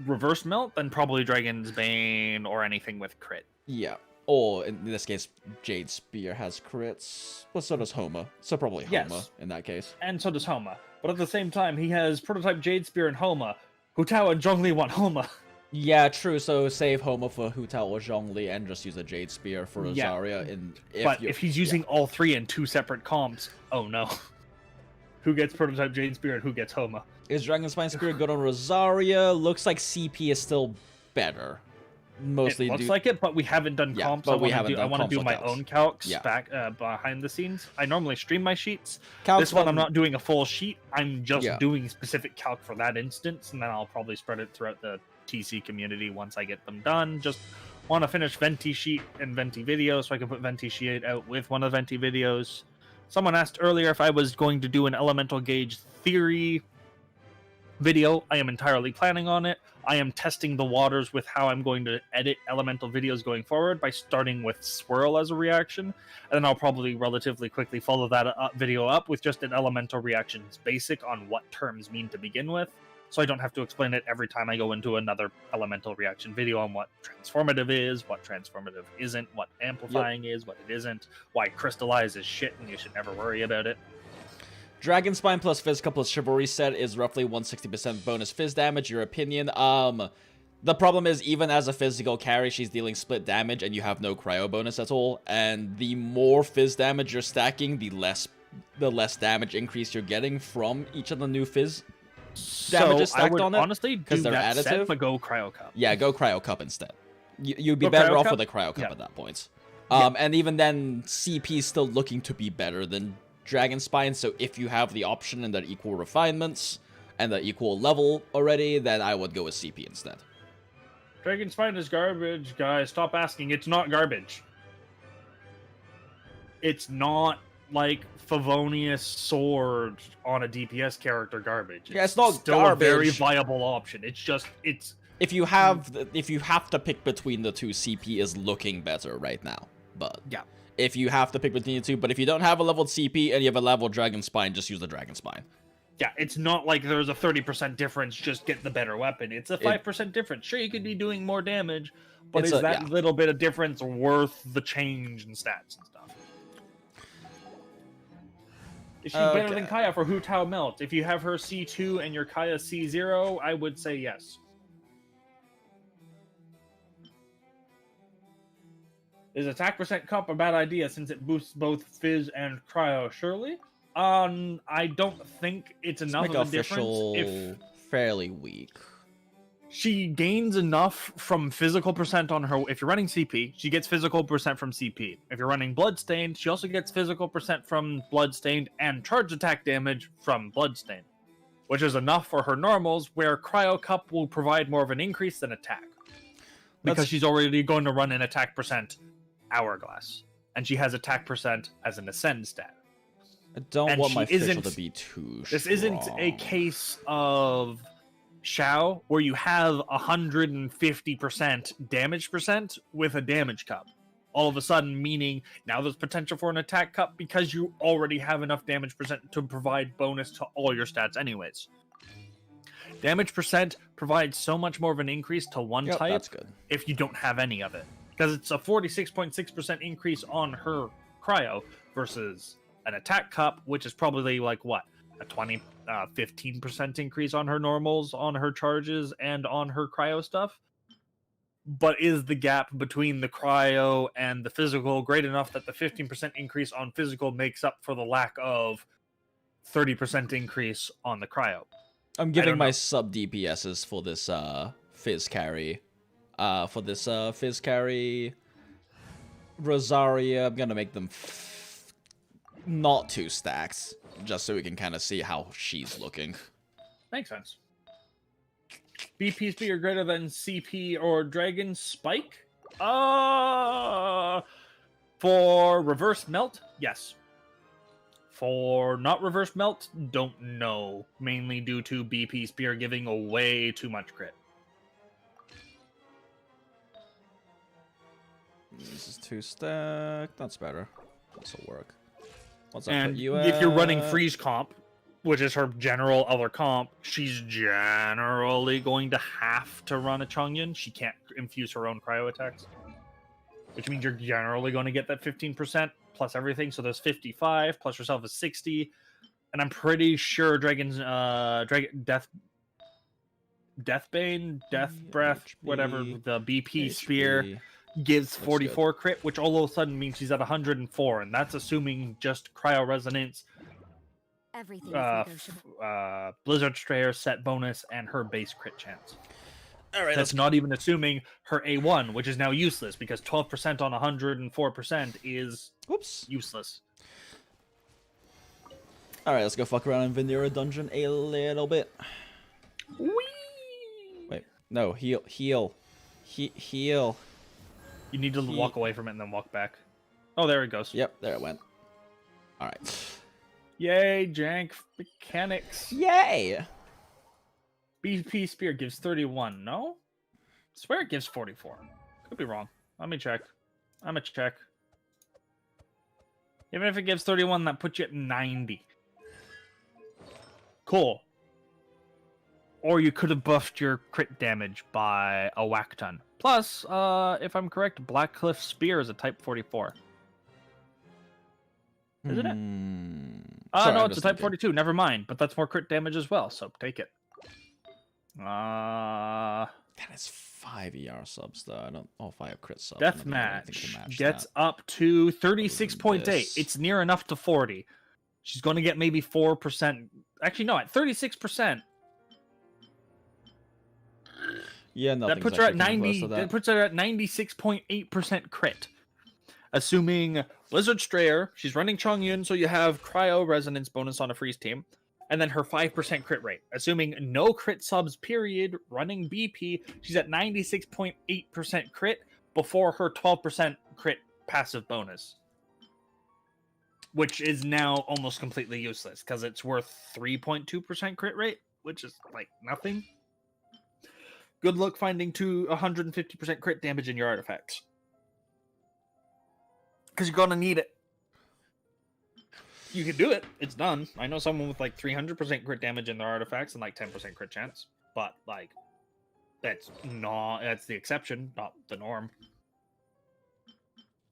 reverse melt, then probably Dragon's Bane or anything with crit. yeah. Or in this case, Jade Spear has crits. But so does Homa. So probably Homa Yes. in that case. And so does Homa. But at the same time, he has prototype Jade Spear and Homa. Hu Tao and Zhongli want Homa. Yeah, true. So save Homa for Hu Tao or Zhongli and just use a Jade Spear for Yeah. Rosaria. If he's using all three in two separate comps, oh no. Who gets prototype Jade Spear and who gets Homa? Is Dragon Spine Spear good on Rosaria? Looks like CP is still better. Mostly It looks due... like it, but we haven't done Yeah, comps. but I we wanna haven't do, I done want to comps do or my calcs. own calcs Yeah. back behind the scenes. I normally stream my sheets. Calcs This one, I'm on- not doing a full sheet. I'm just Yeah. doing specific calc for that instance, and then I'll probably spread it throughout the TC community once I get them done. Just want to finish Venti sheet and Venti video so I can put Venti sheet out with one of the Venti videos. Someone asked earlier if I was going to do an elemental gauge theory video. I am entirely planning on it. I am testing the waters with how I'm going to edit elemental videos going forward by starting with swirl as a reaction, and then I'll probably relatively quickly follow that video up with just an elemental reactions basic on what terms mean to begin with, so I don't have to explain it every time I go into another elemental reaction video on what transformative is, what transformative isn't, what amplifying is, what it isn't, why crystallize is shit and you should never worry about it. Dragon Spine plus Physical plus Chivalry set is roughly 160% bonus Fizz damage. Your opinion? The problem is, even as a physical carry, she's dealing split damage, and you have no cryo bonus at all. And the more Fizz damage you're stacking, the less damage increase you're getting from each of the new Fizz damages So I stacked would on it. honestly do they're that additive. set, but go Cryo Cup. Yeah, go Cryo Cup instead. You'd be Go better Cryo off Cup? with a Cryo Cup Yeah. at that point. Yeah. And even then, CP is still looking to be better than Dragon Spine, so if you have the option and the equal refinements and the equal level already, then I would go with CP instead. Dragon Spine is garbage, guys. Stop asking. It's not garbage. It's not like Favonius Sword on a DPS character garbage. Yeah, it's not still a very garbage. viable option. It's just If you have to pick between the two, CP is looking better right now. But yeah. if you have to pick between the two, but if you don't have a leveled CP and you have a leveled Dragon Spine, just use the Dragon Spine. Yeah, it's not like there's a 30% difference, just get the better weapon. It's a 5% difference. Sure, you could be doing more damage, but is that little bit of difference worth the change in stats and stuff? Is she better than Kaya for Hu Tao Melt? If you have her C2 and your Kaya C0, I would say yes. Is attack percent cup a bad idea since it boosts both Fizz and Cryo? Surely? I don't think it's enough of a difference. If fairly weak. she gains enough from physical percent on her, if you're running CP, she gets physical percent from CP. If you're running Bloodstained, she also gets physical percent from Bloodstained and charge attack damage from Bloodstained, which is enough for her normals, where Cryo Cup will provide more of an increase than attack. Because she's already going to run an attack percent Hourglass, and she has attack percent as an Ascend stat. I don't And want my she official isn't- to be too This isn't a strong. case of Shao where you have 150% damage percent with a damage cup. All of a sudden, meaning now there's potential for an attack cup because you already have enough damage percent to provide bonus to all your stats anyways. Damage percent provides so much more of an increase to one Yep, type that's good. if you don't have any of it. Because it's a 46.6% increase on her cryo versus an attack cup, which is probably like what? A 15% increase on her normals, on her charges, and on her cryo stuff. But is the gap between the cryo and the physical great enough that the 15% increase on physical makes up for the lack of 30% increase on the cryo? I'm I giving don't my know. sub DPSs for this Fizz carry for this Fizz carry. Rosaria, I'm gonna make them not 2 stacks, just so we can kind of see how she's looking. Makes sense. BP speed greater than CP or Dragon Spike? For reverse melt, yes. For not reverse melt, don't know. Mainly due to BP Spear giving away too much crit. This is 2 stack. That's better. This will work. What's up And for you? if you're running freeze comp, which is her general other comp, she's generally going to have to run a Chongyun. She can't infuse her own cryo attacks. Which means you're generally going to get that 15% plus everything. So there's 55 plus yourself is 60. And I'm pretty sure Dragon's Deathbane, Death Breath, HP, whatever, the BP HP. Spear gives Looks 44 crit, which all of a sudden means she's at 104, and that's assuming just Cryo Resonance, Everything is negotiable. Blizzard Strayer set bonus, and her base crit chance. All right, That's not even assuming her A1, which is now useless because 12% on 104% is useless. All right, let's go fuck around in Vanilla Dungeon a little bit. Whee! Wait, no, heal. You need to walk away from it and then walk back. Oh, there it goes. Yep, there it went. All right. Yay, jank mechanics. Yay! BP Spear gives 31, no? I swear it gives 44. Could be wrong. Let me check. I'm gonna check. Even if it gives 31, that puts you at 90. Cool. Or you could have buffed your crit damage by a whack ton. Plus, if I'm correct, Blackcliff Spear is a type 44. Isn't it? Sorry, No, I'm it's a just type thinking. 42. Never mind. But that's more crit damage as well, so take it. That is 5 ER subs though. I don't. Oh, 5 crit subs. I don't think I have anything to Deathmatch match gets that. up to 36.8. This. It's near enough to 40. She's going to get maybe 4%. Actually, no, at 36%. Yeah, no. That puts her at 90. That puts her at 96.8% crit. Assuming Blizzard Strayer, she's running Chongyun, so you have Cryo Resonance bonus on a freeze team, and then her 5% crit rate. Assuming no crit subs, period, running BP, she's at 96.8% crit before her 12% crit passive bonus. Which is now almost completely useless, because it's worth 3.2% crit rate, which is like nothing. Good luck finding 150% crit damage in your artifacts. Because you're gonna need it. You can do it. It's done. I know someone with like 300% crit damage in their artifacts and like 10% crit chance. But like, that's the exception, not the norm.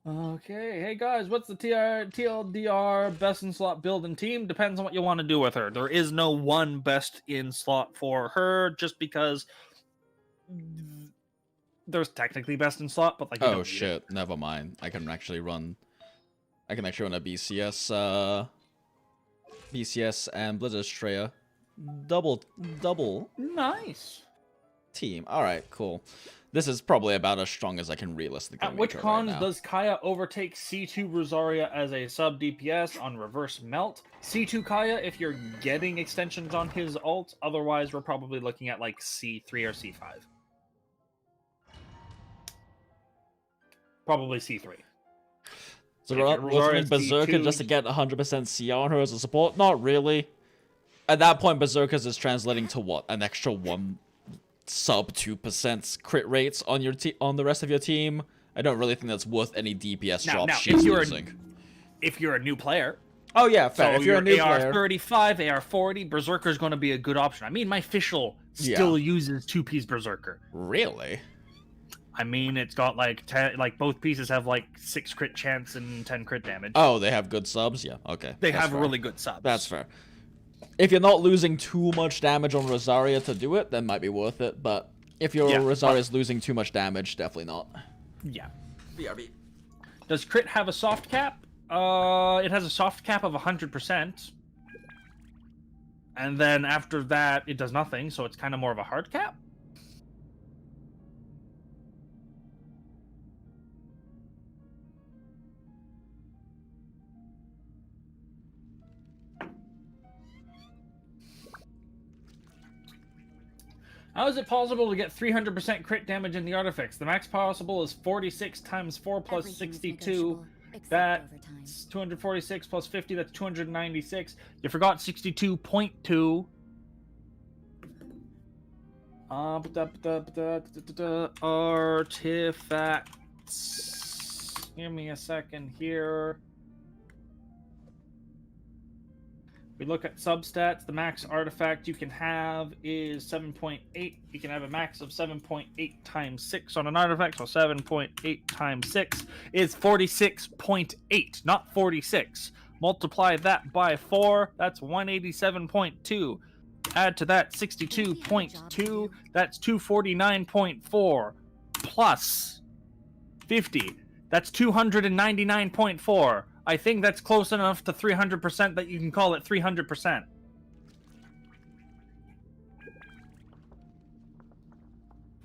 Okay, hey guys, what's the TLDR best in slot build and team? Depends on what you want to do with her. There is no one best in slot for her, just because there's technically best in slot, but like, Oh shit! Never mind. I can actually run a BCS, BCS and Blizzard Strayer double nice team. All right, cool. This is probably about as strong as I can realistically. At which make her cons right now. does Kaya overtake C2 Rosaria as a sub DPS on reverse melt? C2 Kaya, if you're getting extensions on his ult, otherwise we're probably looking at like C3 or C5. Probably C3. So If you're wasn't Rosaria's Berserker D2, just to get 100% CR on her as a support? Not really. At that point, Berserkers is translating to what? An extra 1 sub 2% crit rates on your on the rest of your team? I don't really think that's worth any DPS drops she's losing. If you're a new player, Oh yeah, fair. so If you're a new player, AR35, AR40, Berserker is going to be a good option. I mean, my official still uses 2-piece Berserker. really? I mean, it's got like 10, like both pieces have like 6 crit chance and 10 crit damage. Oh, they have good subs? Yeah, okay. They that's have fair. really good subs. That's fair. If you're not losing too much damage on Rosaria to do it, then might be worth it. But if your Rosaria's losing too much damage, definitely not. Yeah. BRB. Does crit have a soft cap? It has a soft cap of 100%. And then after that, it does nothing, so it's kind of more of a hard cap. How is it possible to get 300% crit damage in the artifacts? The max possible is 46 times 4 plus Everything's 62. negotiable, except overtime. That's 246 plus 50, that's 296. You forgot 62.2. Artifacts. Give me a second here. We look at substats. The max artifact you can have is 7.8. You can have a max of 7.8 times 6 on an artifact. So 7.8 times 6 is 46.8, not 46. Multiply that by 4. That's 187.2. Add to that 62.2. That's 249.4. Plus 50. That's 299.4. I think that's close enough to 300% that you can call it 300%.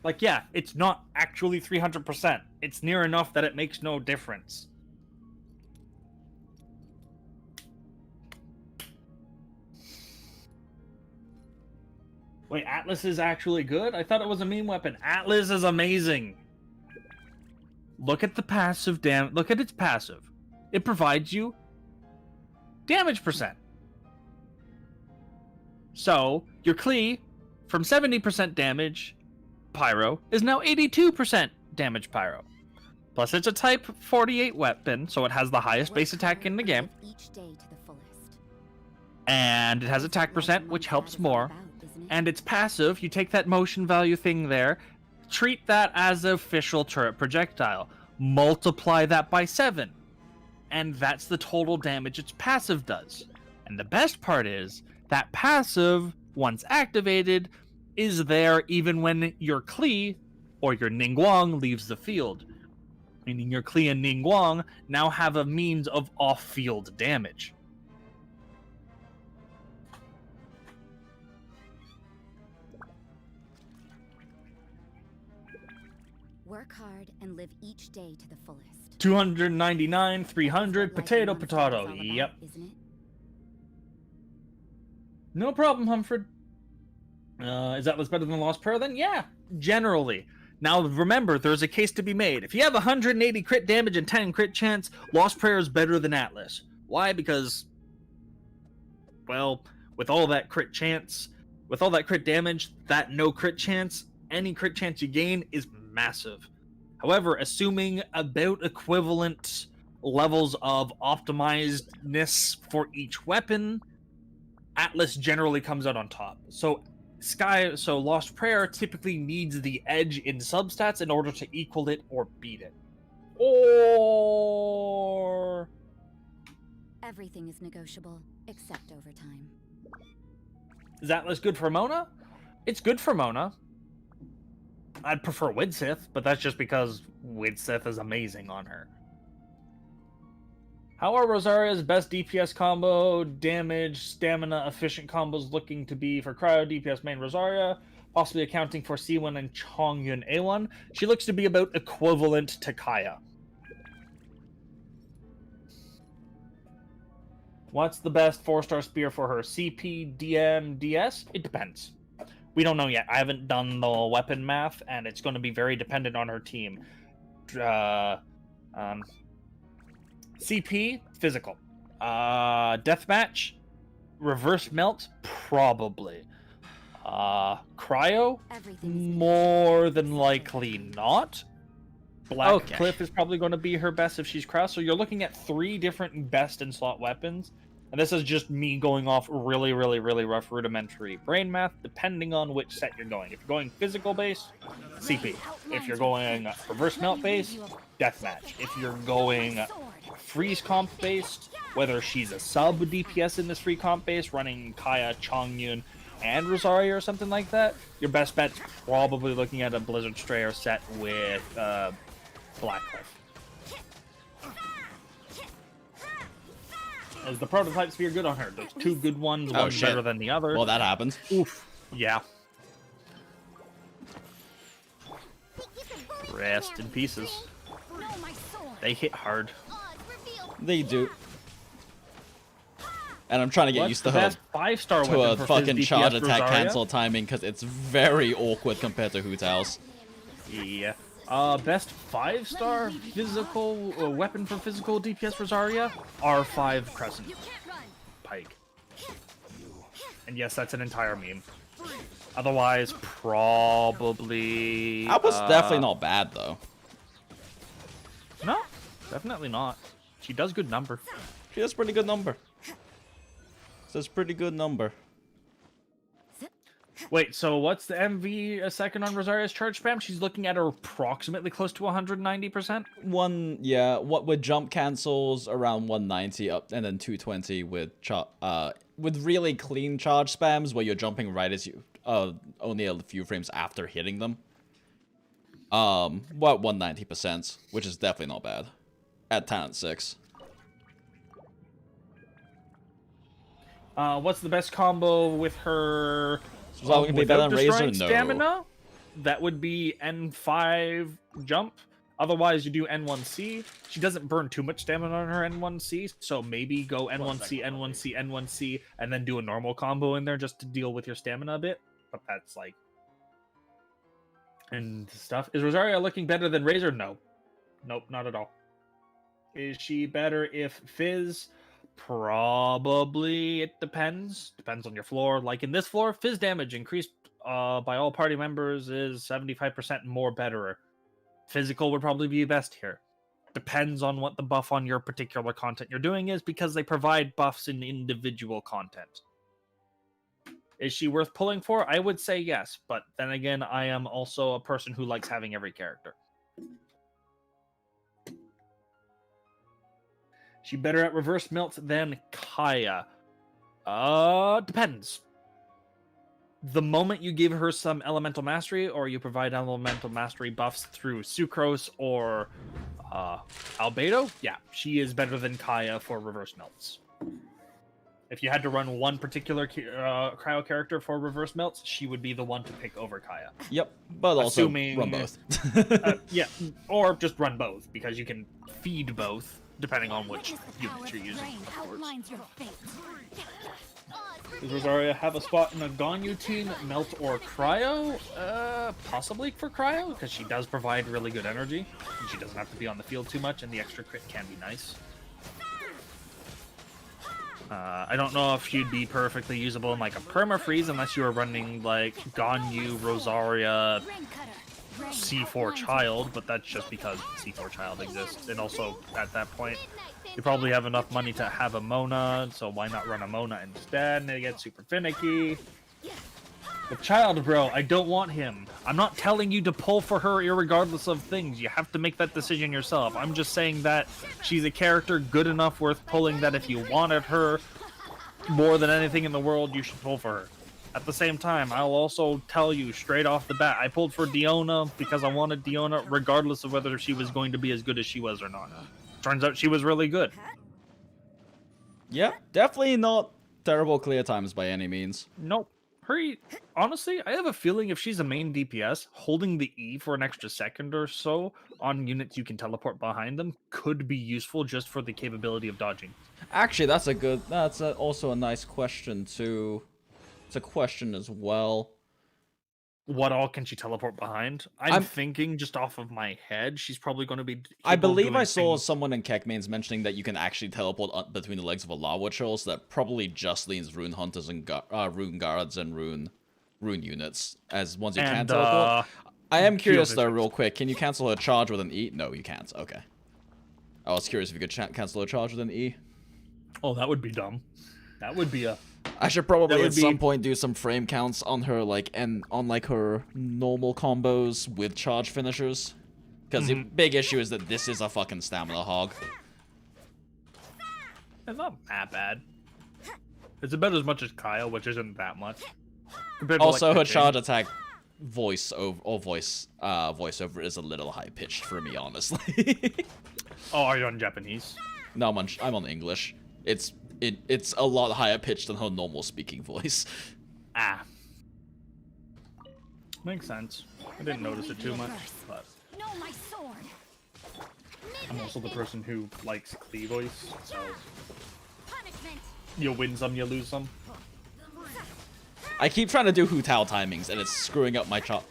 Like, yeah, it's not actually 300%. It's near enough that it makes no difference. Wait, Atlas is actually good? I thought it was a meme weapon. Atlas is amazing. Look at the passive look at its passive. It provides you damage percent. So, your Klee, from 70% damage pyro, is now 82% damage pyro. Plus, it's a type 48 weapon, so it has the highest base attack in the game. Each day to the fullest. And it has attack percent, which helps more. And its passive, you take that motion value thing there, treat that as an official turret projectile. Multiply that by 7. And that's the total damage its passive does. And the best part is, that passive, once activated, is there even when your Klee or your Ningguang leaves the field. Meaning your Klee and Ningguang now have a means of off-field damage. Work hard and live each day to the fullest. 299, 300, potato, potato. Yep. Isn't it? No problem, Humfred. Is that what's better than Lost Prayer then? Yeah, generally. Now remember, there's a case to be made. If you have 180 crit damage and 10 crit chance, Lost Prayer is better than Atlas. Why? Because, well, with all that crit chance, with all that crit damage, that no crit chance, any crit chance you gain is massive. However, assuming about equivalent levels of optimizedness for each weapon, Atlas generally comes out on top. So Lost Prayer typically needs the edge in substats in order to equal it or beat it. Or Everything is negotiable, except overtime. is Atlas good for Mona? It's good for Mona. I'd prefer Widsith, but that's just because Widsith is amazing on her. How are Rosaria's best DPS combo, damage, stamina, efficient combos looking to be for Cryo DPS main Rosaria, possibly accounting for C1 and Chongyun A1? She looks to be about equivalent to Kaya. What's the best 4-star spear for her? CP, DM, DS? It depends. We don't know yet. I haven't done the weapon math, and it's going to be very dependent on her team. CP, physical. Deathmatch, reverse melt, probably. Cryo, more than likely not. Black Cliff is probably going to be her best if she's Cryo. So you're looking at 3 different best in slot weapons. And this is just me going off really, really, really rough rudimentary brain math, depending on which set you're going. If you're going physical base, CP. If you're going reverse melt base, deathmatch. If you're going freeze comp based, whether she's a sub DPS in this free comp base, running Kaya, Chongyun, and Rosaria or something like that, your best bet's probably looking at a Blizzard Strayer set with Black Cliff. Is the prototype spear good on her? There's 2 good ones, one's better than the other. Well, that happens. Oof. Yeah. Rest in pieces. No, my sword. They hit hard. They do. And I'm trying to get What's used the to her best 5-star to a weapon for fucking Fizz charge DPS attack Rosaria? cancel timing because it's very awkward compared to Hu Tao's. Yeah. Best 5-star physical weapon for physical DPS Rosaria? R5 Crescent Pike. And yes, that's an entire meme. Otherwise, probably... That was definitely not bad, though. No, definitely not. She does good number. She has pretty good number. That's pretty good number. Wait, so what's the MV a second on Rosaria's charge spam? She's looking at approximately close to 190%? Yeah, what with jump cancels around 190 up, and then 220 with really clean charge spams where you're jumping right as you only a few frames after hitting them. What 190%, which is definitely not bad at talent 6. What's the best combo with her? So that would be better than Razor? Destroying No. Stamina? That would be N5 jump. Otherwise, you do N1C. She doesn't burn too much stamina on her N1C, so maybe go N1C, N1C, N1C, and then do a normal combo in there just to deal with your stamina a bit. But that's like... and stuff. Is Rosaria looking better than Razor? No. Nope, not at all. Is she better if Fizz? Probably. It depends. Depends on your floor. Like in this floor, Fizz damage increased by all party members is 75% more better. Physical would probably be best here. Depends on what the buff on your particular content you're doing is, because they provide buffs in individual content. Is she worth pulling for? I would say yes, but then again, I am also a person who likes having every character. She better at reverse melt than Kaya. Depends. The moment you give her some elemental mastery, or you provide elemental mastery buffs through Sucrose or Albedo, yeah, she is better than Kaya for reverse melts. If you had to run one particular cryo character for reverse melts, she would be the one to pick over Kaya. Yep, but also Assuming, run both. Yeah, or just run both, because you can feed both, depending on which unit you're using, of course. Does Rosaria have a spot in a Ganyu team, Melt or Cryo? Possibly for Cryo, because she does provide really good energy. And she doesn't have to be on the field too much, and the extra crit can be nice. I don't know if she'd be perfectly usable in like a perma-freeze unless you were running like Ganyu, Rosaria, C4 Child, but that's just because C4 Child exists. And also, at that point, you probably have enough money to have a Mona, so why not run a Mona instead? And they get super finicky. But Child, bro, I don't want him. I'm not telling you to pull for her irregardless of things. You have to make that decision yourself. I'm just saying that she's a character good enough worth pulling that if you wanted her more than anything in the world, you should pull for her. At the same time, I'll also tell you straight off the bat, I pulled for Diona because I wanted Diona regardless of whether she was going to be as good as she was or not. Turns out she was really good. Yep, definitely not terrible clear times by any means. Nope. Honestly, I have a feeling if she's a main DPS, holding the E for an extra second or so on units you can teleport behind them could be useful just for the capability of dodging. Actually, that's also a nice question too. It's a question as well. What all can she teleport behind? I'm thinking just off of my head, she's probably going to be... I believe I saw someone in Kekmains mentioning that you can actually teleport between the legs of a lava troll, so that probably just leans rune hunters and rune guards and rune units as ones you can teleport. I am curious though, real quick, can you cancel a charge with an E? No, you can't. Okay. I was curious if you could cancel a charge with an E. Oh, that would be dumb. That would be a... I should probably at some point do some frame counts on her, her normal combos with charge finishers. Because the big issue is that this is a fucking stamina hog. It's not that bad. It's about as much as Kyle, which isn't that much. Also, her charge attack voiceover is a little high pitched for me, honestly. Oh, are you on Japanese? No, I'm on English. It's a lot higher pitched than her normal speaking voice. Ah. Makes sense. I didn't notice it too much, but... I'm also the person who likes Klee voice, so... You win some, you lose some. I keep trying to do Hu Tao timings, and it's screwing up my charge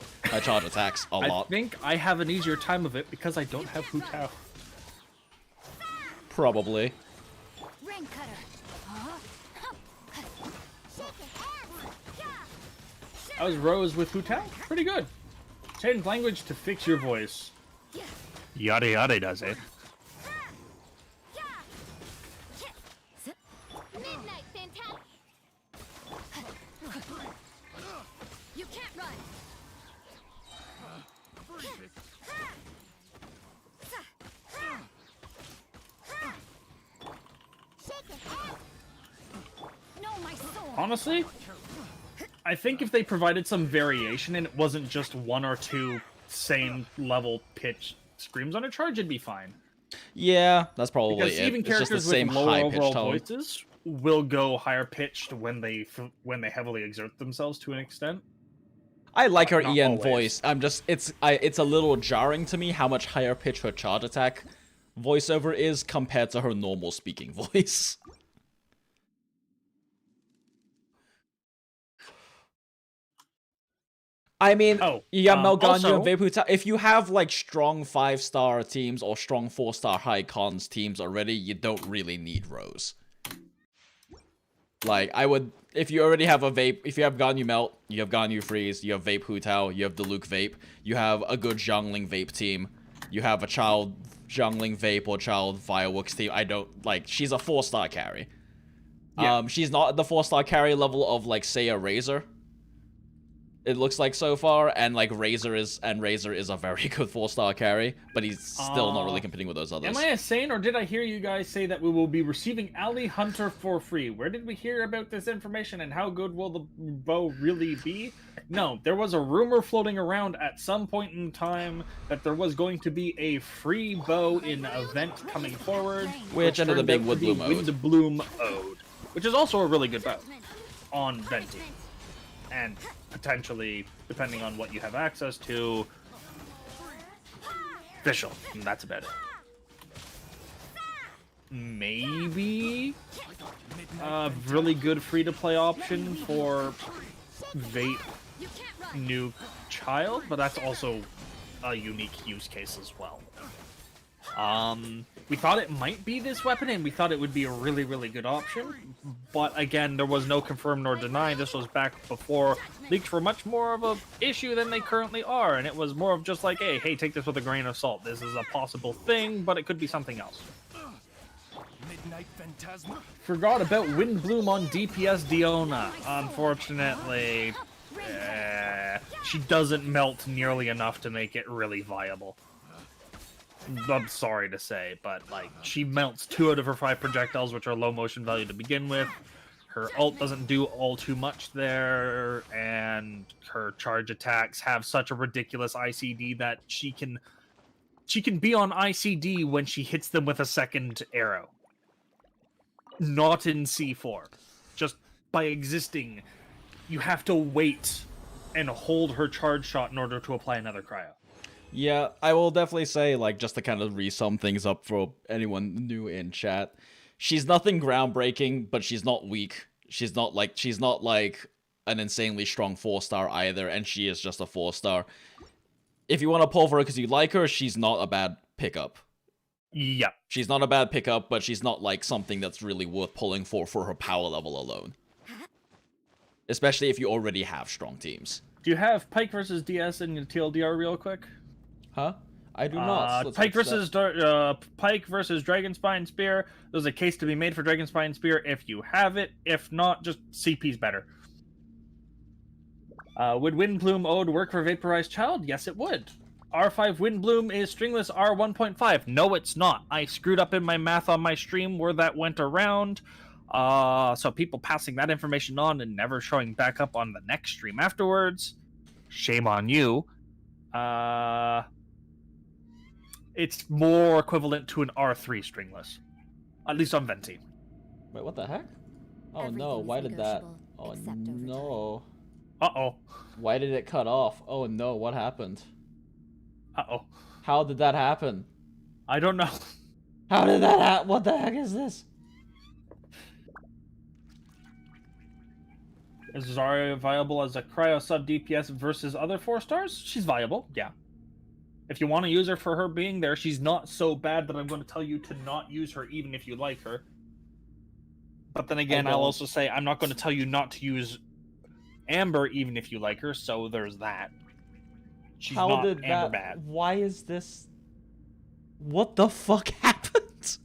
attacks a lot. I think I have an easier time of it because I don't have Hu Tao. Probably. Ring cutter. I was Rose with Hu Tao. Pretty good. Change language to fix your voice. Yada yada does it. Midnight Fantastic. You can't run. No, my soul. Honestly, I think if they provided some variation and it wasn't just one or two same level pitch screams on a charge, it'd be fine. Yeah, that's probably Because it. even It's just the characters same with lower high-pitched overall tone. voices will go higher pitched when they heavily exert themselves to an extent. I like her Not EN always. voice. It's a little jarring to me how much higher pitch her charge attack voiceover is compared to her normal speaking voice. I mean, yeah, Melganio also- and Vaputa, if you have like strong 5-star teams or strong 4-star high cons teams already, you don't really need Rose. Like, I would, if you already have a Vape, if you have Ganyu Melt, you have Ganyu Freeze, you have Vape Hu Tao, you have Diluc Vape, you have a good Zhongling Vape team, you have a child Zhongling Vape or child Fireworks team, I don't, like, she's a 4-star carry. Yeah. She's not at the 4-star carry level of, like, say, a Razor. It looks like so far, and like Razor is a very good 4-star carry, but he's still not really competing with those others. Am I insane, or did I hear you guys say that we will be receiving Ally Hunter for free? Where did we hear about this information, and how good will the bow really be? No, there was a rumor floating around at some point in time that there was going to be a free bow in an event coming forward, Which ended up turned being out to be Woodbloom Ode. Windbloom Ode, which is also a really good bow on Venti. And potentially, depending on what you have access to, Fischl. And that's about it. Maybe a really good free-to-play option for Vape New Child, but that's also a unique use case as well. We thought it might be this weapon, and we thought it would be a really, really good option. But again, there was no confirm nor deny. This was back before leaks were much more of a issue than they currently are, and it was more of just like, hey, take this with a grain of salt. This is a possible thing, but it could be something else. Midnight Phantasma. Forgot about Windbloom on DPS Diona. Unfortunately, she doesn't melt nearly enough to make it really viable. I'm sorry to say, but like she melts 2 out of her 5 projectiles, which are low motion value to begin with. Her ult doesn't do all too much there, and her charge attacks have such a ridiculous ICD that she can be on ICD when she hits them with a second arrow. Not in C4. Just by existing, you have to wait and hold her charge shot in order to apply another cryo. Yeah, I will definitely say, like, just to kind of re-sum things up for anyone new in chat, she's nothing groundbreaking, but she's not weak. She's not like an insanely strong 4-star either, and she is just a 4-star. If you want to pull for her because you like her, she's not a bad pickup. Yeah. She's not a bad pickup, but she's not like something that's really worth pulling for her power level alone. Especially if you already have strong teams. Do you have Pike versus DS in your TLDR real quick? Huh? I do not. Let's Pike watch that. versus Pike versus Dragonspine Spear. There's a case to be made for Dragonspine Spear if you have it. If not, just CP's better. Would Windbloom Ode work for Vaporized Child? Yes, it would. R5 Windbloom is stringless R1.5. No, it's not. I screwed up in my math on my stream where that went around. So people passing that information on and never showing back up on the next stream afterwards. Shame on you. It's more equivalent to an R3 stringless. At least on Venti. Wait, what the heck? Oh no, why did that? Oh no. Uh-oh. Why did it cut off? Oh no, what happened? Uh-oh. How did that happen? I don't know. How did that happen? What the heck is this? Is Rosaria viable as a Cryo Sub DPS versus other 4 stars? She's viable, yeah. If you want to use her for her being there, she's not so bad that I'm going to tell you to not use her even if you like her. But then again, I'll also say I'm not going to tell you not to use Amber even if you like her, so there's that. She's How not did Amber that? bad. Why is this? What the fuck happened?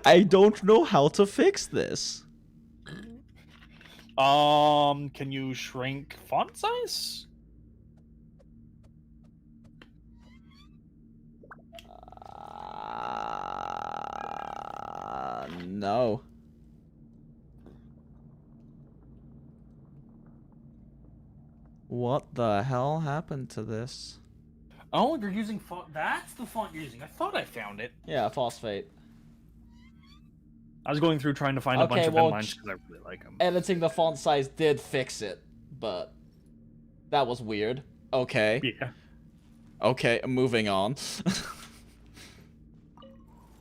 I don't know how to fix this. Can you shrink font size? No. What the hell happened to this? Oh, you're using font. That's the font you're using. I thought I found it. Yeah, phosphate. I was going through trying to find a bunch of inlines because I really like them. Editing the font size did fix it, but that was weird. Okay. Yeah. Okay, moving on.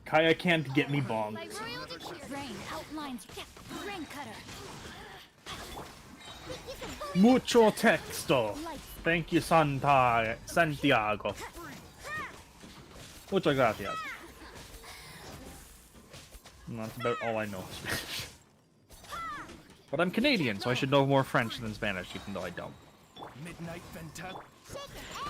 Kaya can't get me bombed. Like royalty rain outlines rain cutter. Mucho texto. Thank you, Santiago. Muchas gracias. And that's about all I know. But I'm Canadian, so I should know more French than Spanish, even though I don't. Midnight Phantasm.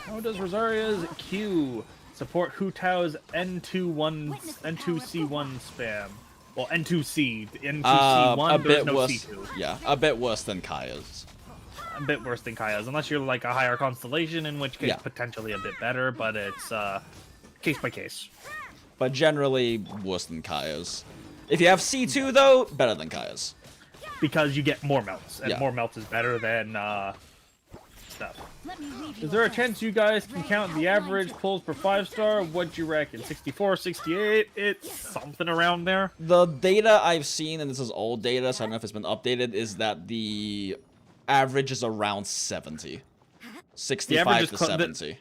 How does Rosaria's Q support Hu Tao's N2C1 spam? Well, N2C, N2C1, a there's bit no worse. C2. Yeah, a bit worse than Kaya's. A bit worse than Kaya's, unless you're like a higher constellation, in which case Yeah. potentially a bit better, but it's case by case. But generally worse than Kaya's. If you have C2 though, better than Kaya's. Because you get more melts, and Yeah. more melts is better than stuff. Let me read you Is there a verse. chance you guys can count the average pulls per 5-star? What'd you reckon? 64, 68? It's something around there. The data I've seen, and this is old data, so I don't know if it's been updated, is that the average is around 70. 65 to 70.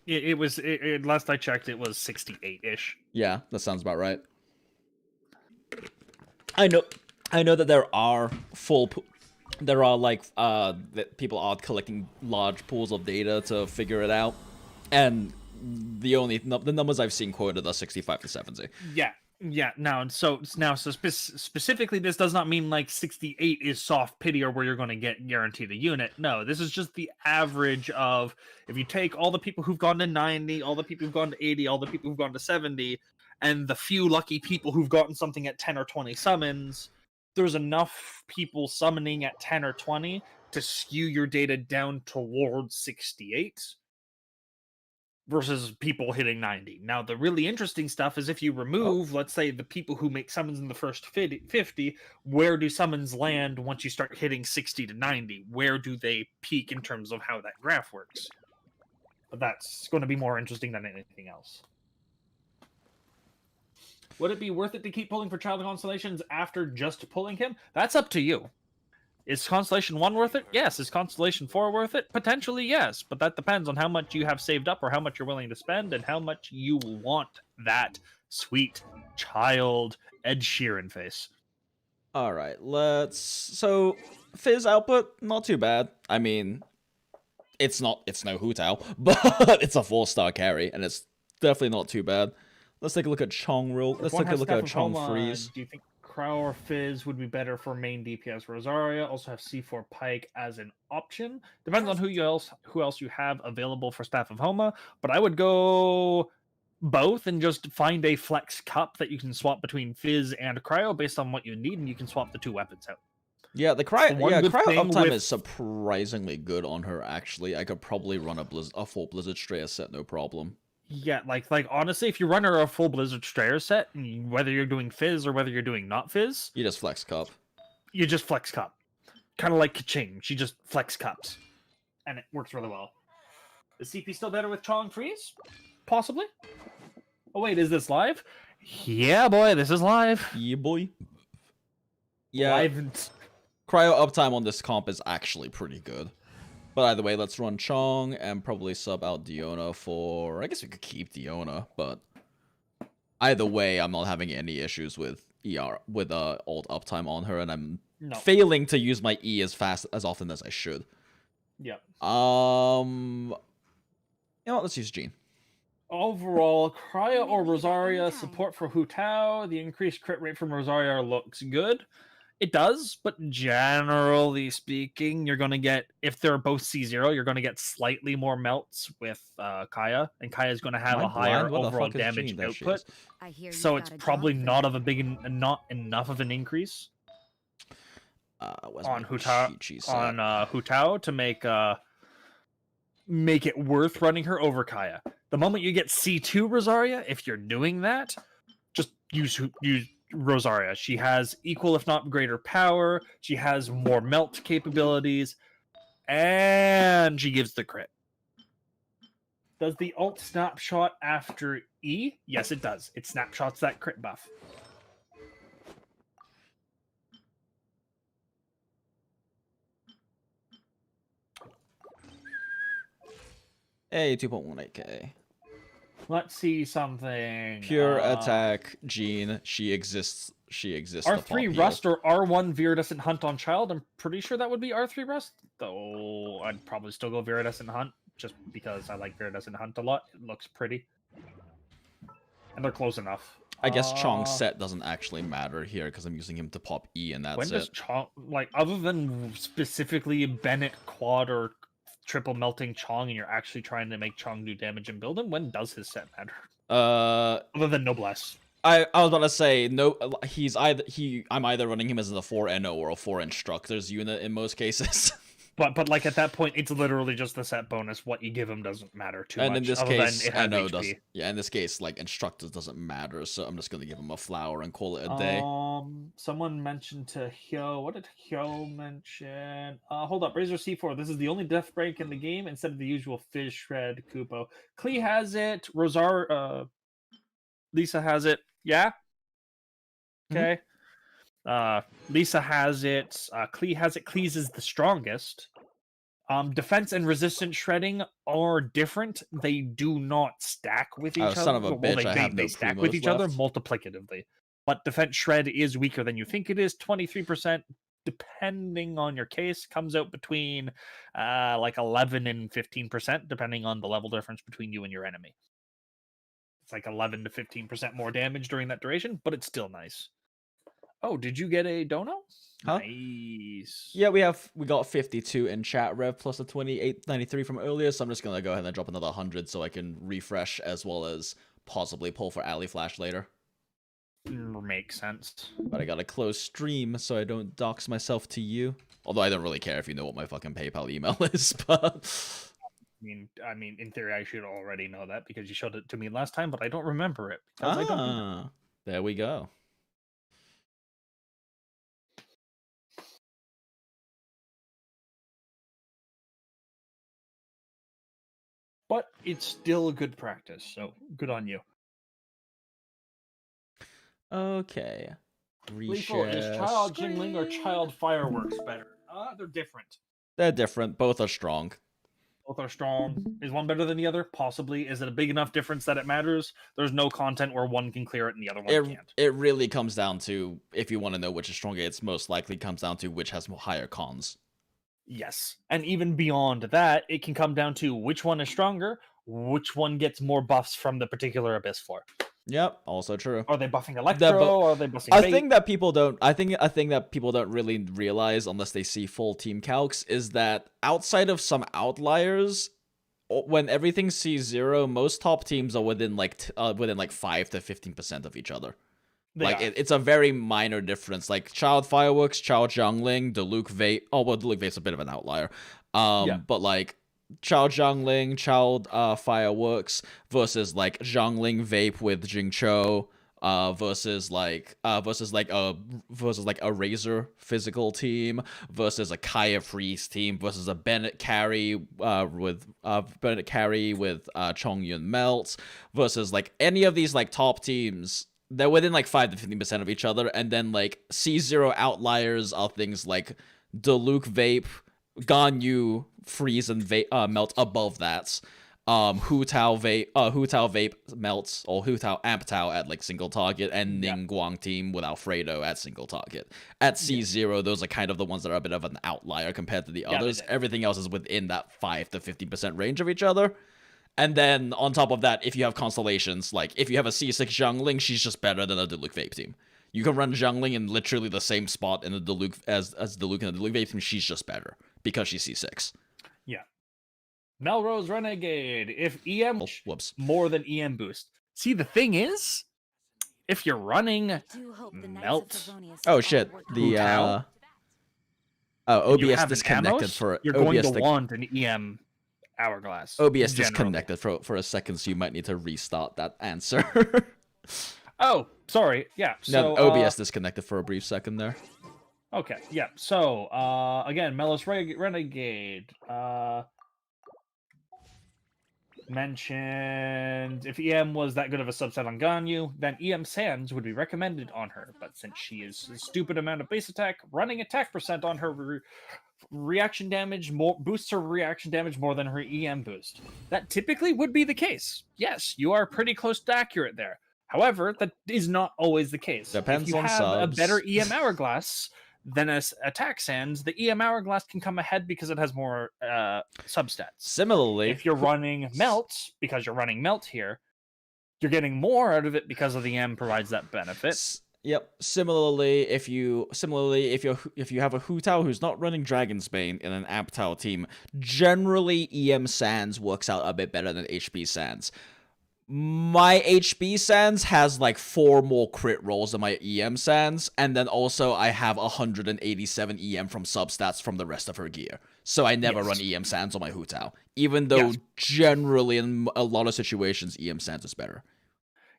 It was, last I checked, it was 68-ish. Yeah, that sounds about right. I know that there are that people are collecting large pools of data to figure it out, and the numbers I've seen quoted are 65 to 70. Yeah. Now, specifically, this does not mean like 68 is soft pity or where you're going to get guaranteed a unit. No, this is just the average of if you take all the people who've gone to 90, all the people who've gone to 80, all the people who've gone to 70, and the few lucky people who've gotten something at 10 or 20 summons. There's enough people summoning at 10 or 20 to skew your data down towards 68 versus people hitting 90. Now, the really interesting stuff is if you remove, let's say, the people who make summons in the first 50, where do summons land once you start hitting 60 to 90? Where do they peak in terms of how that graph works? But that's going to be more interesting than anything else. Would it be worth it to keep pulling for child constellations after just pulling him? That's up to you. Is Constellation 1 worth it? Yes. Is Constellation 4 worth it? Potentially, yes. But that depends on how much you have saved up or how much you're willing to spend and how much you want that sweet child Ed Sheeran face. Alright, so Fizz output, not too bad. I mean, it's no Hu Tao, but it's a 4-star carry, and it's definitely not too bad. Let's take a look at Chong Let's take a look at Chong Freeze. Do you think Cryo or Fizz would be better for main DPS Rosaria? Also have C4 Pike as an option. Depends on who else you have available for Staff of Homa. But I would go both and just find a flex cup that you can swap between Fizz and Cryo based on what you need, and you can swap the two weapons out. Yeah, Cryo good thing uptime is surprisingly good on her. Actually, I could probably run a full Blizzard Strayer set, no problem. Yeah, like honestly, if you run her a full Blizzard Strayer set, whether you're doing Fizz or whether you're doing not Fizz, You just flex cup. you just flex cup. Kind of like Kaching, she just flex cups. And it works really well. Is CP still better with Chong Freeze? Possibly. Oh wait, is this live? Yeah, boy, this is live. Yeah, boy. Yeah, Live. Cryo uptime on this comp is actually pretty good. But either way, let's run Chong and probably sub out Diona for... I guess we could keep Diona, but... Either way, I'm not having any issues with ult uptime on her, and I'm No. failing to use my E as often as I should. Yep. You know what? Let's use Jean. Overall, Cryo or Rosaria support for Hu Tao. The increased crit rate from Rosaria looks good. It does, but generally speaking, you're going to get, if they're both C0, you're going to get slightly more melts with Kaya, and Kaya is going to have Am I a higher blind? What the overall fuck is damage Jean? There she output. is. I hear So you've it's got a probably job for not me. not enough of an increase Where's on my Hu Tao cheat sheet set? Hu Tao to make it worth running her over Kaya. The moment you get C2 Rosaria, if you're doing that, just use Rosaria. She has equal, if not greater, power. She has more melt capabilities, and she gives the crit. Does the ult snapshot after E? Yes, it does. It snapshots that crit buff. Hey, 2.18k. Let's see something. Pure attack, Jean. She exists. She exists. R3 Rust or R1 Viridescent Hunt on Child. I'm pretty sure that would be R3 Rust, though I'd probably still go Viridescent Hunt just because I like Viridescent Hunt a lot. It looks pretty, and they're close enough. I guess Chong's set doesn't actually matter here because I'm using him to pop E, and that's When does it. Chong, like, other than specifically Bennett quad or triple melting Chong, and you're actually trying to make Chong do damage and build him, when does his set matter? Other than Noblesse. I was about to say no. I'm either running him as a 4 NO or a 4 instructors unit in most cases. But like at that point, it's literally just the set bonus. What you give him doesn't matter too much. And in this other case, than it has NO HP. does. Yeah, in this case, like instructors doesn't matter, so I'm just gonna give him a flower and call it a day. Someone mentioned to Hyo. What did Hyo mention? Hold up, Razor C4. This is the only death break in the game instead of the usual Fizz Shred Kupo. Klee has it. Lisa has it. Yeah. Okay. Lisa has it. Klee has it. Klee's is the strongest. Defense and resistance shredding are different. They do not stack with each other. Son of a bitch! Well, I have no they stack primos with each other left. multiplicatively. But defense shred is weaker than you think it is. 23%, depending on your case, comes out between like 11 and 15%, depending on the level difference between you and your enemy. It's like 11 to 15% more damage during that duration, but it's still nice. Oh, did you get a dono? Huh? Nice. Yeah, we got 52 in chat rev plus the 2893 from earlier, so I'm just gonna go ahead and drop another 100 so I can refresh as well as possibly pull for Alley Flash later. Makes sense. But I gotta close stream so I don't dox myself to you. Although I don't really care if you know what my fucking PayPal email is, but I mean, in theory, I should already know that because you showed it to me last time, but I don't remember it because I don't do that. There we go. But it's still a good practice, so good on you. Okay. Lethal, is Child Jingling or Child Fireworks better? They're different. They're different. Both are strong. Both are strong. Is one better than the other? Possibly. Is it a big enough difference that it matters? There's no content where one can clear it and the other one can't. It really comes down to, if you want to know which is stronger, it's most likely comes down to which has higher cons. Yes. And even beyond that, it can come down to which one is stronger, which one gets more buffs from the particular Abyss Floor. Yep, also true. Are they buffing Electro? Are they buffing Bait? I think that people don't really realize unless they see full team calcs is that outside of some outliers, when everything C0, most top teams are within like 5 to 15% of each other. It's a very minor difference. Like Child Fireworks, Child Zhongling, Diluc Vape. Oh well, Diluc Vape's a bit of an outlier. But like Child Zhongling, Child Fireworks versus like Zhongling Vape with Jingcho, versus a Razor physical team, versus a Kaya Freeze team, versus a Bennett carry with Chongyun Melt, versus like any of these like top teams. They're within like 5 to 15% of each other, and then like C0 outliers are things like Diluc Vape, Ganyu, Freeze, and Melt above that. Hu Tao Vape melts, or Hu Tao Amp Tao at like single target, and Ning Guang team with Alfredo at single target. At C0, those are kind of the ones that are a bit of an outlier compared to the others. Everything else is within that 5 to 50% range of each other. And then on top of that, if you have constellations, like if you have a C6 Zhongling, she's just better than a Diluc Vape team. You can run Zhongling in literally the same spot in the Diluc as Diluc in the Diluc Vape team. She's just better because she's C6. Yeah. Melrose Renegade. If EM whoops. more than EM boost. See, the thing is, if you're running Melt. Oh shit. The OBS disconnected for you're going to want an EM Hourglass. OBS disconnected for a second, so you might need to restart that answer. Oh, sorry. Yeah. So no, OBS disconnected for a brief second there. Okay. Yeah. So again, Melrose Renegade. Mentioned if EM was that good of a subset on Ganyu, then EM Sands would be recommended on her. But since she is a stupid amount of base attack, running attack percent on her reaction damage boosts her reaction damage more than her EM boost. That typically would be the case. Yes, you are pretty close to accurate there. However, that is not always the case. Depends if you on have subs. a better EM Hourglass than a attack Sands, the EM Hourglass can come ahead because it has more substats. Similarly, if you're running Melt, because you're running Melt here, you're getting more out of it because of the EM provides that benefit. Yep. Similarly, if you have a Hu Tao who's not running Dragon's Bane in an Amp Tao team, generally EM Sands works out a bit better than HB Sands. My HB Sands has like 4 more crit rolls than my EM Sands, and then also I have 187 EM from substats from the rest of her gear. So I never run EM Sands on my Hu Tao, even though generally in a lot of situations EM Sands is better.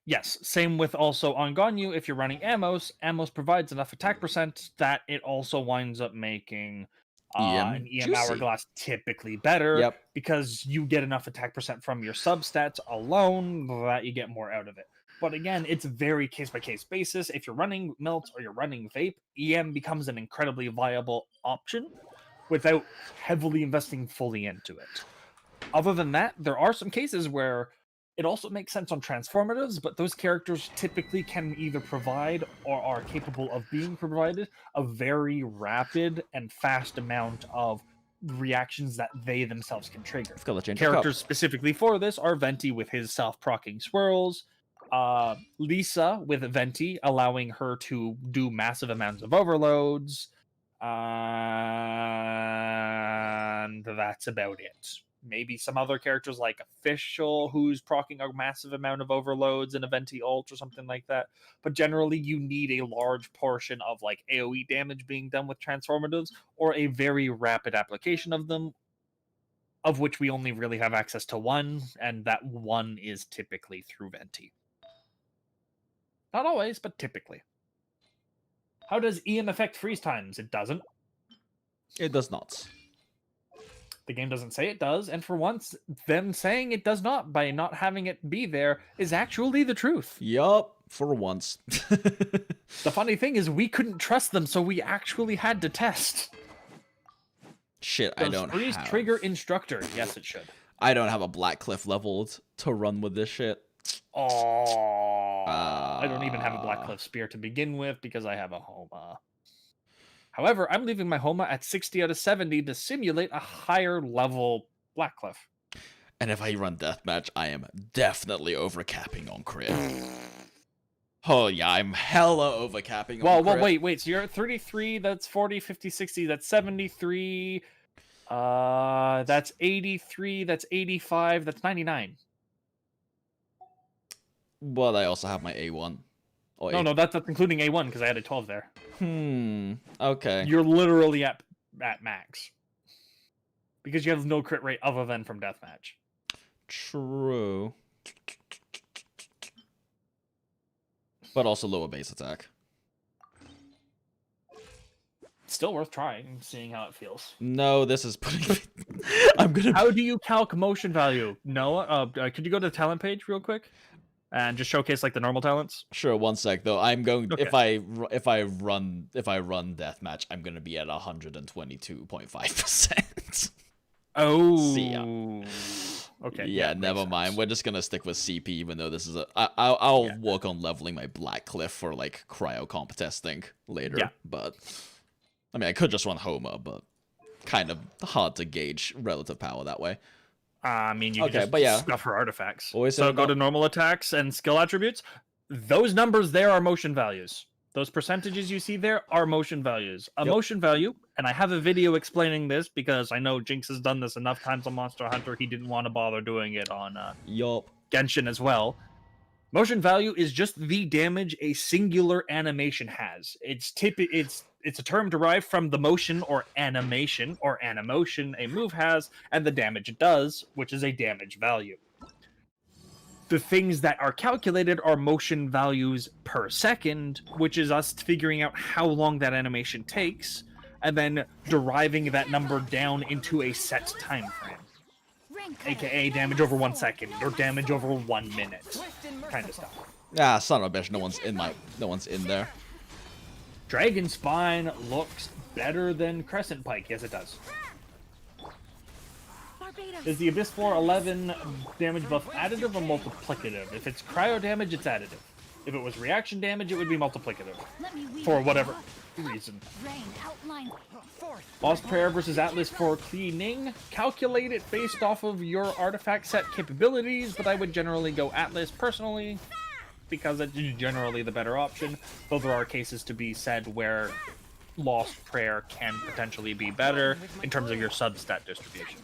Yes, same with also on Ganyu. If you're running Amos provides enough attack percent that it also winds up making an EM Hourglass typically better because you get enough attack percent from your substats alone that you get more out of it. But again, it's very case-by-case basis. If you're running Melt or you're running Vape, EM becomes an incredibly viable option without heavily investing fully into it. Other than that, there are some cases where it also makes sense on transformatives, but those characters typically can either provide or are capable of being provided a very rapid and fast amount of reactions that they themselves can trigger. Characters specifically for this are Venti with his self-proccing swirls, Lisa with Venti allowing her to do massive amounts of overloads, and that's about it. Maybe some other characters like Official, who's proccing a massive amount of overloads in a Venti ult or something like that. But generally, you need a large portion of like AoE damage being done with transformatives, or a very rapid application of them, of which we only really have access to one, and that one is typically through Venti. Not always, but typically. How does EM affect freeze times? It doesn't. It does not. The game doesn't say it does, and for once, them saying it does not by not having it be there is actually the truth. Yup, for once. The funny thing is we couldn't trust them, so we actually had to test. Shit, I don't freeze have... trigger instructor. Yes, it should. I don't have a Black Cliff leveled to run with this shit. Oh, I don't even have a Black Cliff spear to begin with because I have a Homa. However, I'm leaving my Homa at 60 out of 70 to simulate a higher level Blackcliff. And if I run Deathmatch, I am definitely overcapping on crit. Oh yeah, I'm hella overcapping on crit. Well, wait. So you're at 33, that's 40, 50, 60, that's 73. That's 83, that's 85, that's 99. But I also have my A1. No, that's including A1 because I had a 12 there. Okay. You're literally at max. Because you have no crit rate other than from Deathmatch. True. But also lower base attack. Still worth trying, seeing how it feels. No, this is putting I'm gonna... How do you calc motion value? Noah, could you go to the talent page real quick? And just showcase like the normal talents. Sure, one sec though. I'm going okay. if I run deathmatch, I'm gonna be at 122.5%. Oh, see ya. Okay. Yeah, makes never sense. mind. We're just gonna stick with CP, even though this is a. I'll work on leveling my Black Cliff for like cryo comp testing later. Yeah. But I mean, I could just run Homer, but kind of hard to gauge relative power that way. I mean, you can Okay, just but yeah. stuff her artifacts. Always So said go about- to normal attacks and skill attributes. Those numbers there are motion values. Those percentages you see there are motion values. A Yep. motion value, and I have a video explaining this because I know Jinx has done this enough times on Monster Hunter. He didn't want to bother doing it on Yup. Genshin as well. Motion value is just the damage a singular animation has. It's a term derived from the motion or animation or animotion a move has and the damage it does, which is a damage value. The things that are calculated are motion values per second, which is us figuring out how long that animation takes and then deriving that number down into a set time frame. AKA damage over 1 second or damage over 1 minute kind of stuff. Ah, son of a bitch. No one's in there. Dragon Spine looks better than Crescent Pike. Yes, it does. Is the Abyss Floor 11 damage buff additive or multiplicative? If it's cryo damage, it's additive. If it was reaction damage, it would be multiplicative. For whatever reason. Boss Prayer versus Atlas for cleaning. Calculate it based off of your artifact set capabilities, but I would generally go Atlas personally, because it's generally the better option, though there are cases to be said where Lost Prayer can potentially be better in terms of your substat distribution.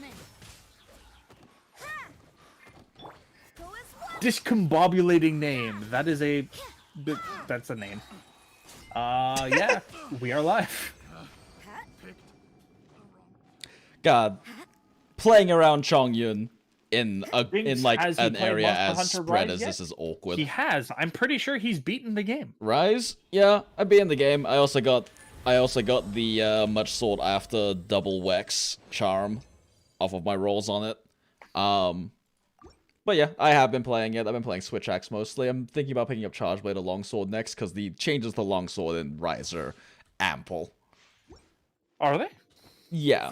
Discombobulating name. That's a name. Yeah, we are live. God, playing around Chongyun in Jinx, like has he an played area Monster as Hunter spread Rise as yet? this is awkward. He has. I'm pretty sure he's beaten the game. Rise? Yeah, I'd be in the game. I also got the much sought after double Wex charm off of my rolls on it. But yeah, I have been playing it. I've been playing Switch Axe mostly. I'm thinking about picking up Charge Blade or Longsword next because the changes to Longsword in Rise are ample. Are they? Yeah,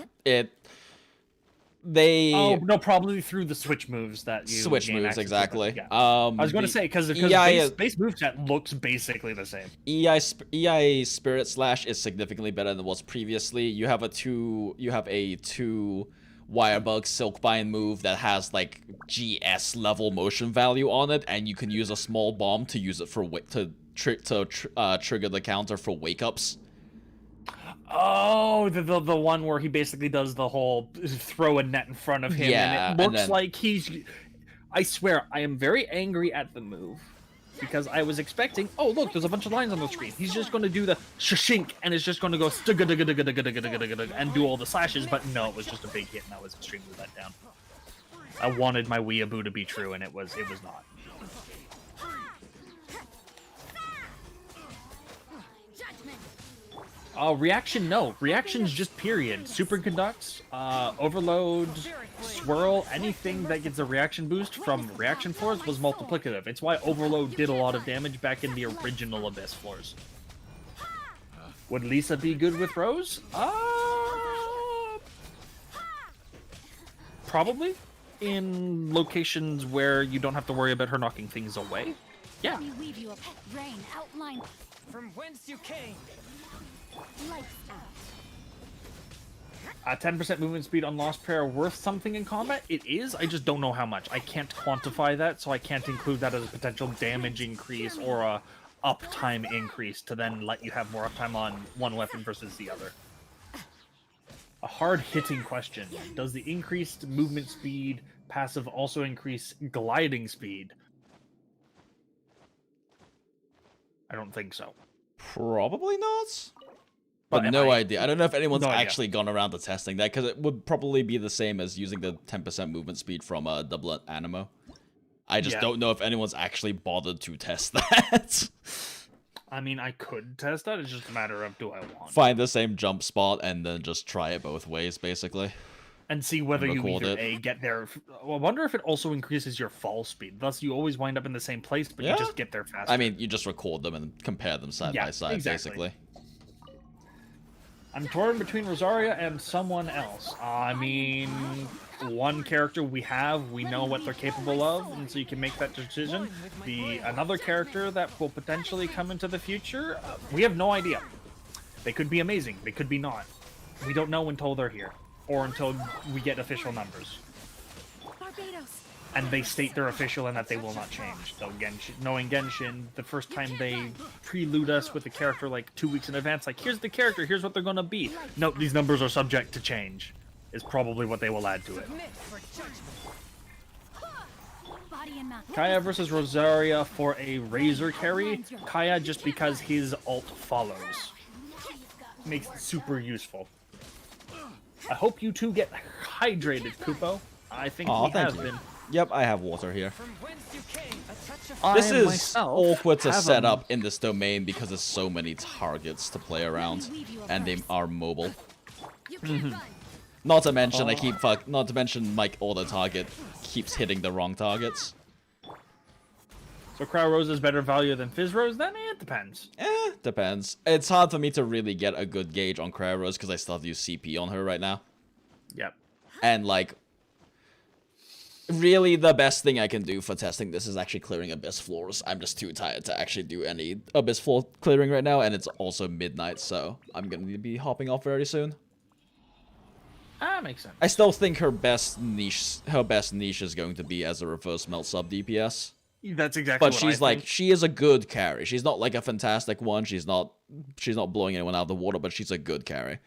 Oh no, probably through the switch moves that you switch gain moves access to. exactly. Yeah. I was going to say because base moveset looks basically the same. EI Spirit Slash is significantly better than it was previously. You have a two Wirebug Silkbind move that has like GS level motion value on it, and you can use a small bomb to use it for trigger the counter for wake ups. Oh, the one where he basically does the whole throw a net in front of him, Yeah, and it looks and then- like he's. I swear, I am very angry at the move because I was expecting. Oh, look, there's a bunch of lines on the screen. He's just going to do the shink, and it's just going to go and do all the slashes. But no, it was just a big hit, and I was extremely let down. I wanted my weeaboo to be true, and it was not. Reaction, no. Reaction's just period. Superconducts, overload, swirl, anything that gets a reaction boost from reaction floors was multiplicative. It's why overload did a lot of damage back in the original Abyss floors. Would Lisa be good with Rose? Probably. In locations where you don't have to worry about her knocking things away. Yeah. Let me weave you a pet brain outline. From whence you came. Lights out. 10% movement speed on Lost Prayer worth something in combat? It is, I just don't know how much. I can't quantify that, so I can't include that as a potential damage increase or a uptime increase to then let you have more uptime on one weapon versus the other. A hard-hitting question. Does the increased movement speed passive also increase gliding speed? I don't think so. Probably not. But But no idea. I don't know if anyone's No idea. actually gone around to testing that, because it would probably be the same as using the 10% movement speed from Double Animo. I just Yeah. don't know if anyone's actually bothered to test that. I mean, I could test that. It's just a matter of do I want Find the same jump spot and then just try it both ways, basically. and see whether you record either it. A, get there. I wonder if it also increases your fall speed. Thus, you always wind up in the same place, but Yeah. you just get there faster. I mean, you just record them and compare them side Yeah, by side, exactly. basically. I'm torn between Rosaria and someone else. I mean, one character we know what they're capable of, and so you can make that decision. Another character that will potentially come into the future, we have no idea. They could be amazing, they could be not. We don't know until they're here, or until we get official numbers. And they state they're official and that they will not change. Though knowing Genshin, the first time they prelude us with a character like 2 weeks in advance, like, here's the character, here's what they're gonna be. Nope, these numbers are subject to change, is probably what they will add to it. Kaya versus Rosaria for a Razor carry. Kaya just because his ult follows. Makes it super useful. I hope you two get hydrated, Kupo. I think we have been. Yep, I have water here. From whence you came, a touch of This is awkward to set up in this domain because there's so many targets to play around, and they are mobile. Not to mention, not to mention, my auto target keeps hitting the wrong targets. So Cryo Rose is better value than Fizz Rose? Then it depends. Depends. It's hard for me to really get a good gauge on Cryo Rose because I still have to use CP on her right now. Yep. And like, really the best thing I can do for testing this is actually clearing Abyss floors. I'm just too tired to actually do any Abyss floor clearing right now, and it's also midnight, so I'm gonna be hopping off very soon. Makes sense. I still think her best niche is going to be as a reverse melt sub DPS. That's exactly But what she's I like, think. she is a good carry. She's not like a fantastic one. She's not blowing anyone out of the water, but she's a good carry.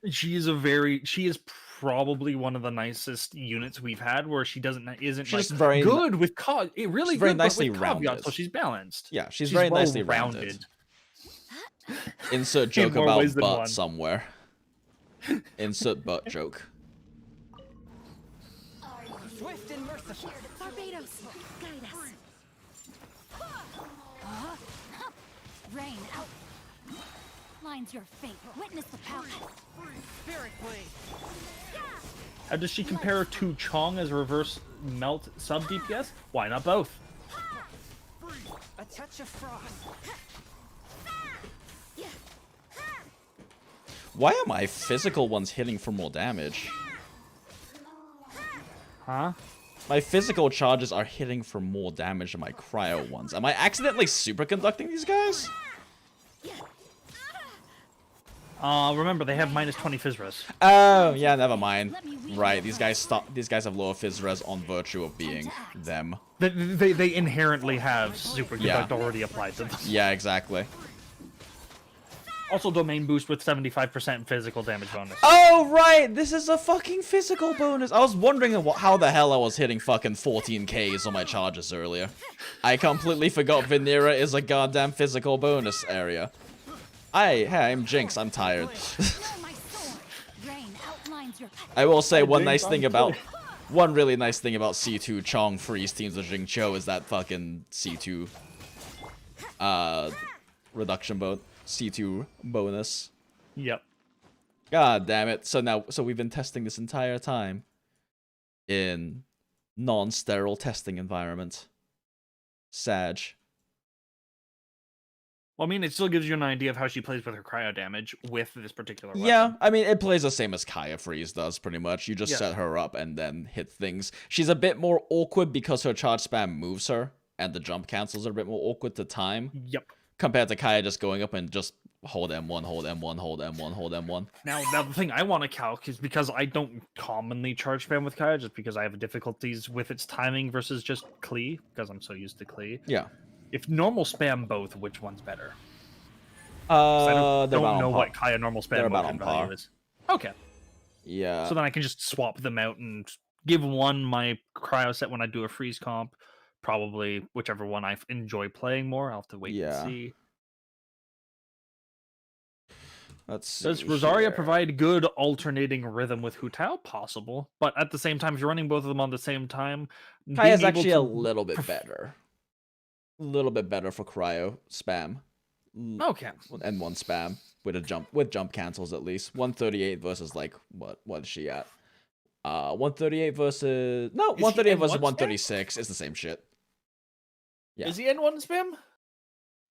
She is probably one of the nicest units we've had, where she isn't She's like very good with it really she's good, very but nicely with caveats, rounded. so she's balanced. Yeah, she's very nicely rounded. Insert joke more about ways than butt one. somewhere. Insert butt joke. swift and merciful. Barbados, guide us. Rain out. Lines your fate. Witness the power. Spirit blade. How does she compare to Chong as a reverse melt sub DPS? Why not both? A touch of frost. Why are my physical ones hitting for more damage? Huh? My physical charges are hitting for more damage than my cryo ones. Am I accidentally superconducting these guys? Remember they have minus 20 Fizz Res. Oh, yeah, never mind. Right, these guys have lower Fizz Res on virtue of being them. They inherently have superconduct Yeah. already applied to them. Yeah, exactly. Also domain boost with 75% physical damage bonus. Oh, right! This is a fucking physical bonus! I was wondering how the hell I was hitting fucking 14Ks on my charges earlier. I completely forgot Venera is a goddamn physical bonus area. Hey, I'm Jinx, I'm tired. I will say one really nice thing about C2 Chong freeze teams of Jingqiu is that fucking C2 reduction C2 bonus. Yep. God damn it. So we've been testing this entire time in non-sterile testing environment. Sag. Well, I mean, it still gives you an idea of how she plays with her cryo damage with this particular weapon. Yeah, I mean, it plays the same as Kaya Freeze does, pretty much. You just set her up and then hit things. She's a bit more awkward because her charge spam moves her, and the jump cancels are a bit more awkward to time. Yep. Compared to Kaya just going up and just hold M1, hold M1, hold M1, hold M1. Now the thing I want to calc is because I don't commonly charge spam with Kaya, just because I have difficulties with its timing versus just Klee, because I'm so used to Klee. Yeah. If normal spam both, which one's better? I don't know what Kaya normal spam They're about motion on par. value is. Okay. Yeah. So then I can just swap them out and give one my cryo set when I do a freeze comp. Probably whichever one I enjoy playing more. I'll have to wait and see. Let's see. Does Rosaria provide good alternating rhythm with Hu Tao? Possible. But at the same time, if you're running both of them on the same time, Kaya's actually a little bit better. A little bit better for cryo spam. Okay. And one spam with jump cancels at least. 138 versus like what is she at? 138 versus 138 versus 136 is the same shit. Yeah. Is he N1 spam?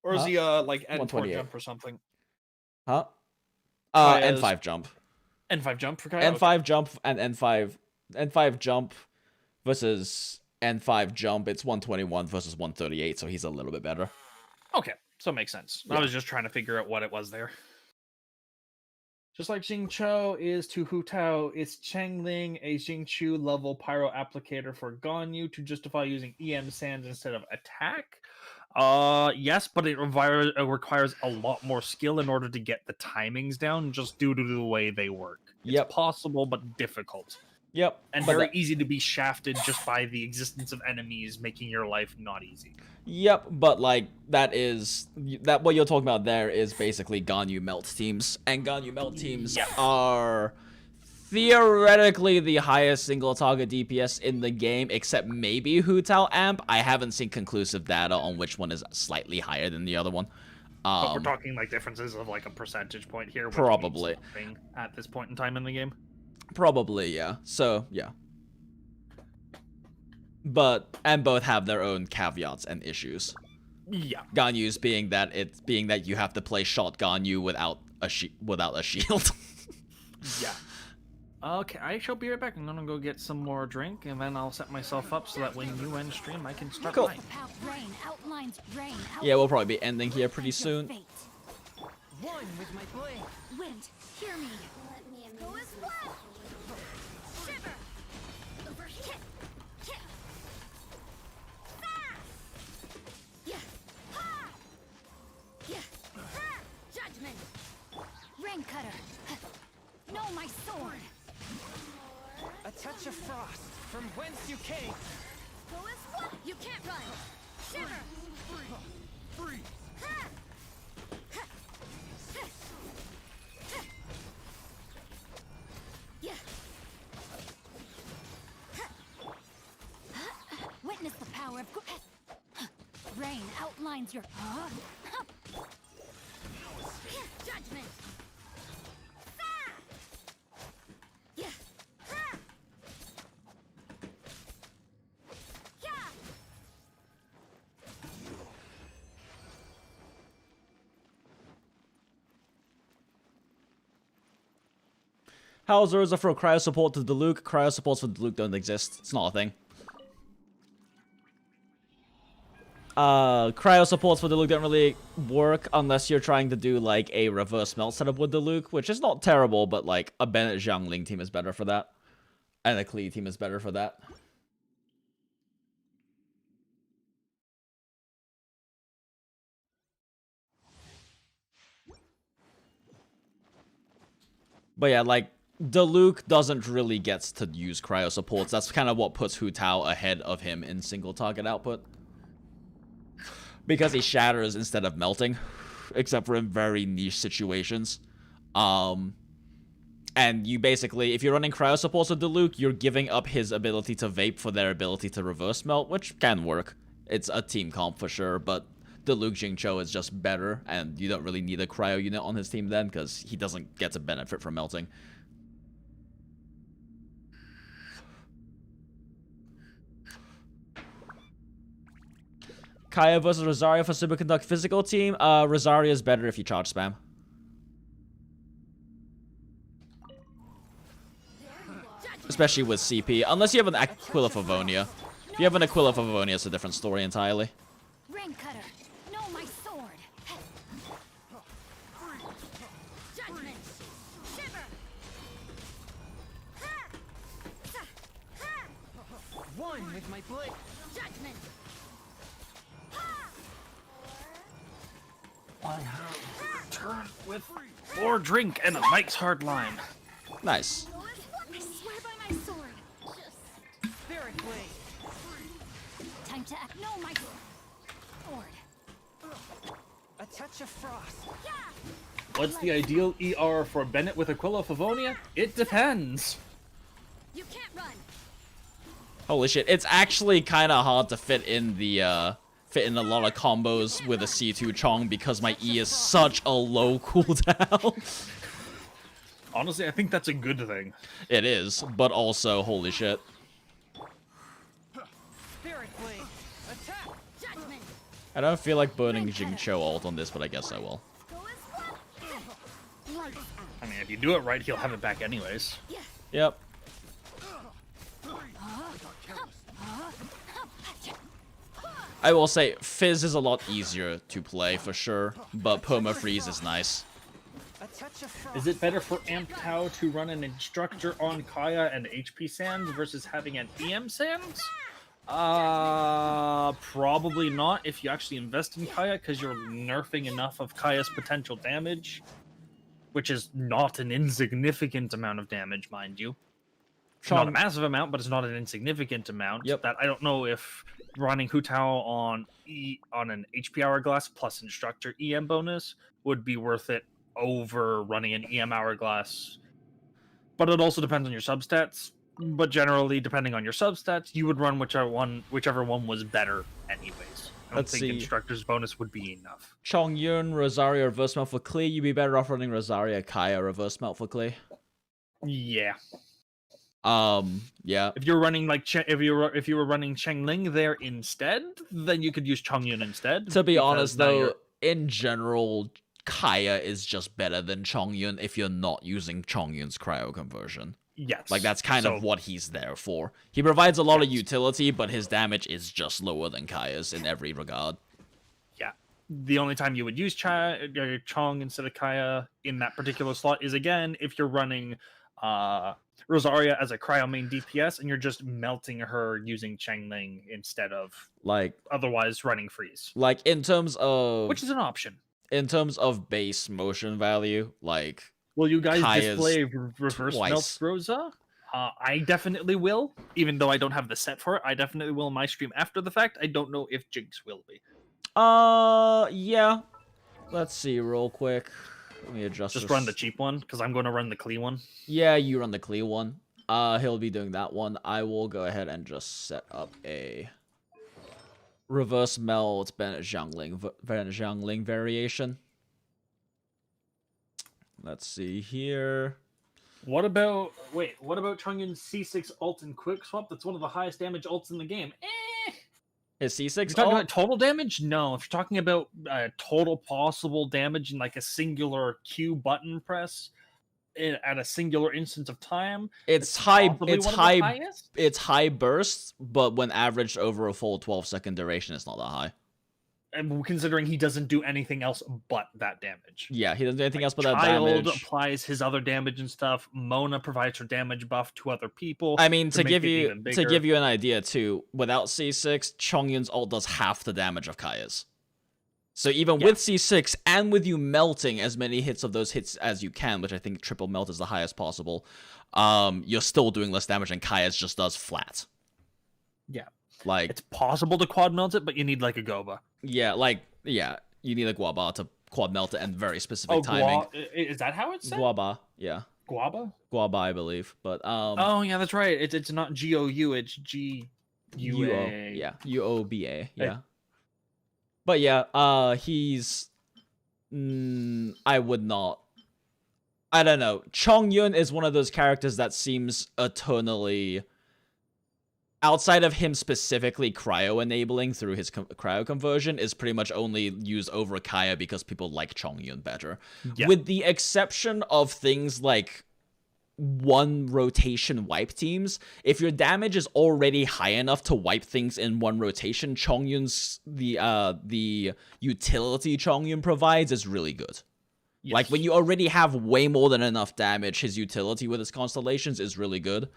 Or is he like N4 128. jump or something? Huh? Kaya's- N5 jump. N5 jump for Kaya? N5 jump and N5 jump versus N5 jump. It's 121 versus 138, so he's a little bit better. Okay, so it makes sense. I was just trying to figure out what it was there. Just like Xingqiu is to Hu Tao, it's Changling, a Xingqiu level pyro applicator for Ganyu to justify using EM sands instead of attack. Yes, but it requires a lot more skill in order to get the timings down, just due to the way they work. Yep. It's possible, but difficult. Yep. And but very that- easy to be shafted just by the existence of enemies, making your life not easy. Yep, but like that what you're talking about there is basically Ganyu melt teams, and Ganyu melt teams are theoretically the highest single target DPS in the game, except maybe Hu Tao Amp. I haven't seen conclusive data on which one is slightly higher than the other one. But we're talking like differences of like a percentage point here. which Probably. means something at this point in time in the game. Probably, yeah. So, yeah. And both have their own caveats and issues. Yeah. Ganyu's being that you have to play shot Ganyu without a shield. Yeah. Okay, I shall be right back. I'm gonna go get some more drink, and then I'll set myself up so that when you end stream, I can start Cool. mine. Rain outlines rain. Yeah, we'll probably be ending here pretty soon. One with my blade. Wind, hear me. Go as one. Shiver. Overhit. Kick. Ah! Yeah. Ha! Yeah. Ha! Judgment. Rain cutter. Know my sword. A touch of frost from whence you came. Go as one. You can't run. Shiver. Freeze. Ha! Yeah. Witness the power of rain outlines your judgment. Yeah. Yeah. How's Rosa for cryo support to Diluc? Cryo supports for Diluc don't exist. It's not a thing. Cryo supports for Diluc don't really work unless you're trying to do like a reverse melt setup with Diluc, which is not terrible, but like a Bennett Jiangling team is better for that. And a Klee team is better for that. But yeah, like, Diluc doesn't really get to use cryo supports. That's kind of what puts Hu Tao ahead of him in single target output. Because he shatters instead of melting, except for in very niche situations. And you basically, if you're running cryo supports with Diluc, you're giving up his ability to vape for their ability to reverse melt, which can work. It's a team comp for sure, but Diluc Xingqiu is just better, and you don't really need a cryo unit on his team then, because he doesn't get to benefit from melting. Kaya versus Rosaria for Superconduct physical team. Rosaria is better if you charge spam. Especially with CP, unless you have an Aquila Favonia. If you have an Aquila Favonia, it's a different story entirely. Rain cutter. Know my sword. Judgment. Shiver. One with my blade. Judgment. I have returned with more drink and a Mike's hard line. Nice. I swear by my sword. Spirit blade. Time to act. Know my sword. A touch of frost. Yeah. What's the ideal ER for Bennett with Aquila Favonia? It depends. You can't run. Holy shit, it's actually kind of hard to fit in a lot of combos with a C2 Chong because my E is such a low cooldown. Honestly, I think that's a good thing. It is, but also, holy shit. Spirit blade. Attack. Judgment. I don't feel like burning Xingqiu ult on this, but I guess I will. Go as one. I mean, if you do it right, he'll have it back anyways. Yep. I will say, Fizz is a lot easier to play for sure, but Perma-Freeze is nice. Is it better for Amp Tau to run an Instructor on Kaya and HP Sands versus having an EM Sands? Probably not if you actually invest in Kaya, because you're nerfing enough of Kaya's potential damage, which is not an insignificant amount of damage, mind you. It's not a massive amount, but it's not an insignificant amount. Yep. That I don't know if running Hu Tao on an HP Hourglass plus Instructor EM bonus would be worth it over running an EM Hourglass. But it also depends on your substats. But generally, depending on your substats, you would run whichever one was better anyways. I don't think Instructor's bonus would be enough. Chongyun, Rosaria, reverse melt for Klee. You'd be better off running Rosaria, Kaya, reverse melt for Klee. Yeah. Yeah. If you're running like if you were running Chengling there instead, then you could use Chongyun instead. To be honest, though, in general, Kaya is just better than Chongyun if you're not using Chongyun's cryo conversion. Yes. Like, that's kind of what he's there for. He provides a lot of utility, but his damage is just lower than Kaya's in every regard. Yeah. The only time you would use Chong instead of Kaya in that particular slot is, again, if you're running Rosaria as a cryo main DPS and you're just melting her using Chengling instead of, like, otherwise running Freeze. Like, in terms of... Which is an option. In terms of base motion value, like... Will you guys Kaya's display reverse melt Rosa? I definitely will, even though I don't have the set for it. I definitely will in my stream after the fact. I don't know if Jinx will be. Yeah. Let's see real quick. Let me adjust Just this. run the cheap one, because I'm going to run the Klee one. Yeah, you run the Klee one. He'll be doing that one. I will go ahead and just set up a reverse melt Bennett Jiangling variation. Let's see here. What about Chongyun's C6 ult and quick swap? That's one of the highest damage ults in the game. His C6 If you're talking about total damage? No. If you're talking about total possible damage in like a singular Q button press at a singular instance of time, it's high burst, but when averaged over a full 12-second duration, it's not that high. And considering he doesn't do anything else but that damage. Yeah, he doesn't do anything else but that Child damage. applies his other damage and stuff. Mona provides her damage buff to other people. I mean, to give you an idea too, without C6, Chongyun's ult does half the damage of Kaya's. So even with C6 and with you melting as many hits of those hits as you can, which I think triple melt is the highest possible, you're still doing less damage, and Kaya's just does flat. Yeah. Like, it's possible to quad melt it, but you need like a Goba. Yeah, you need a Guaba to quad melt it and very specific timing. Is that how it's said? Guaba, yeah. Guaba? Guaba, I believe, but oh yeah, that's right. It's not GOU, it's GUA. Yeah, UOBA, yeah. But yeah, he's I would not. I don't know. Chongyun is one of those characters that seems eternally, outside of him specifically cryo-enabling through his cryo conversion, is pretty much only used over Kaya because people like Chongyun better. Yeah. With the exception of things like one rotation wipe teams, if your damage is already high enough to wipe things in one rotation, Chongyun's, the utility Chongyun provides is really good. Yes. Like, when you already have way more than enough damage, his utility with his constellations is really good.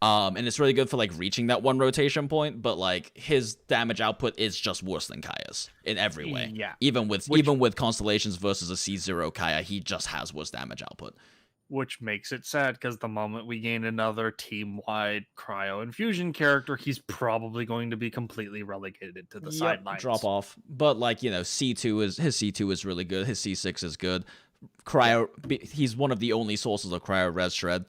And it's really good for, like, reaching that one rotation point, but, like, his damage output is just worse than Kaya's in every way. Yeah. Even with constellations versus a C0 Kaya, he just has worse damage output. Which makes it sad, because the moment we gain another team-wide cryo infusion character, he's probably going to be completely relegated to the sidelines. Drop off. But, like, you know, his C2 is really good. His C6 is good. He's one of the only sources of cryo res shred.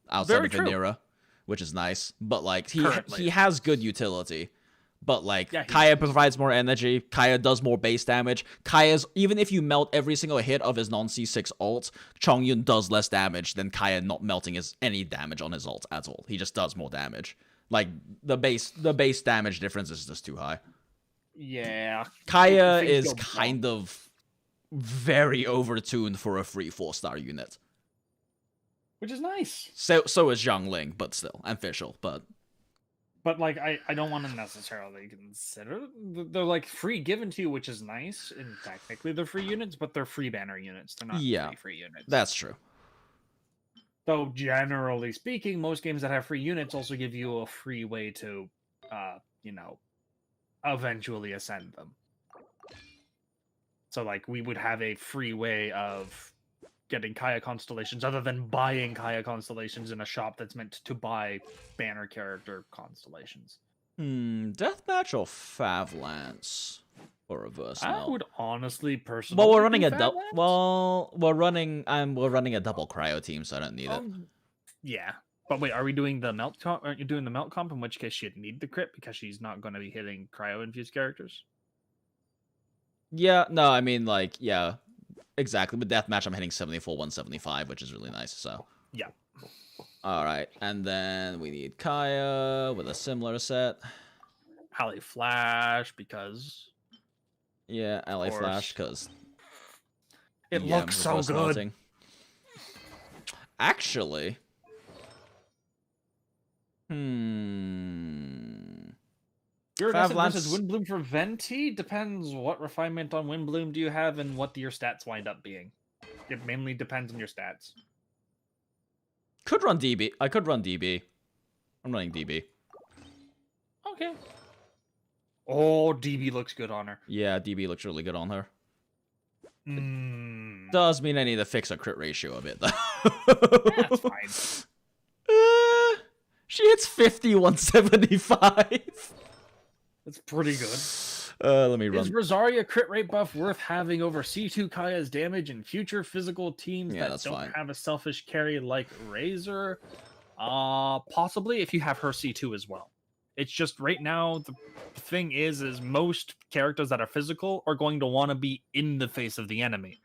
Outside of Vanera, which is nice, but like he has good utility, but like Kaya provides more energy. Kaya does more base damage. Kaya's, even if you melt every single hit of his non-C6 ult, Chongyun does less damage than Kaya not melting any damage on his ult at all. He just does more damage. Like the base damage difference is just too high. Yeah, Kaya is kind of very overtuned for a free 4-star unit. Which is nice. So is Xiangling, but still, and Fischl, but like, I don't want to necessarily consider they're like free given to you, which is nice. And technically they're free units, but they're free banner units. They're not free units. that's true. Though generally speaking, most games that have free units also give you a free way to, eventually ascend them. So like we would have a free way of getting Kaya constellations other than buying Kaya constellations in a shop that's meant to buy banner character constellations. Deathmatch or Favlance or reverse I melt? would honestly personally. Well, we're running do a double. Favlance. Well, we're running a double cryo team, so I don't need it. Yeah, but wait, are we doing the melt comp? Aren't you doing the melt comp? In which case, she'd need the crit because she's not going to be hitting cryo infused characters. Yeah, no, I mean yeah, exactly. With deathmatch, I'm hitting 74, 175, which is really nice. So yeah. All right, and then we need Kaya with a similar set. Ally Flash because Yeah, LA Flash because it looks so good. Melting. Actually, Iridescent Favlance- versus Windbloom for Venti depends what refinement on Windbloom do you have and what your stats wind up being. It mainly depends on your stats. could run DB. I could run DB. I'm running DB. Okay. Oh, DB looks good on her. Yeah, DB looks really good on her. Mm, Does mean I need to fix a crit ratio a bit, though. that's fine. She hits 50, 175. That's pretty good. Let me run. Is Rosaria crit rate buff worth having over C2 Kaya's damage in future physical teams Yeah, that that's don't fine. have a selfish carry like Razor? Possibly if you have her C2 as well. It's just right now the thing is most characters that are physical are going to want to be in the face of the enemy.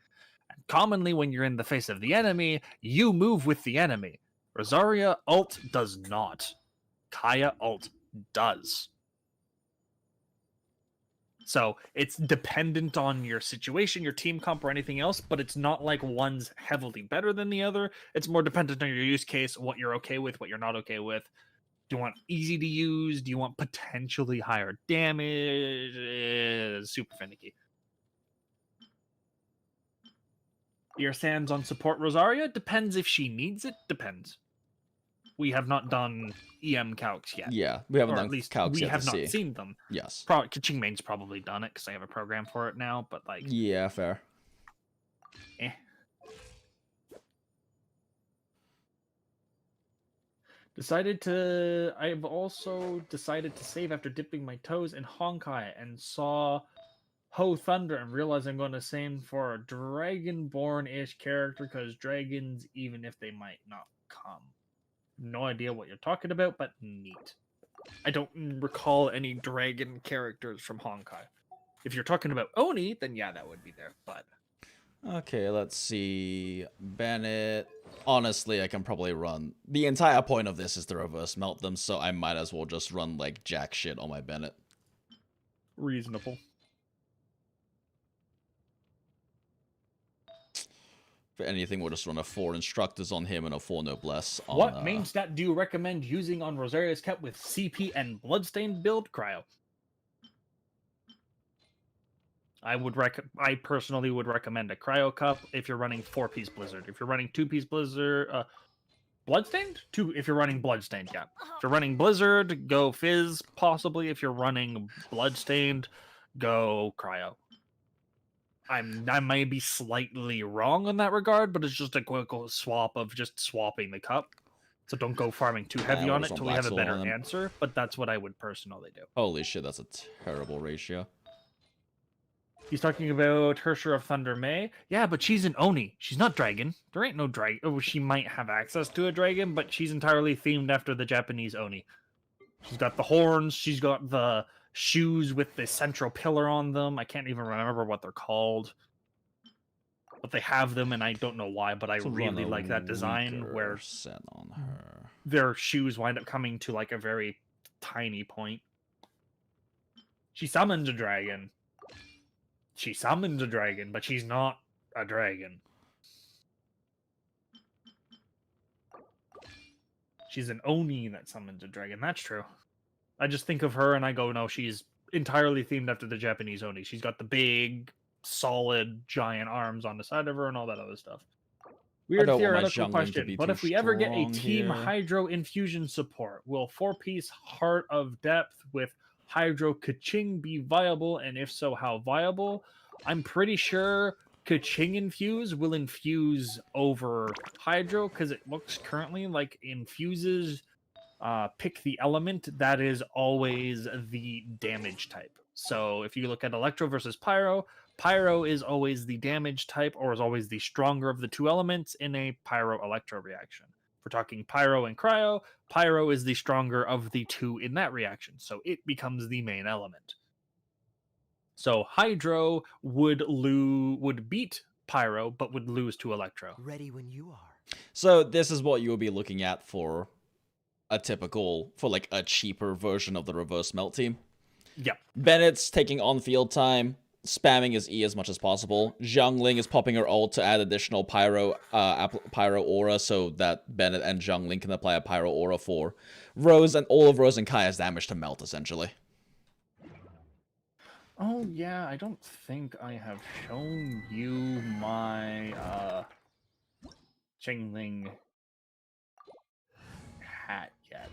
And commonly when you're in the face of the enemy, you move with the enemy. Rosaria ult does not. Kaya ult does. So it's dependent on your situation, your team comp, or anything else, but it's not like one's heavily better than the other. It's more dependent on your use case, what you're okay with, what you're not okay with. Do you want easy to use? Do you want potentially higher damage? Super finicky. Your sands on support Rosaria? Depends if she needs it. Depends. We have not done EM calcs yet. Yeah, we haven't Or done at least calcs we yet have to not see. seen them. Yes. Ching Main's probably done it because I have a program for it now, but like, Yeah, fair. eh. I've also decided to save after dipping my toes in Honkai and saw Ho Thunder and realized I'm going to save for a Dragonborn-ish character because dragons, even if they might not come. No idea what you're talking about, but neat. I don't recall any dragon characters from Honkai. If you're talking about Oni, then yeah, that would be there, but... Okay, let's see. Bennett. Honestly, I can probably run. The entire point of this is to reverse melt them, so I might as well just run like jack shit on my Bennett. Reasonable. If anything, we'll just run a 4 instructors on him and a 4 noblesse on... What main stat do you recommend using on Rosaria's Cup with CP and Bloodstained build, Cryo? I personally would recommend a Cryo Cup if you're running 4-piece Blizzard. If you're running 2-piece Blizzard, Bloodstained? If you're running Bloodstained, yeah. If you're running Blizzard, go Fizz, possibly. If you're running Bloodstained, go Cryo. I may be slightly wrong in that regard, but it's just a quick swap of just swapping the cup. So don't go farming too heavy we'll on just it run till we have a Black better Soul on him. answer, but that's what I would personally do. Holy shit, that's a terrible ratio. He's talking about Hersher of Thunder May. Yeah, but she's an Oni. She's not dragon. There ain't no dragon. Oh, she might have access to a dragon, but she's entirely themed after the Japanese Oni. She's got the horns. She's got the shoes with the central pillar on them. I can't even remember what they're called. But they have them, and I don't know why, but I So run really a like that design weaker where set on her. their shoes wind up coming to like a very tiny point. She summons a dragon. She summons a dragon, but she's not a dragon. She's an Oni that summons a dragon. That's true. I just think of her and I go, no, she's entirely themed after the Japanese Oni. She's got the big, solid, giant arms on the side of her and all that other stuff. Weird don't want my theoretical jungling to question, be but too if we ever get a strong Team here. Hydro Infusion support, will 4-piece Heart of Depth with Hydro Kaching be viable? And if so, how viable? I'm pretty sure Kaching Infuse will infuse over Hydro because it looks currently like infuses pick the element that is always the damage type. So if you look at Electro versus Pyro, Pyro is always the damage type or is always the stronger of the two elements in a Pyro-Electro reaction. If we're talking Pyro and Cryo, Pyro is the stronger of the two in that reaction, so it becomes the main element. So Hydro would beat Pyro, but would lose to Electro. Ready when you are. So this is what you will be looking at for a typical, for like a cheaper version of the reverse melt team. Yep. Bennett's taking on-field time, spamming his E as much as possible. Xiangling is popping her ult to add additional Pyro Aura so that Bennett and Xiangling can apply a Pyro Aura for Rose, and all of Rose and Kaya's damage to melt, essentially. Oh yeah, I don't think I have shown you my Xiangling hat yet.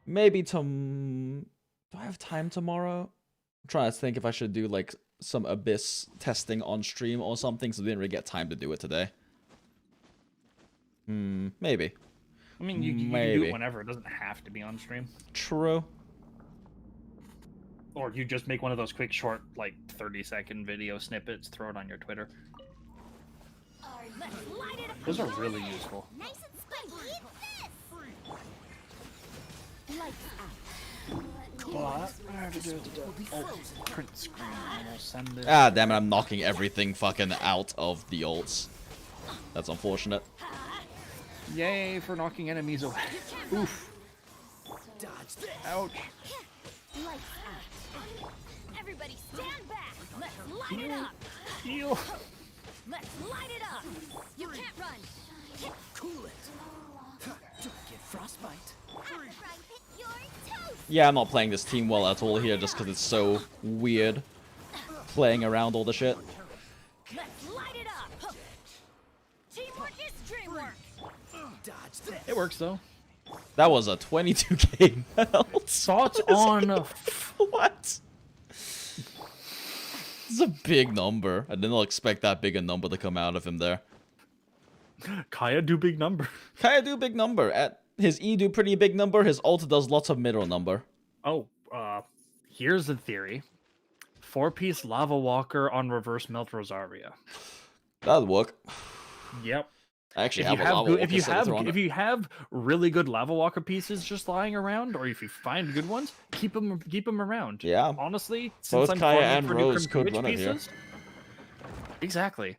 Maybe do I have time tomorrow? I'm trying to think if I should do like some Abyss testing on stream or something, so I didn't really get time to do it today. Maybe. I mean, you can do Maybe. it whenever. It doesn't have to be on stream. True. Or you just make one of those quick, short, like 30-second video snippets, throw it on your Twitter. Those are really useful. Nice and spicy. Eat this. But I have to do print screen and I'll send it. Ah, damn it, I'm knocking everything fucking out of the ults. That's unfortunate. Yay for knocking enemies away. Oof. Dodge this. Ouch. Lights out. Everybody stand back. Let's light it up. Heal. Let's light it up. You can't run. Cool it. Don't get frostbite. You're toast. Yeah, I'm not playing this team well at all here just because it's so weird playing around all the shit. Let's light it up. Teamwork is dreamwork. Dodge this. It works though. That was a 22k melt. Thoughts on What? It's a big number. I did not expect that big a number to come out of him there. Kaya do big number. Kaya do big number. At his E do pretty big number. His ult does lots of middle number. Oh, here's the theory. 4-piece Lava Walker on reverse melt Rosaria. That'd work. Yep. I actually If have a lava walker if you sitting on if it. you have really good Lava Walker pieces just lying around, or if you find good ones, keep them around. Yeah. Honestly, Both since I'm Kaya farming and for new Rose could Crimson run Witch it here. pieces, exactly.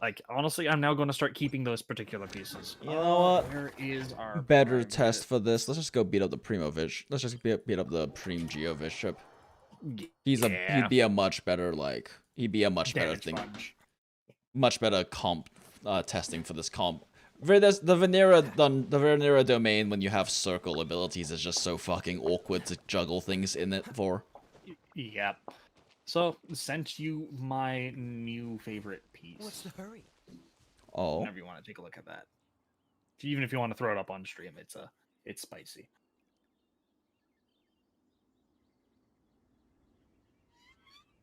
Like honestly, I'm now going to start keeping those particular pieces. You know what? Where is our Better prime test for this. Let's just go beat up the Primovic. Let's just beat up the Prim Geo Bishop. He'd be a much better he'd be a much better damage thing. sponge. Much better comp testing for this comp. The Venera domain when you have circle abilities is just so fucking awkward to juggle things in it for. Yep. So sent you my new favorite piece. What's the hurry? Oh. Whenever you want to take a look at that. Even if you want to throw it up on stream, it's spicy.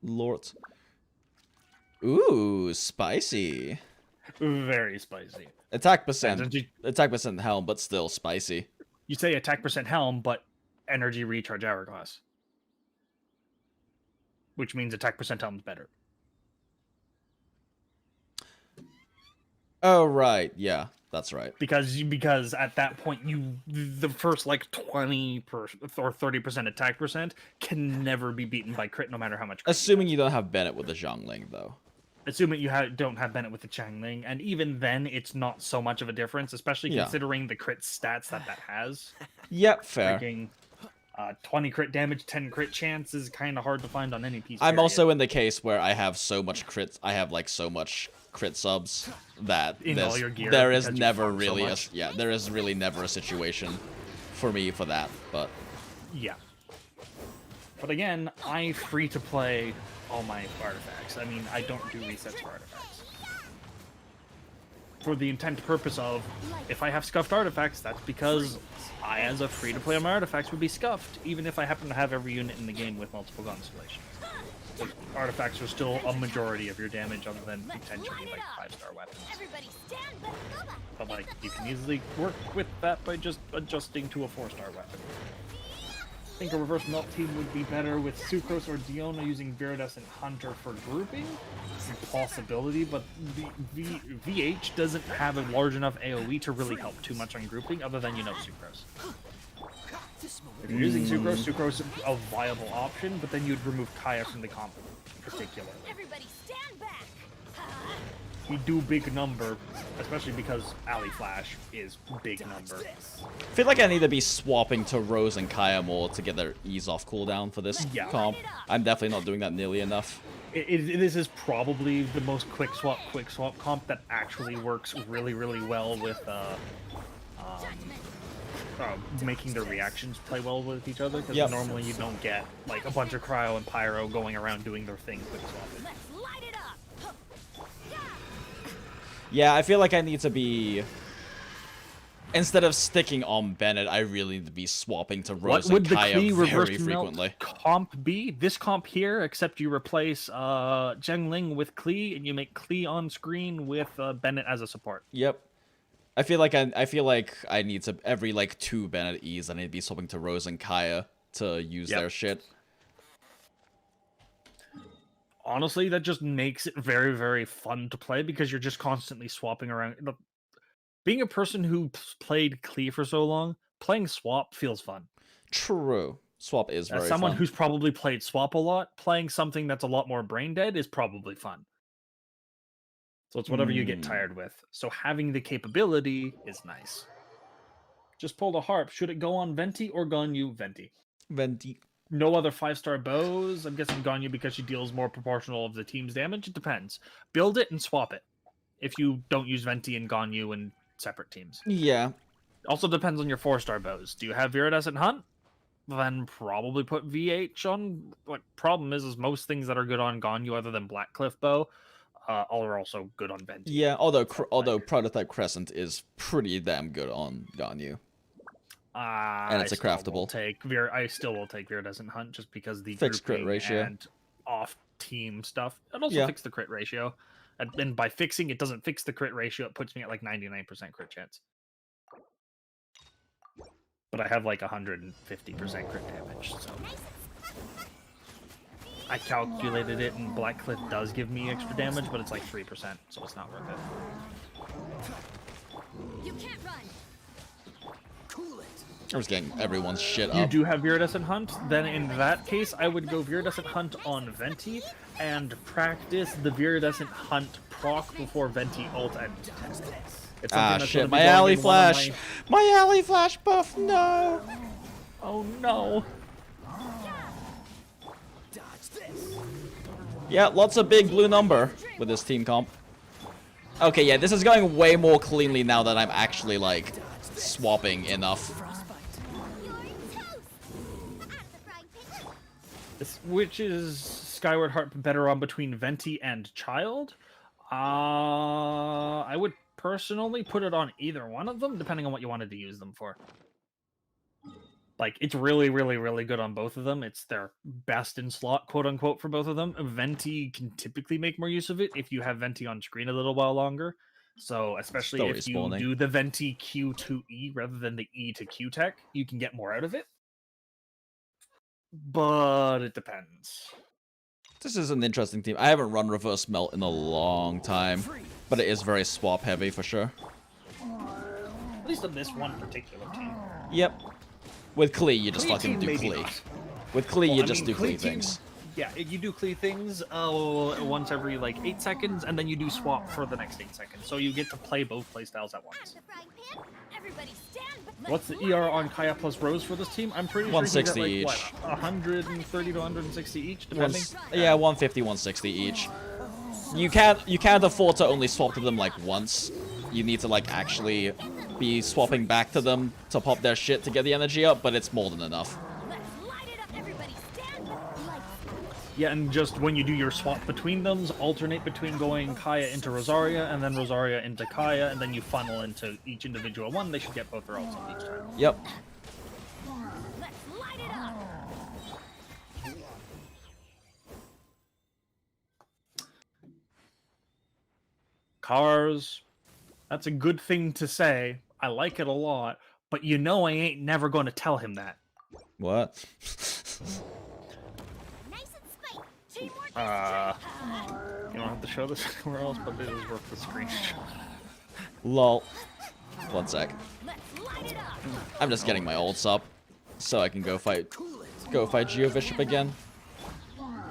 Lord. Ooh, spicy. Very spicy. Attack Since percent helm, but still spicy. you say attack percent helm, but energy recharge hourglass. Which means attack percent helm's better. Oh right, yeah, that's right. Because at that point the first like 20% or 30% attack percent can never be beaten by crit no matter how much crit. Assuming you don't have Bennett with the Xiangling though. Assuming you don't have Bennett with the Xiangling, and even then it's not so much of a difference, especially Yeah. considering the crit stats that has. Yep, fair. Freaking, 20 crit damage, 10 crit chance is kind of hard to find on any piece. I'm period. also in the case where I have so much crits. I have like so much crit subs that In all your gear, there is because you never farm so really a much. there is really never a situation for me for that. But Yeah. But again, I free to play all my artifacts. I mean, I don't do resets for artifacts. For the intent purpose of, if I have scuffed artifacts, that's because I, as a free to play on my artifacts, would be scuffed, even if I happen to have every unit in the game with multiple constellations. The artifacts are still a majority of your damage, other than potentially like 5-star weapons. Everybody stand back. But like, you can easily work with that by just adjusting to a 4-star weapon. I think a reverse melt team would be better with Sucrose or Diona using Viridescent Hunter for grouping. It's a possibility, but VH doesn't have a large enough AoE to really help too much on grouping, other than, you know, Sucrose. If you're using Sucrose, Sucrose is a viable option, but then you'd remove Kaya from the comp particularly. Everybody stand back. We do big number, especially because Alley Flash is big number. I feel like I need to be swapping to Rose and Kaya more to get their ease off cooldown for this comp. I'm definitely not doing that nearly enough. This is probably the most quick swap comp that actually works really, really well with making the reactions play well with each other, because normally you don't get like a bunch of Cryo and Pyro going around doing their thing quick swapping. Let's light it up. Yeah, I feel like I need to be... Instead of sticking on Bennett, I really need to be swapping to Rose What would and the Kaya Klee very reverse frequently. melt comp be? This comp here, except you replace Zhengling with Klee, and you make Klee on screen with Bennett as a support. Yep. I feel like I need to every like 2 Bennett E's I need to be swapping to Rose and Kaya to use their shit. Honestly, that just makes it very, very fun to play because you're just constantly swapping around. Being a person who played Klee for so long, playing Swap feels fun. True. Swap is very As someone fun. who's probably played Swap a lot, playing something that's a lot more brain dead is probably fun. So it's whatever you get tired with. So having the capability is nice. Just pulled a harp. Should it go on Venti or Ganyu? Venti. Venti. No other 5-star bows. I'm guessing Ganyu because she deals more proportional of the team's damage. It depends. Build it and swap it. If you don't use Venti and Ganyu in separate teams. Yeah. Also depends on your 4-star bows. Do you have Viridescent Hunt? Then probably put VH on. What problem is most things that are good on Ganyu other than Blackcliff bow are also good on Venti. Yeah, although Prototype Crescent is pretty damn good on Ganyu. And it's a craftable. I still will take Viridescent Hunt just because the Fixed crit grouping ratio. and off-team stuff. It also fix the crit ratio. And by fixing, it doesn't fix the crit ratio. It puts me at like 99% crit chance. But I have like 150% crit damage, so... I calculated it, and Blackcliff does give me extra damage, but it's like 3%, so it's not worth it. You can't run. I was getting everyone's shit You up. do have Viridescent Hunt? Then in that case, I would go Viridescent Hunt on Venti and practice the Viridescent Hunt proc before Venti ult and test. It's something that's shit, gonna be my going alley in one of flash! My alley flash buff, no! Oh no! Yeah, lots of big blue number with this team comp. Okay, yeah, this is going way more cleanly now that I'm actually, like, swapping enough. Which is Skyward Heart better on between Venti and Child? I would personally put it on either one of them, depending on what you wanted to use them for. Like, it's really, really, really good on both of them. It's their best in slot, quote-unquote, for both of them. Venti can typically make more use of it if you have Venti on screen a little while longer. So, especially Still if you respawning. do the Venti Q to E rather than the E to Q tech, you can get more out of it. But it depends. This is an interesting team. I haven't run Reverse Melt in a long time, but it is very swap heavy for sure. At least on this one particular team. Yep. With Klee, you just Klee fucking team, do maybe Klee. not. With Klee, Well, you I just mean, do Klee team- things. Yeah, you do cleave things once every like 8 seconds, and then you do swap for the next 8 seconds. So you get to play both playstyles at once. What's the ER on Kaya plus Rose for this team? I'm pretty 160 sure each. What, 130 to 160 each, depending. Yeah, 150, 160 each. You can't afford to only swap to them like once. You need to like actually be swapping back to them to pop their shit to get the energy up, but it's more than enough. Yeah, and just when you do your swap between them, alternate between going Kaya into Rosaria and then Rosaria into Kaya, and then you funnel into each individual one. They should get both their ults up each time. Yep. Cars, that's a good thing to say. I like it a lot, but you know I ain't never going to tell him that. What? You don't have to show this somewhere else, but this is worth the screenshot. Lol. One sec. I'm just getting my ults up so I can go fight Geobishop again.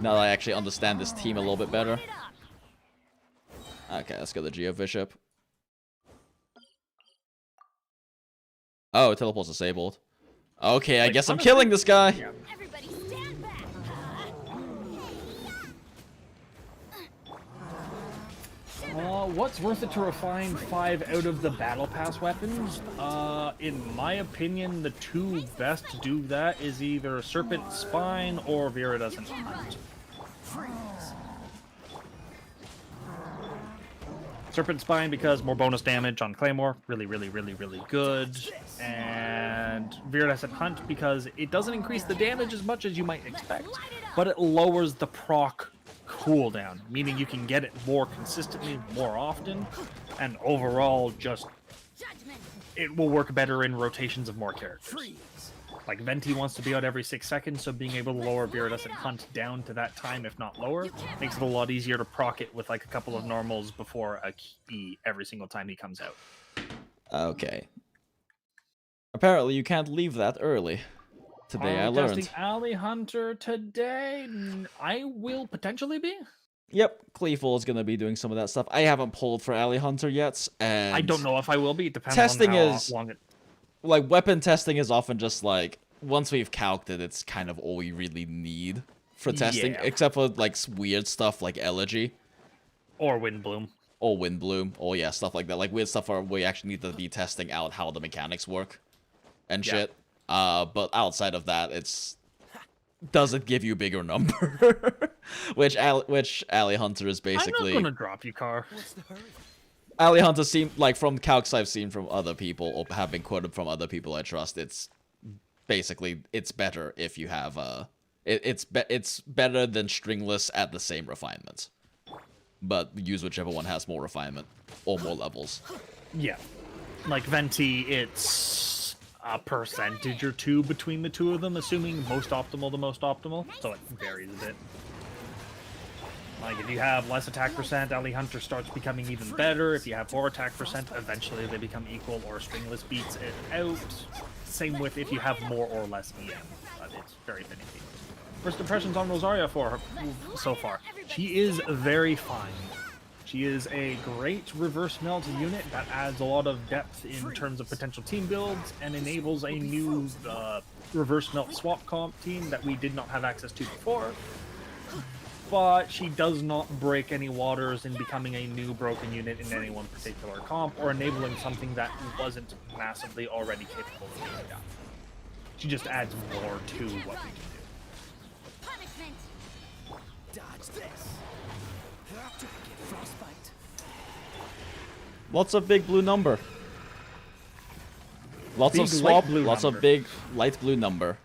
Now that I actually understand this team a little bit better. Okay, let's go to Geobishop. Oh, teleport's disabled. Okay, I guess I'm killing this guy. Yeah. What's worth it to refine 5 out of the Battle Pass weapons? In my opinion, the 2 best to do that is either Serpent Spine or Viridescent Hunt. Serpent Spine because more bonus damage on Claymore, really good. And Viridescent Hunt because it doesn't increase the damage as much as you might expect, but it lowers the proc cooldown, meaning you can get it more consistently, more often, and overall just it will work better in rotations of more characters. Like Venti wants to be out every 6 seconds, so being able to lower Viridescent Hunt down to that time, if not lower, makes it a lot easier to proc it with like a couple of normals before a key every single time he comes out. Okay. Apparently you can't leave that early. Today I learned. Testing Alley Hunter today. I will potentially be. Yep, Cleeful is gonna be doing some of that stuff. I haven't pulled for Alley Hunter yet, and I don't know if I will be. It depends testing on how is long it. like weapon testing is often just like once we've calced it, it's kind of all we really need for testing, Yeah. except for like weird stuff like Elegy Or Windbloom. or Windbloom, or yeah, stuff like that, like weird stuff where we actually need to be testing out how the mechanics work and Yeah. shit. But outside of that, does it give you a bigger number? which Alley Hunter is basically. I'm not gonna drop you, Car. Alley Hunter seem like from calcs I've seen from other people or have been quoted from other people I trust. It's basically it's better if you have it's better than stringless at the same refinement, but use whichever one has more refinement or more levels. Yeah, like Venti, it's a percentage or 2 between the 2 of them, assuming most optimal to most optimal, so it varies a bit. Like, if you have less attack percent, Alley Hunter starts becoming even better. If you have more attack percent, eventually they become equal, or Stringless beats it out. Same with if you have more or less EM, but it's very finicky. First impressions on Rosaria for her so far. She is very fine. She is a great reverse melt unit that adds a lot of depth in terms of potential team builds and enables a new reverse melt swap comp team that we did not have access to before. But she does not break any waters in becoming a new broken unit in any one particular comp or enabling something that wasn't massively already capable of doing that. She just adds more to what we can do. Punishment. Dodge this. Frostbite. Lots of big blue number. Lots Big of swap. light blue Lots number. of big light blue number.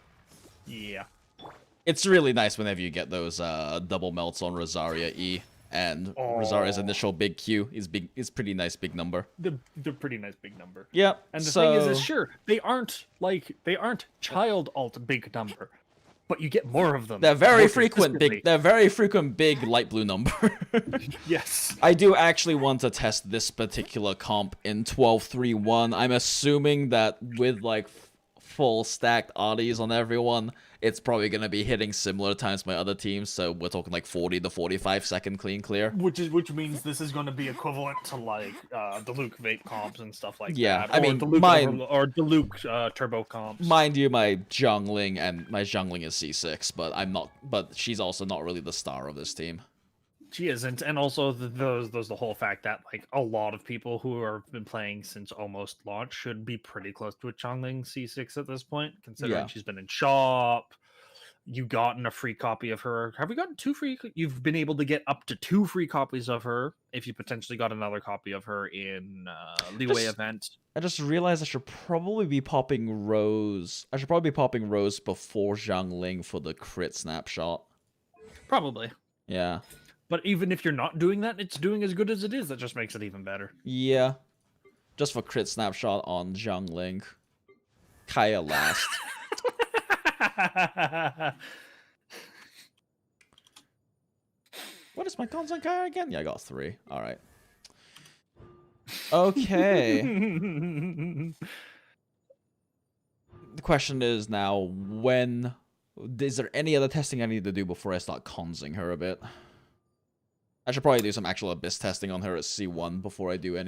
Yeah. It's really nice whenever you get those double melts on Rosaria E and Rosaria's initial big Q is big. Is pretty nice big number. They're pretty nice big number. Yeah. And the thing is sure, they aren't child alt big number, but you get more of them. they're very more frequent consistently. big. They're very frequent big light blue number. Yes. I do actually want to test this particular comp in 12.3.1. I'm assuming that with like full stacked oddies on everyone, it's probably going to be hitting similar times to my other teams. So we're talking like 40 to 45 second clean clear. Which means this is going to be equivalent to like Diluc vape comps and stuff like Yeah, that. I mean, or Diluc turbo comps. Mind you, my jungling is C6, but I'm not. But she's also not really the star of this team. She isn't, and also there's the whole fact that like a lot of people who have been playing since almost launch should be pretty close to a Chongling C6 at this point, considering she's been in shop. You gotten a free copy of her. Have we gotten 2 free? You've been able to get up to 2 free copies of her if you potentially got another copy of her in Leeway event. I just realized I should probably be popping Rose. I should probably be popping Rose before Zhangling for the crit snapshot. Probably. Yeah. But even if you're not doing that, it's doing as good as it is. That just makes it even better. Yeah. Just for crit snapshot on Zhangling. Kaya last. What is my cons on Kaya again? Yeah, I got 3. Alright. Okay. The question is now, is there any other testing I need to do before I start consing her a bit? I should probably do some actual Abyss testing on her at C1 before I do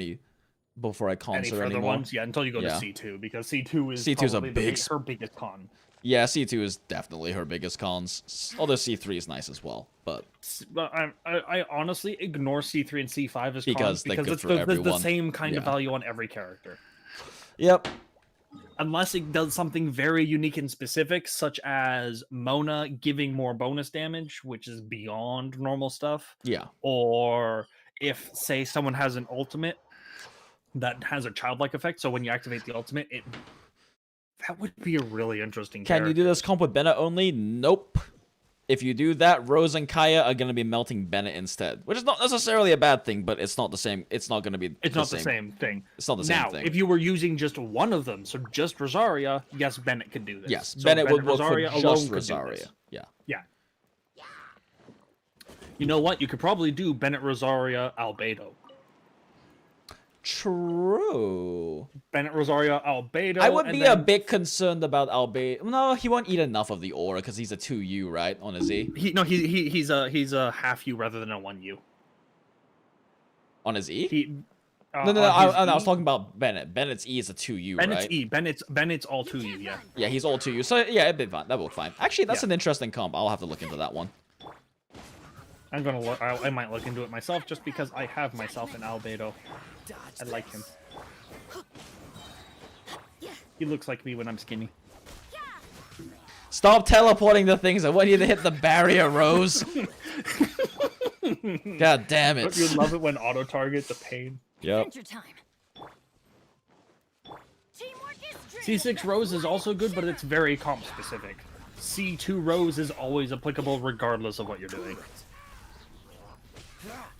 before I cons her anymore. Ones? Yeah, until you go to C2, because C2 is her biggest con. Yeah, C2 is definitely her biggest cons. Although C3 is nice as well, but I honestly ignore C3 and C5 as because cons because it's the same kind of value on every character. Yep. Unless it does something very unique and specific, such as Mona giving more bonus damage, which is beyond normal stuff. Yeah. Or if, say, someone has an ultimate that has a childlike effect, so when you activate the ultimate, that would be a really interesting character. Can you do this comp with Bennett only? Nope. If you do that, Rose and Kaya are going to be melting Bennett instead, which is not necessarily a bad thing, but it's not the same. It's not going to be. It's not the same thing. It's not the same thing. Now, if you were using just one of them, so just Rosaria, yes, Bennett could do this. Yes, so Bennett would work Rosaria for just Rosaria. Yeah. Yeah. You know what? You could probably do Bennett, Rosaria, Albedo. True. Bennett, Rosaria, Albedo. I would be a bit concerned about Albedo. No, he won't eat enough of the aura because he's a 2U, right? On a Z. He's a half U rather than a 1U. On his E? No, I was talking about Bennett. Bennett's E is a 2U, Bennet's right? E. Bennet's all 2U, yeah. Yeah, he's all 2U. So yeah, it'd be fine. That would be fine. Actually, that's an interesting comp. I'll have to look into that one. I'm gonna look. I might look into it myself just because I have myself an Albedo. I like him. He looks like me when I'm skinny. Stop teleporting the things. I want you to hit the barrier, Rose. God damn it. Don't you love it when auto target the pain? Yep. C6 Rose is also good, but it's very comp specific. C2 Rose is always applicable regardless of what you're doing.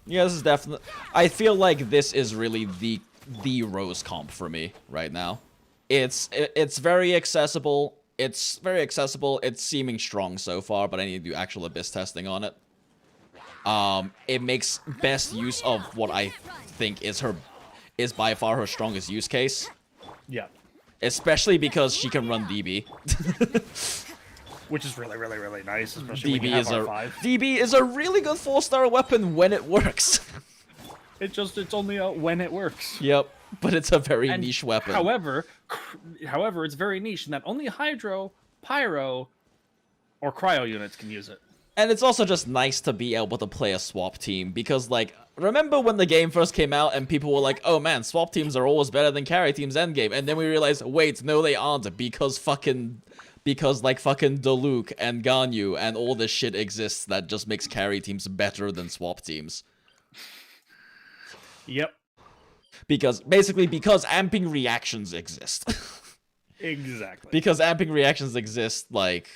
Yeah, this is definitely. I feel like this is really the Rose comp for me right now. It's very accessible. It's seeming strong so far, but I need to do actual Abyss testing on it. It makes best use of what I think is by far her strongest use case. Yeah. Especially because she can run DB. Which is really, really, really nice, especially when you have R5. DB is a really good 4-star weapon when it works. It's only out when it works. Yep, but it's a very niche weapon. However, it's very niche in that only Hydro, Pyro, or Cryo units can use it. And it's also just nice to be able to play a swap team, because, like, remember when the game first came out and people were like, oh man, swap teams are always better than carry teams endgame, and then we realized, wait, no they aren't, because fucking Diluc and Ganyu and all this shit exists that just makes carry teams better than swap teams. Yep. Because amping reactions exist. Exactly. Because amping reactions exist, like,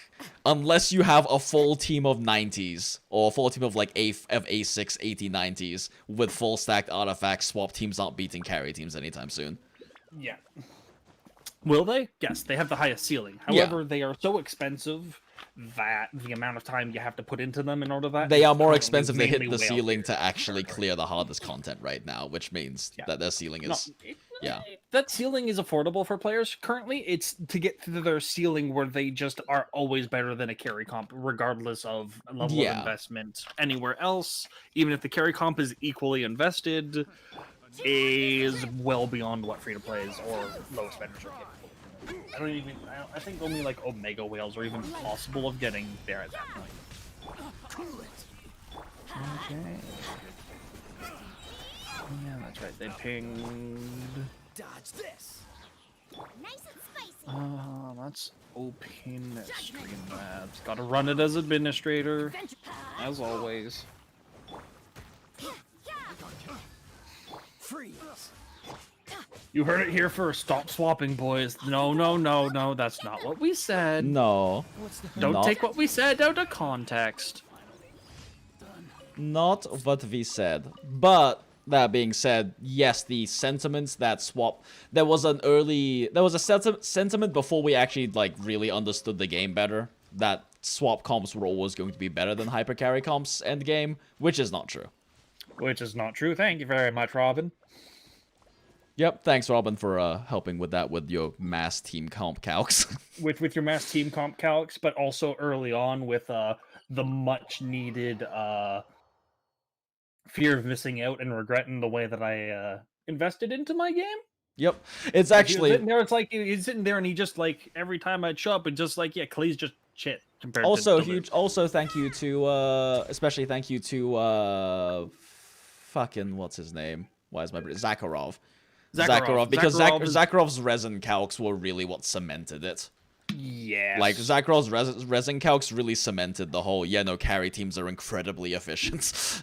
unless you have a full team of 90s, or a full team of, like, A6, 80, 90s, with full stacked artifacts, swap teams aren't beating carry teams anytime soon. Yeah. Will they? Yes, they have the highest ceiling. However, they are so expensive that the amount of time you have to put into them in order that They are more currently expensive. They hit mainly the whale ceiling tier to actually territory. clear the hardest content right now, which means Yeah. that their ceiling No, is yeah. that ceiling is affordable for players currently. It's to get to their ceiling where they just are always better than a carry comp, regardless of level Yeah. of investment anywhere else. Even if the carry comp is equally invested, is well beyond what free to plays or low spenders are capable. I think only like Omega whales are even possible of getting there at that point. Okay. Yeah, that's right. They pinged. Dodge this. Let's open Streamlabs. Gotta run it as administrator, as always. Freeze. You heard it here first. Stop swapping, boys. No, that's not what we said. No, Don't not- take what we said out of context. not what we said. But that being said, yes, the sentiments that swap. There was a sentiment before we actually like really understood the game better that swap comps were always going to be better than hyper carry comps end game, which is not true. Which is not true. Thank you very much, Robin. Yep, thanks Robin for helping with that with your mass team comp calcs. With your mass team comp calcs, but also early on with the much needed fear of missing out and regretting the way that I invested into my game. Yep, it's Like, actually he was sitting there, it's like he's sitting there and he just like every time I'd show up and just like Clay's just shit compared also to huge. Also, thank you to especially thank you to fucking what's his name? Why is my Zakharov? Zakharov, because Zakharov's resin calcs were really what cemented it. Yeah. Like, Zakharov's resin calcs really cemented the whole, carry teams are incredibly efficient.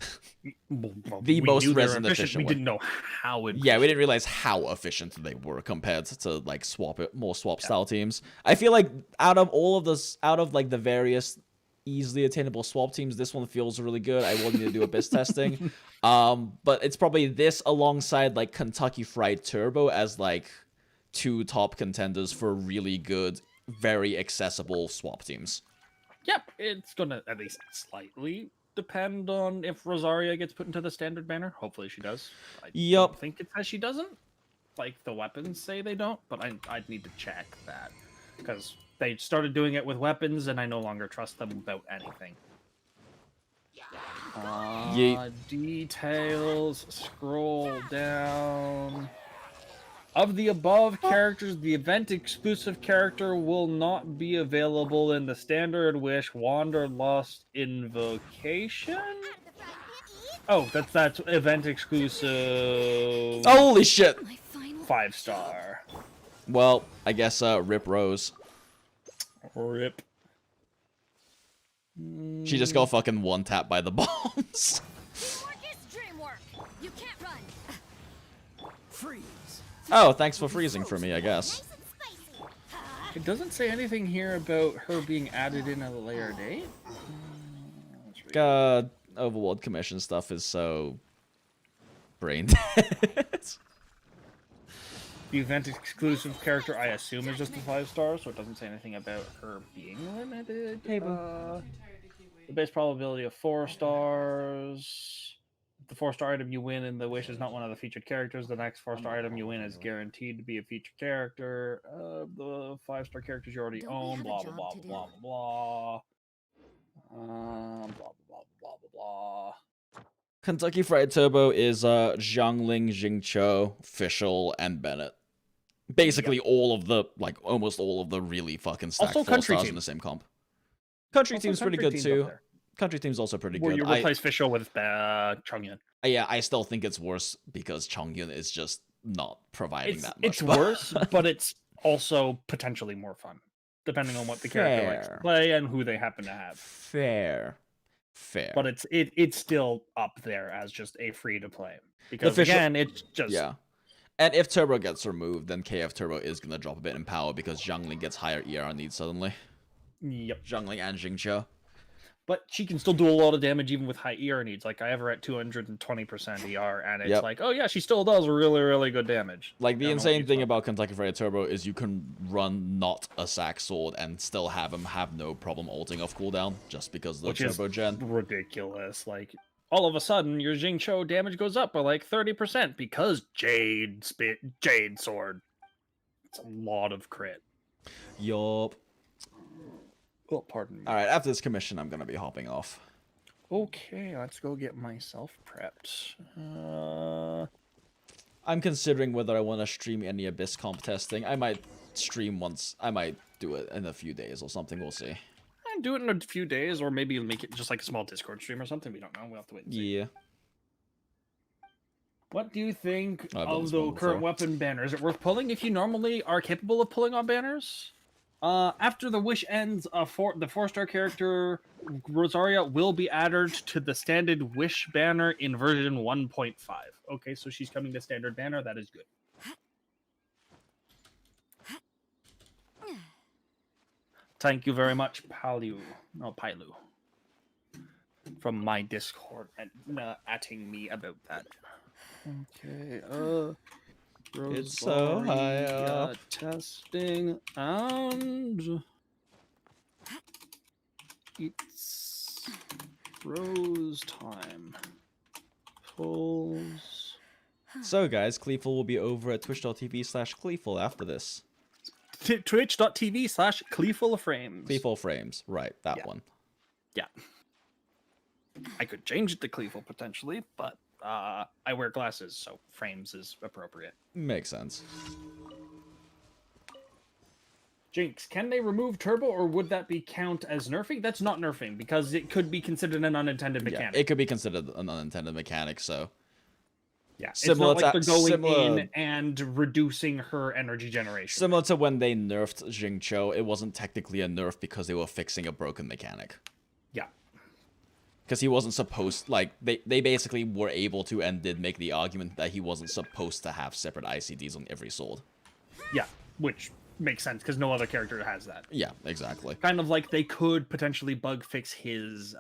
The most resin efficient We one. didn't know how it. Yeah, we didn't realize how efficient they were compared to, like, more swap-style teams. I feel like out of the various easily attainable swap teams, this one feels really good. I will need to do a BIS testing. But it's probably this alongside, like, Kentucky Fried Turbo as, like, two top contenders for really good, very accessible swap teams. Yep, it's gonna at least slightly depend on if Rosaria gets put into the standard banner. Hopefully she does. I don't think it says she doesn't. Like the weapons say they don't, but I'd need to check that because they started doing it with weapons, and I no longer trust them about anything. Details. Scroll down. Of the above characters, the event-exclusive character will not be available in the Standard Wish Wanderlust Invocation? Oh, that's event-exclusive... Holy shit! 5-star. Well, I guess, Rip Rose. Rip. She just got fucking one-tapped by the bombs. Freeze. Oh, thanks for freezing for me, I guess. It doesn't say anything here about her being added in at a later date. Overworld Commission stuff is so brain dead. The event exclusive character, I assume, is just a 5-star, so it doesn't say anything about her being limited. The base probability of 4 stars. The 4-star item you win in the Wish is not one of the featured characters. The next 4-star item you win is guaranteed to be a featured character. The 5-star characters you already own. Blah blah blah blah blah blah. Blah blah blah blah blah. Kentucky Fried Turbo is Zhangling, Jingcho, Fischl, and Bennett. Basically all of the, like, almost all of the really fucking stacked Also 4 country stars team. in the same comp. Country Also team's pretty country good team's up too. there. Country team's also pretty Where good. you replace Fischl with Chongyun. Yeah, I still think it's worse because Chongyun is just not providing that much. It's worse, but it's also potentially more fun, depending on what the character likes to Fair. play and who they happen to have. Fair. But it's still up there as just a free to play because Fischl- again, it's just Yeah. And if Turbo gets removed, then KF Turbo is going to drop a bit in power because Zhangling gets higher ER needs suddenly. Yep. Zhangling and Jingcho. but she can still do a lot of damage even with high ER needs. Like I have her at 220% ER, and it's like, oh yeah, she still does really, really good damage. Like the insane thing about Kentucky Fried Turbo is you can run not a sack sword and still have him have no problem ulting off cooldown just because of the turbo gen. Ridiculous. Like all of a sudden your Jingcho damage goes up by like 30% because Jade Sword. It's a lot of crit. Yup. Oh, pardon me. Alright, after this commission, I'm gonna be hopping off. Okay, let's go get myself prepped. I'm considering whether I want to stream any Abyss comp testing. I might stream once. I might do it in a few days or something. We'll see. I'd do it in a few days, or maybe make it just like a small Discord stream or something. We don't know. We'll have to wait and see. Yeah. What do you think I've of done the this current before. weapon banner? Is it worth pulling if you normally are capable of pulling on banners? After the wish ends, the 4-star character Rosaria will be added to the standard wish banner in version 1.5. Okay, so she's coming to standard banner. That is good. Thank you very much, Pilu, from my Discord and atting me about that. Okay, It's so high Rosaria up. testing, and it's Rose time. Pulls. So guys, Cleeful will be over at twitch.tv/Cleeful after this. Twitch.tv/CleefulFrames. Cleeful Frames, right, that one. Yeah. I could change it to Cleeful potentially, but I wear glasses, so frames is appropriate. Makes sense. Jinx, can they remove turbo, or would that be count as nerfing? That's not nerfing, because it could be considered an unintended mechanic. Yeah, it could be considered an unintended mechanic, so... Yeah, Similar it's not like to- they're going similar- in and reducing her energy generation. Similar to when they nerfed Jingcho, it wasn't technically a nerf because they were fixing a broken mechanic. Yeah. Because he wasn't supposed... Like, they basically were able to and did make the argument that he wasn't supposed to have separate ICDs on every sword. Yeah, which makes sense, because no other character has that. Yeah, exactly. Kind of like they could potentially bug fix his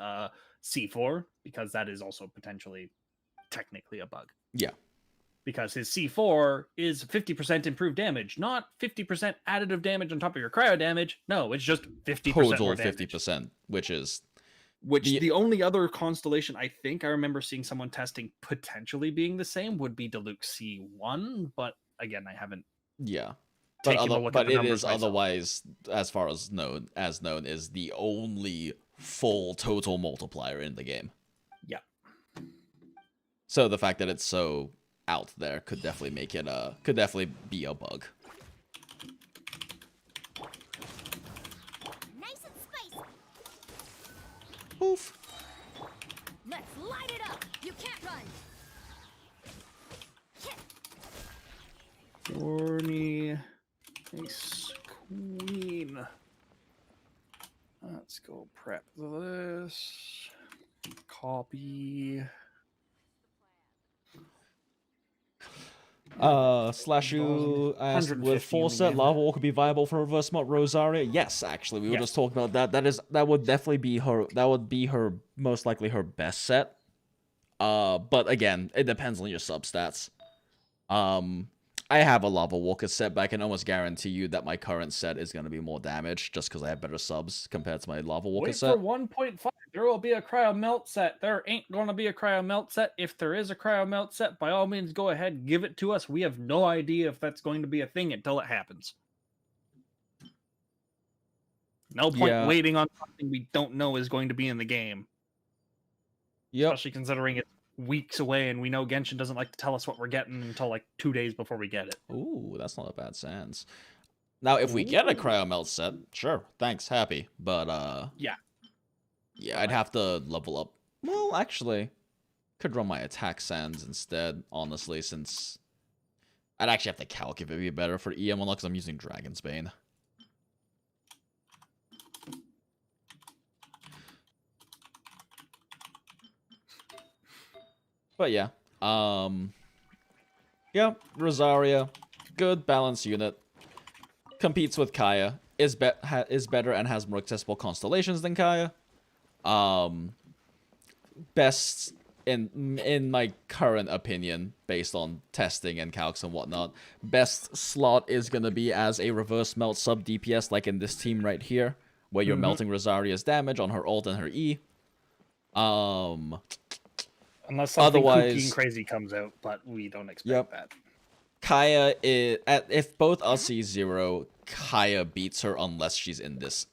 C4, because that is also potentially technically a bug. Yeah. Because his C4 is 50% improved damage, not 50% additive damage on top of your cryo damage. No, it's just 50% Total more damage. 50%, which is... Which the only other constellation I think I remember seeing someone testing potentially being the same would be Diluc C1, but again, I haven't. Yeah. Taken a look But at the it numbers is myself. otherwise, as far as known, is the only full total multiplier in the game. Yeah. So the fact that it's so out there could definitely make it could definitely be a bug. Nice and spicy. Poof. Let's light it up. You can't run. Thorny Ace Queen. Let's go prep this. Copy. Slashu asked, would 150 full set win. Lava Wall could be viable for reverse mod Rosaria? Yes, actually, we were just talking about that. That would definitely be her. That would be her most likely her best set. But again, it depends on your substats. I have a Lava Walker set, but I can almost guarantee you that my current set is going to be more damage just because I have better subs compared to my Lava Walker Wait set. for 1.5. There will be a Cryo Melt set. There ain't going to be a Cryo Melt set. If there is a Cryo Melt set, by all means, go ahead, give it to us. We have no idea if that's going to be a thing until it happens. No point waiting on something we don't know is going to be in the game. Yep. Especially considering it's weeks away, and we know Genshin doesn't like to tell us what we're getting until like 2 days before we get it. Ooh, that's not a bad sense. Now, if we get a Cryo Melt set, sure, thanks, happy. But, Yeah, I'd have to level up. Well, actually, could run my attack sands instead, honestly, since I'd actually have to calc if it'd be better for EM unlock, because I'm using Dragon's Bane. But yeah, Rosaria, good balanced unit, competes with Kaya, is better and has more accessible constellations than Kaya. Best in my current opinion, based on testing and calcs and whatnot, best slot is gonna be as a reverse melt sub DPS, like in this team right here, where you're melting Rosaria's damage on her ult and her E. Unless something Otherwise- kooky and crazy comes out, but we don't expect that. Kaya is if both are C0, Kaya beats her unless she's in this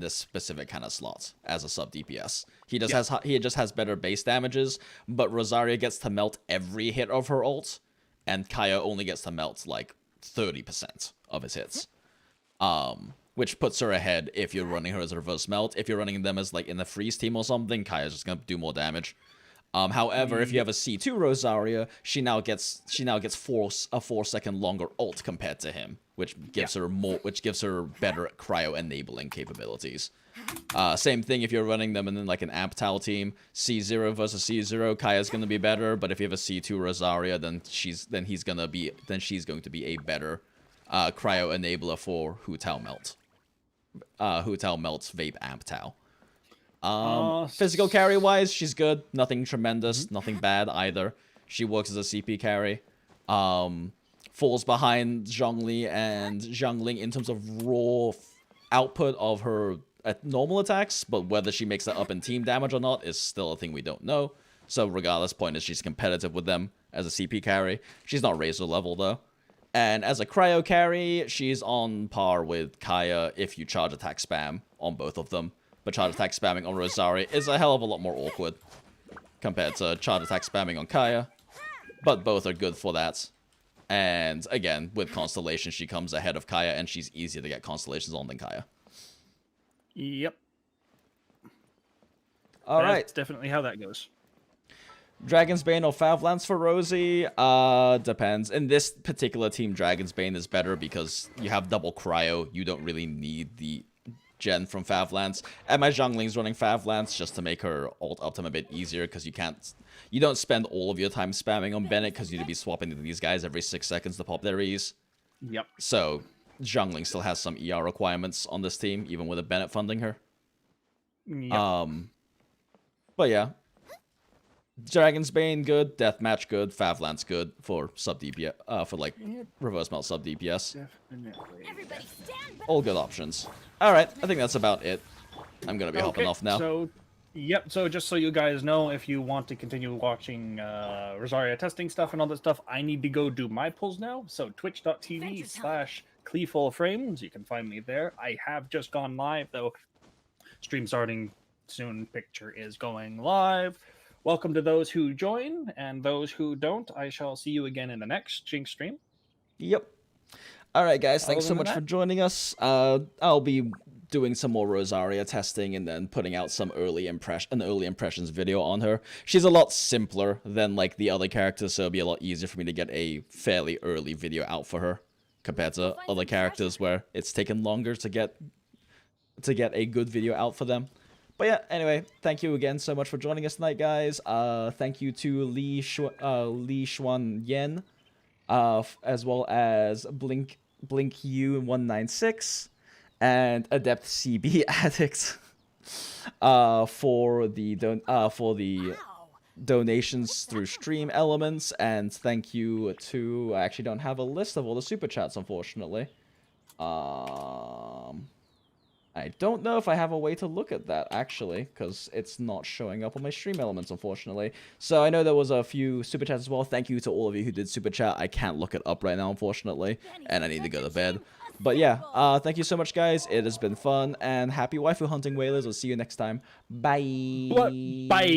specific kind of slot as a sub DPS. He just has better base damages, but Rosaria gets to melt every hit of her ult, and Kaya only gets to melt like 30% of his hits. Which puts her ahead if you're running her as a reverse melt. If you're running them as like in the freeze team or something, Kaya's just gonna do more damage. However, if you have a C2 Rosaria, she now gets a 4-second longer ult compared to him, which gives her better cryo enabling capabilities. Same thing if you're running them in like an Amptal team, C0 versus C0, Kaya's gonna be better, but if you have a C2 Rosaria, then she's going to be a better cryo enabler for Hu Tao Melt. Hu Tao Melt's Vape Amptal. Physical carry wise, she's good. Nothing tremendous, nothing bad either. She works as a CP carry. Falls behind Zhongli and Zhongling in terms of raw output of her normal attacks, but whether she makes that up in team damage or not is still a thing we don't know. So regardless, point is she's competitive with them as a CP carry. She's not Razor level though. And as a cryo carry, she's on par with Kaya if you charge attack spam on both of them. But charge attack spamming on Rosaria is a hell of a lot more awkward compared to charge attack spamming on Kaya. But both are good for that. And again, with Constellation, she comes ahead of Kaya, and she's easier to get Constellations on than Kaya. Yep. Alright. That's definitely how that goes. Dragon's Bane or Favlance for Rosie? Depends. In this particular team, Dragon's Bane is better because you have double cryo. You don't really need the gen from Favlance. And my Zhongling's running Favlance just to make her ult uptime a bit easier because you don't spend all of your time spamming on Bennett because you need to be swapping to these guys every 6 seconds to pop their E's. Yep. So Zhongling still has some ER requirements on this team, even with a Bennett funding her. Yep. But yeah. Dragon's Bane good, Deathmatch good, Favlance good for sub DPS, for like reverse melt sub DPS. Everybody stand back. All good options. Alright, I think that's about it. I'm gonna be hopping off now. So, yep, so just so you guys know, if you want to continue watching Rosaria testing stuff and all that stuff, I need to go do my pulls now. So twitch.tv/cleefulframes, you can find me there. I have just gone live, though. Stream starting soon, picture is going live. Welcome to those who join, and those who don't, I shall see you again in the next Jinx stream. Yep. Alright guys, thanks so Other than much for that- joining us. I'll be doing some more Rosaria testing and then putting out some early impressions video on her. She's a lot simpler than like the other characters, so it'll be a lot easier for me to get a fairly early video out for her compared to other characters where it's taken longer to get a good video out for them. But yeah, anyway, thank you again so much for joining us tonight, guys. Thank you to Li Xuan Yen, as well as Blink U196 and Adept CB Addict for the donations through stream elements. And thank you to, I actually don't have a list of all the super chats, unfortunately. I don't know if I have a way to look at that, actually, because it's not showing up on my stream elements, unfortunately. So I know there was a few super chats as well. Thank you to all of you who did super chat. I can't look it up right now, unfortunately, and I need to go to bed. But yeah, thank you so much, guys. It has been fun, and happy waifu hunting, whalers. I'll see you next time. Bye. Bye.